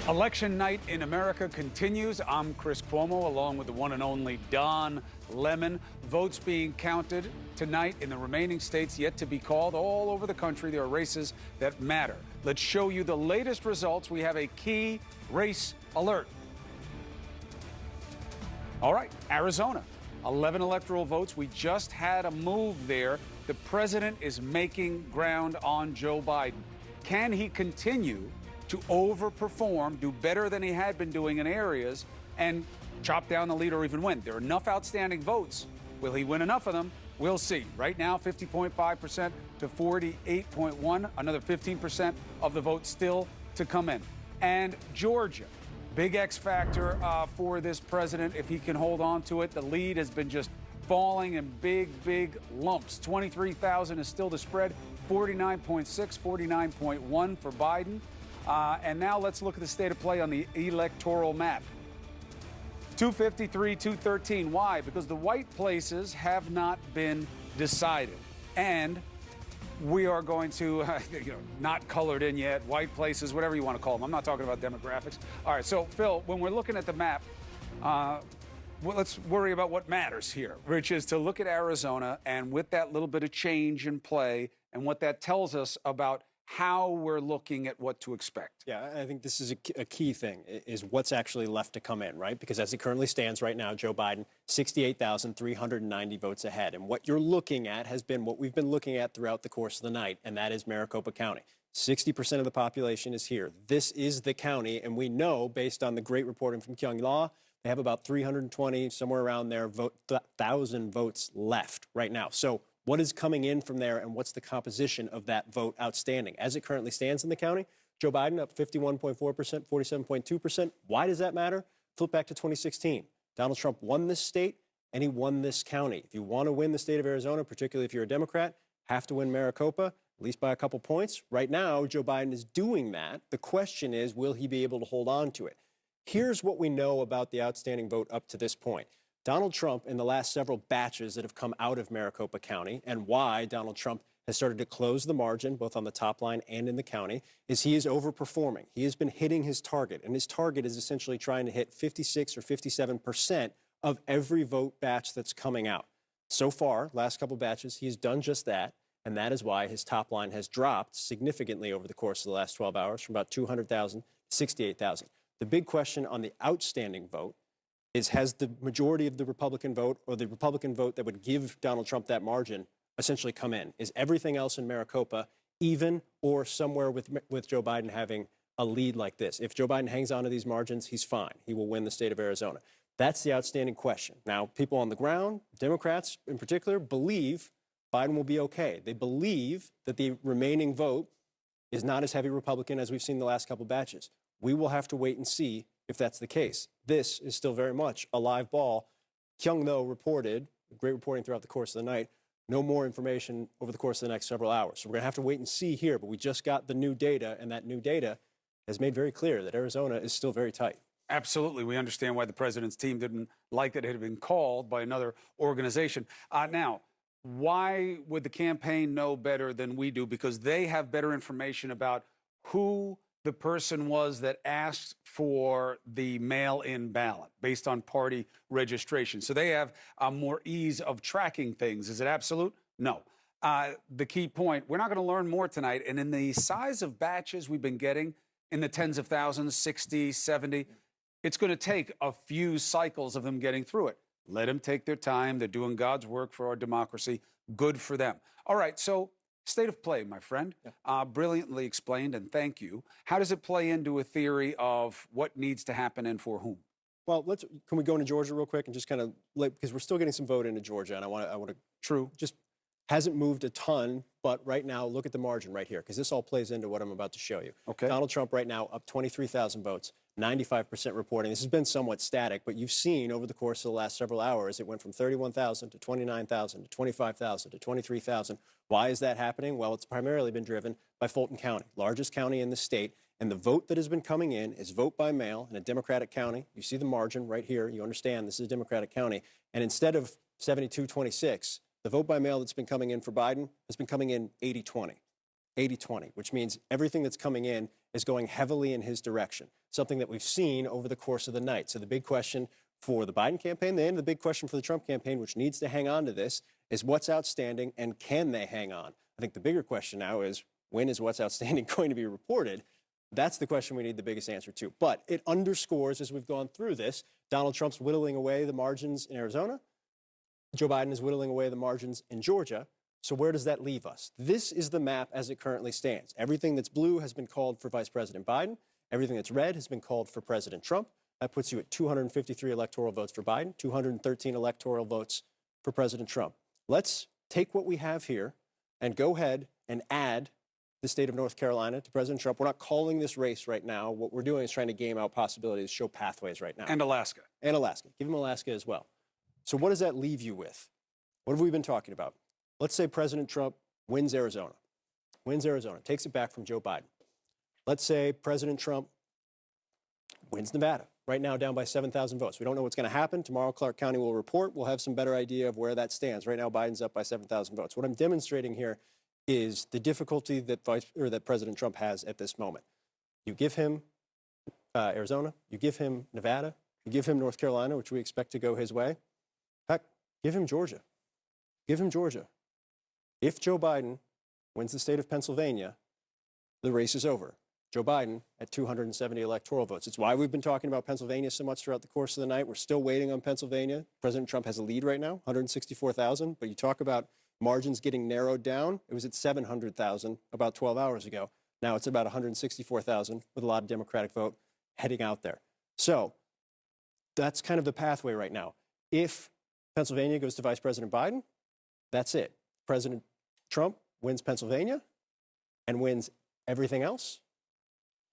Election night in America continues. I'm Chris Cuomo, along with the one and only Don Lemon. Votes being counted tonight in the remaining states yet to be called. All over the country, there are races that matter. Let's show you the latest results. We have a key race alert. All right, Arizona, 11 electoral votes. We just had a move there. The president is making ground on Joe Biden. Can he continue to overperform, do better than he had been doing in areas, and chop down the lead or even win? There are enough outstanding votes. Will he win enough of them? We'll see. Right now, 50.5% to 48.1%. Another 15% of the vote still to come in. And Georgia, big X factor for this president if he can hold on to it. The lead has been just falling in big lumps. 23,000 is still the spread. 49.6, 49.1 for Biden. And now let's look at the state of play on the electoral map. 253, 213. Why? Because the white places have not been decided. And we are going to, not colored in yet, white places, whatever you want to call them. I'm not talking about demographics. All right, so, Phil, when we're looking at the map, well, let's worry about what matters here, which is to look at Arizona and with that little bit of change in play and what that tells us about how we're looking at what to expect. Yeah, I think this is a key thing, is what's actually left to come in, right? Because as it currently stands right now, Joe Biden, 68,390 votes ahead. And what you're looking at has been what we've been looking at throughout the course of the night, and that is Maricopa County. 60% of the population is here. This is the county, and we know, based on the great reporting from Kyung Law, they have about 320, somewhere around there, 1,000 votes left right now. So what is coming in from there, and what's the composition of that vote outstanding? As it currently stands in the county, Joe Biden up 51.4%, 47.2%. Why does that matter? Flip back to 2016. Donald Trump won this state, and he won this county. If you want to win the state of Arizona, particularly if you're a Democrat, have to win Maricopa, at least by a couple points. Right now, Joe Biden is doing that. The question is, will he be able to hold on to it? Here's what we know about the outstanding vote up to this point. Donald Trump, in the last several batches that have come out of Maricopa County, and why Donald Trump has started to close the margin, both on the top line and in the county, is he is overperforming. He has been hitting his target, and his target is essentially trying to hit 56 or 57% of every vote batch that's coming out. So far, last couple batches, he's done just that, and that is why his top line has dropped significantly over the course of the last 12 hours, from about 200,000 to 68,000. The big question on the outstanding vote is, has the majority of the Republican vote, or the Republican vote that would give Donald Trump that margin, essentially come in? Is everything else in Maricopa even, or somewhere with Joe Biden having a lead like this? If Joe Biden hangs on to these margins, he's fine. He will win the state of Arizona. That's the outstanding question. Now, people on the ground, Democrats in particular, believe Biden will be okay. They believe that the remaining vote is not as heavy Republican as we've seen the last couple batches. We will have to wait and see if that's the case. This is still very much a live ball. Kyung, though, reported, great reporting throughout the course of the night, no more information over the course of the next several hours. So we're going to have to wait and see here, but we just got the new data, and that new data has made very clear that Arizona is still very tight. Absolutely. We understand why the president's team didn't like that it had been called by another organization. Now, why would the campaign know better than we do? Because they have better information about who the person was that asked for the mail-in ballot based on party registration. So they have more ease of tracking things. Is it absolute? No. The key point, we're not going to learn more tonight. And in the size of batches we've been getting, in the tens of thousands, 60, 70, it's going to take a few cycles of them getting through it. Let them take their time. They're doing God's work for our democracy. Good for them. All right, so state of play, my friend. Brilliantly explained, and thank you. How does it play into a theory of what needs to happen and for whom? Well, can we go into Georgia real quick and just kind of, because we're still getting some vote into Georgia, and I want to. True. Just hasn't moved a ton, but right now, look at the margin right here, because this all plays into what I'm about to show you. Okay. Donald Trump right now up 23,000 votes, 95% reporting. This has been somewhat static, but you've seen over the course of the last several hours, it went from 31,000 to 29,000 to 25,000 to 23,000. Why is that happening? Well, it's primarily been driven by Fulton County, largest county in the state. And the vote that has been coming in is vote by mail in a Democratic county. You see the margin right here. You understand this is a Democratic county. And instead of 72-26, the vote by mail that's been coming in for Biden has been coming in 80-20. 80-20, which means everything that's coming in is going heavily in his direction, something that we've seen over the course of the night. So the big question for the Biden campaign, and the big question for the Trump campaign, which needs to hang on to this, is what's outstanding and can they hang on? I think the bigger question now is, when is what's outstanding going to be reported? That's the question we need the biggest answer to. But it underscores, as we've gone through this, Donald Trump's whittling away the margins in Arizona. Joe Biden is whittling away the margins in Georgia. So where does that leave us? This is the map as it currently stands. Everything that's blue has been called for Vice President Biden. Everything that's red has been called for President Trump. That puts you at 253 electoral votes for Biden, 213 electoral votes for President Trump. Let's take what we have here and go ahead and add the state of North Carolina to President Trump. We're not calling this race right now. What we're doing is trying to game out possibilities, show pathways right now. And Alaska. And Alaska. Give him Alaska as well. So what does that leave you with? What have we been talking about? Let's say President Trump wins Arizona. Takes it back from Joe Biden. Let's say President Trump wins Nevada. Right now down by 7,000 votes. We don't know what's going to happen. Tomorrow Clark County will report. We'll have some better idea of where that stands. Right now Biden's up by 7,000 votes. What I'm demonstrating here is the difficulty that President Trump has at this moment. You give him Arizona, you give him Nevada, you give him North Carolina, which we expect to go his way. Heck, give him Georgia. Give him Georgia. If Joe Biden wins the state of Pennsylvania, the race is over. Joe Biden at 270 electoral votes. It's why we've been talking about Pennsylvania so much throughout the course of the night. We're still waiting on Pennsylvania. President Trump has a lead right now, 164,000, but you talk about margins getting narrowed down. It was at 700,000 about 12 hours ago. Now it's about 164,000 with a lot of Democratic vote heading out there. So that's kind of the pathway right now. If Pennsylvania goes to Vice President Biden, that's it. President Trump wins Pennsylvania and wins everything else,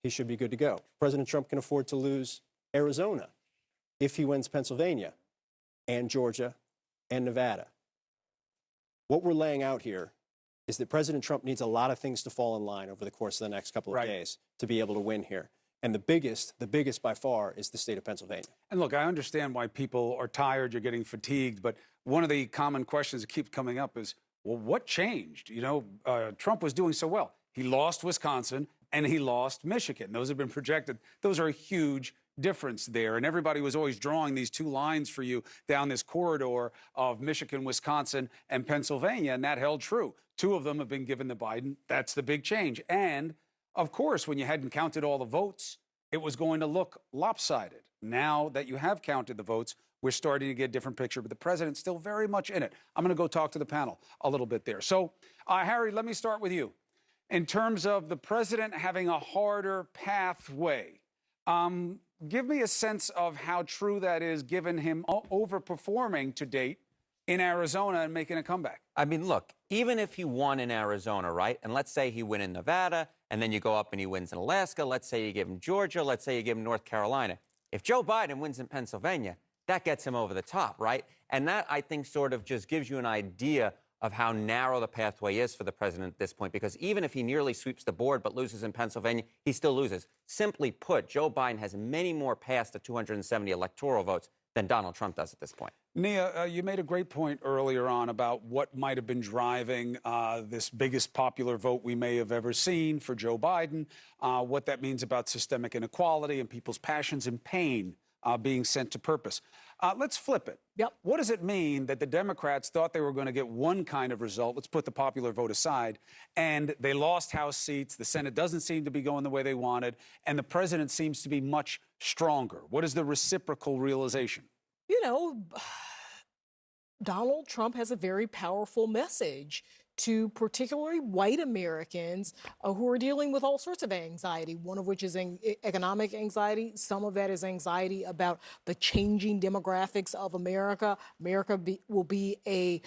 he should be good to go. President Trump can afford to lose Arizona if he wins Pennsylvania and Georgia and Nevada. What we're laying out here is that President Trump needs a lot of things to fall in line over the course of the next couple of days to be able to win here. And the biggest by far, is the state of Pennsylvania. And look, I understand why people are tired, you're getting fatigued, but one of the common questions that keeps coming up is, well, what changed? You know, Trump was doing so well. He lost Wisconsin and he lost Michigan. Those have been projected. Those are a huge difference there. And everybody was always drawing these two lines for you down this corridor of Michigan, Wisconsin, and Pennsylvania, and that held true. Two of them have been given to Biden. That's the big change. And of course, when you hadn't counted all the votes, it was going to look lopsided. Now that you have counted the votes, we're starting to get a different picture, but the president's still very much in it. I'm going to go talk to the panel a little bit there. So, Harry, let me start with you. In terms of the president having a harder pathway, give me a sense of how true that is, given him overperforming to date in Arizona and making a comeback. I mean, look, even if he won in Arizona, right, and let's say he win in Nevada, and then you go up and he wins in Alaska, let's say you give him Georgia, let's say you give him North Carolina. If Joe Biden wins in Pennsylvania, that gets him over the top, right? And that, I think, sort of just gives you an idea of how narrow the pathway is for the president at this point, because even if he nearly sweeps the board but loses in Pennsylvania, he still loses. Simply put, Joe Biden has many more past the 270 electoral votes than Donald Trump does at this point. Nia, you made a great point earlier on about what might have been driving this biggest popular vote we may have ever seen for Joe Biden, what that means about systemic inequality and people's passions and pain being sent to purpose. Let's flip it. Yep. What does it mean that the Democrats thought they were going to get one kind of result? Let's put the popular vote aside. And they lost House seats. The Senate doesn't seem to be going the way they wanted. And the president seems to be much stronger. What is the reciprocal realization? You know, Donald Trump has a very powerful message to particularly white Americans who are dealing with all sorts of anxiety, one of which is economic anxiety. Some of that is anxiety about the changing demographics of America. America will be a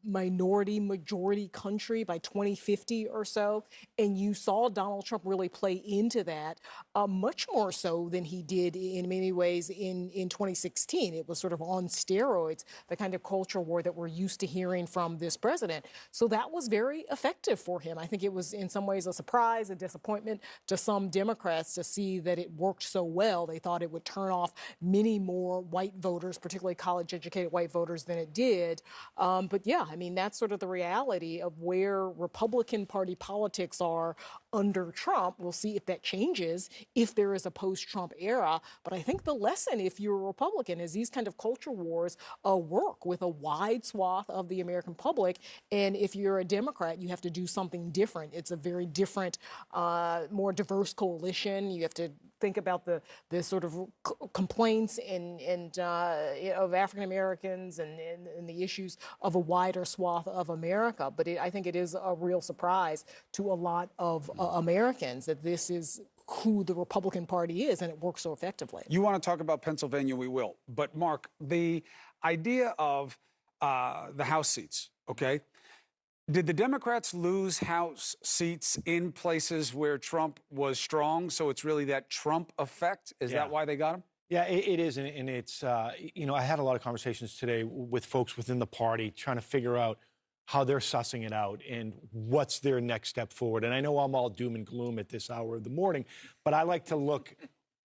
majority country by 2050 or so. And you saw Donald Trump really play into that much more so than he did in many ways in 2016. It was sort of on steroids, the kind of culture war that we're used to hearing from this president. So that was very effective for him. I think it was in some ways a surprise, a disappointment to some Democrats to see that it worked so well. They thought it would turn off many more white voters, particularly college-educated white voters, than it did. But yeah, I mean, that's sort of the reality of where Republican Party politics are under Trump. We'll see if that changes, if there is a post-Trump era. But I think the lesson, if you're a Republican, is these kind of culture wars work with a wide swath of the American public. And if you're a Democrat, you have to do something different. It's a very different, more diverse coalition. You have to think about the sort of complaints of African Americans and the issues of a wider swath of America. But I think it is a real surprise to a lot of Americans that this is who the Republican Party is, and it works so effectively. You want to talk about Pennsylvania, we will. But, Mark, the idea of the House seats, okay? Did the Democrats lose House seats in places where Trump was strong? So it's really that Trump effect? Is that why they got him? Yeah, it is. And it's, you know, I had a lot of conversations today with folks within the party trying to figure out how they're sussing it out and what's their next step forward. And I know I'm all doom and gloom at this hour of the morning, but I like to look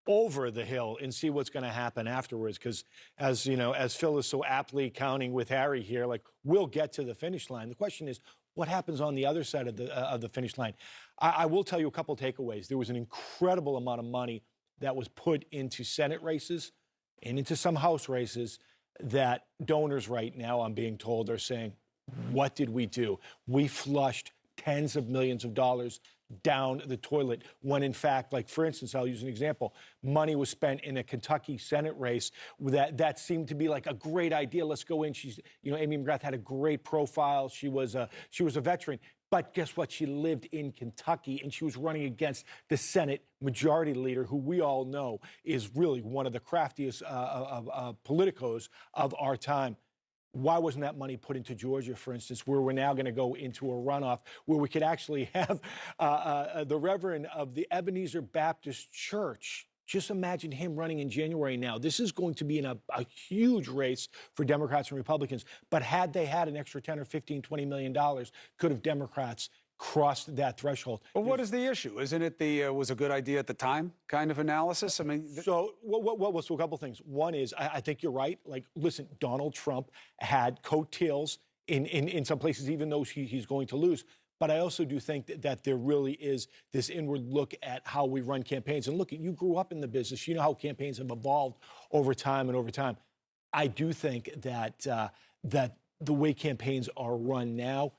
over the hill and see what's going to happen afterwards. Because as you know, as Phil is so aptly counting with Harry here, like, we'll get to the finish line. The question is, what happens on the other side of the finish line? I will tell you a couple of takeaways. There was an incredible amount of money that was put into Senate races and into some House races that donors right now, I'm being told, are saying, what did we do? We flushed tens of millions of dollars down the toilet when, in fact, like, for instance, I'll use an example. Money was spent in a Kentucky Senate race that seemed to be like a great idea. Let's go in. She's, you know, Amy McGrath had a great profile. She was a veteran. But guess what? She lived in Kentucky, and she was running against the Senate Majority Leader, who we all know is really one of the craftiest politicos of our time. Why wasn't that money put into Georgia, for instance, where we're now going to go into a runoff where we could actually have the Reverend of the Ebenezer Baptist Church? Just imagine him running in January now. This is going to be in a huge race for Democrats and Republicans. But had they had an extra 10 or 15, $20 million, could have Democrats crossed that threshold? But what is the issue? Isn't it the was a good idea at the time kind of analysis? I mean, so a couple things. One is, I think you're right. Like, listen, Donald Trump had coattails in some places, even though he's going to lose. But I also do think that there really is this inward look at how we run campaigns. And look, you grew up in the business. You know how campaigns have evolved over time and over time. I do think that that the way campaigns are run now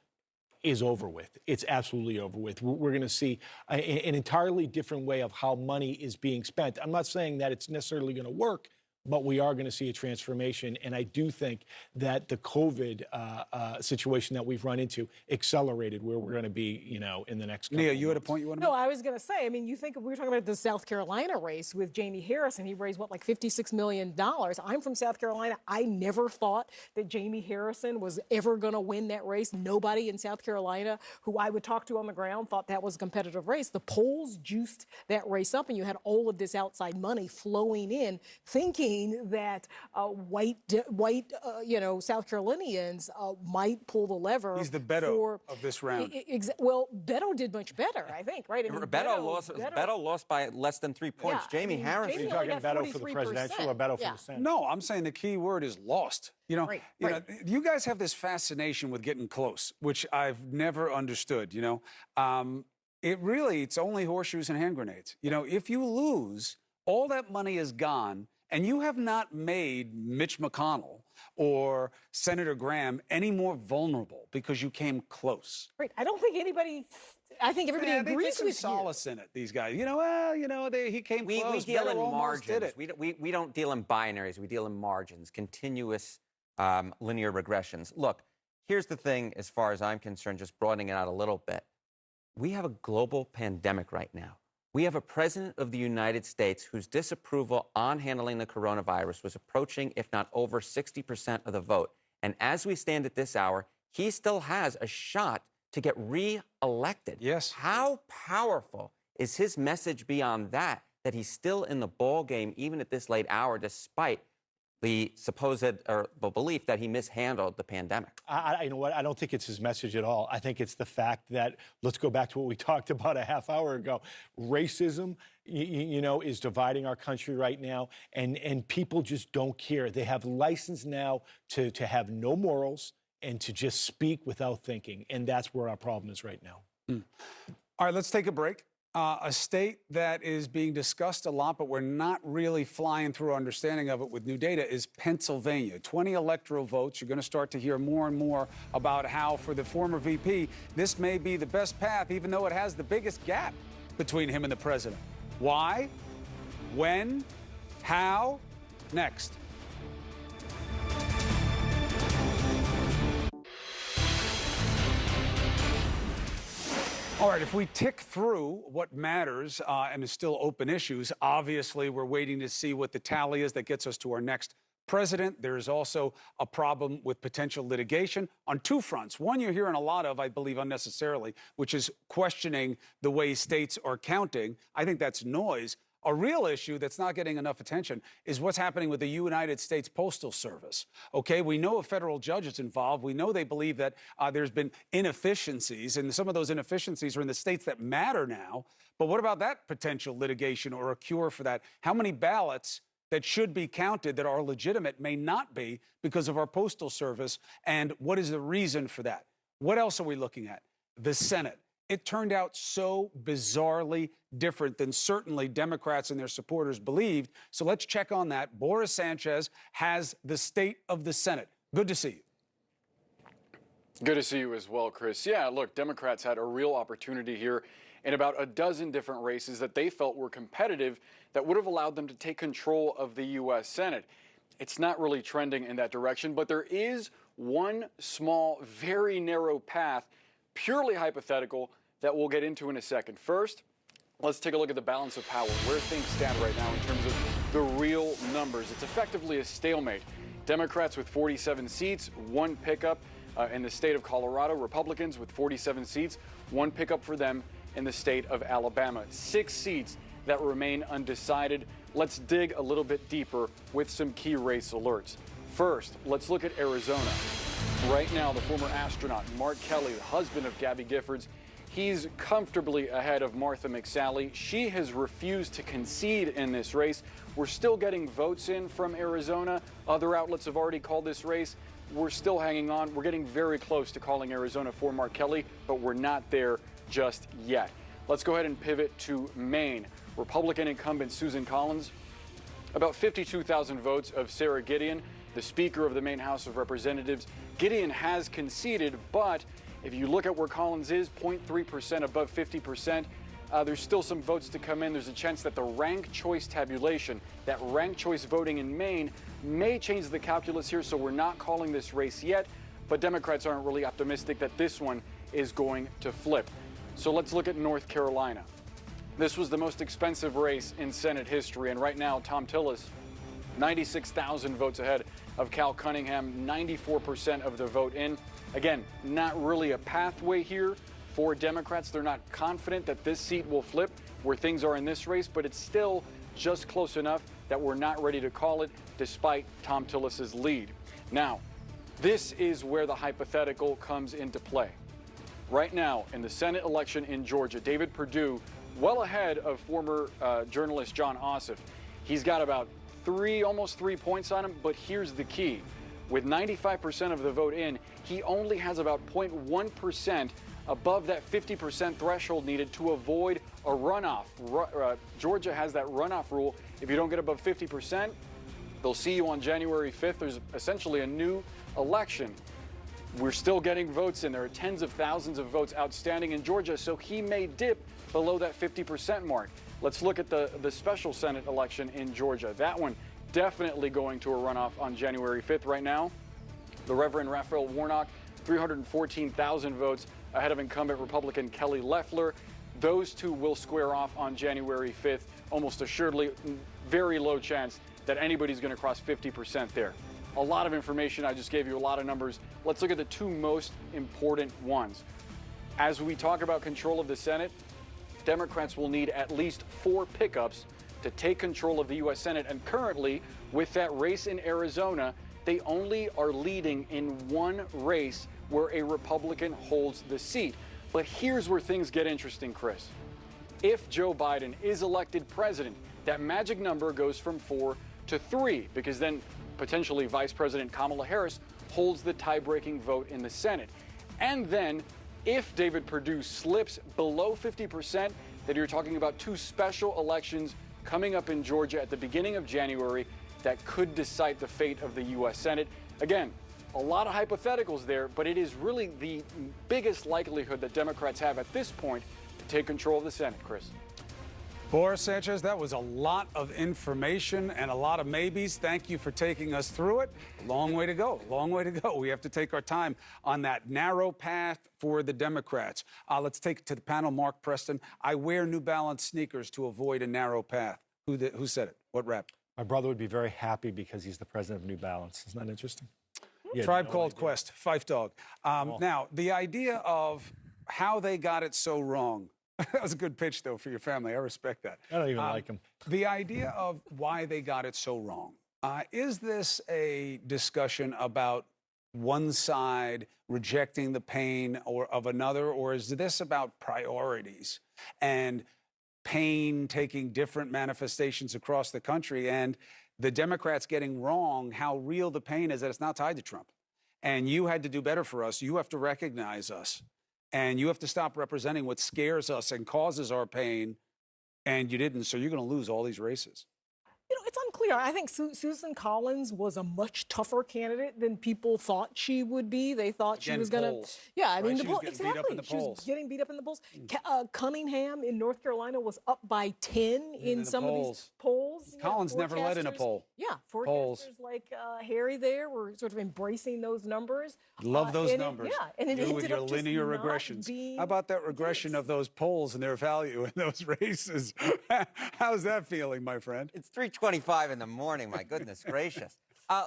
is over with. It's absolutely over with. We're going to see an entirely different way of how money is being spent. I'm not saying that it's necessarily going to work, but we are going to see a transformation. And I do think that the COVID situation that we've run into accelerated where we're going to be, you know, in the next couple Nia, you had a point you want to make? No, I was going to say, I mean, you think we were talking about the South Carolina race with Jamie Harris, and he raised, what, like $56 million. I'm from South Carolina. I never thought that Jamie Harrison was ever going to win that race. Nobody in South Carolina who I would talk to on the ground thought that was a competitive race. The polls juiced that race up, and you had all of this outside money flowing in, thinking that white South Carolinians might pull the lever. He's the Beto of this round. Well, Beto did much better, I think, right? I mean, Beto lost by less than 3 points. Yeah, Jamie Harris. Are you talking Beto for the presidential or Beto for the Senate? No, I'm saying the key word is lost. You know, you guys have this fascination with getting close, which I've never understood. You know, it's only horseshoes and hand grenades. You know, if you lose, all that money is gone. And you have not made Mitch McConnell or Senator Graham any more vulnerable because you came close. Right. I don't think anybody. I think everybody agrees with solace in it. These guys, he came close. We deal in margins. We don't deal in binaries. We deal in margins. Continuous linear regressions. Look, here's the thing as far as I'm concerned, just broadening it out a little bit. We have a global pandemic right now. We have a president of the United States whose disapproval on handling the coronavirus was approaching, if not over 60% of the vote. And as we stand at this hour, he still has a shot to get re-elected. Yes. How powerful is his message beyond that he's still in the ball game even at this late hour, despite the supposed or the belief that he mishandled the pandemic? You know what? I don't think it's his message at all. I think it's the fact that, let's go back to what we talked about a half hour ago. Racism, you know, is dividing our country right now, and people just don't care. They have license now to have no morals and to just speak without thinking, and that's where our problem is right now. All right, let's take a break. A state that is being discussed a lot, but we're not really flying through understanding of it with new data, is Pennsylvania. 20 electoral votes. You're going to start to hear more and more about how, for the former VP, this may be the best path, even though it has the biggest gap between him and the president. Why? When? How? Next. All right, if we tick through what matters and is still open issues, obviously we're waiting to see what the tally is that gets us to our next president. There is also a problem with potential litigation on two fronts. One you're hearing a lot of, I believe unnecessarily, which is questioning the way states are counting. I think that's noise. A real issue that's not getting enough attention is what's happening with the United States Postal Service. Okay, we know a federal judge is involved. We know they believe that there's been inefficiencies, and some of those inefficiencies are in the states that matter now. But what about that potential litigation or a cure for that? How many ballots that should be counted that are legitimate may not be because of our Postal Service, and what is the reason for that? What else are we looking at? The Senate. It turned out so bizarrely different than certainly Democrats and their supporters believed. So let's check on that. Boris Sanchez has the state of the Senate. Good to see you. Good to see you as well, Chris. Yeah, look, Democrats had a real opportunity here in about a dozen different races that they felt were competitive that would have allowed them to take control of the U.S. Senate. It's not really trending in that direction, but there is one small, very narrow path, purely hypothetical, that we'll get into in a second. First, let's take a look at the balance of power, where things stand right now in terms of the real numbers. It's effectively a stalemate. Democrats with 47 seats, one pickup in the state of Colorado. Republicans with 47 seats, one pickup for them in the state of Alabama. 6 seats that remain undecided. Let's dig a little bit deeper with some key race alerts. First, let's look at Arizona. Right now, the former astronaut Mark Kelly, the husband of Gabby Giffords, he's comfortably ahead of Martha McSally. She has refused to concede in this race. We're still getting votes in from Arizona. Other outlets have already called this race. We're still hanging on. We're getting very close to calling Arizona for Mark Kelly, but we're not there just yet. Let's go ahead and pivot to Maine. Republican incumbent Susan Collins, about 52,000 votes of Sarah Gideon, the Speaker of the Maine House of Representatives. Gideon has conceded, but if you look at where Collins is, 0.3% above 50%, there's still some votes to come in. There's a chance that the ranked choice tabulation, that ranked choice voting in Maine, may change the calculus here, so we're not calling this race yet, but Democrats aren't really optimistic that this one is going to flip. So let's look at North Carolina. This was the most expensive race in Senate history, and right now, Tom Tillis, 96,000 votes ahead of Cal Cunningham, 94% of the vote in. Again, not really a pathway here for Democrats. They're not confident that this seat will flip where things are in this race, but it's still just close enough that we're not ready to call it despite Tom Tillis's lead. Now, this is where the hypothetical comes into play. Right now, in the Senate election in Georgia, David Perdue, well ahead of former journalist John Ossoff. He's got about almost 3 points on him, but here's the key. With 95% of the vote in, he only has about 0.1% above that 50% threshold needed to avoid a runoff. Georgia has that runoff rule. If you don't get above 50%, they'll see you on January 5th. There's essentially a new election. We're still getting votes in. There are tens of thousands of votes outstanding in Georgia, so he may dip below that 50% mark. Let's look at the special Senate election in Georgia. That one definitely going to a runoff on January 5th. Right now, the Reverend Raphael Warnock, 314,000 votes ahead of incumbent Republican Kelly Loeffler. Those two will square off on January 5th, almost assuredly. Very low chance that anybody's going to cross 50% there. A lot of information. I just gave you a lot of numbers. Let's look at the two most important ones. As we talk about control of the Senate, Democrats will need at least 4 pickups to take control of the U.S. Senate. And currently, with that race in Arizona, they only are leading in one race where a Republican holds the seat. But here's where things get interesting, Chris. If Joe Biden is elected president, that magic number goes from 4 to 3, because then potentially Vice President Kamala Harris holds the tie-breaking vote in the Senate. And then if David Perdue slips below 50%, then you're talking about 2 special elections coming up in Georgia at the beginning of January that could decide the fate of the U.S. Senate. Again, a lot of hypotheticals there, but it is really the biggest likelihood that Democrats have at this point to take control of the Senate, Chris. Boris Sanchez, that was a lot of information and a lot of maybes. Thank you for taking us through it. Long way to go. Long way to go. We have to take our time on that narrow path for the Democrats. Let's take it to the panel. Mark Preston. I wear New Balance sneakers to avoid a narrow path. Who said it? What rap? My brother would be very happy because he's the president of New Balance. Isn't that interesting? Tribe Called Quest, Fife Dog. Now, the idea of how they got it so wrong. That was a good pitch, though, for your family. I respect that. I don't even like him. The idea of why they got it so wrong. Is this a discussion about one side rejecting the pain of another, or is this about priorities and pain taking different manifestations across the country, and the Democrats getting wrong how real the pain is, that it's not tied to Trump? And you had to do better for us. You have to recognize us. And you have to stop representing what scares us and causes our pain. And you didn't. So you're going to lose all these races. You know, it's unclear. I think Susan Collins was a much tougher candidate than people thought she would be. They thought she was going to. Yeah, I mean, the polls. Exactly. She was getting beat up in the polls. Cunningham in North Carolina was up by 10 in some of these polls. Collins never led in a poll. Yeah, forecasters like Harry there were sort of embracing those numbers. Love those numbers. Yeah, and it you ended with your up linear regressions. How about that regression of those polls and their value in those races? How's that feeling, my friend? It's 3:25 in the morning. My goodness gracious.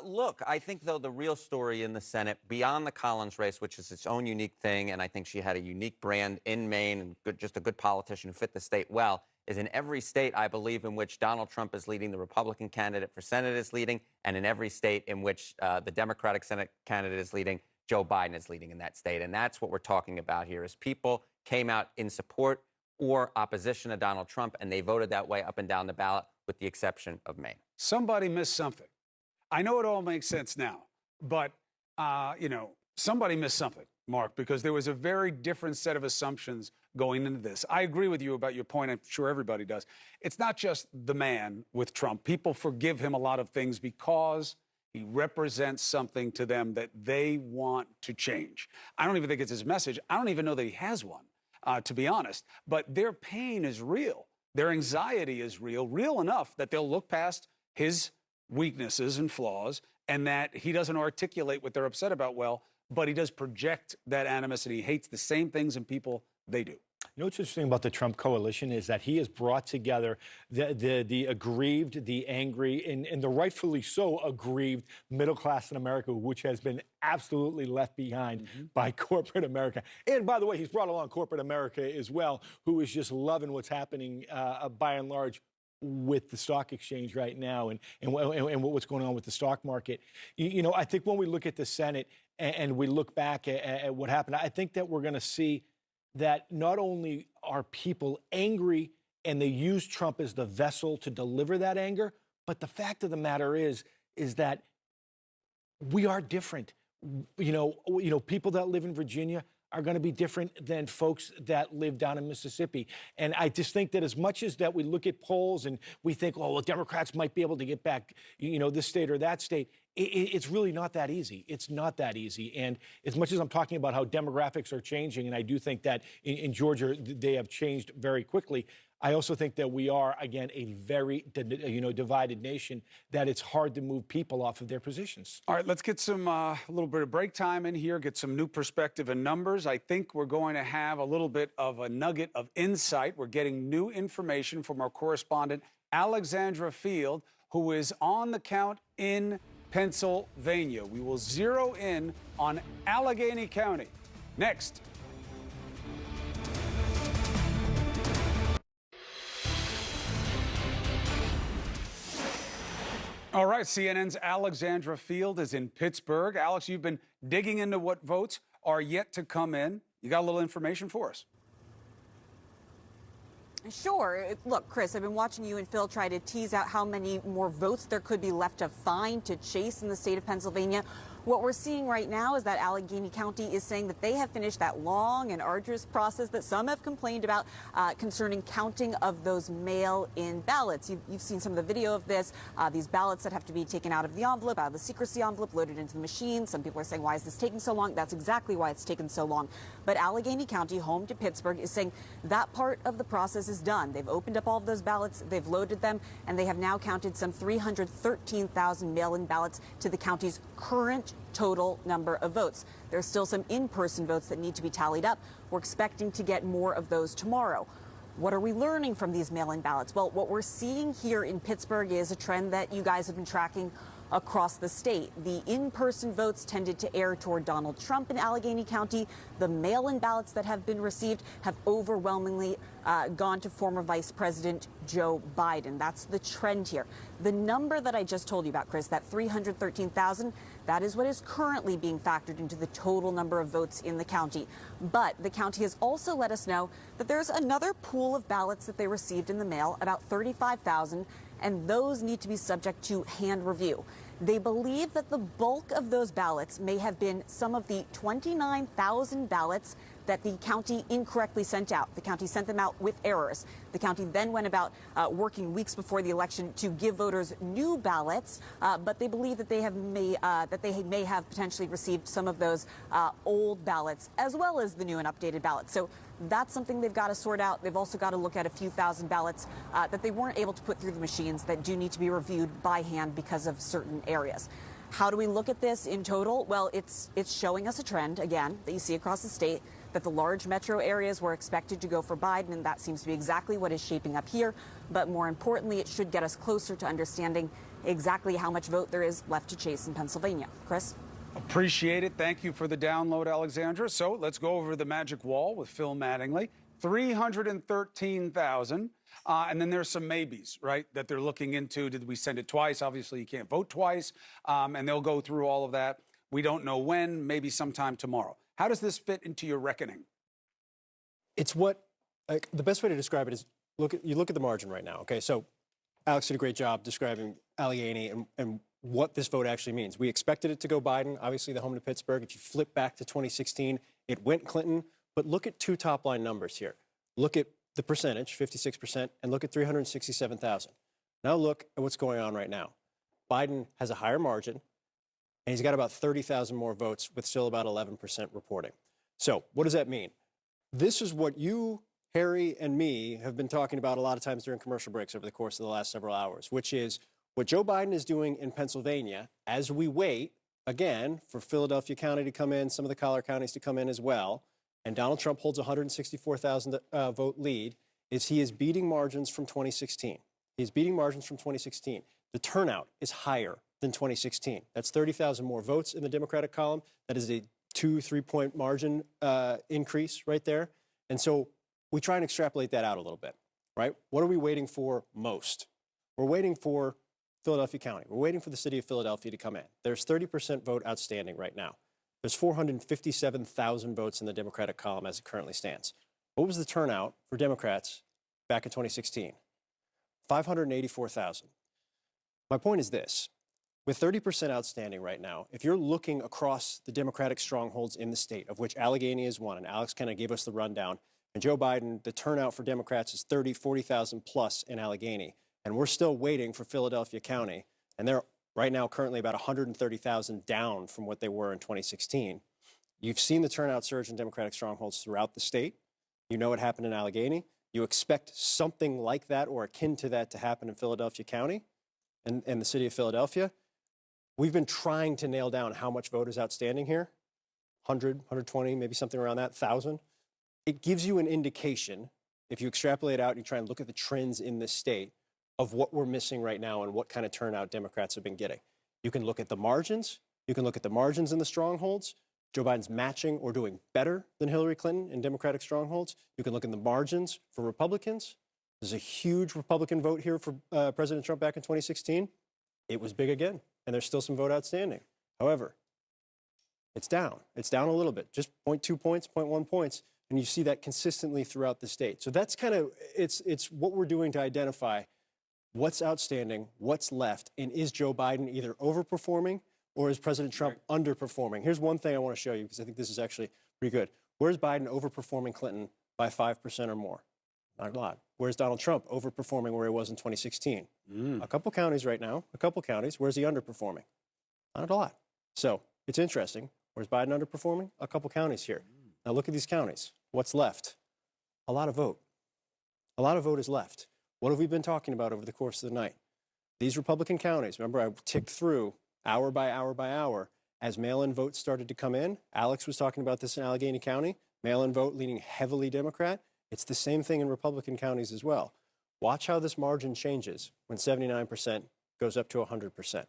Look, I think, though, the real story in the Senate, beyond the Collins race, which is its own unique thing, and I think she had a unique brand in Maine and just a good politician who fit the state well, is in every state, I believe, in which Donald Trump is leading, the Republican candidate for Senate is leading, and in every state in which the Democratic Senate candidate is leading, Joe Biden is leading in that state. And that's what we're talking about here, is people came out in support or opposition to Donald Trump, and they voted that way up and down the ballot, with the exception of Maine. Somebody missed something. I know it all makes sense now, but, somebody missed something, Mark, because there was a very different set of assumptions going into this. I agree with you about your point. I'm sure everybody does. It's not just the man with Trump. People forgive him a lot of things because he represents something to them that they want to change. I don't even think it's his message. I don't even know that he has one, to be honest. But their pain is real. Their anxiety is real enough that they'll look past his weaknesses and flaws, and that he doesn't articulate what they're upset about well, but he does project that animus, and he hates the same things in people they do. You know what's interesting about the Trump coalition is that he has brought together the aggrieved, the angry, and the rightfully so aggrieved middle class in America, which has been absolutely left behind by corporate America. And by the way, he's brought along corporate America as well, who is just loving what's happening by and large with the stock exchange right now and what's going on with the stock market. I think when we look at the Senate and we look back at what happened, I think that we're going to see that not only are people angry and they use Trump as the vessel to deliver that anger, but the fact of the matter is that we are different. People that live in Virginia are going to be different than folks that live down in Mississippi. And I just think that as much as that we look at polls and we think, Democrats might be able to get back, this state or that state, It's really not that easy. It's not that easy. And as much as I'm talking about how demographics are changing, and I do think that in Georgia they have changed very quickly, I also think that we are, again, a very divided nation, that it's hard to move people off of their positions. All right, let's get some a little bit of break time in here, get some new perspective and numbers. I think we're going to have a little bit of a nugget of insight. We're getting new information from our correspondent, Alexandra Field, who is on the count in Pennsylvania. We will zero in on Allegheny County next. All right, CNN's Alexandra Field is in Pittsburgh. Alex, you've been digging into what votes are yet to come in. You got a little information for us? Sure. Look, Chris, I've been watching you and Phil try to tease out how many more votes there could be left to find, to chase in the state of Pennsylvania. What we're seeing right now is that Allegheny County is saying that they have finished that long and arduous process that some have complained about concerning counting of those mail-in ballots. You've seen some of the video of this, these ballots that have to be taken out of the envelope, out of the secrecy envelope, loaded into the machine. Some people are saying, why is this taking so long? That's exactly why it's taken so long. But Allegheny County, home to Pittsburgh, is saying that part of the process is done. They've opened up all of those ballots, they've loaded them, and they have now counted some 313,000 mail-in ballots to the county's current total number of votes. There's still some in-person votes that need to be tallied up. We're expecting to get more of those tomorrow. What are we learning from these mail-in ballots? Well, what we're seeing here in Pittsburgh is a trend that you guys have been tracking across the state. The in-person votes tended to err toward Donald Trump in Allegheny County. The mail-in ballots that have been received have overwhelmingly gone to former Vice President Joe Biden. That's the trend here. The number that I just told you about, Chris, that 313,000, that is what is currently being factored into the total number of votes in the county. But the county has also let us know that there's another pool of ballots that they received in the mail, about 35,000, and those need to be subject to hand review. They believe that the bulk of those ballots may have been some of the 29,000 ballots that the county incorrectly sent out. The county sent them out with errors. The county then went about working weeks before the election to give voters new ballots, but they believe that they may have potentially received some of those old ballots as well as the new and updated ballots. So that's something they've got to sort out. They've also got to look at a few thousand ballots that they weren't able to put through the machines that do need to be reviewed by hand because of certain areas. How do we look at this in total? Well, it's showing us a trend, again, that you see across the state, that the large metro areas were expected to go for Biden, and that seems to be exactly what is shaping up here. But more importantly, it should get us closer to understanding exactly how much vote there is left to chase in Pennsylvania. Chris? Appreciate it. Thank you for the download, Alexandra. So let's go over the magic wall with Phil Mattingly. 313,000. And then there's some maybes, right, that they're looking into. Did we send it twice? Obviously, you can't vote twice. And they'll go through all of that. We don't know when, maybe sometime tomorrow. How does this fit into your reckoning? It's the best way to describe it is you look at the margin right now. Okay, so Alex did a great job describing Allegheny and what this vote actually means. We expected it to go Biden, obviously the home to Pittsburgh. If you flip back to 2016, it went Clinton. But look at two top-line numbers here. Look at the percentage, 56%, and look at 367,000. Now look at what's going on right now. Biden has a higher margin, and he's got about 30,000 more votes with still about 11% reporting. So what does that mean? This is what you, Harry, and me have been talking about a lot of times during commercial breaks over the course of the last several hours, which is what Joe Biden is doing in Pennsylvania as we wait, again, for Philadelphia County to come in, some of the collar counties to come in as well, and Donald Trump holds a 164,000 vote lead, is he is beating margins from 2016. He's beating margins from 2016. The turnout is higher than 2016. That's 30,000 more votes in the Democratic column. That is a 2-3 point margin increase right there. And so we try and extrapolate that out a little bit, right? What are we waiting for most? We're waiting for Philadelphia County. We're waiting for the city of Philadelphia to come in. There's 30% vote outstanding right now. There's 457,000 votes in the Democratic column as it currently stands. What was the turnout for Democrats back in 2016? 584,000. My point is this. With 30% outstanding right now, if you're looking across the Democratic strongholds in the state, of which Allegheny is one, and Alex kind of gave us the rundown, and Joe Biden, the turnout for Democrats is 40,000 plus in Allegheny, and we're still waiting for Philadelphia County, and they're right now currently about 130,000 down from what they were in 2016. You've seen the turnout surge in Democratic strongholds throughout the state. You know what happened in Allegheny. You expect something like that or akin to that to happen in Philadelphia County and the city of Philadelphia. We've been trying to nail down how much vote is outstanding here. 100, 120, maybe something around that, 1,000. It gives you an indication, if you extrapolate out and you try and look at the trends in this state, of what we're missing right now and what kind of turnout Democrats have been getting. You can look at the margins. You can look at the margins in the strongholds. Joe Biden's matching or doing better than Hillary Clinton in Democratic strongholds. You can look at the margins for Republicans. There's a huge Republican vote here for President Trump back in 2016. It was big again, and there's still some vote outstanding. However, it's down. It's down a little bit, just 0.2 points, 0.1 points, and you see that consistently throughout the state. So that's kind of, it's what we're doing to identify what's outstanding, what's left, and is Joe Biden either overperforming or is President Trump underperforming? Here's one thing I want to show you because I think this is actually pretty good. Where's Biden overperforming Clinton by 5% or more? Not a lot. Where's Donald Trump overperforming where he was in 2016? A couple counties right now, a couple counties. Where's he underperforming? Not a lot. So it's interesting. Where's Biden underperforming? A couple counties here. Now look at these counties. What's left? A lot of vote. A lot of vote is left. What have we been talking about over the course of the night? These Republican counties, remember I ticked through hour by hour by hour as mail-in votes started to come in. Alex was talking about this in Allegheny County. Mail-in vote leaning heavily Democrat. It's the same thing in Republican counties as well. Watch how this margin changes when 79% goes up to 100%.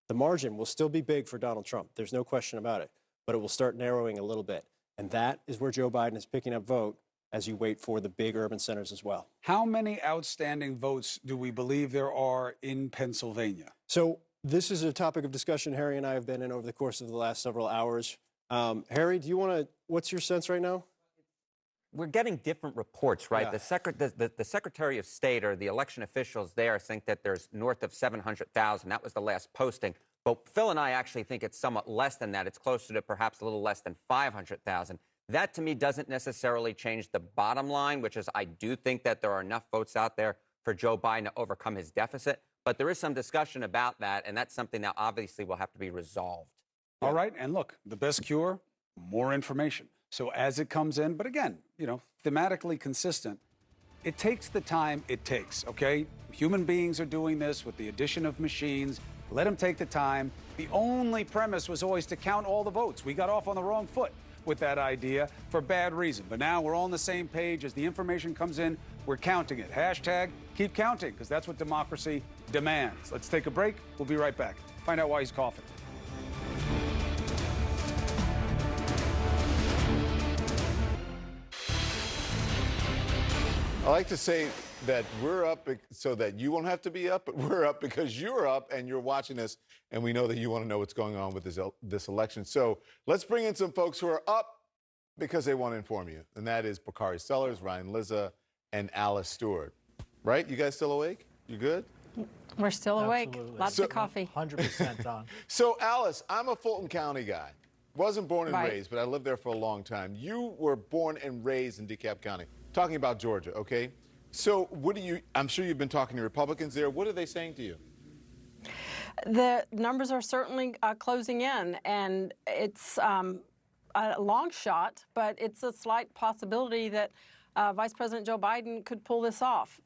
The margin will still be big for Donald Trump. There's no question about it. But it will start narrowing a little bit. And that is where Joe Biden is picking up vote as you wait for the big urban centers as well. How many outstanding votes do we believe there are in Pennsylvania? So this is a topic of discussion Harry and I have been in over the course of the last several hours. Harry, do you want to, what's your sense right now? We're getting different reports, right? Yeah. The Secretary of State or the election officials there think that there's north of 700,000. That was the last posting. But Phil and I actually think it's somewhat less than that. It's closer to perhaps a little less than 500,000. That, to me, doesn't necessarily change the bottom line, which is I do think that there are enough votes out there for Joe Biden to overcome his deficit. But there is some discussion about that, and that's something that obviously will have to be resolved. All right, and look, the best cure, more information. So as it comes in, but again, you know, thematically consistent, it takes the time it takes, okay? Human beings are doing this with the addition of machines. Let them take the time. The only premise was always to count all the votes. We got off on the wrong foot with that idea for bad reason. But now we're all on the same page. As the information comes in, we're counting it. Hashtag keep counting, because that's what democracy demands. Let's take a break. We'll be right back. Find out why he's coughing. I like to say that we're up so that you won't have to be up, but we're up because you're up and you're watching us, and we know that you want to know what's going on with this election. So let's bring in some folks who are up because they want to inform you, and that is Bakari Sellers, Ryan Lizza, and Alice Stewart. Right? You guys still awake? You good? We're still awake. Absolutely. Lots of coffee. 100% on. So, Alice, I'm a Fulton County guy. Wasn't born and Right. raised, but I lived there for a long time. You were born and raised in DeKalb County. Talking about Georgia, okay? So I'm sure you've been talking to Republicans there. What are they saying to you? The numbers are certainly closing in, and it's a long shot, but it's a slight possibility that Vice President Joe Biden could pull this off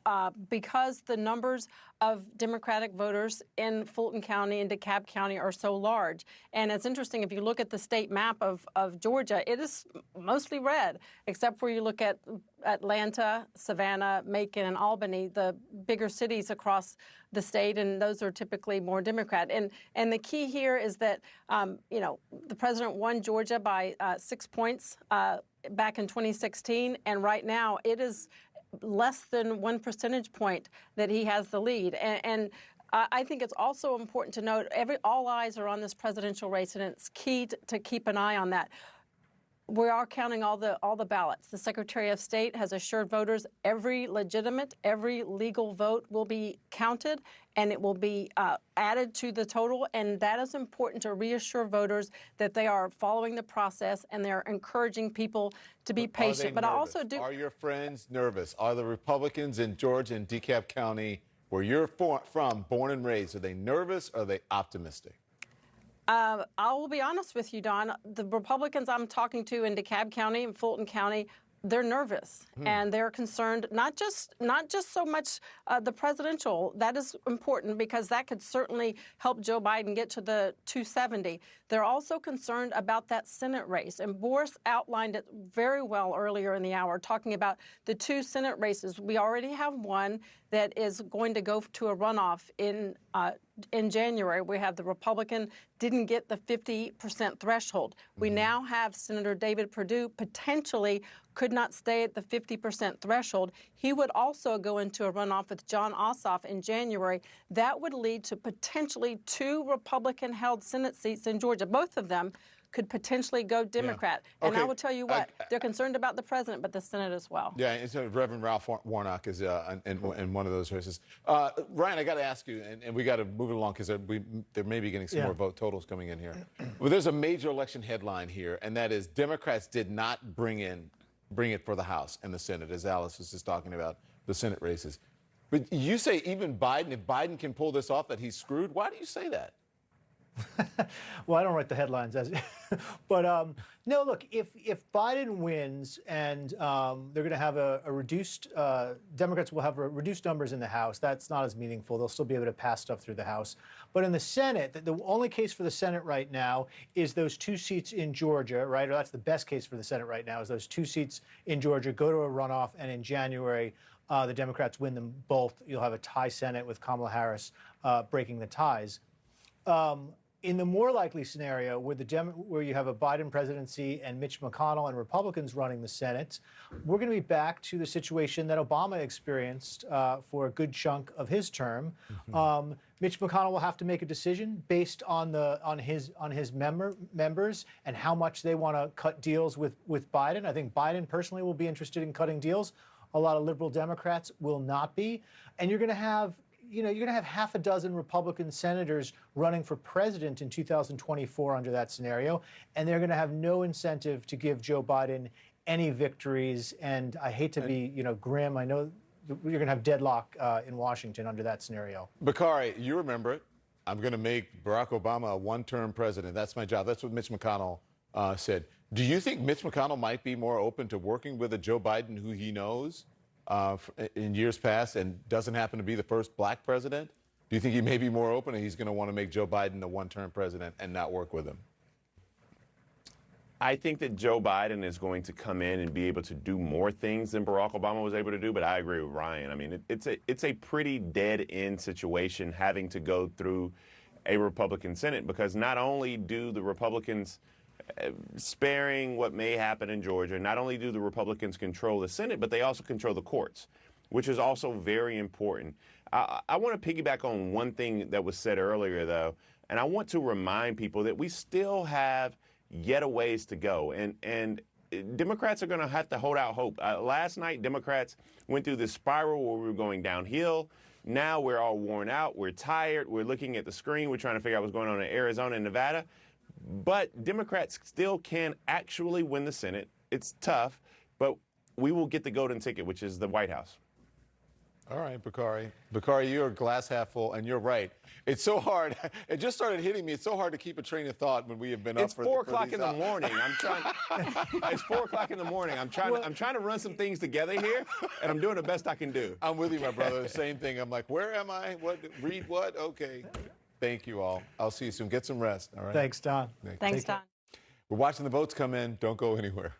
because the numbers of Democratic voters in Fulton County and DeKalb County are so large. And it's interesting, if you look at the state map of Georgia, it is mostly red, except where you look at Atlanta, Savannah, Macon, and Albany, the bigger cities across the state, and those are typically more Democrat. And the key here is that, the president won Georgia by 6 points back in 2016, and right now it is less than 1 percentage point that he has the lead. And I think it's also important to note all eyes are on this presidential race, and it's key to keep an eye on that. We are counting all the ballots. The Secretary of State has assured voters every legal vote will be counted, and it will be added to the total. And that is important to reassure voters that they are following the process and they're encouraging people to be patient. But I also do. Are your friends nervous? Are the Republicans in Georgia and DeKalb County where you're from, born and raised, are they nervous or are they optimistic? I will be honest with you, Don. The Republicans I'm talking to in DeKalb County and Fulton County, they're nervous and they're concerned, not just so much the presidential. That is important because that could certainly help Joe Biden get to the 270. They're also concerned about that Senate race. And Boris outlined it very well earlier in the hour, talking about the 2 Senate races. We already have one that is going to go to a runoff in January. We have the Republican didn't get the 50% threshold. We now have Senator David Perdue potentially could not stay at the 50% threshold. He would also go into a runoff with John Ossoff in January. That would lead to potentially 2 Republican-held Senate seats in Georgia. Both of them could potentially go Democrat. Yeah. And Okay. I will tell you what, they're concerned about the president, but the Senate as well. Yeah, and so Reverend Ralph Warnock is in one of those races. Ryan, I got to ask you, and we got to move it along because there may be getting some more vote totals coming in here. Well, there's a major election headline here, and that is Democrats did not bring it for the House and the Senate, as Alice was just talking about the Senate races. But you say even Biden, if Biden can pull this off, that he's screwed. Why do you say that? Well, I don't write the headlines, but no. Look, if Biden wins and they're going to have a reduced, Democrats will have reduced numbers in the House. That's not as meaningful. They'll still be able to pass stuff through the House. But in the Senate, the only case for the Senate right now is those 2 seats in Georgia, right? Or that's the best case for the Senate right now is those 2 seats in Georgia go to a runoff, and in January the Democrats win them both. You'll have a tie Senate with Kamala Harris breaking the ties. In the more likely scenario, where you have a Biden presidency and Mitch McConnell and Republicans running the Senate, we're going to be back to the situation that Obama experienced for a good chunk of his term. Mitch McConnell will have to make a decision based on his members and how much they want to cut deals with Biden. I think Biden personally will be interested in cutting deals. A lot of liberal Democrats will not be, and you're going to have. You're going to have half a dozen Republican senators running for president in 2024 under that scenario, and they're going to have no incentive to give Joe Biden any victories. And I hate to be, grim. I know you're going to have deadlock in Washington under that scenario. Bakari, you remember it. I'm going to make Barack Obama a one-term president. That's my job. That's what Mitch McConnell said. Do you think Mitch McConnell might be more open to working with a Joe Biden who he knows in years past and doesn't happen to be the first black president? Do you think he may be more open and he's going to want to make Joe Biden a one-term president and not work with him? I think that Joe Biden is going to come in and be able to do more things than Barack Obama was able to do, but I agree with Ryan. I mean, it's a pretty dead-end situation having to go through a Republican Senate because not only do the Republicans sparing what may happen in Georgia, not only do the Republicans control the Senate, but they also control the courts, which is also very important. I want to piggyback on one thing that was said earlier, though, and I want to remind people that we still have yet a ways to go, and Democrats are going to have to hold out hope. Last night, Democrats went through this spiral where we were going downhill. Now we're all worn out. We're tired. We're looking at the screen. We're trying to figure out what's going on in Arizona and Nevada. But Democrats still can actually win the Senate. It's tough, but we will get the golden ticket, which is the White House. All right, Bakari. Bakari, you're glass half full, and you're right. It's so hard. It just started hitting me. It's so hard to keep a train of thought when we have been up for 4 o'clock in the morning. It's 4 o'clock in the morning. I'm trying to run some things together here, and I'm doing the best I can do. I'm with you, my brother. Same thing. I'm like, where am I? What? Read what? Okay. Thank you all. I'll see you soon. Get some rest. All right. Thanks, Don. Thanks, Don. We're watching the votes come in. Don't go anywhere.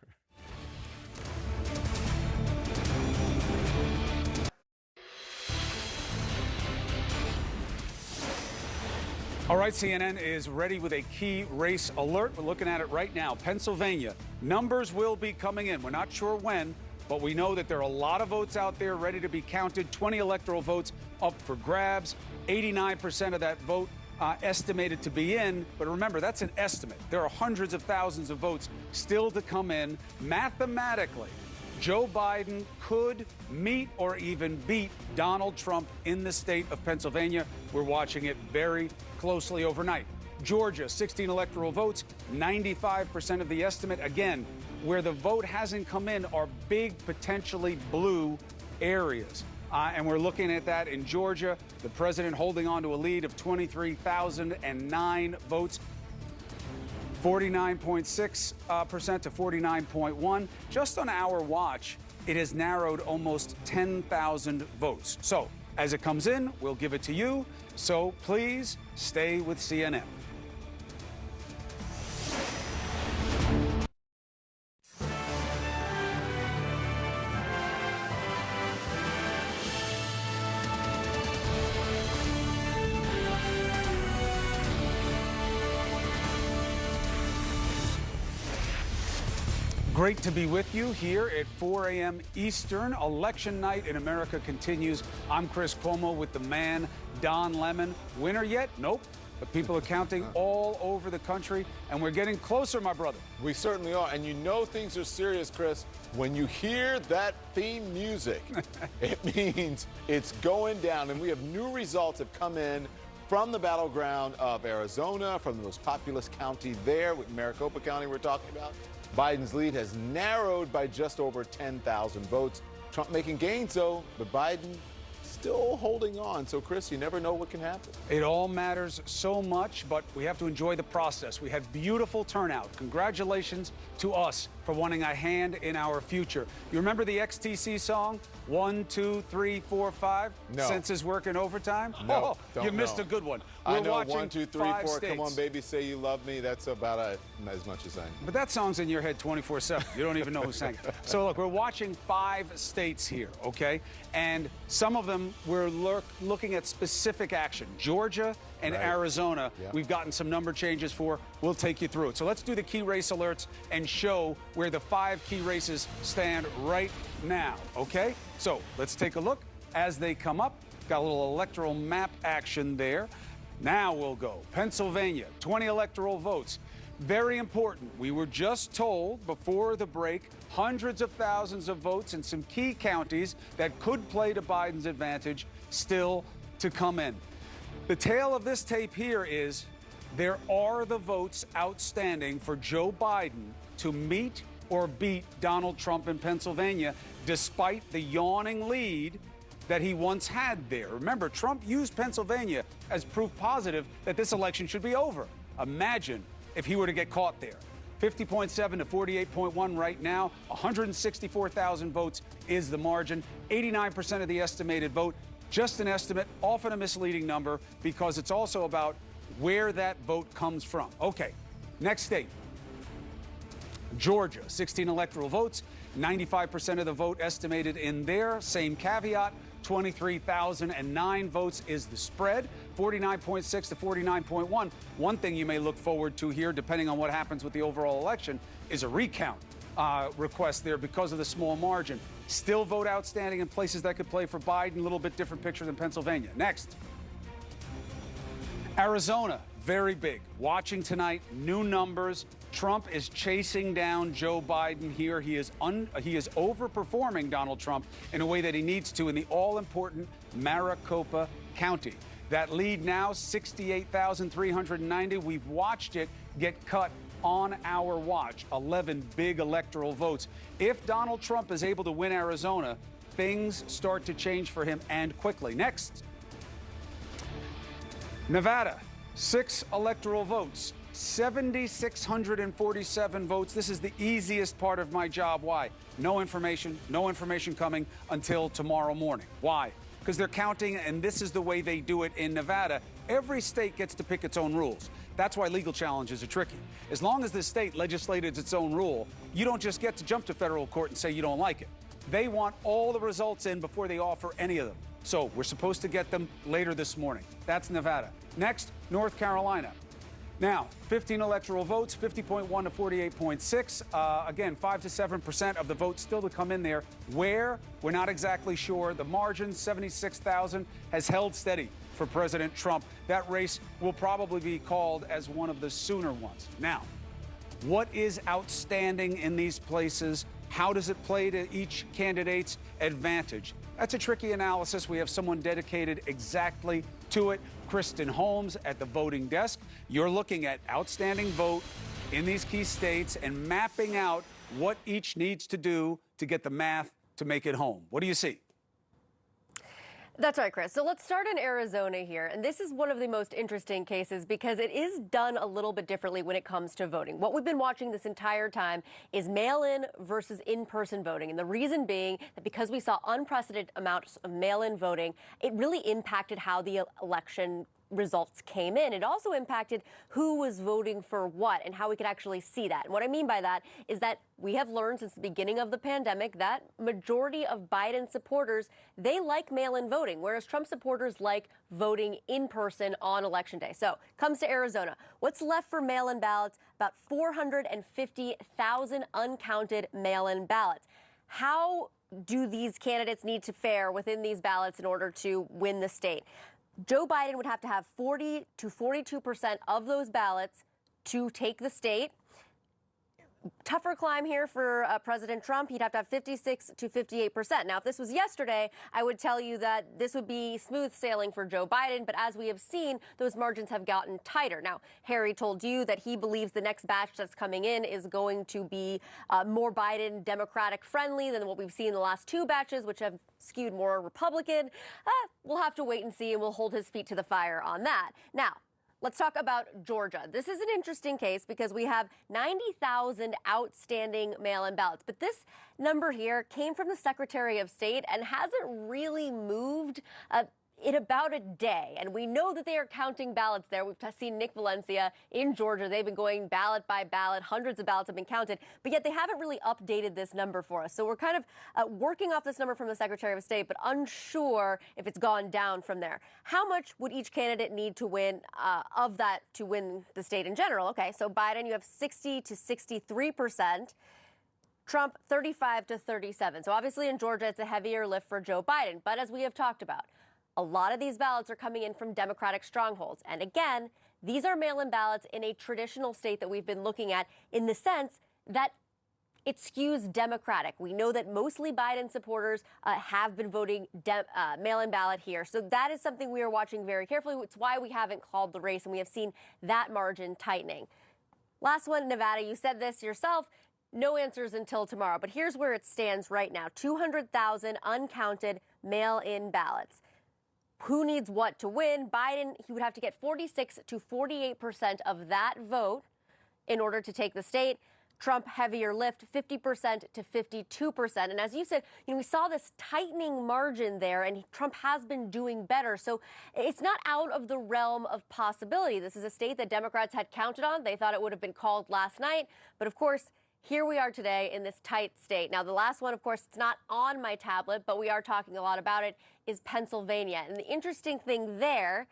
All right, CNN is ready with a key race alert. We're looking at it right now. Pennsylvania, numbers will be coming in. We're not sure when, but we know that there are a lot of votes out there ready to be counted. 20 electoral votes up for grabs. 89% of that vote estimated to be in. But remember, that's an estimate. There are hundreds of thousands of votes still to come in. Mathematically, Joe Biden could meet or even beat Donald Trump in the state of Pennsylvania. We're watching it very closely overnight. Georgia, 16 electoral votes, 95% of the estimate. Again, where the vote hasn't come in are big, potentially blue areas. And we're looking at that in Georgia. The president holding on to a lead of 23,009 votes. 49.6% to 49.1. Just on our watch, it has narrowed almost 10,000 votes. So as it comes in, we'll give it to you. So please stay with CNN. Great to be with you here at 4 a.m. Eastern. Election night in America continues. I'm Chris Cuomo with the man, Don Lemon. Winner yet? Nope. But people are counting all over the country, and we're getting closer, my brother. We certainly are. And you know things are serious, Chris, when you hear that theme music. It means it's going down. And we have new results have come in from the battleground of Arizona, from the most populous county there, with Maricopa County we're talking about. Biden's lead has narrowed by just over 10,000 votes. Trump making gains, though, but Biden still holding on. So, Chris, you never know what can happen. It all matters so much, but we have to enjoy the process. We had beautiful turnout. Congratulations to us for wanting a hand in our future. You remember the XTC song, 1, 2, 3, 4, 5? No. Census working overtime? No, you missed a good one. I We're know watching 1, 2, 3, 4. states. Come on, baby, say you love me. That's about as much as I know. But that song's in your head 24/7. You don't even know who sang it. So look, we're watching 5 states here, okay? And some of them we're looking at specific action. Georgia and Arizona, we've gotten some number changes for. We'll take you through it. So let's do the key race alerts and show where the 5 key races stand right now, okay? So let's take a look as they come up. Got a little electoral map action there. Now we'll go. Pennsylvania, 20 electoral votes. Very important. We were just told before the break, hundreds of thousands of votes in some key counties that could play to Biden's advantage still to come in. The tale of this tape here is there are the votes outstanding for Joe Biden to meet or beat Donald Trump in Pennsylvania, despite the yawning lead that he once had there. Remember, Trump used Pennsylvania as proof positive that this election should be over. Imagine if he were to get caught there. 50.7 to 48.1 right now. 164,000 votes is the margin. 89% of the estimated vote. Just an estimate, often a misleading number, because it's also about where that vote comes from. Okay, next state. Georgia, 16 electoral votes. 95% of the vote estimated in there. Same caveat. 23,009 votes is the spread, 49.6 to 49.1. One thing you may look forward to here, depending on what happens with the overall election, is a recount request there because of the small margin. Still vote outstanding in places that could play for Biden, a little bit different picture than Pennsylvania. Next. Arizona, very big. Watching tonight, new numbers. Trump is chasing down Joe Biden here. He is overperforming Donald Trump in a way that he needs to in the all-important Maricopa County. That lead now, 68,390. We've watched it get cut on our watch. 11 big electoral votes. If Donald Trump is able to win Arizona, things start to change for him, and quickly. Next. Nevada, 6 electoral votes. 7,647 votes. This is the easiest part of my job. Why? No information coming until tomorrow morning. Why? Because they're counting, and this is the way they do it in Nevada. Every state gets to pick its own rules. That's why legal challenges are tricky. As long as the state legislated its own rule, you don't just get to jump to federal court and say you don't like it. They want all the results in before they offer any of them. So we're supposed to get them later this morning. That's Nevada. Next, North Carolina. Now, 15 electoral votes, 50.1 to 48.6. Again, 5 to 7% of the votes still to come in there. Where? We're not exactly sure. The margin, 76,000, has held steady for President Trump. That race will probably be called as one of the sooner ones. Now, what is outstanding in these places? How does it play to each candidate's advantage? That's a tricky analysis. We have someone dedicated exactly to it. Kristen Holmes at the voting desk. You're looking at outstanding vote in these key states and mapping out what each needs to do to get the math to make it home. What do you see? That's right, Chris. So let's start in Arizona here. And this is one of the most interesting cases because it is done a little bit differently when it comes to voting. What we've been watching this entire time is mail-in versus in-person voting. And the reason being that because we saw unprecedented amounts of mail-in voting, it really impacted how the election results came in. It also impacted who was voting for what and how we could actually see that. And what I mean by that is that we have learned since the beginning of the pandemic that majority of Biden supporters, they like mail-in voting, whereas Trump supporters like voting in person on Election Day. So comes to Arizona. What's left for mail-in ballots? About 450,000 uncounted mail-in ballots. How do these candidates need to fare within these ballots in order to win the state? Joe Biden would have to have 40 to 42% of those ballots to take the state. Tougher climb here for President Trump. He'd have to have 56 to 58%. Now, if this was yesterday, I would tell you that this would be smooth sailing for Joe Biden. But as we have seen, those margins have gotten tighter. Now, Harry told you that he believes the next batch that's coming in is going to be more Biden Democratic friendly than what we've seen in the last two batches, which have skewed more Republican. We'll have to wait and see, and we'll hold his feet to the fire on that. Now, let's talk about Georgia. This is an interesting case because we have 90,000 outstanding mail-in ballots. But this number here came from the Secretary of State and hasn't really moved in about a day. And we know that they are counting ballots there. We've seen Nick Valencia in Georgia. They've been going ballot by ballot. Hundreds of ballots have been counted. But yet they haven't really updated this number for us. So we're kind of working off this number from the Secretary of State, but unsure if it's gone down from there. How much would each candidate need to win of that to win the state in general? Okay, so Biden, you have 60 to 63%. Trump, 35 to 37. So obviously in Georgia, it's a heavier lift for Joe Biden. But as we have talked about, a lot of these ballots are coming in from Democratic strongholds. And again, these are mail-in ballots in a traditional state that we've been looking at in the sense that it skews Democratic. We know that mostly Biden supporters have been voting mail-in ballot here. So that is something we are watching very carefully. It's why we haven't called the race, and we have seen that margin tightening. Last one, Nevada. You said this yourself. No answers until tomorrow. But here's where it stands right now. 200,000 uncounted mail-in ballots. Who needs what to win? Biden, he would have to get 46 to 48% of that vote in order to take the state. Trump, heavier lift, 50% to 52%. And as you said, we saw this tightening margin there, and Trump has been doing better. So it's not out of the realm of possibility. This is a state that Democrats had counted on. They thought it would have been called last night. But of course, here we are today in this tight state. Now, the last one, of course, it's not on my tablet, but we are talking a lot about it, is Pennsylvania. And the interesting thing there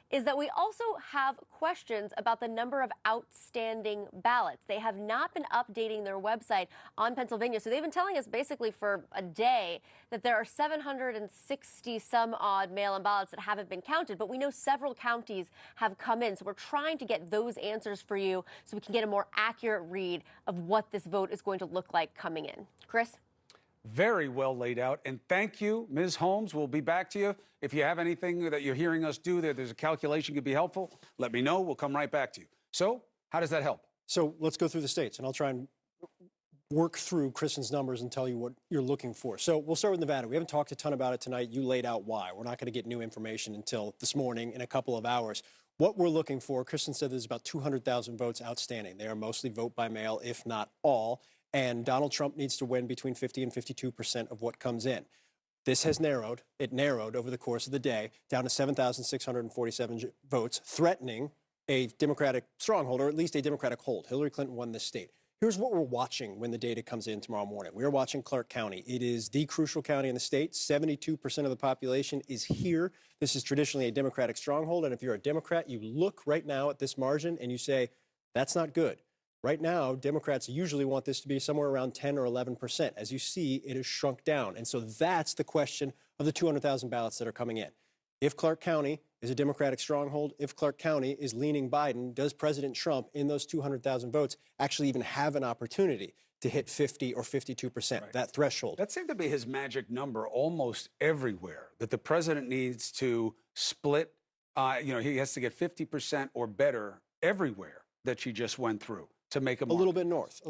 is that we also have questions about the number of outstanding ballots. They have not been updating their website on Pennsylvania. So they've been telling us basically for a day that there are 760 some odd mail-in ballots that haven't been counted. But we know several counties have come in. So we're trying to get those answers for you so we can get a more accurate read of what this vote is going to look like coming in. Chris? Very well laid out. And thank you, Ms. Holmes. We'll be back to you. If you have anything that you're hearing us do there's a calculation could be helpful, let me know. We'll come right back to you. So how does that help? So let's go through the states, and I'll try and work through Kristen's numbers and tell you what you're looking for. So we'll start with Nevada. We haven't talked a ton about it tonight. You laid out why. We're not going to get new information until this morning in a couple of hours. What we're looking for, Kristen said there's about 200,000 votes outstanding. They are mostly vote by mail, if not all. And Donald Trump needs to win between 50 and 52% of what comes in. This has narrowed. It narrowed over the course of the day down to 7,647 votes, threatening a Democratic stronghold, or at least a Democratic hold. Hillary Clinton won this state. Here's what we're watching when the data comes in tomorrow morning. We are watching Clark County. It is the crucial county in the state. 72% of the population is here. This is traditionally a Democratic stronghold. And if you're a Democrat, you look right now at this margin and you say, that's not good. Right now, Democrats usually want this to be somewhere around 10 or 11%. As you see, it has shrunk down. And so that's the question of the 200,000 ballots that are coming in. If Clark County is a Democratic stronghold, if Clark County is leaning Biden, does President Trump, in those 200,000 votes, actually even have an opportunity to hit 50 or 52%, right, that threshold? That seemed to be his magic number almost everywhere, that the president needs to split, he has to get 50% or better everywhere that she just went through to make a little bit north,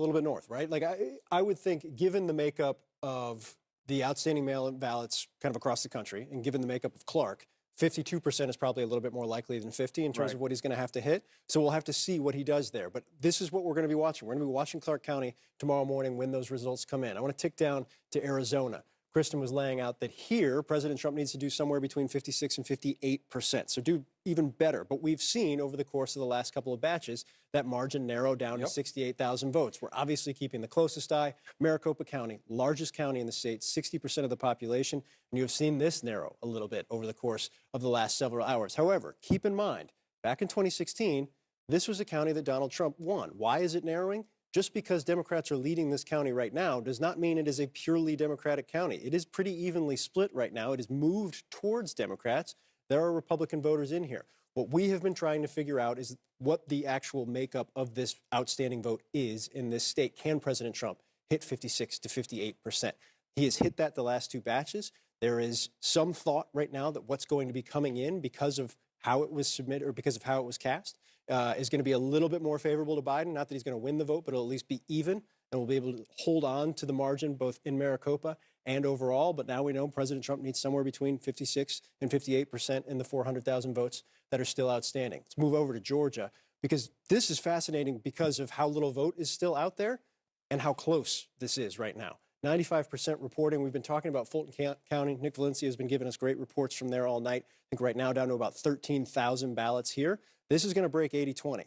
right? Like I would think, given the makeup of the outstanding mail-in ballots kind of across the country, and given the makeup of Clark, 52% is probably a little bit more likely than 50 in terms of what he's going to have to hit. So we'll have to see what he does there. But this is what we're going to be watching. We're going to be watching Clark County tomorrow morning when those results come in. I want to tick down to Arizona. Kristen was laying out that here, President Trump needs to do somewhere between 56 and 58%. So do even better. But we've seen over the course of the last couple of batches that margin narrow down to 68,000 votes. We're obviously keeping the closest eye. Maricopa County, largest county in the state, 60% of the population. And you have seen this narrow a little bit over the course of the last several hours. However, keep in mind, back in 2016, this was a county that Donald Trump won. Why is it narrowing? Just because Democrats are leading this county right now does not mean it is a purely Democratic county. It is pretty evenly split right now. It is moved towards Democrats. There are Republican voters in here. What we have been trying to figure out is what the actual makeup of this outstanding vote is in this state. Can President Trump hit 56 to 58%? He has hit that the last two batches. There is some thought right now that what's going to be coming in because of how it was submitted or because of how it was cast is going to be a little bit more favorable to Biden. Not that he's going to win the vote, but it'll at least be even, and we'll be able to hold on to the margin both in Maricopa and overall. But now we know President Trump needs somewhere between 56 and 58% in the 400,000 votes that are still outstanding. Let's move over to Georgia, because this is fascinating because of how little vote is still out there and how close this is right now. 95% reporting. We've been talking about Fulton County. Nick Valencia has been giving us great reports from there all night. I think right now down to about 13,000 ballots here. This is going to break 80-20.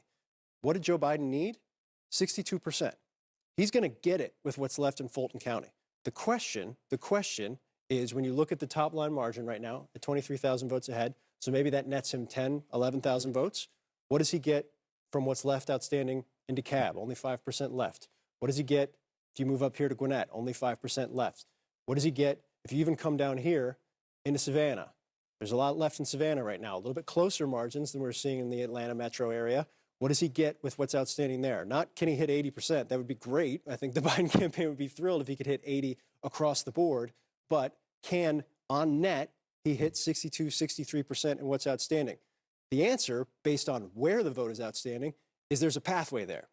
What did Joe Biden need? 62%. He's going to get it with what's left in Fulton County. The question is, when you look at the top line margin right now at 23,000 votes ahead, so maybe that nets him 10, 11,000 votes. What does he get from what's left outstanding in DeKalb? Only 5% left. What does he get if you move up here to Gwinnett? Only 5% left. What does he get if you even come down here into Savannah? There's a lot left in Savannah right now, a little bit closer margins than we're seeing in the Atlanta metro area. What does he get with what's outstanding there? Not can he hit 80%? That would be great. I think the Biden campaign would be thrilled if he could hit 80 across the board. But can, on net, he hit 62, 63% in what's outstanding? The answer, based on where the vote is outstanding, is there's a pathway there.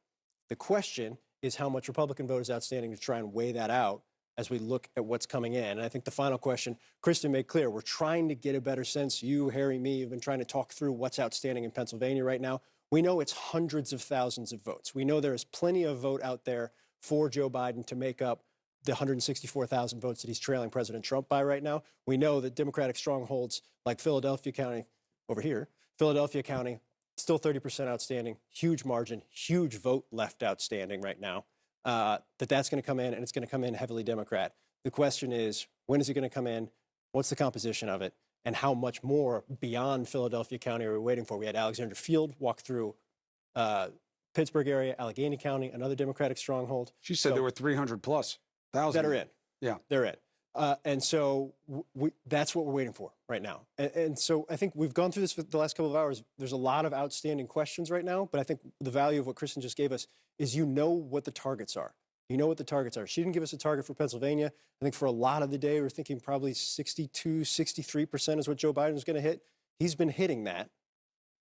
The question is how much Republican vote is outstanding to try and weigh that out as we look at what's coming in. And I think the final question, Kristen made clear, we're trying to get a better sense. You, Harry, me, have been trying to talk through what's outstanding in Pennsylvania right now. We know it's hundreds of thousands of votes. We know there is plenty of vote out there for Joe Biden to make up the 164,000 votes that he's trailing President Trump by right now. We know that Democratic strongholds like Philadelphia County, over here, Philadelphia County, still 30% outstanding, huge margin, huge vote left outstanding right now. That's going to come in, and it's going to come in heavily Democrat. The question is, when is it going to come in? What's the composition of it? And how much more beyond Philadelphia County are we waiting for? We had Alexander Field walk through Pittsburgh area, Allegheny County, another Democratic stronghold. She said there were 300 plus thousand. That are in. Yeah. They're in. And so that's what we're waiting for right now. And so I think we've gone through this for the last couple of hours. There's a lot of outstanding questions right now, but I think the value of what Kristen just gave us is you know what the targets are. You know what the targets are. She didn't give us a target for Pennsylvania. I think for a lot of the day, we're thinking probably 62, 63% is what Joe Biden is going to hit. He's been hitting that.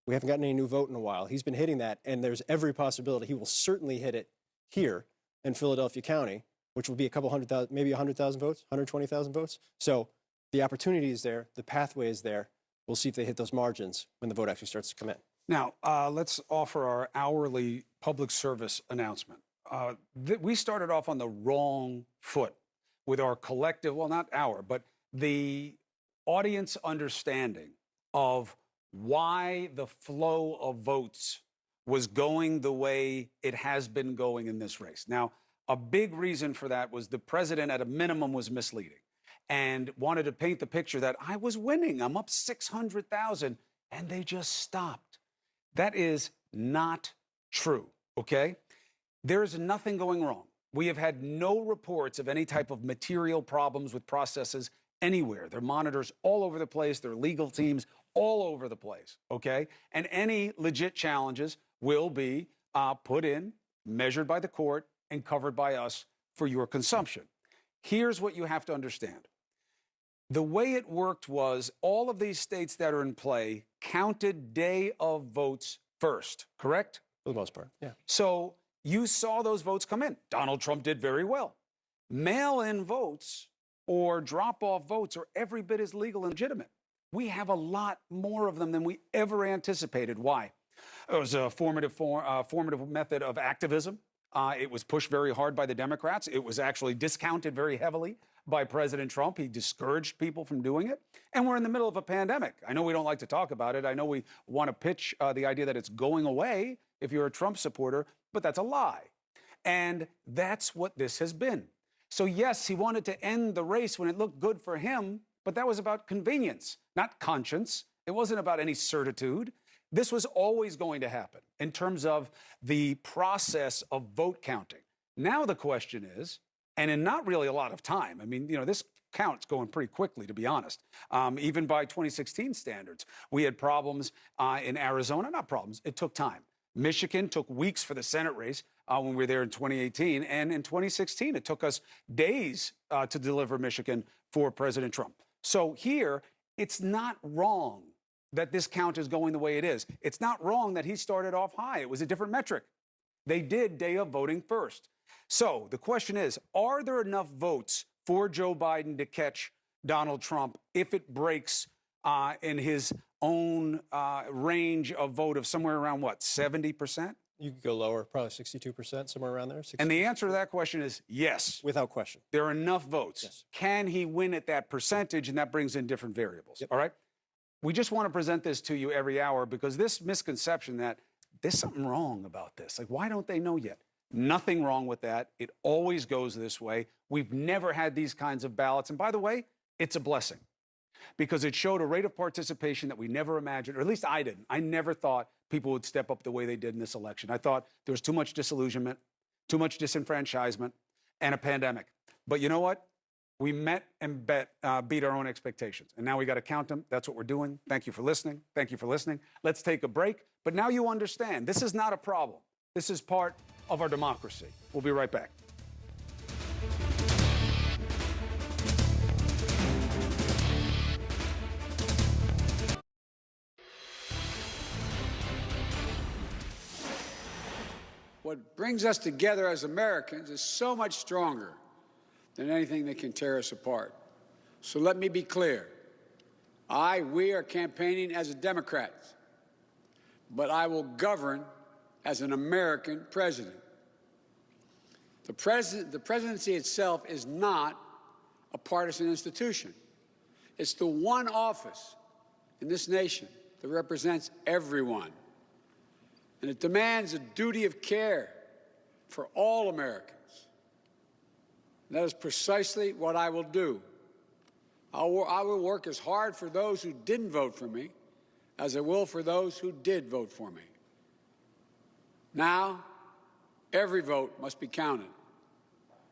We haven't gotten any new vote in a while. He's been hitting that, and there's every possibility he will certainly hit it here in Philadelphia County, which will be a couple 100,000, maybe 100,000 votes, 120,000 votes. So the opportunity is there. The pathway is there. We'll see if they hit those margins when the vote actually starts to come in. Now, let's offer our hourly public service announcement. We started off on the wrong foot with our collective, well, not our, but the audience understanding of why the flow of votes was going the way it has been going in this race. Now, a big reason for that was the president, at a minimum, was misleading and wanted to paint the picture that I was winning. I'm up 600,000, and they just stopped. That is not true, okay? There is nothing going wrong. We have had no reports of any type of material problems with processes anywhere. There are monitors all over the place. There are legal teams all over the place, okay? And any legit challenges will be put in, measured by the court, and covered by us for your consumption. Here's what you have to understand. The way it worked was all of these states that are in play counted day of votes first, correct? For the most part, yeah. So you saw those votes come in. Donald Trump did very well. Mail-in votes or drop-off votes are every bit as legal and legitimate. We have a lot more of them than we ever anticipated. Why? It was a formative method of activism. It was pushed very hard by the Democrats. It was actually discounted very heavily by President Trump. He discouraged people from doing it. And we're in the middle of a pandemic. I know we don't like to talk about it. I know we want to pitch the idea that it's going away if you're a Trump supporter, but that's a lie. And that's what this has been. So yes, he wanted to end the race when it looked good for him, but that was about convenience, not conscience. It wasn't about any certitude. This was always going to happen in terms of the process of vote counting. Now the question is, and in not really a lot of time, I mean, this count's going pretty quickly, to be honest. Even by 2016 standards, we had problems in Arizona, not problems, it took time. Michigan took weeks for the Senate race when we were there in 2018. And in 2016, it took us days to deliver Michigan for President Trump. So here, it's not wrong that this count is going the way it is. It's not wrong that he started off high. It was a different metric. They did day of voting first. So the question is, are there enough votes for Joe Biden to catch Donald Trump if it breaks in his own range of vote of somewhere around, what, 70%? You could go lower, probably 62%, somewhere around there. 60%. And the answer to that question is yes. Without question. There are enough votes. Yes. Can he win at that percentage? And that brings in different variables. Yep. All right? We just want to present this to you every hour because this misconception that there's something wrong about this. Like, why don't they know yet? Nothing wrong with that. It always goes this way. We've never had these kinds of ballots. And by the way, it's a blessing because it showed a rate of participation that we never imagined, or at least I didn't. I never thought people would step up the way they did in this election. I thought there was too much disillusionment, too much disenfranchisement, and a pandemic. But you know what? We met and beat our own expectations. And now we got to count them. That's what we're doing. Thank you for listening. Thank you for listening. Let's take a break. But now you understand this is not a problem. This is part of our democracy. We'll be right back. What brings us together as Americans is so much stronger than anything that can tear us apart. So let me be clear. We are campaigning as a Democrat, but I will govern as an American president. The presidency itself is not a partisan institution. It's the one office in this nation that represents everyone. And it demands a duty of care for all Americans. And that is precisely what I will do. I will work as hard for those who didn't vote for me as I will for those who did vote for me. Now, every vote must be counted.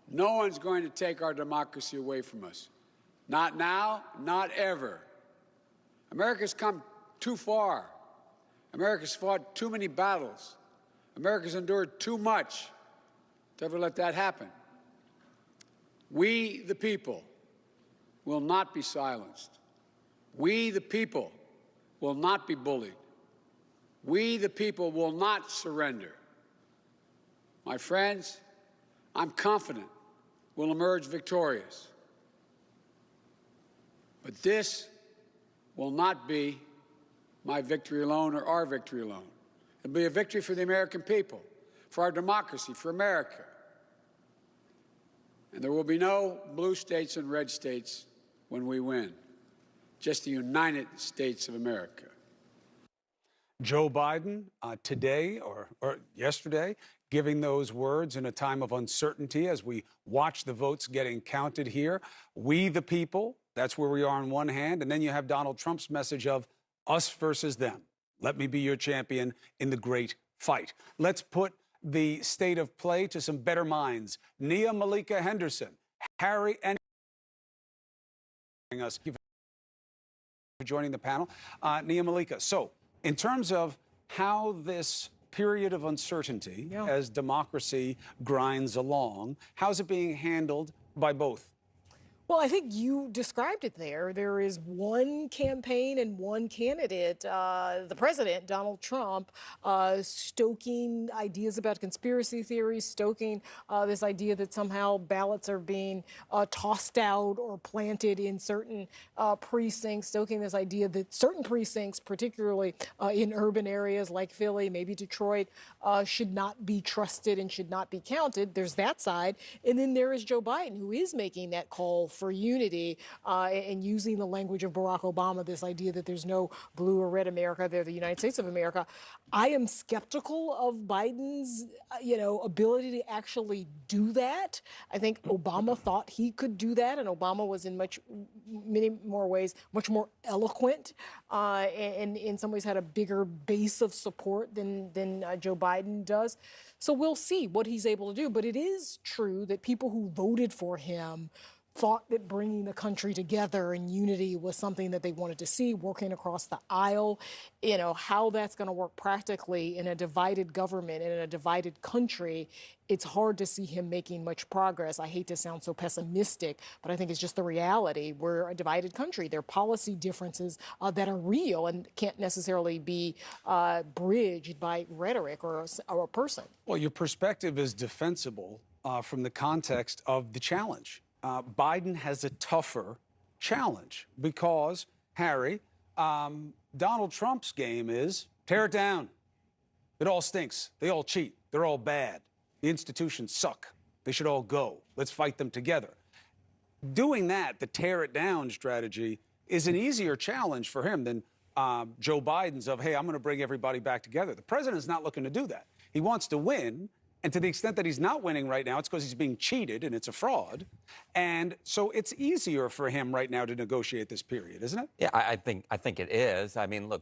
No one's going to take our democracy away from us. Not now, not ever. America's come too far. America's fought too many battles. America's endured too much to ever let that happen. We, the people, will not be silenced. We, the people, will not be bullied. We, the people, will not surrender. My friends, I'm confident we'll emerge victorious. But this will not be my victory alone or our victory alone. It'll be a victory for the American people, for our democracy, for America. And there will be no blue states and red states when we win, just the United States of America. Joe Biden today or yesterday giving those words in a time of uncertainty as we watch the votes getting counted here. We the people, that's where we are on one hand. And then you have Donald Trump's message of us versus them. Let me be your champion in the great fight. Let's put the state of play to some better minds. Nia Malika Henderson, Harry and us for joining the panel. Nia Malika. So in terms of how this period of uncertainty as democracy grinds along, how's it being handled by both? Well, I think you described it there. There is one campaign and one candidate, the president, Donald Trump, stoking ideas about conspiracy theories, stoking this idea that somehow ballots are being tossed out or planted in certain precincts, stoking this idea that certain precincts, particularly in urban areas like Philly, maybe Detroit, should not be trusted and should not be counted. There's that side. And then there is Joe Biden, who is making that call for unity and using the language of Barack Obama, this idea that there's no blue or red America, they're the United States of America. I am skeptical of Biden's, ability to actually do that. I think Obama thought he could do that, and Obama was in many more ways, much more eloquent, and in some ways had a bigger base of support than Joe Biden does. So we'll see what he's able to do. But it is true that people who voted for him thought that bringing the country together in unity was something that they wanted to see, working across the aisle. How that's going to work practically in a divided government and in a divided country, it's hard to see him making much progress. I hate to sound so pessimistic, but I think it's just the reality. We're a divided country. There are policy differences that are real and can't necessarily be bridged by rhetoric or a person. Well, your perspective is defensible from the context of the challenge. Biden has a tougher challenge because, Harry, Donald Trump's game is tear it down. It all stinks. They all cheat. They're all bad. The institutions suck. They should all go. Let's fight them together. Doing that, the tear it down strategy, is an easier challenge for him than Joe Biden's of, hey, I'm going to bring everybody back together. The president's not looking to do that. He wants to win. And to the extent that he's not winning right now, it's because he's being cheated and it's a fraud. And so it's easier for him right now to negotiate this period, isn't it? Yeah, I think it is. I mean, look,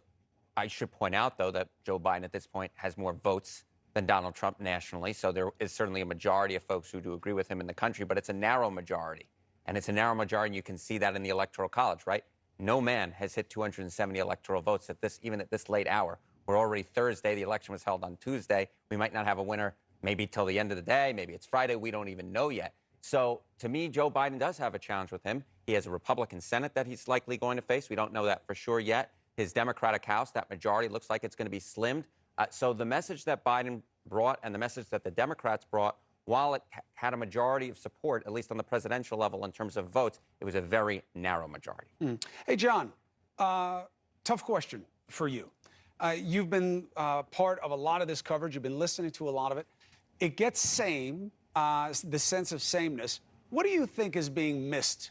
I should point out, though, that Joe Biden at this point has more votes than Donald Trump nationally. So there is certainly a majority of folks who do agree with him in the country, but it's a narrow majority. And it's a narrow majority, and you can see that in the Electoral College, right? No man has hit 270 electoral votes even at this late hour. We're already Thursday. The election was held on Tuesday. We might not have a winner maybe till the end of the day. Maybe it's Friday. We don't even know yet. So to me, Joe Biden does have a challenge with him. He has a Republican Senate that he's likely going to face. We don't know that for sure yet. His Democratic House, that majority looks like it's going to be slimmed. So the message that Biden brought and the message that the Democrats brought, while it had a majority of support, at least on the presidential level in terms of votes, it was a very narrow majority. Hey, John, tough question for you. You've been part of a lot of this coverage. You've been listening to a lot of it. It gets the sense of sameness. What do you think is being missed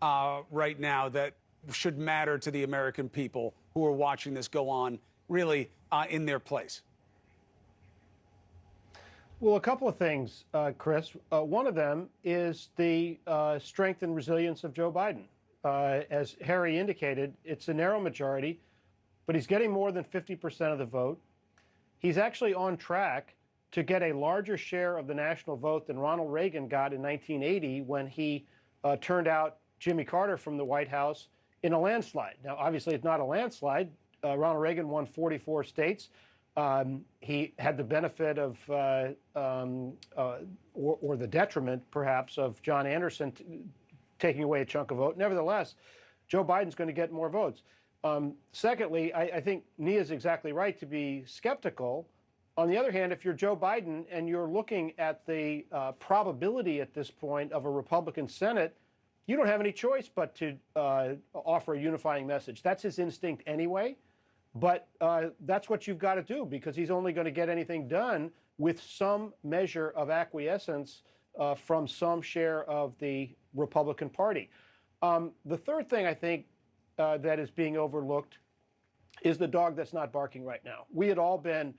right now that should matter to the American people who are watching this go on really in their place? Well, a couple of things, Chris. One of them is the strength and resilience of Joe Biden. As Harry indicated, it's a narrow majority, but he's getting more than 50% of the vote. He's actually on track to get a larger share of the national vote than Ronald Reagan got in 1980 when he turned out Jimmy Carter from the White House in a landslide. Now, obviously, it's not a landslide. Ronald Reagan won 44 states. He had the benefit of, or the detriment, perhaps, of John Anderson taking away a chunk of vote. Nevertheless, Joe Biden's going to get more votes. Secondly, I think Nia's exactly right to be skeptical. On the other hand, if you're Joe Biden and you're looking at the probability at this point of a Republican Senate, you don't have any choice but to offer a unifying message. That's his instinct anyway. But that's what you've got to do, because he's only going to get anything done with some measure of acquiescence from some share of the Republican Party. The third thing I think that is being overlooked is the dog that's not barking right now. We had all been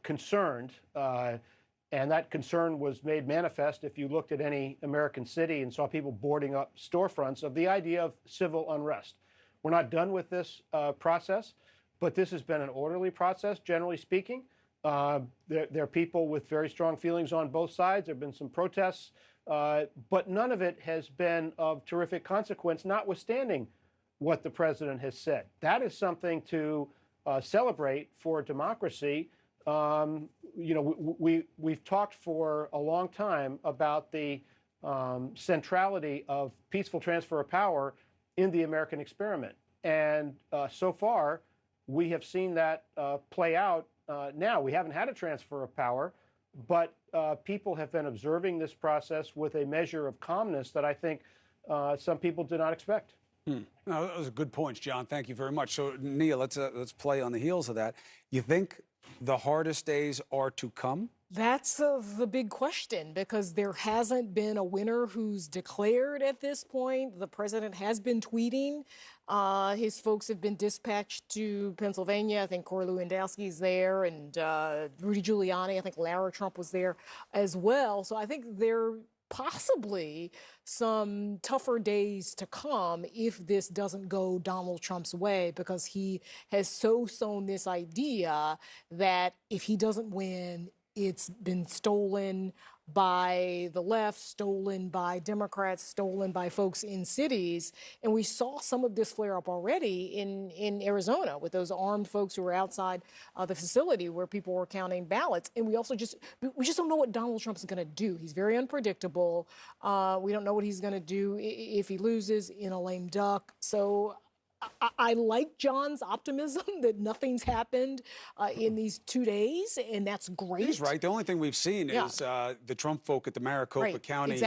concerned, and that concern was made manifest if you looked at any American city and saw people boarding up storefronts, of the idea of civil unrest. We're not done with this process, but this has been an orderly process, generally speaking. There are people with very strong feelings on both sides. There have been some protests, but none of it has been of terrific consequence, notwithstanding what the president has said. That is something to celebrate for democracy. We've talked for a long time about the centrality of peaceful transfer of power in the American experiment. And so far, we have seen that play out now. We haven't had a transfer of power, but people have been observing this process with a measure of calmness that I think some people did not expect. No, those are good points, John. Thank you very much. So, Nia, let's play on the heels of that. You think the hardest days are to come? That's the big question, because there hasn't been a winner who's declared at this point. The president has been tweeting. His folks have been dispatched to Pennsylvania. I think Corey Lewandowski's there, and Rudy Giuliani. I think Lara Trump was there as well. So I think there possibly some tougher days to come if this doesn't go Donald Trump's way, because he has so sown this idea that if he doesn't win, it's been stolen by the left, stolen by Democrats, stolen by folks in cities. And we saw some of this flare up already in Arizona with those armed folks who were outside the facility where people were counting ballots. And we just don't know what Donald Trump is going to do. He's very unpredictable. We don't know what he's going to do if he loses in a lame duck. So I like John's optimism that nothing's happened in these 2 days, and that's great. He's right. The only thing we've seen is the Trump folk at the Maricopa County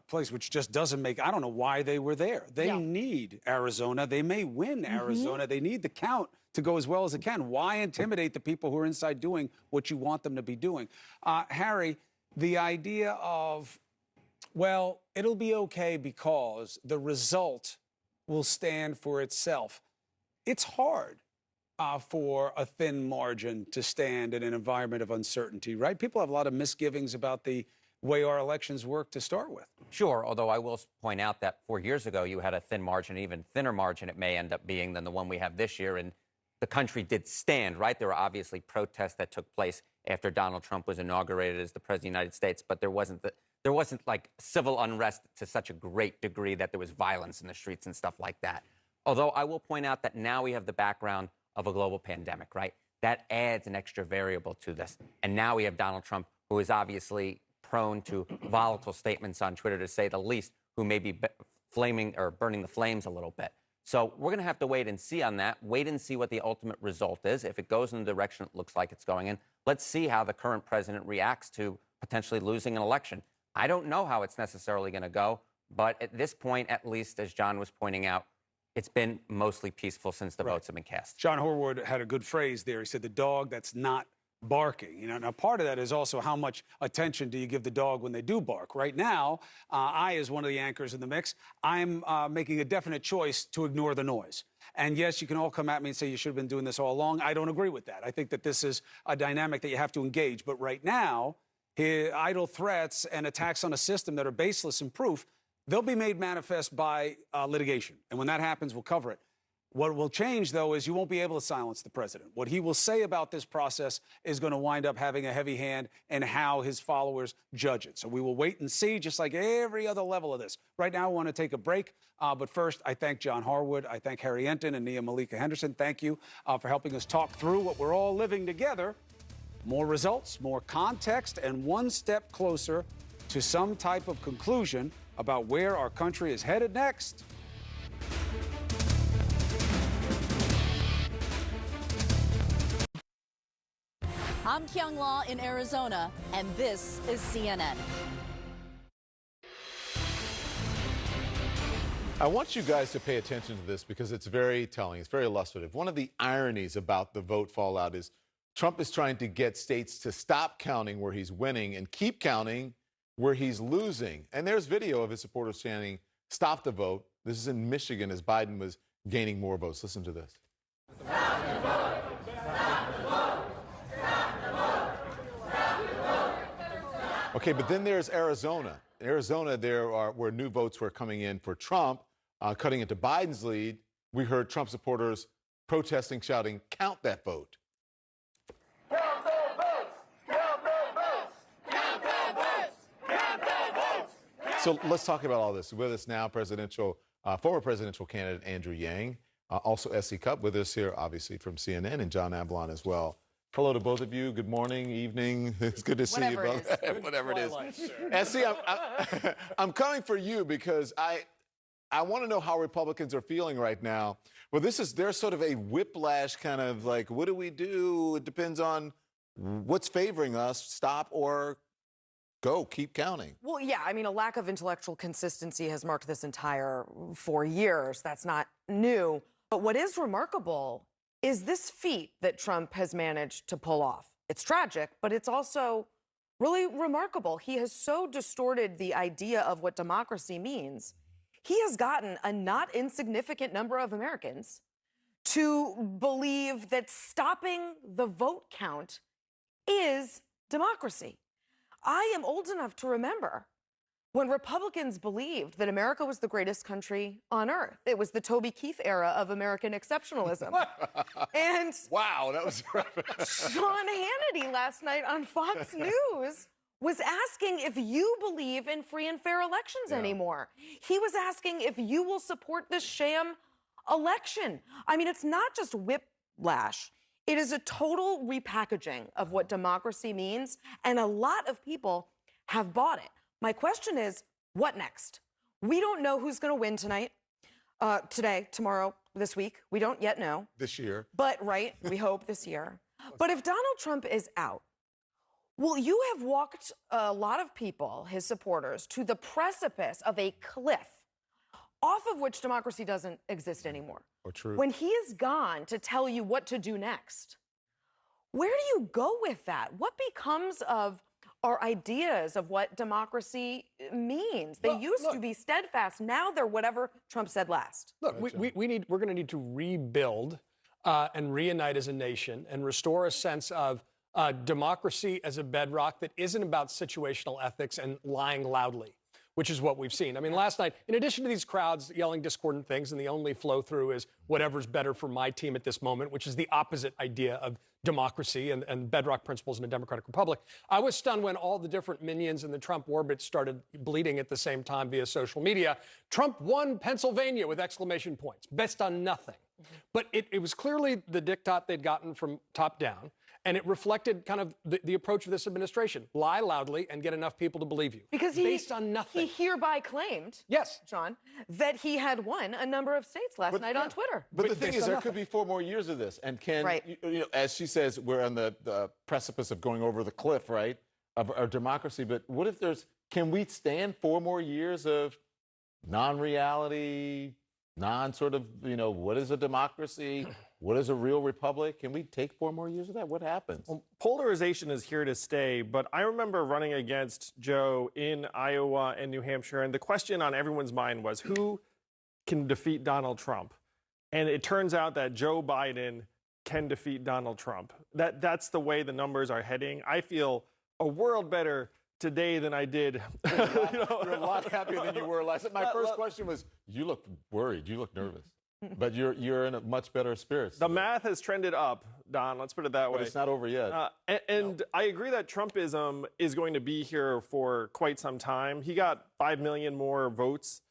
place, which just doesn't make, I don't know why they were there. They need Arizona. They may win Arizona. They need the count to go as well as it can. Why intimidate the people who are inside doing what you want them to be doing? Harry, the idea of, well, it'll be okay because the result will stand for itself. It's hard for a thin margin to stand in an environment of uncertainty, right? People have a lot of misgivings about the way our elections work to start with. Sure, although I will point out that 4 years ago you had a thin margin, even thinner margin it may end up being than the one we have this year, and the country did stand, right? There were obviously protests that took place after Donald Trump was inaugurated as the President of the United States, but there wasn't like civil unrest to such a great degree that there was violence in the streets and stuff like that. Although I will point out that now we have the background of a global pandemic, right? That adds an extra variable to this. And now we have Donald Trump, who is obviously prone to volatile statements on Twitter, to say the least, who may be flaming or burning the flames a little bit. So we're going to have to wait and see on that, wait and see what the ultimate result is. If it goes in the direction it looks like it's going in, let's see how the current president reacts to potentially losing an election. I don't know how it's necessarily going to go, but at this point, at least, as John was pointing out, it's been mostly peaceful since the votes have been cast. John Horwood had a good phrase there. He said, the dog that's not barking. You know, now part of that is also how much attention do you give the dog when they do bark. Right now, I, as one of the anchors in the mix, I'm making a definite choice to ignore the noise. And yes, you can all come at me and say you should have been doing this all along. I don't agree with that. I think that this is a dynamic that you have to engage. But right now, idle threats and attacks on a system that are baseless in proof, they'll be made manifest by litigation. And when that happens, we'll cover it. What will change, though, is you won't be able to silence the president. What he will say about this process is going to wind up having a heavy hand in how his followers judge it. So we will wait and see, just like every other level of this. Right now, I want to take a break. But first, I thank John Harwood. I thank Harry Enton and Nia Malika Henderson. Thank you for helping us talk through what we're all living together. More results, more context, and one step closer to some type of conclusion about where our country is headed next. I'm Kyung Law in Arizona, and this is CNN. I want you guys to pay attention to this because it's very telling. It's very illustrative. One of the ironies about the vote fallout is Trump is trying to get states to stop counting where he's winning and keep counting where he's losing. And there's video of his supporters chanting, "Stop the vote." This is in Michigan as Biden was gaining more votes. Listen to this. Stop the vote! Stop the vote! Stop the vote! Stop the vote! Okay, but then there's Arizona. In Arizona, where new votes were coming in for Trump, cutting into Biden's lead. We heard Trump supporters protesting, shouting, "Count that vote." Count their votes! Count their votes! Count their votes! Count their votes! So let's talk about all this. With us now, former presidential candidate Andrew Yang, also S.C. Cupp with us here, obviously from CNN, and John Avalon as well Hello to both of you. Good morning, evening. It's good to see you both. Whatever it is. And see, I'm coming for you because I want to know how Republicans are feeling right now. Well, there's sort of a whiplash kind of like, what do we do? It depends on what's favoring us, stop or go, keep counting. Well, yeah, I mean, a lack of intellectual consistency has marked this entire 4 years. That's not new. But what is remarkable is this feat that Trump has managed to pull off. It's tragic, but it's also really remarkable. He has so distorted the idea of what democracy means. He has gotten a not insignificant number of Americans to believe that stopping the vote count is democracy. I am old enough to remember when Republicans believed that America was the greatest country on earth. It was the Toby Keith era of American exceptionalism. And wow, that was Sean Hannity last night on Fox News was asking if you believe in free and fair elections anymore. He was asking if you will support this sham election. I mean, it's not just whiplash. It is a total repackaging of what democracy means, and a lot of people have bought it. My question is, what next? We don't know who's going to win tonight, today, tomorrow, this week. We don't yet know. This year. But, right, we hope this year. But if Donald Trump is out, well, you have walked a lot of people, his supporters, to the precipice of a cliff off of which democracy doesn't exist anymore. Or true. When he is gone to tell you what to do next, where do you go with that? What becomes of our ideas of what democracy means? They used to be steadfast. Now they're whatever Trump said last. Look, we're going to need to rebuild and reunite as a nation and restore a sense of democracy as a bedrock that isn't about situational ethics and lying loudly, which is what we've seen. I mean, last night, in addition to these crowds yelling discordant things, and the only flow through is whatever's better for my team at this moment, which is the opposite idea of democracy and bedrock principles in a democratic republic. I was stunned when all the different minions in the Trump orbit started bleeding at the same time via social media. Trump won Pennsylvania with exclamation points, based on nothing. But it was clearly the diktat they'd gotten from top down. And it reflected kind of the approach of this administration. Lie loudly and get enough people to believe you. Because based on nothing. He hereby claimed, yes, John, that he had won a number of states last night on Twitter. But the thing is, there could be 4 more years of this. And you know, as she says, we're on the precipice of going over the cliff, right, of our democracy. But what if can we stand 4 more years of non-reality, sort of, what is a democracy? What is a real republic? Can we take 4 more years of that? What happens? Well, polarization is here to stay, but I remember running against Joe in Iowa and New Hampshire, and the question on everyone's mind was, who can defeat Donald Trump? And it turns out that Joe Biden can defeat Donald Trump. That's the way the numbers are heading. I feel a world better today than I did. You're a lot happier than you were last night. My first question was, you look worried, you look nervous. But you're in a much better spirits. The math has trended up, Don. Let's put it that way. But it's not over yet. And I agree that Trumpism is going to be here for quite some time. He got 5 million more votes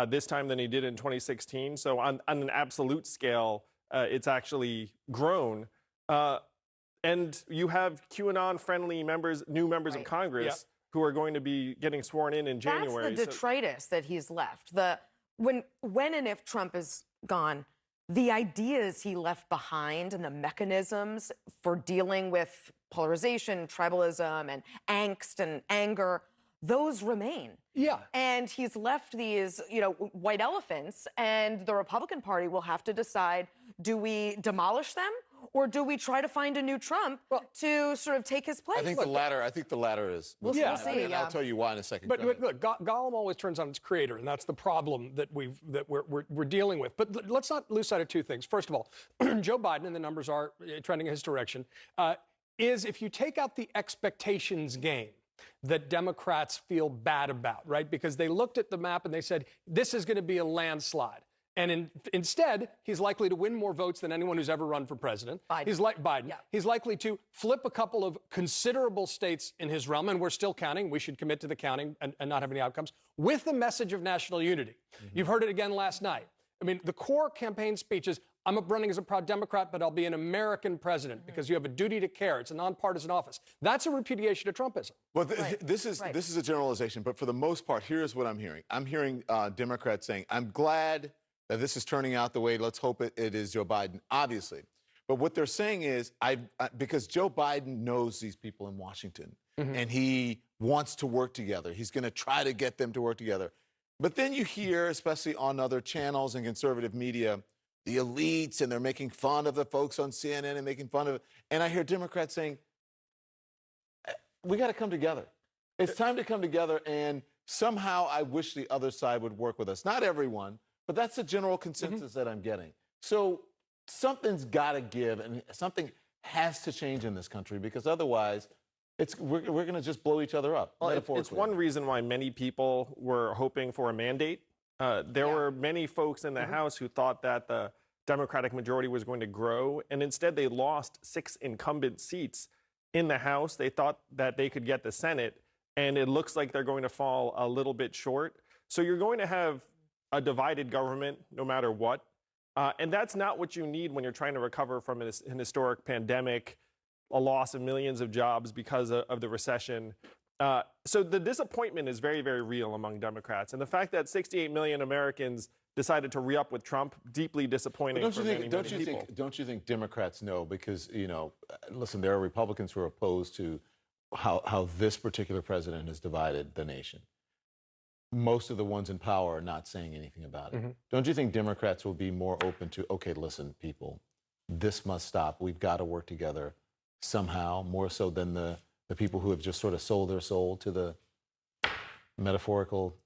this time than he did in 2016. So on an absolute scale, it's actually grown. And you have QAnon-friendly new members of Congress who are going to be getting sworn in January. That's the detritus that he's left. When and if Trump is gone, the ideas he left behind and the mechanisms for dealing with polarization, tribalism, and angst and anger, those remain. Yeah. And he's left these, white elephants, and the Republican Party will have to decide, do we demolish them? Or do we try to find a new Trump to sort of take his place? I think the latter is. We'll see. I'll tell you why in a second. But look, Gollum always turns on its creator, and that's the problem that we're dealing with. But let's not lose sight of 2 things. First of all, Joe Biden, and the numbers are trending in his direction, is if you take out the expectations game that Democrats feel bad about, right? Because they looked at the map and they said, this is going to be a landslide. And instead, he's likely to win more votes than anyone who's ever run for president. Biden. He's likely to flip a couple of considerable states in his realm, and we're still counting. We should commit to the counting and not have any outcomes, with the message of national unity. You've heard it again last night. I mean, the core campaign speech is, I'm running as a proud Democrat, but I'll be an American president because you have a duty to care. It's a nonpartisan office. That's a repudiation of Trumpism. Well, this is a generalization, but for the most part, here's what I'm hearing. I'm hearing Democrats saying, I'm glad that this is turning out the way, let's hope it is Joe Biden, obviously. But what they're saying is, because Joe Biden knows these people in Washington, and he wants to work together. He's going to try to get them to work together. But then you hear, especially on other channels and conservative media, the elites, and they're making fun of the folks on CNN and making fun of it. And I hear Democrats saying, we got to come together. It's time to come together, and somehow I wish the other side would work with us. Not everyone, but that's the general consensus that I'm getting. So something's got to give, and something has to change in this country, because otherwise we're going to just blow each other up. Well, it's one reason why many people were hoping for a mandate. There were many folks in the House who thought that the Democratic majority was going to grow, and instead they lost 6 incumbent seats in the House. They thought that they could get the Senate, and it looks like they're going to fall a little bit short. So you're going to have a divided government no matter what. And that's not what you need when you're trying to recover from an historic pandemic, a loss of millions of jobs because of the recession. So the disappointment is very, very real among Democrats. And the fact that 68 million Americans decided to re-up with Trump, deeply disappointing for many people. Don't you think Democrats know? Because, listen, there are Republicans who are opposed to how this particular president has divided the nation. Most of the ones in power are not saying anything about it. Don't you think Democrats will be more open to, okay, listen, people, this must stop. We've got to work together somehow, more so than the people who have just sort of sold their soul to the metaphorical.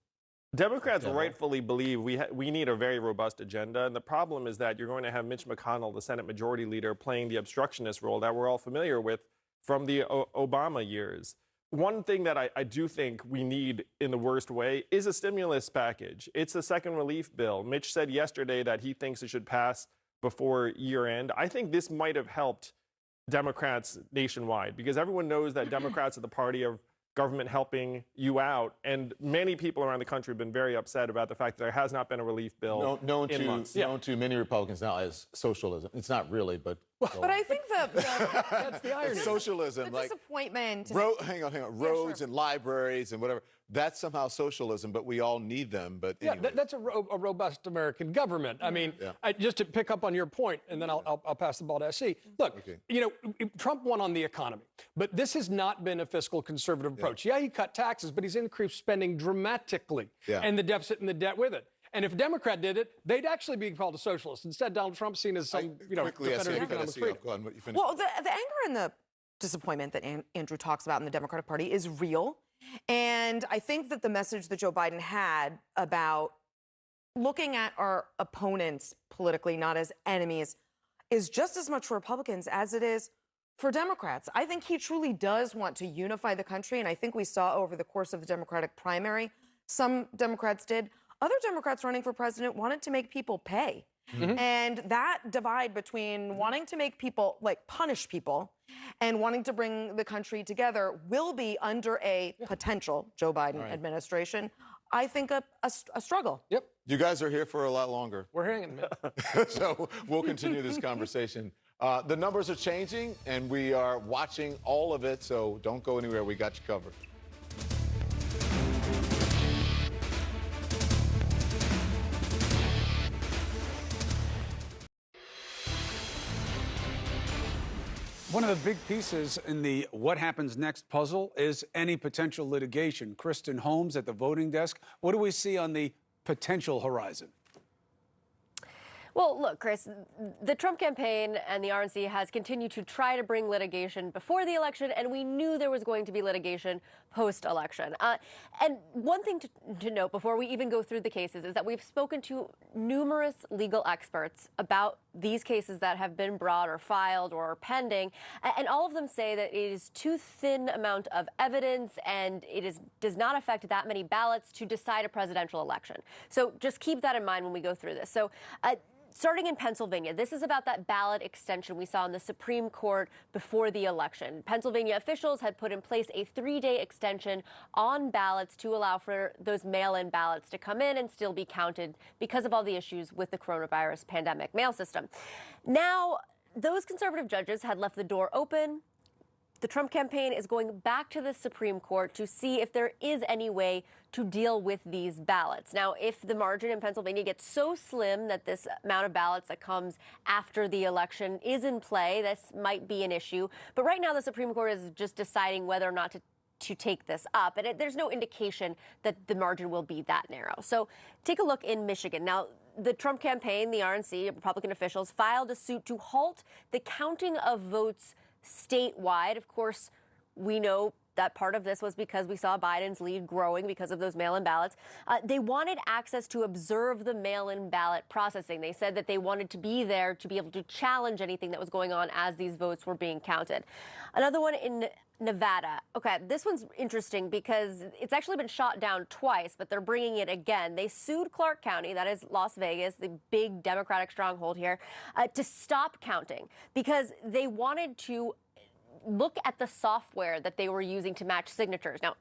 Democrats rightfully believe we need a very robust agenda. And the problem is that you're going to have Mitch McConnell, the Senate Majority Leader, playing the obstructionist role that we're all familiar with from the Obama years. One thing that I do think we need in the worst way is a stimulus package. It's a second relief bill. Mitch said yesterday that he thinks it should pass before year end. I think this might have helped Democrats nationwide, because everyone knows that Democrats are the party of government helping you out, and many people around the country have been very upset about the fact that there has not been a relief bill known in months. to many Republicans now as socialism. It's not really, but but I think that's the irony. It's socialism, the disappointment. Hang on. Roads and libraries and whatever. That's somehow socialism, but we all need them. But anyway. That's a robust American government. I mean, just to pick up on your point, and then I'll pass the ball to SC. Look, Trump won on the economy, but this has not been a fiscal conservative approach. Yeah, he cut taxes, but he's increased spending dramatically, and the deficit and the debt with it. And if a Democrat did it, they'd actually be called a socialist. Instead, Donald Trump's seen as some, defender of economic freedom. Well, the anger and the disappointment that Andrew talks about in the Democratic Party is real. And I think that the message that Joe Biden had about looking at our opponents politically, not as enemies, is just as much for Republicans as it is for Democrats. I think he truly does want to unify the country. And I think we saw over the course of the Democratic primary, some Democrats did. Other Democrats running for president wanted to make people pay. And that divide between wanting to make people, punish people, and wanting to bring the country together will be, under a potential Joe Biden administration, I think a struggle. Yep. You guys are here for a lot longer. We're hanging. So we'll continue this conversation. The numbers are changing, and we are watching all of it, so don't go anywhere. We got you covered. One of the big pieces in the what happens next puzzle is any potential litigation. Kristen Holmes at the voting desk. What do we see on the potential horizon? Well, look, Chris, the Trump campaign and the RNC has continued to try to bring litigation before the election, and we knew there was going to be litigation post-election. And one thing to note before we even go through the cases is that we've spoken to numerous legal experts about these cases that have been brought or filed or pending, and all of them say that it is too thin amount of evidence and it does not affect that many ballots to decide a presidential election. So just keep that in mind when we go through this. So Starting in Pennsylvania, this is about that ballot extension we saw in the Supreme Court before the election. Pennsylvania officials had put in place a 3-day extension on ballots to allow for those mail-in ballots to come in and still be counted because of all the issues with the coronavirus pandemic mail system. Now, those conservative judges had left the door open. The Trump campaign is going back to the Supreme Court to see if there is any way to deal with these ballots. Now, if the margin in Pennsylvania gets so slim that this amount of ballots that comes after the election is in play, this might be an issue. But right now, the Supreme Court is just deciding whether or not to take this up. And there's no indication that the margin will be that narrow. So take a look in Michigan. Now, the Trump campaign, the RNC, Republican officials, filed a suit to halt the counting of votes statewide. Of course, we know that part of this was because we saw Biden's lead growing because of those mail-in ballots. They wanted access to observe the mail-in ballot processing. They said that they wanted to be there to be able to challenge anything that was going on as these votes were being counted. Another one in Nevada. Okay, this one's interesting because it's actually been shot down twice, but they're bringing it again. They sued Clark County, that is Las Vegas, the big Democratic stronghold here, to stop counting because they wanted to look at the software that they were using to match signatures. Now,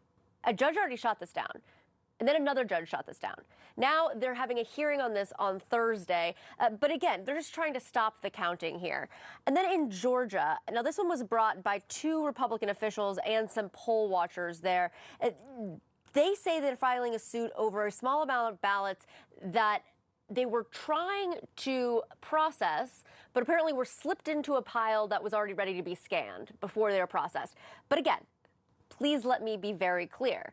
a judge already shot this down, and then another judge shot this down. Now they're having a hearing on this on Thursday, but again, they're just trying to stop the counting here. And then in Georgia, now this one was brought by 2 Republican officials and some poll watchers there. They say they're filing a suit over a small amount of ballots that they were trying to process, but apparently were slipped into a pile that was already ready to be scanned before they were processed. But again, please let me be very clear.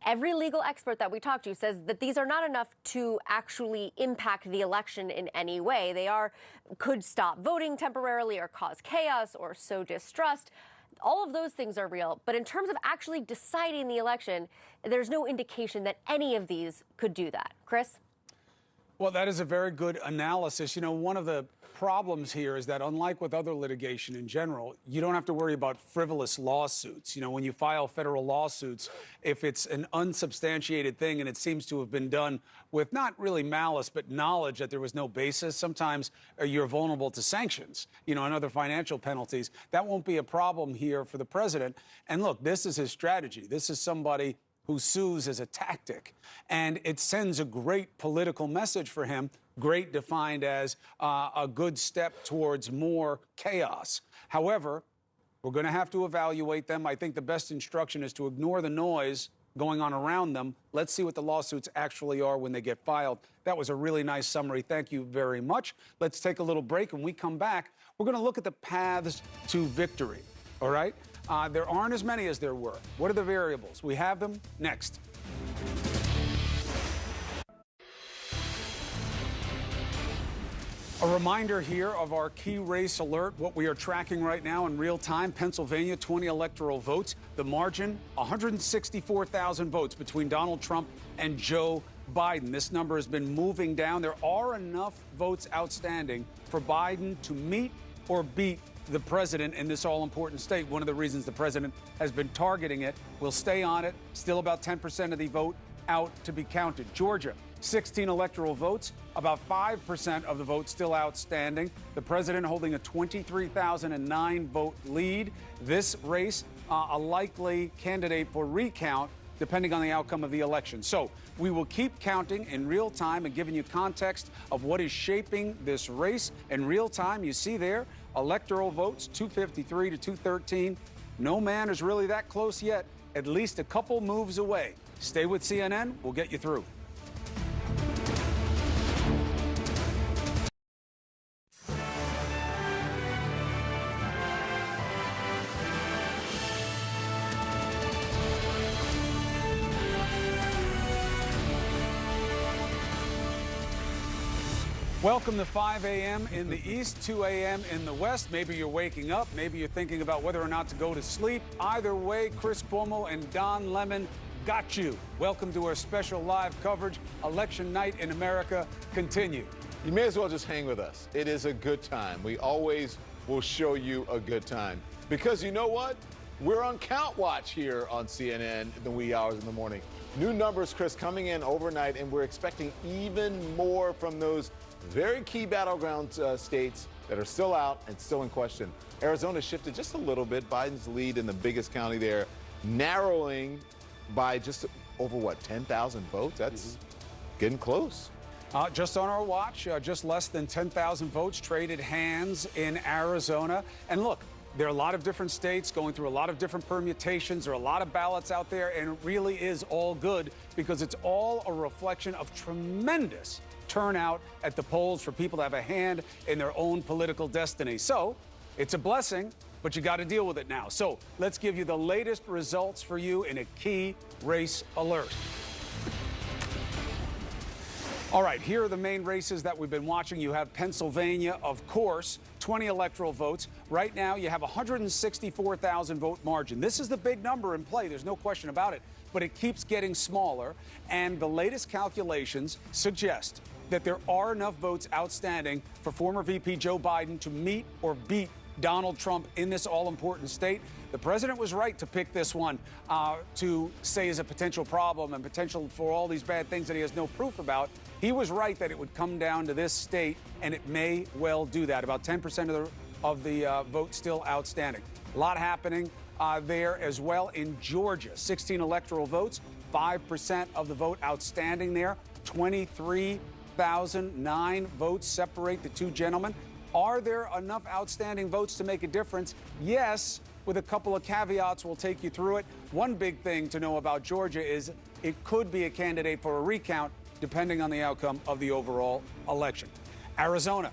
Every legal expert that we talk to says that these are not enough to actually impact the election in any way. They could stop voting temporarily or cause chaos or sow distrust. All of those things are real. But in terms of actually deciding the election, there's no indication that any of these could do that. Chris? Well, that is a very good analysis. You know, one of the problems here is that unlike with other litigation in general, you don't have to worry about frivolous lawsuits. You know, when you file federal lawsuits, if it's an unsubstantiated thing and it seems to have been done with not really malice, but knowledge that there was no basis, sometimes you're vulnerable to sanctions, you know, and other financial penalties. That won't be a problem here for the president. And look, this is his strategy. This is somebody who sues as a tactic. And it sends a great political message for him, great defined as a good step towards more chaos. However, we're going to have to evaluate them. I think the best instruction is to ignore the noise going on around them. Let's see what the lawsuits actually are when they get filed. That was a really nice summary. Thank you very much. Let's take a little break. When we come back, we're going to look at the paths to victory. All right? There aren't as many as there were. What are the variables? We have them next. A reminder here of our key race alert, what we are tracking right now in real time. Pennsylvania, 20 electoral votes. The margin, 164,000 votes between Donald Trump and Joe Biden. This number has been moving down. There are enough votes outstanding for Biden to meet or beat the president in this all-important state. One of the reasons the president has been targeting it. Will stay on it. Still about 10% of the vote out to be counted. Georgia, 16 electoral votes, about 5% of the vote still outstanding. The president holding a 23,009 vote lead. This race, a likely candidate for recount, depending on the outcome of the election. So we will keep counting in real time and giving you context of what is shaping this race in real time. You see there, electoral votes, 253 to 213. No man is really that close yet, at least a couple moves away. Stay with CNN. We'll get you through. Welcome to 5 a.m. in the East, 2 a.m. in the West. Maybe you're waking up. Maybe you're thinking about whether or not to go to sleep. Either way, Chris Cuomo and Don Lemon got you. Welcome to our special live coverage. Election night in America continue. You may as well just hang with us. It is a good time. We always will show you a good time. Because you know what? We're on count watch here on CNN in the wee hours in the morning. New numbers, Chris, coming in overnight, and we're expecting even more from those very key battleground states that are still out and still in question. Arizona shifted just a little bit. Biden's lead in the biggest county there, narrowing by just over, what, 10,000 votes? That's getting close. Just on our watch, just less than 10,000 votes traded hands in Arizona. And look, there are a lot of different states going through a lot of different permutations. There are a lot of ballots out there, and it really is all good because it's all a reflection of tremendous turnout at the polls for people to have a hand in their own political destiny. So it's a blessing, but you got to deal with it now. So let's give you the latest results for you in a key race alert. All right, here are the main races that we've been watching. You have Pennsylvania, of course, 20 electoral votes. Right now, you have 164,000 vote margin. This is the big number in play. There's no question about it, but it keeps getting smaller. And the latest calculations suggest that there are enough votes outstanding for former VP Joe Biden to meet or beat Donald Trump in this all-important state. The president was right to pick this one to say is a potential problem and potential for all these bad things that he has no proof about. He was right that it would come down to this state, and it may well do that. About 10% of the vote still outstanding. A lot happening there as well in Georgia. 16 electoral votes, 5% of the vote outstanding there. 23,009 votes separate the two gentlemen. Are there enough outstanding votes to make a difference? Yes, with a couple of caveats. We'll take you through it. One big thing to know about Georgia is it could be a candidate for a recount depending on the outcome of the overall election. Arizona,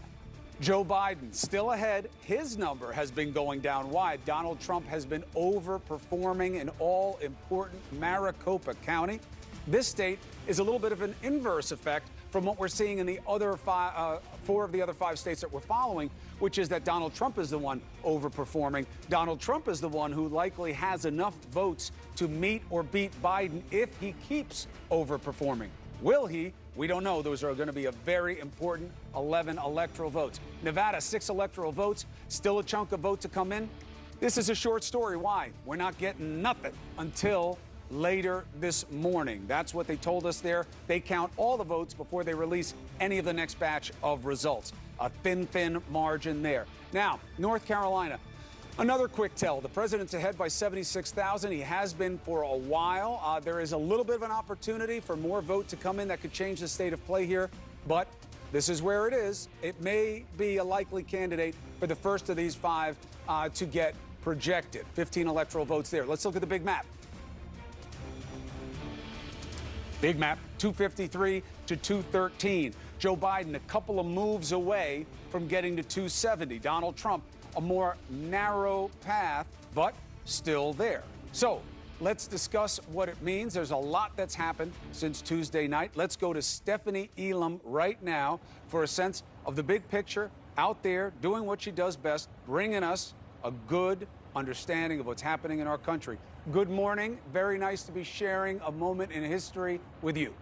Joe Biden still ahead. His number has been going down wide. Donald Trump has been overperforming in all important Maricopa County. This state is a little bit of an inverse effect from what we're seeing in the other four of the other 5 states that we're following, which is that Donald Trump is the one overperforming. Donald Trump is the one who likely has enough votes to meet or beat Biden if he keeps overperforming. Will he? We don't know. Those are going to be a very important 11 electoral votes. Nevada, 6 electoral votes, still a chunk of vote to come in. This is a short story. Why? We're not getting nothing until later this morning. That's what they told us there. They count all the votes before they release any of the next batch of results. A thin margin there. Now, North Carolina, another quick tell. The president's ahead by 76,000. He has been for a while. There is a little bit of an opportunity for more vote to come in that could change the state of play here, but this is where it is. It may be a likely candidate for the first of these 5 to get projected. 15 electoral votes there. Let's look at the big map. Big map, 253 to 213. Joe Biden a couple of moves away from getting to 270. Donald Trump a more narrow path, but still there. So let's discuss what it means. There's a lot that's happened since Tuesday night. Let's go to Stephanie Elam right now for a sense of the big picture out there, doing what she does best, bringing us a good understanding of what's happening in our country. Good morning. Very nice to be sharing a moment in history with you.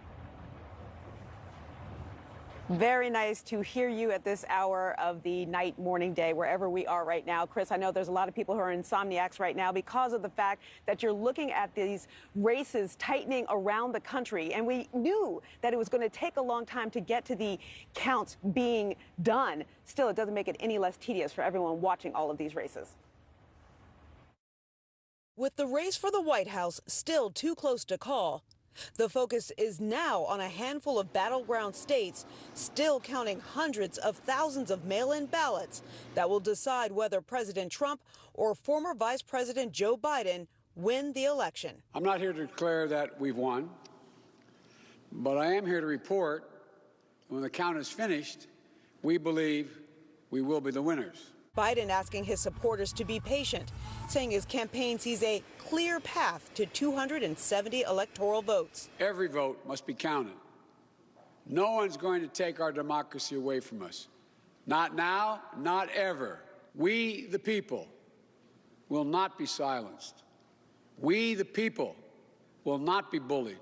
Very nice to hear you at this hour of the night, morning, day, wherever we are right now. Chris, I know there's a lot of people who are insomniacs right now because of the fact that you're looking at these races tightening around the country. And we knew that it was going to take a long time to get to the counts being done. Still, it doesn't make it any less tedious for everyone watching all of these races. With the race for the White House still too close to call, the focus is now on a handful of battleground states still counting hundreds of thousands of mail-in ballots that will decide whether President Trump or former Vice President Joe Biden win the election. I'm not here to declare that we've won, but I am here to report when the count is finished, we believe we will be the winners. Biden asking his supporters to be patient, saying his campaign sees a clear path to 270 electoral votes. Every vote must be counted. No one's going to take our democracy away from us. Not now, not ever. We, the people, will not be silenced. We, the people, will not be bullied.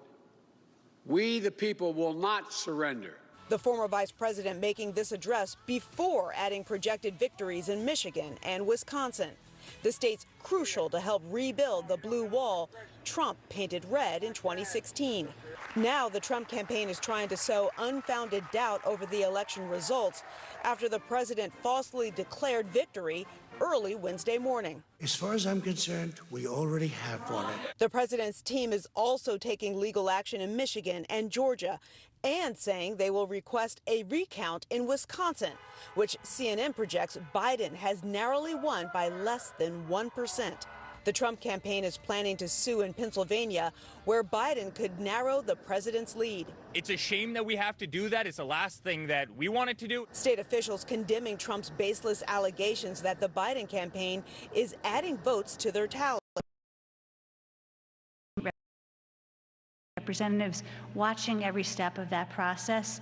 We, the people, will not surrender. The former vice president making this address before adding projected victories in Michigan and Wisconsin. The state's crucial to help rebuild the blue wall Trump painted red in 2016. Now the Trump campaign is trying to sow unfounded doubt over the election results after the president falsely declared victory early Wednesday morning. As far as I'm concerned, we already have won it. The president's team is also taking legal action in Michigan and Georgia and saying they will request a recount in Wisconsin, which CNN projects Biden has narrowly won by less than 1%. The Trump campaign is planning to sue in Pennsylvania, where Biden could narrow the president's lead. It's a shame that we have to do that. It's the last thing that we wanted to do. State officials condemning Trump's baseless allegations that the Biden campaign is adding votes to their tally. Representatives watching every step of that process,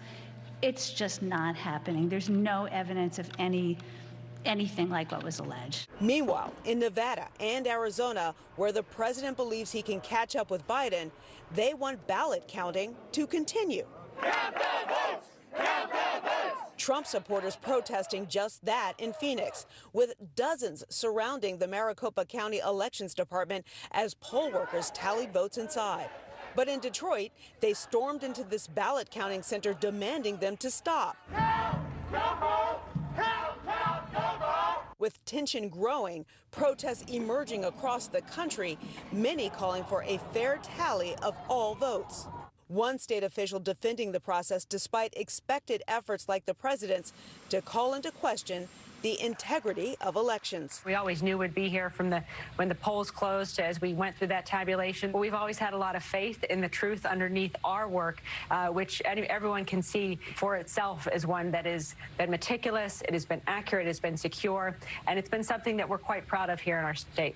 it's just not happening. There's no evidence of anything like what was alleged. Meanwhile, in Nevada and Arizona, where the president believes he can catch up with Biden, they want ballot counting to continue. Count the votes! Count the votes! Trump supporters protesting just that in Phoenix, with dozens surrounding the Maricopa County Elections Department as poll workers tallied votes inside. But in Detroit, they stormed into this ballot counting center demanding them to stop. Count your vote! Count, count your vote! With tension growing, protests emerging across the country, many calling for a fair tally of all votes. One state official defending the process despite expected efforts like the president's to call into question the integrity of elections. We always knew we'd be here from when the polls closed as we went through that tabulation. We've always had a lot of faith in the truth underneath our work, which everyone can see for itself as one that has been meticulous, it has been accurate, it has been secure, and it's been something that we're quite proud of here in our state.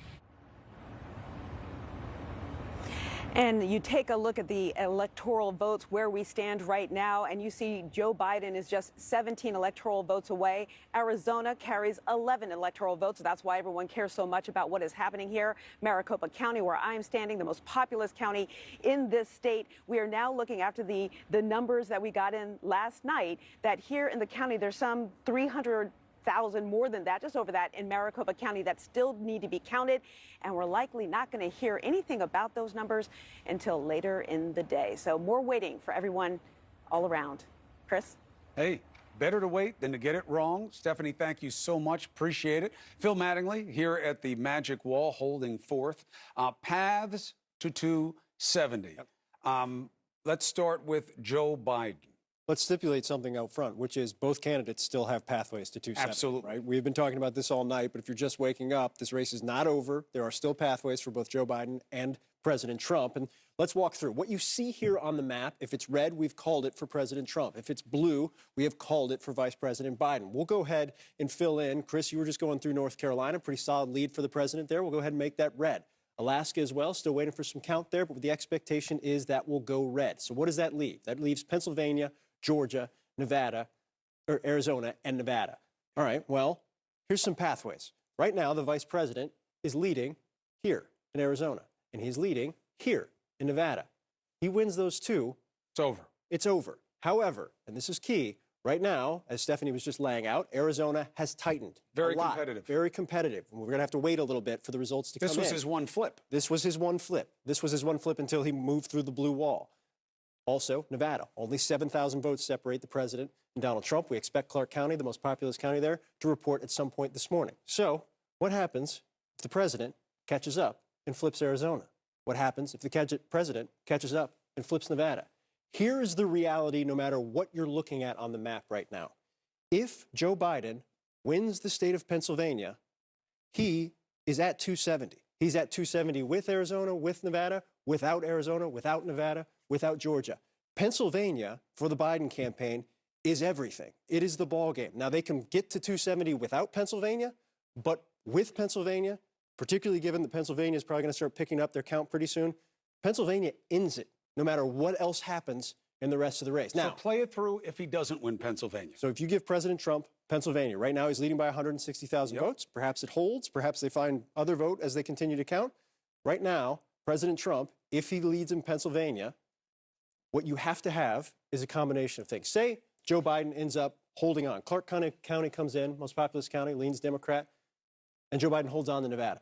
And you take a look at the electoral votes where we stand right now, and you see Joe Biden is just 17 electoral votes away. Arizona carries 11 electoral votes. So that's why everyone cares so much about what is happening here. Maricopa County, where I'm standing, the most populous county in this state. We are now looking after the numbers that we got in last night, that here in the county, there's some 300,000 more than that, just over that in Maricopa County that still need to be counted. And we're likely not going to hear anything about those numbers until later in the day. So more waiting for everyone all around. Chris? Hey, better to wait than to get it wrong. Stephanie, thank you so much. Appreciate it. Phil Mattingly here at the Magic Wall holding forth. Paths to 270. Let's start with Joe Biden. Let's stipulate something out front, which is both candidates still have pathways to 270. Absolutely. Right? We've been talking about this all night, but if you're just waking up, this race is not over. There are still pathways for both Joe Biden and President Trump. And let's walk through. What you see here on the map, if it's red, we've called it for President Trump. If it's blue, we have called it for Vice President Biden. We'll go ahead and fill in. Chris, you were just going through North Carolina. Pretty solid lead for the president there. We'll go ahead and make that red. Alaska as well, still waiting for some count there, but the expectation is that will go red. So what does that leave? That leaves Pennsylvania, Georgia, Nevada, or Arizona, and Nevada. All right, well, here's some pathways. Right now, the vice president is leading here in Arizona, and he's leading here in Nevada. He wins those two. It's over. It's over. However, and this is key, right now, as Stephanie was just laying out, Arizona has tightened. Very a lot. competitive. Very competitive. And we're going to have to wait a little bit for the results to come in. This was his one flip. This was his one flip. This was his one flip until he moved through the blue wall. Also, Nevada, only 7,000 votes separate the president and Donald Trump. We expect Clark County, the most populous county there, to report at some point this morning. So what happens if the president catches up and flips Arizona? What happens if the president catches up and flips Nevada? Here is the reality no matter what you're looking at on the map right now. If Joe Biden wins the state of Pennsylvania, he is at 270. He's at 270 with Arizona, with Nevada, without Arizona, without Nevada, without Georgia. Pennsylvania, for the Biden campaign, is everything. It is the ball game. Now, they can get to 270 without Pennsylvania, but with Pennsylvania, particularly given that Pennsylvania is probably going to start picking up their count pretty soon, Pennsylvania ends it, no matter what else happens in the rest of the race. Now, so play it through if he doesn't win Pennsylvania. So if you give President Trump Pennsylvania, right now he's leading by 160,000 votes. Perhaps it holds. Perhaps they find other vote as they continue to count. Right now, President Trump, if he leads in Pennsylvania, what you have to have is a combination of things. Say Joe Biden ends up holding on. Clark County comes in, most populous county, leans Democrat. and Joe Biden holds on to Nevada,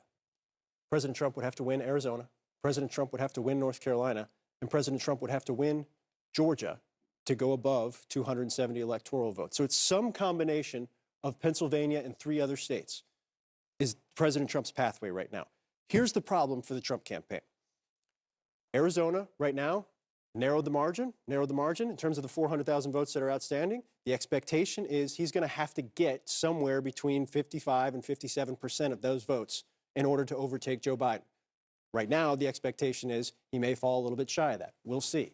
President Trump would have to win Arizona, President Trump would have to win North Carolina, and President Trump would have to win Georgia to go above 270 electoral votes. So it's some combination of Pennsylvania and 3 other states is President Trump's pathway right now. Here's the problem for the Trump campaign. Arizona right now narrowed the margin in terms of the 400,000 votes that are outstanding. The expectation is he's going to have to get somewhere between 55 and 57% of those votes in order to overtake Joe Biden. Right now, the expectation is he may fall a little bit shy of that. We'll see.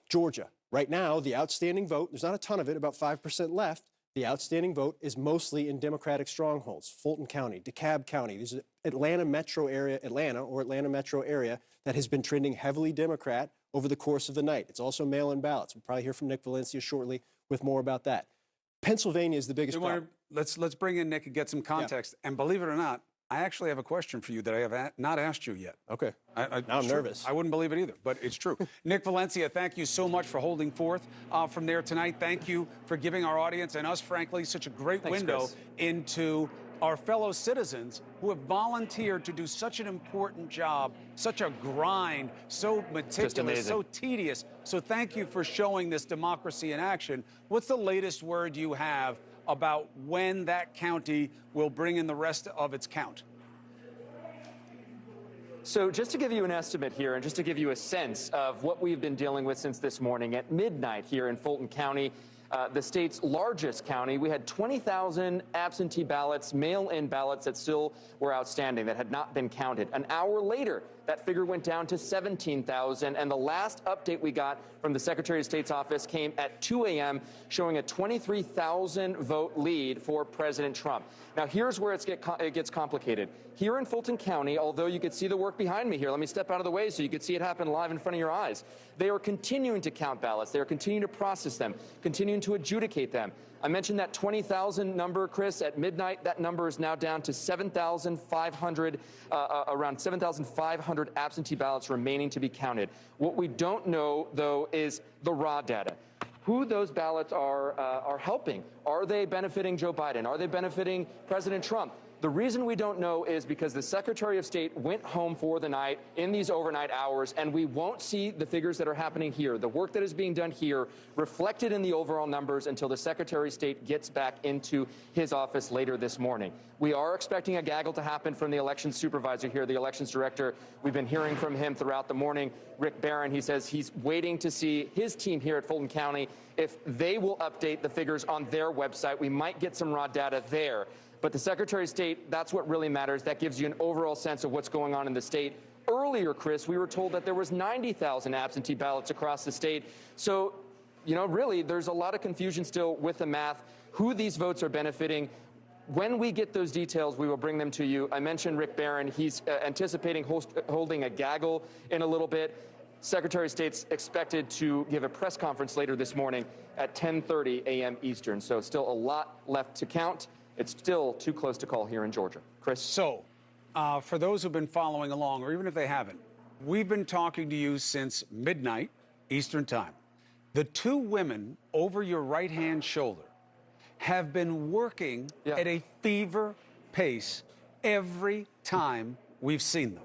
Georgia, right now, the outstanding vote, there's not a ton of it, about 5% left. The outstanding vote is mostly in Democratic strongholds, Fulton County, DeKalb County. There's an Atlanta metro area that has been trending heavily Democrat over the course of the night. It's also mail-in ballots. We'll probably hear from Nick Valencia shortly with more about that. Pennsylvania is the biggest problem. Let's bring in Nick and get some context. Yeah. And believe it or not, I actually have a question for you that I have not asked you yet. Okay. Now I'm nervous. I wouldn't believe it either, but it's true. Nick Valencia, thank you so much for holding forth from there tonight. Thank you for giving our audience and us, frankly, such a great window into our fellow citizens who have volunteered to do such an important job, such a grind, so meticulous, so tedious. So thank you for showing this democracy in action. What's the latest word you have about when that county will bring in the rest of its count? So just to give you an estimate here and just to give you a sense of what we've been dealing with since this morning, at midnight here in Fulton County, the state's largest county, we had 20,000 absentee ballots, mail-in ballots that still were outstanding, that had not been counted. An hour later, that figure went down to 17,000, and the last update we got from the Secretary of State's office came at 2 a.m., showing a 23,000 vote lead for President Trump. Now, here's where it gets complicated. Here in Fulton County, although you could see the work behind me here, let me step out of the way so you could see it happen live in front of your eyes. They are continuing to count ballots. They are continuing to process them, continuing to adjudicate them. I mentioned that 20,000 number, Chris, at midnight. That number is now down to 7,500, around 7,500 absentee ballots remaining to be counted. What we don't know, though, is the raw data. Who those ballots are helping. Are they benefiting Joe Biden? Are they benefiting President Trump? The reason we don't know is because the Secretary of State went home for the night in these overnight hours, and we won't see the figures that are happening here, the work that is being done here, reflected in the overall numbers until the Secretary of State gets back into his office later this morning. We are expecting a gaggle to happen from the elections supervisor here, the elections director. We've been hearing from him throughout the morning. Rick Barron, he says he's waiting to see his team here at Fulton County if they will update the figures on their website. We might get some raw data there. But the Secretary of State, that's what really matters. That gives you an overall sense of what's going on in the state. Earlier, Chris, we were told that there was 90,000 absentee ballots across the state. So, you know, really, there's a lot of confusion still with the math, who these votes are benefiting. When we get those details, we will bring them to you. I mentioned Rick Barron. He's anticipating holding a gaggle in a little bit. Secretary of State's expected to give a press conference later this morning at 10:30 a.m. Eastern. So still a lot left to count. It's still too close to call here in Georgia. Chris? So, for those who've been following along, or even if they haven't, we've been talking to you since midnight Eastern Time. The 2 women over your right-hand shoulder have been working at a fever pace every time we've seen them.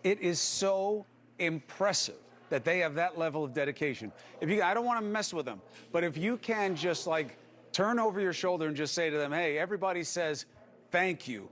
It is so impressive that they have that level of dedication. I don't want to mess with them, but if you can just turn over your shoulder and just say to them, hey, everybody says thank you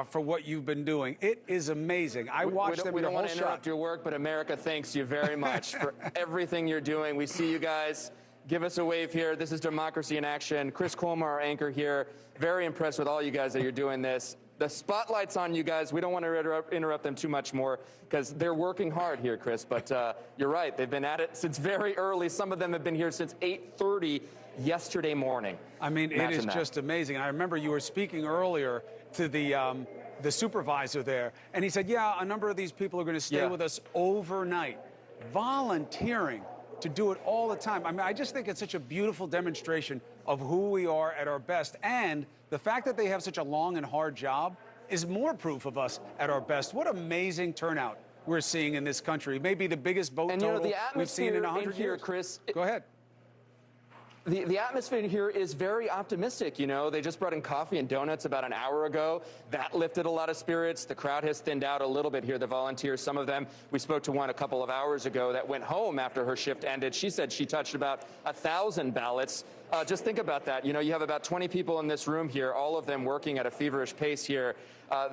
for what you've been doing. It is amazing. I watched them. We don't want to interrupt your work, but America thanks you very much for everything you're doing. We see you guys. Give us a wave here. This is Democracy in Action. Chris Cuomo, our anchor here. Very impressed with all you guys that you're doing this. The spotlight's on you guys. We don't want to interrupt them too much more because they're working hard here, Chris. But you're right. They've been at it since very early. Some of them have been here since 8:30 yesterday morning. I mean, it is just amazing. I remember you were speaking earlier to the supervisor there, and he said, yeah, a number of these people are going to stay with us overnight, volunteering to do it all the time. I mean, I just think it's such a beautiful demonstration of who we are at our best, and the fact that they have such a long and hard job is more proof of us at our best. What amazing turnout we're seeing in this country. Maybe the biggest vote total we've seen in 100 years. Chris, go ahead. The atmosphere here is very optimistic. You know, they just brought in coffee and donuts about an hour ago. That lifted a lot of spirits. The crowd has thinned out a little bit here. The volunteers, some of them, we spoke to one a couple of hours ago that went home after her shift ended. She said she touched about 1,000 ballots. Just think about that. You know, you have about 20 people in this room here, all of them working at a feverish pace here.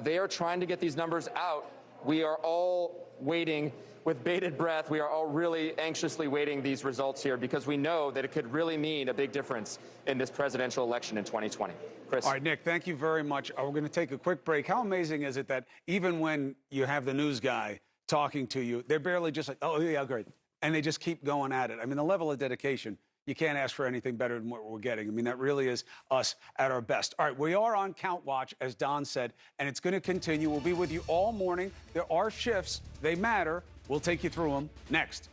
They are trying to get these numbers out. We are all waiting with bated breath. We are all really anxiously waiting these results here because we know that it could really mean a big difference in this presidential election in 2020. Chris. All right, Nick, thank you very much. We're going to take a quick break. How amazing is it that even when you have the news guy talking to you, they're barely just like, oh, yeah, great. And they just keep going at it. I mean, the level of dedication, you can't ask for anything better than what we're getting. I mean, that really is us at our best. All right, we are on Count Watch, as Don said, and it's going to continue. We'll be with you all morning. There are shifts. They matter. We'll take you through them next.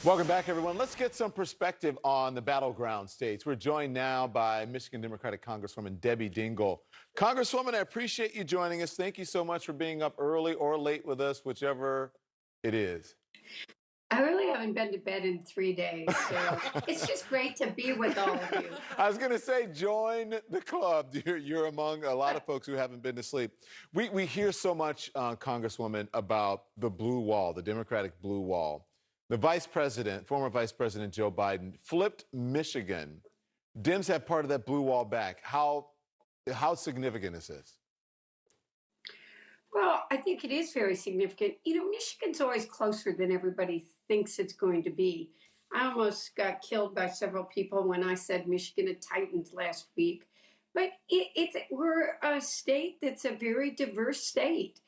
Welcome back, everyone. Let's get some perspective on the battleground states. We're joined now by Michigan Democratic Congresswoman Debbie Dingell. Congresswoman, I appreciate you joining us. Thank you so much for being up early or late with us, whichever it is. I really haven't been to bed in 3 days, so it's just great to be with all of you. I was going to say, join the club. You're among a lot of folks who haven't been to sleep. We hear so much, Congresswoman, about the blue wall, the Democratic blue wall. The vice president, former Vice President Joe Biden, flipped Michigan. Dems have part of that blue wall back. How significant is this? Well, I think it is very significant. You know, Michigan's always closer than everybody thinks it's going to be. I almost got killed by several people when I said Michigan had tightened last week. But we're a state that's a very diverse state.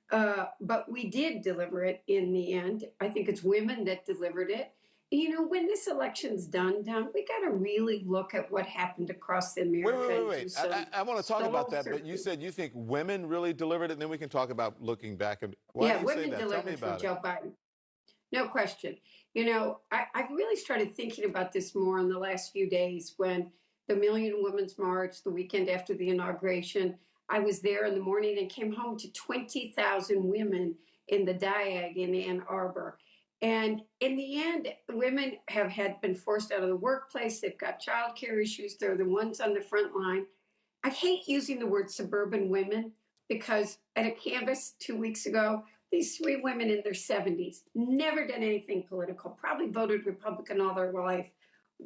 But we did deliver it in the end. I think it's women that delivered it. You know, when this election's done, we got to really look at what happened across the America. Wait. I want to talk about that, but you said you think women really delivered it, and then we can talk about looking back. Why do you women say that? delivered for Joe Biden. No question. You know, I've really started thinking about this more in the last few days when the Million Women's March, the weekend after the inauguration, I was there in the morning and came home to 20,000 women in the Diag in Ann Arbor. And in the end, women have been forced out of the workplace. They've got childcare issues. They're the ones on the front line. I hate using the word suburban women because at a canvass 2 weeks ago, these 3 women in their 70s, never done anything political, probably voted Republican all their life,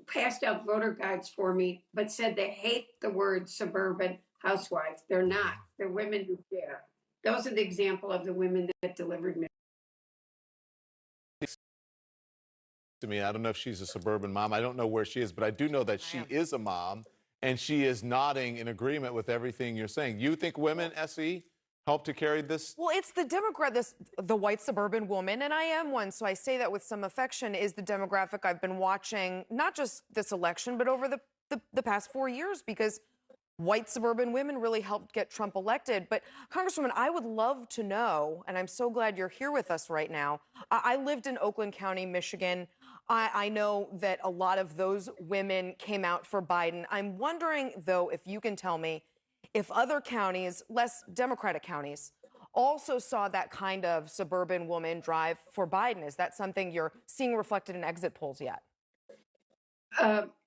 passed out voter guides for me, but said they hate the word suburban housewife. They're not. They're women who care. Those are the example of the women that delivered me. To me, I don't know if she's a suburban mom. I don't know where she is, but I do know that she is a mom, and she is nodding in agreement with everything you're saying. You think women, SE, help to carry this? Well, it's the the white suburban woman, and I am one, so I say that with some affection, is the demographic I've been watching, not just this election, but over the past 4 years, because white suburban women really helped get Trump elected. But Congresswoman, I would love to know, and I'm so glad you're here with us right now. I lived in Oakland County, Michigan. I know that a lot of those women came out for Biden. I'm wondering, though, if you can tell me if other counties, less Democratic counties, also saw that kind of suburban woman drive for Biden. Is that something you're seeing reflected in exit polls yet?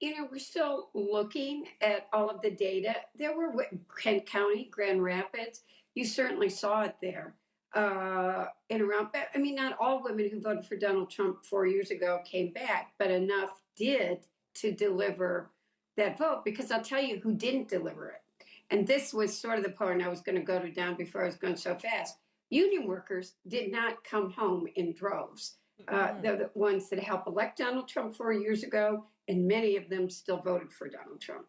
You know, we're still looking at all of the data. There were Kent County, Grand Rapids. You certainly saw it there. And around, I mean, not all women who voted for Donald Trump 4 years ago came back, but enough did to deliver that vote, because I'll tell you who didn't deliver it. And this was sort of the point I was going to go to down before I was going so fast. Union workers did not come home in droves. They're the ones that helped elect Donald Trump 4 years ago, and many of them still voted for Donald Trump.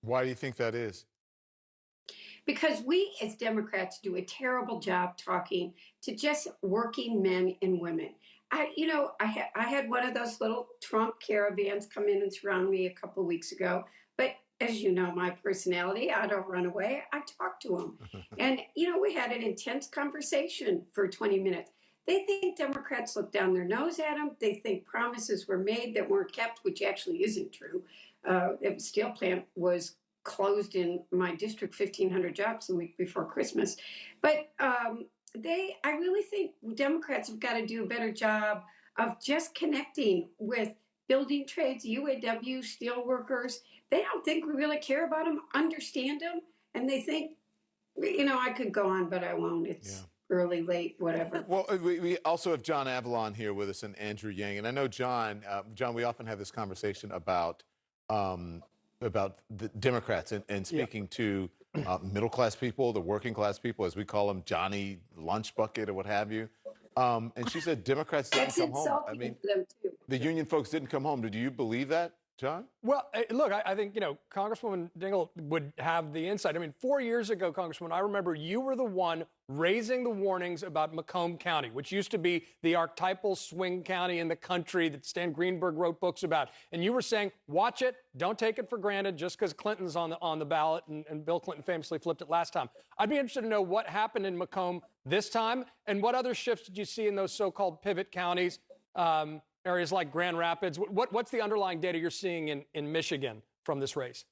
Why do you think that is? Because we as Democrats do a terrible job talking to just working men and women. I had one of those little Trump caravans come in and surround me a couple of weeks ago. But as you know, my personality, I don't run away. I talk to them. And, we had an intense conversation for 20 minutes. They think Democrats look down their nose at them. They think promises were made that weren't kept, which actually isn't true. The steel plant was closed in my district 1,500 jobs the week before Christmas. But I really think Democrats have got to do a better job of just connecting with building trades, UAW, steel workers. They don't think we really care about them, understand them, and they think, I could go on, but I won't. It's early, late, whatever. Well, we also have John Avalon here with us and Andrew Yang. And I know, John, we often have this conversation about the Democrats and speaking to middle-class people, the working-class people, as we call them, Johnny Lunch Bucket or what have you. And she said Democrats didn't come home. I mean, the union folks didn't come home. Do you believe that, John? Well, look, I think, Congresswoman Dingell would have the insight. I mean, 4 years ago, Congresswoman, I remember you were the one raising the warnings about Macomb County, which used to be the archetypal swing county in the country that Stan Greenberg wrote books about. And you were saying, watch it, don't take it for granted just because Clinton's on the ballot, and Bill Clinton famously flipped it last time. I'd be interested to know what happened in Macomb this time, and what other shifts did you see in those so-called pivot counties, areas like Grand Rapids? What's the underlying data you're seeing in Michigan from this race?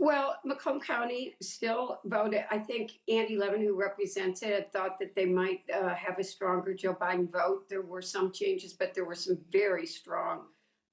Well, Macomb County still voted. I think Andy Levin, who represents it, thought that they might have a stronger Joe Biden vote. There were some changes, but there were some very strong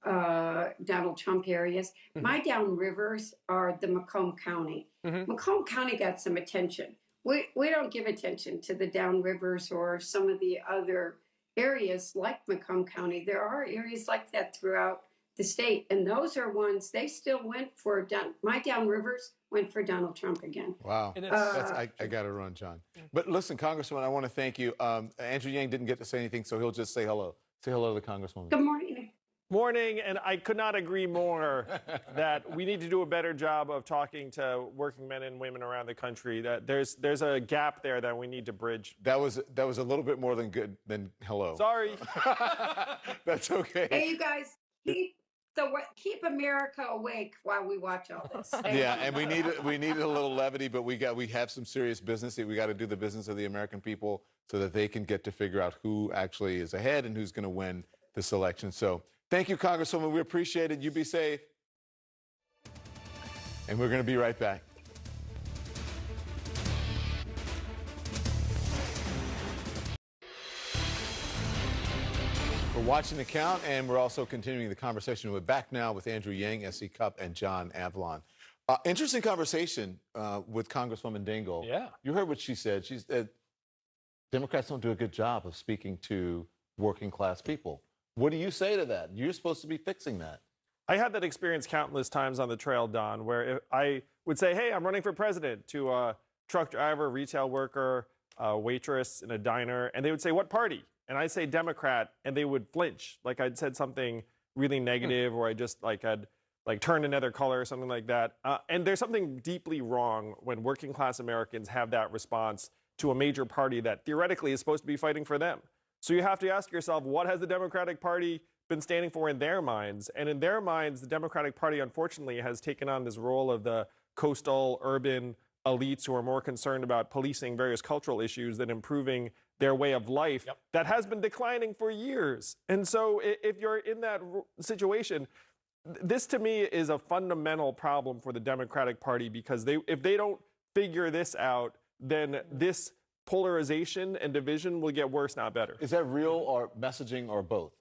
Donald Trump areas. Mm-hmm. My downrivers are the Macomb County. Mm-hmm. Macomb County got some attention. We don't give attention to the downrivers or some of the other areas like Macomb County. There are areas like that throughout the state, and those are ones they still went for. My downrivers went for Donald Trump again. Wow. I got to run, John. But listen, Congresswoman, I want to thank you. Andrew Yang didn't get to say anything, so he'll just say hello. Say hello to the Congresswoman. Good morning. Morning, and I could not agree more that we need to do a better job of talking to working men and women around the country. That there's a gap there that we need to bridge. That was a little bit more than hello. Sorry. That's okay. Hey, you guys, keep America awake while we watch all this. Yeah, and we need a little levity, but we have some serious business. We got to do the business of the American people so that they can get to figure out who actually is ahead and who's going to win this election. So. Thank you, Congresswoman. We appreciate it. You be safe. And we're going to be right back. We're watching the count, and we're also continuing the conversation. We're back now with Andrew Yang, S.E. Cupp, and John Avalon. Interesting conversation with Congresswoman Dingell. Yeah. You heard what she said. She said Democrats don't do a good job of speaking to working-class people. What do you say to that? You're supposed to be fixing that. I had that experience countless times on the trail, Don, where I would say, hey, I'm running for president, to a truck driver, retail worker, a waitress in a diner, and they would say, what party? And I'd say Democrat, and they would flinch, like I'd said something really negative, or I just had turned another color or something like that. And there's something deeply wrong when working class Americans have that response to a major party that theoretically is supposed to be fighting for them. So you have to ask yourself, what has the Democratic Party been standing for in their minds? And in their minds, the Democratic Party, unfortunately, has taken on this role of the coastal, urban elites who are more concerned about policing various cultural issues than improving their way of life that has been declining for years. And so if you're in that situation, this to me is a fundamental problem for the Democratic Party, because if they don't figure this out, then this polarization and division will get worse, not better. Is that real, or messaging, or both?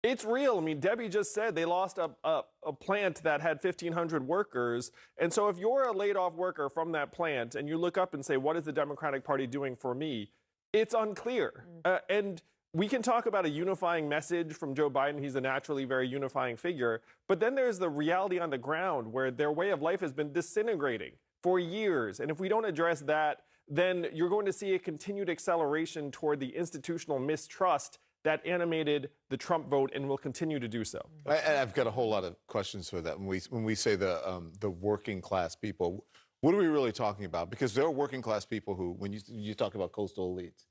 It's real. I mean, Debbie just said they lost a plant that had 1,500 workers. And so if you're a laid-off worker from that plant and you look up and say, what is the Democratic Party doing for me? It's unclear. And we can talk about a unifying message from Joe Biden. He's a naturally very unifying figure. But then there's the reality on the ground where their way of life has been disintegrating for years. And if we don't address that, then you're going to see a continued acceleration toward the institutional mistrust that animated the Trump vote and will continue to do so. I've got a whole lot of questions for that. When we say the working class people, what are we really talking about? Because there are working class people who, when you talk about coastal elites,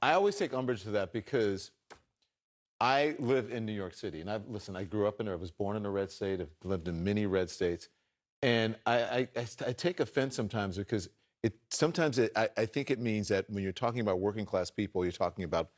I always take umbrage to that, because I live in New York City, and I grew up in there. I was born in a red state. I've lived in many red states, and I take offense sometimes, because I think it means that when you're talking about working class people, you're talking about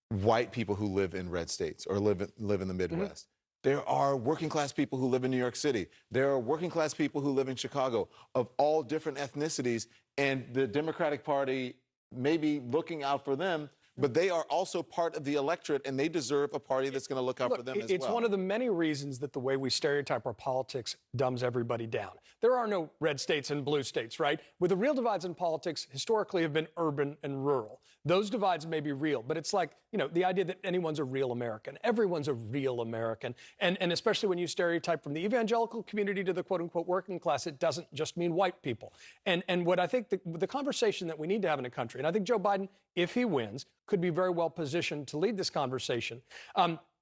white people who live in red states or live in the Midwest. There are working class people who live in New York City. There are working class people who live in Chicago of all different ethnicities. And the Democratic Party may be looking out for them, but they are also part of the electorate, and they deserve a party that's going to look out for them as well. It's one of the many reasons that the way we stereotype our politics dumbs everybody down. There are no red states and blue states, right? Where the real divides in politics historically have been urban and rural. Those divides may be real, but it's like, you know, the idea that anyone's a real American. Everyone's a real American. And especially when you stereotype from the evangelical community to the quote-unquote working class, it doesn't just mean white people. And what I think the conversation that we need to have in a country, and I think Joe Biden, if he wins, could be very well positioned to lead this conversation.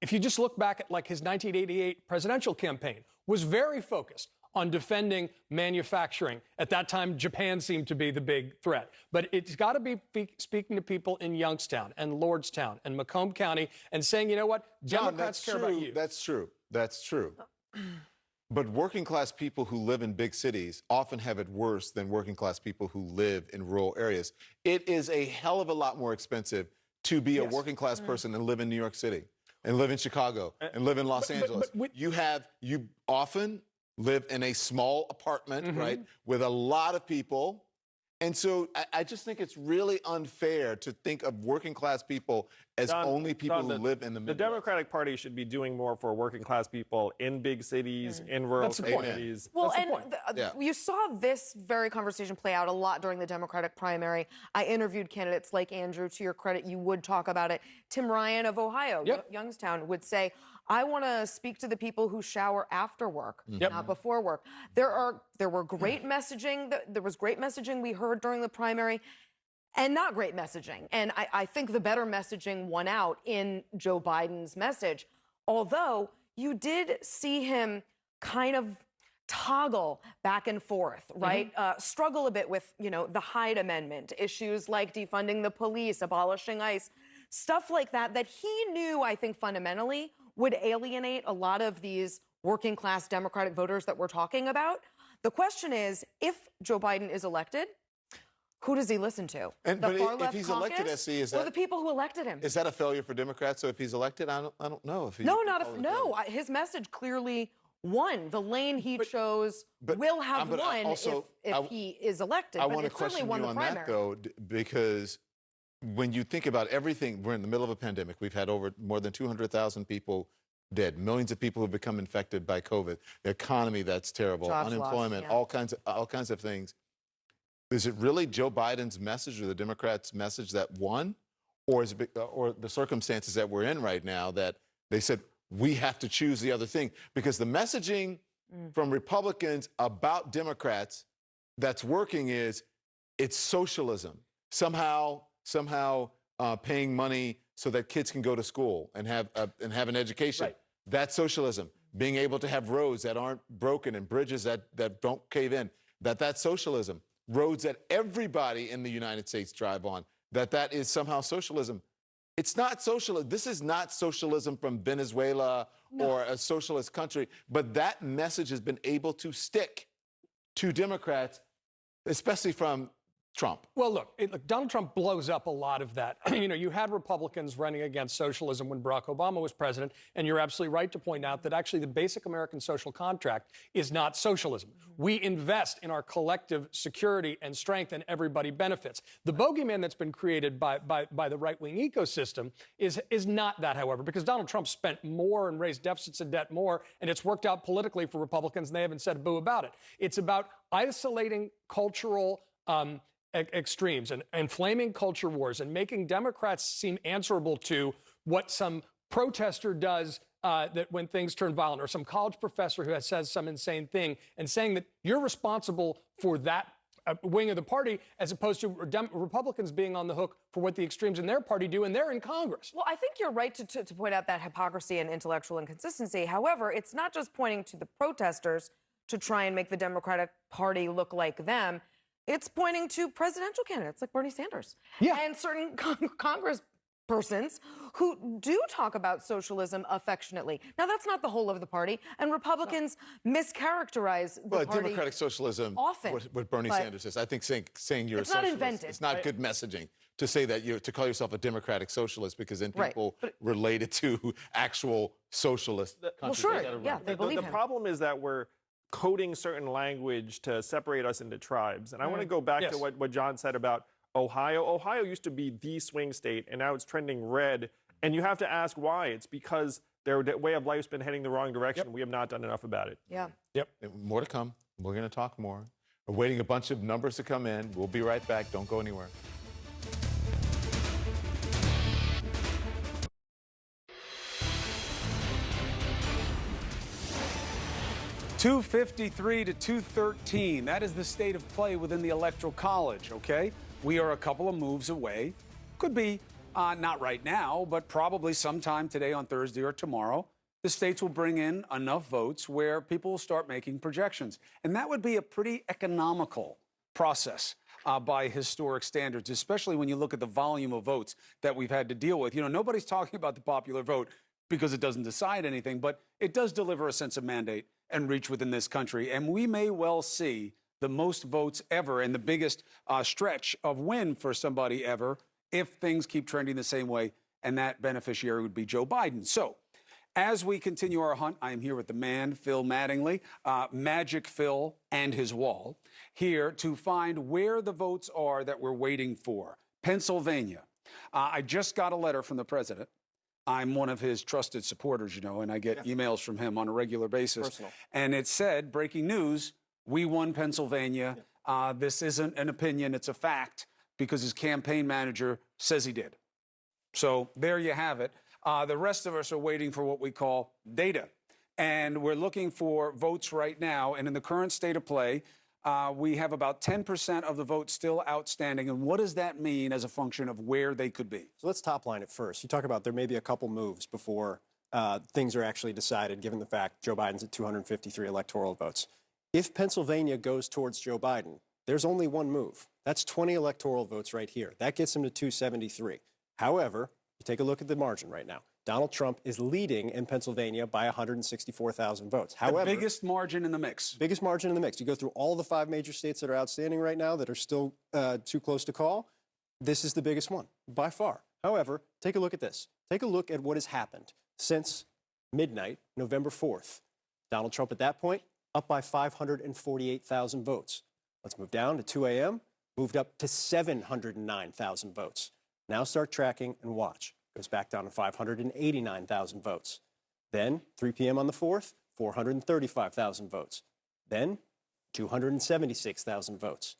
If you just look back at like his 1988 presidential campaign, was very focused on defending manufacturing. At that time, Japan seemed to be the big threat. But it's got to be speaking to people in Youngstown and Lordstown and Macomb County and saying, you know what, Democrats care about you. That's true. That's true. But working class people who live in big cities often have it worse than working class people who live in rural areas. It is a hell of a lot more expensive to be a working class person and live in New York City and live in Chicago and live in Los Angeles. You often live in a small apartment, right, with a lot of people. And so I just think it's really unfair to think of working class people as only people who live in the Midwest. The Democratic Party should be doing more for working class people in big cities, in rural communities. Well, you saw this very conversation play out a lot during the Democratic primary. I interviewed candidates like Andrew. To your credit, you would talk about it. Tim Ryan of Ohio, Youngstown, would say, I want to speak to the people who shower after work, not before work. There were great messaging. There was great messaging we heard during the primary and not great messaging. And I think the better messaging won out in Joe Biden's message, although you did see him kind of toggle back and forth, right? Struggle a bit with, the Hyde Amendment, issues like defunding the police, abolishing ICE, stuff like that he knew, I think, fundamentally would alienate a lot of these working class Democratic voters that we're talking about. The question is, if Joe Biden is elected, who does he listen to? But if he's elected, SC, or the people who elected him? Is that a failure for Democrats? So if he's elected, I don't know if he. His message clearly won. The lane he chose will have won if he is elected. I want to question you on that, though, because when you think about everything, we're in the middle of a pandemic. We've had more than 200,000 people dead, millions of people who've become infected by COVID, the economy that's terrible, jobs unemployment, lost, all kinds of things. Is it really Joe Biden's message or the Democrats' message that won, or is it, or the circumstances that we're in right now that they said we have to choose the other thing? Because the messaging from Republicans about Democrats that's working is it's socialism. Somehow paying money so that kids can go to school and have an education. Right. That's socialism. Being able to have roads that aren't broken and bridges that don't cave in. That's socialism. Roads that everybody in the United States drive on. That is somehow socialism. It's not socialism. This is not socialism from Venezuela or a socialist country. But that message has been able to stick to Democrats, especially from Trump. Well, look, Donald Trump blows up a lot of that. You had Republicans running against socialism when Barack Obama was president, and you're absolutely right to point out that actually the basic American social contract is not socialism. We invest in our collective security and strength, and everybody benefits. The bogeyman that's been created by the right-wing ecosystem is not that, however, because Donald Trump spent more and raised deficits and debt more, and it's worked out politically for Republicans, and they haven't said a boo about it. It's about isolating cultural extremes and inflaming culture wars and making Democrats seem answerable to what some protester does that when things turn violent, or some college professor who says some insane thing, and saying that you're responsible for that wing of the party, as opposed to Republicans being on the hook for what the extremes in their party do, and they're in Congress. Well, I think you're right to point out that hypocrisy and intellectual inconsistency. However, it's not just pointing to the protesters to try and make the Democratic Party look like them. It's pointing to presidential candidates like Bernie Sanders and certain Congress persons who do talk about socialism affectionately. Now, that's not the whole of the party, and Republicans mischaracterize the well, party democratic socialism, often. what Bernie Sanders says, I think saying you're a it's not socialist, invented. it's not good messaging to say that to call yourself a democratic socialist, because then people relate it to actual socialist countries. Well, sure, yeah, they believe the problem is that we're coding certain language to separate us into tribes. And I want to go back to what John said about Ohio. Ohio used to be the swing state, and now it's trending red. And you have to ask why. It's because their way of life's been heading the wrong direction. We have not done enough about it. Yeah. Yep. More to come. We're going to talk more. We're waiting a bunch of numbers to come in. We'll be right back. Don't go anywhere. $253 to $213. That is the state of play within the Electoral College, okay? We are a couple of moves away. Could be not right now, but probably sometime today on Thursday or tomorrow. The states will bring in enough votes where people will start making projections. And that would be a pretty economical process by historic standards, especially when you look at the volume of votes that we've had to deal with. You know, nobody's talking about the popular vote because it doesn't decide anything, but it does deliver a sense of mandate and reach within this country. And we may well see the most votes ever and the biggest stretch of win for somebody ever if things keep trending the same way, and that beneficiary would be Joe Biden. So as we continue our hunt, I am here with the man, Phil Mattingly, Magic Phil and his wall, here to find where the votes are that we're waiting for. Pennsylvania. I just got a letter from the president. I'm one of his trusted supporters, you know, and I get emails from him on a regular basis. Personal. And it said, breaking news, we won Pennsylvania. This isn't an opinion, it's a fact, because his campaign manager says he did. So there you have it. The rest of us are waiting for what we call data. And we're looking for votes right now. And in the current state of play, we have about 10% of the votes still outstanding. And what does that mean as a function of where they could be? So let's top line it first. You talk about there may be a couple moves before things are actually decided, given the fact Joe Biden's at 253 electoral votes. If Pennsylvania goes towards Joe Biden, there's only one move. That's 20 electoral votes right here. That gets him to 273. However, you take a look at the margin right now. Donald Trump is leading in Pennsylvania by 164,000 votes. However, the biggest margin in the mix. Biggest margin in the mix. You go through all the 5 major states that are outstanding right now that are still too close to call. This is the biggest one by far. However, take a look at this. Take a look at what has happened since midnight, November 4th. Donald Trump at that point up by 548,000 votes. Let's move down to 2 a.m., moved up to 709,000 votes. Now start tracking and watch. Goes back down to 589,000 votes. Then 3 p.m. on the 4th, 435,000 votes. Then 276,000 votes.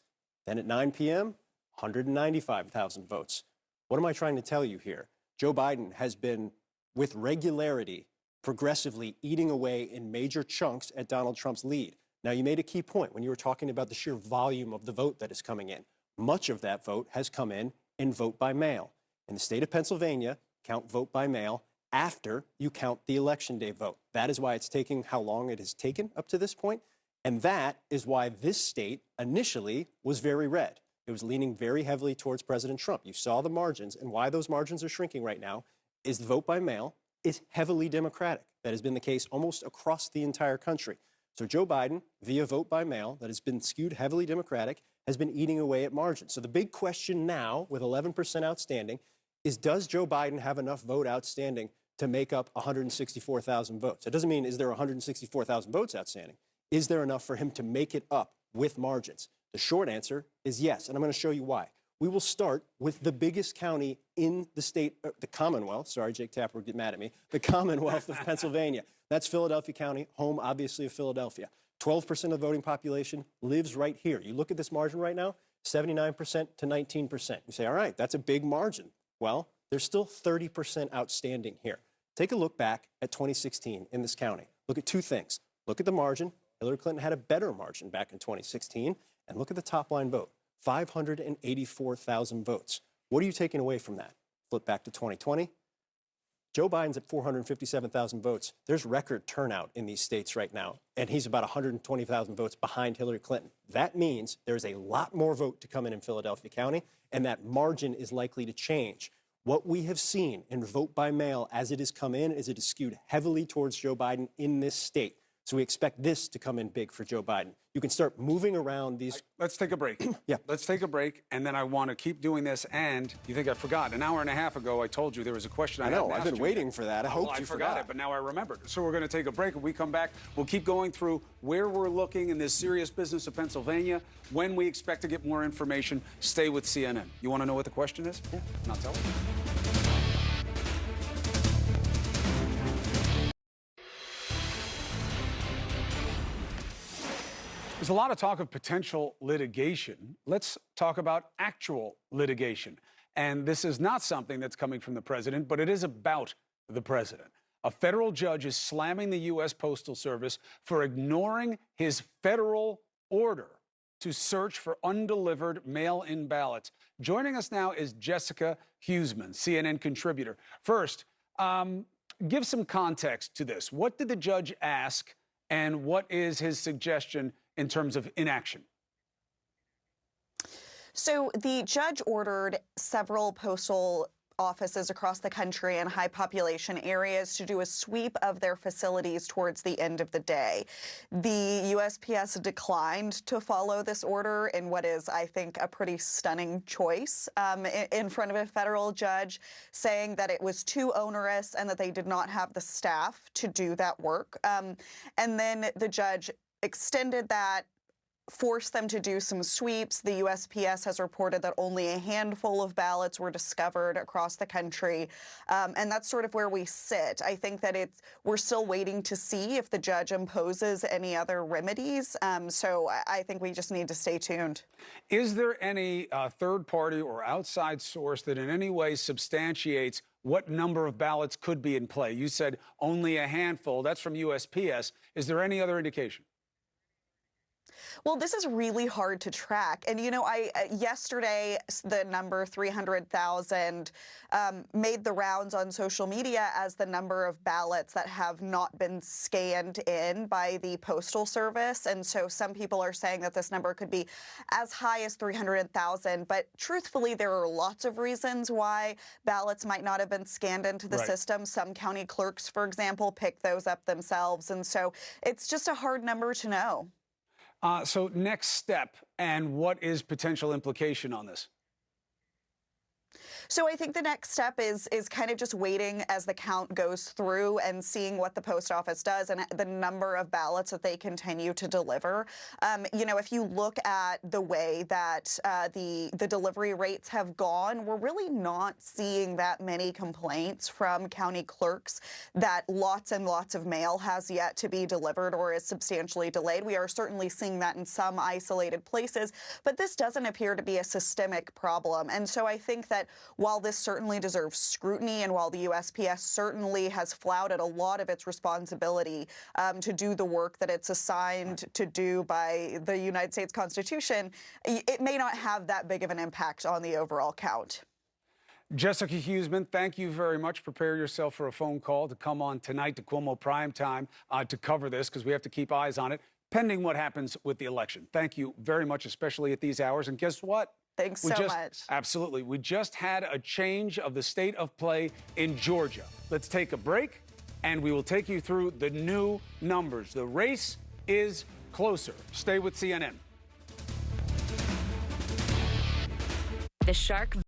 Then at 9 p.m., 195,000 votes. What am I trying to tell you here? Joe Biden has been, with regularity, progressively eating away in major chunks at Donald Trump's lead. Now, you made a key point when you were talking about the sheer volume of the vote that is coming in. Much of that vote has come in vote by mail. In the state of Pennsylvania, count vote by mail after you count the election day vote. That is why it's taking how long it has taken up to this point. And that is why this state initially was very red. It was leaning very heavily towards President Trump. You saw the margins, and why those margins are shrinking right now is the vote by mail is heavily Democratic. That has been the case almost across the entire country. So Joe Biden, via vote by mail, that has been skewed heavily Democratic, has been eating away at margins. So the big question now, with 11% outstanding, is does Joe Biden have enough vote outstanding to make up 164,000 votes? It doesn't mean is there 164,000 votes outstanding. Is there enough for him to make it up with margins? The short answer is yes, and I'm going to show you why. We will start with the biggest county in the state, the Commonwealth. Sorry, Jake Tapper would get mad at me. The Commonwealth of Pennsylvania. That's Philadelphia County, home, obviously, of Philadelphia. 12% of the voting population lives right here. You look at this margin right now, 79% to 19%. You say, all right, that's a big margin. Well, there's still 30% outstanding here. Take a look back at 2016 in this county. Look at two things. Look at the margin. Hillary Clinton had a better margin back in 2016. And look at the top line vote, 584,000 votes. What are you taking away from that? Flip back to 2020. Joe Biden's at 457,000 votes. There's record turnout in these states right now, and he's about 120,000 votes behind Hillary Clinton. That means there's a lot more vote to come in Philadelphia County, and that margin is likely to change. What we have seen in vote by mail as it has come in is it is skewed heavily towards Joe Biden in this state. So we expect this to come in big for Joe Biden. You can start moving around these. Let's take a break. Yeah. Let's take a break, and then I want to keep doing this. And you think I forgot? An hour and a half ago, I told you there was a question I know. hadn't I've been asked you waiting yet. for that. I Oh, hoped well, you I forgot forgot it, but now I remembered. So we're going to take a break. When we come back, we'll keep going through where we're looking in this serious business of Pennsylvania, when we expect to get more information. Stay with CNN. You want to know what the question is? Yeah. And I'll tell you. There's a lot of talk of potential litigation. Let's talk about actual litigation. And this is not something that's coming from the president, but it is about the president. A federal judge is slamming the U.S. Postal Service for ignoring his federal order to search for undelivered mail-in ballots. Joining us now is Jessica Huseman, CNN contributor. First, give some context to this. What did the judge ask, and what is his suggestion in terms of inaction? So the judge ordered several postal offices across the country and high population areas to do a sweep of their facilities towards the end of the day. The USPS declined to follow this order in what is, I think, a pretty stunning choice in front of a federal judge, saying that it was too onerous and that they did not have the staff to do that work. And then the judge extended that, forced them to do some sweeps. The USPS has reported that only a handful of ballots were discovered across the country. And that's sort of where we sit. I think that we're still waiting to see if the judge imposes any other remedies. So I think we just need to stay tuned. Is there any third party or outside source that in any way substantiates what number of ballots could be in play? You said only a handful. That's from USPS. Is there any other indication? Well, this is really hard to track. And, you know, yesterday, the number 300,000 made the rounds on social media as the number of ballots that have not been scanned in by the Postal Service. And so some people are saying that this number could be as high as 300,000. But truthfully, there are lots of reasons why ballots might not have been scanned into the system. Some county clerks, for example, pick those up themselves. And so it's just a hard number to know. So next step, and what is potential implication on this? So I think the next step is kind of just waiting as the count goes through and seeing what the post office does and the number of ballots that they continue to deliver. You know, if you look at the way that the delivery rates have gone, we're really not seeing that many complaints from county clerks that lots and lots of mail has yet to be delivered or is substantially delayed. We are certainly seeing that in some isolated places, but this doesn't appear to be a systemic problem. And so I think that while this certainly deserves scrutiny and while the USPS certainly has flouted a lot of its responsibility to do the work that it's assigned to do by the United States Constitution, it may not have that big of an impact on the overall count. Jessica Huseman, thank you very much. Prepare yourself for a phone call to come on tonight to Cuomo Primetime to cover this, because we have to keep eyes on it, pending what happens with the election. Thank you very much, especially at these hours. And guess what? Thanks so much. Absolutely. We just had a change of the state of play in Georgia. Let's take a break, and we will take you through the new numbers. The race is closer. Stay with CNN. The Shark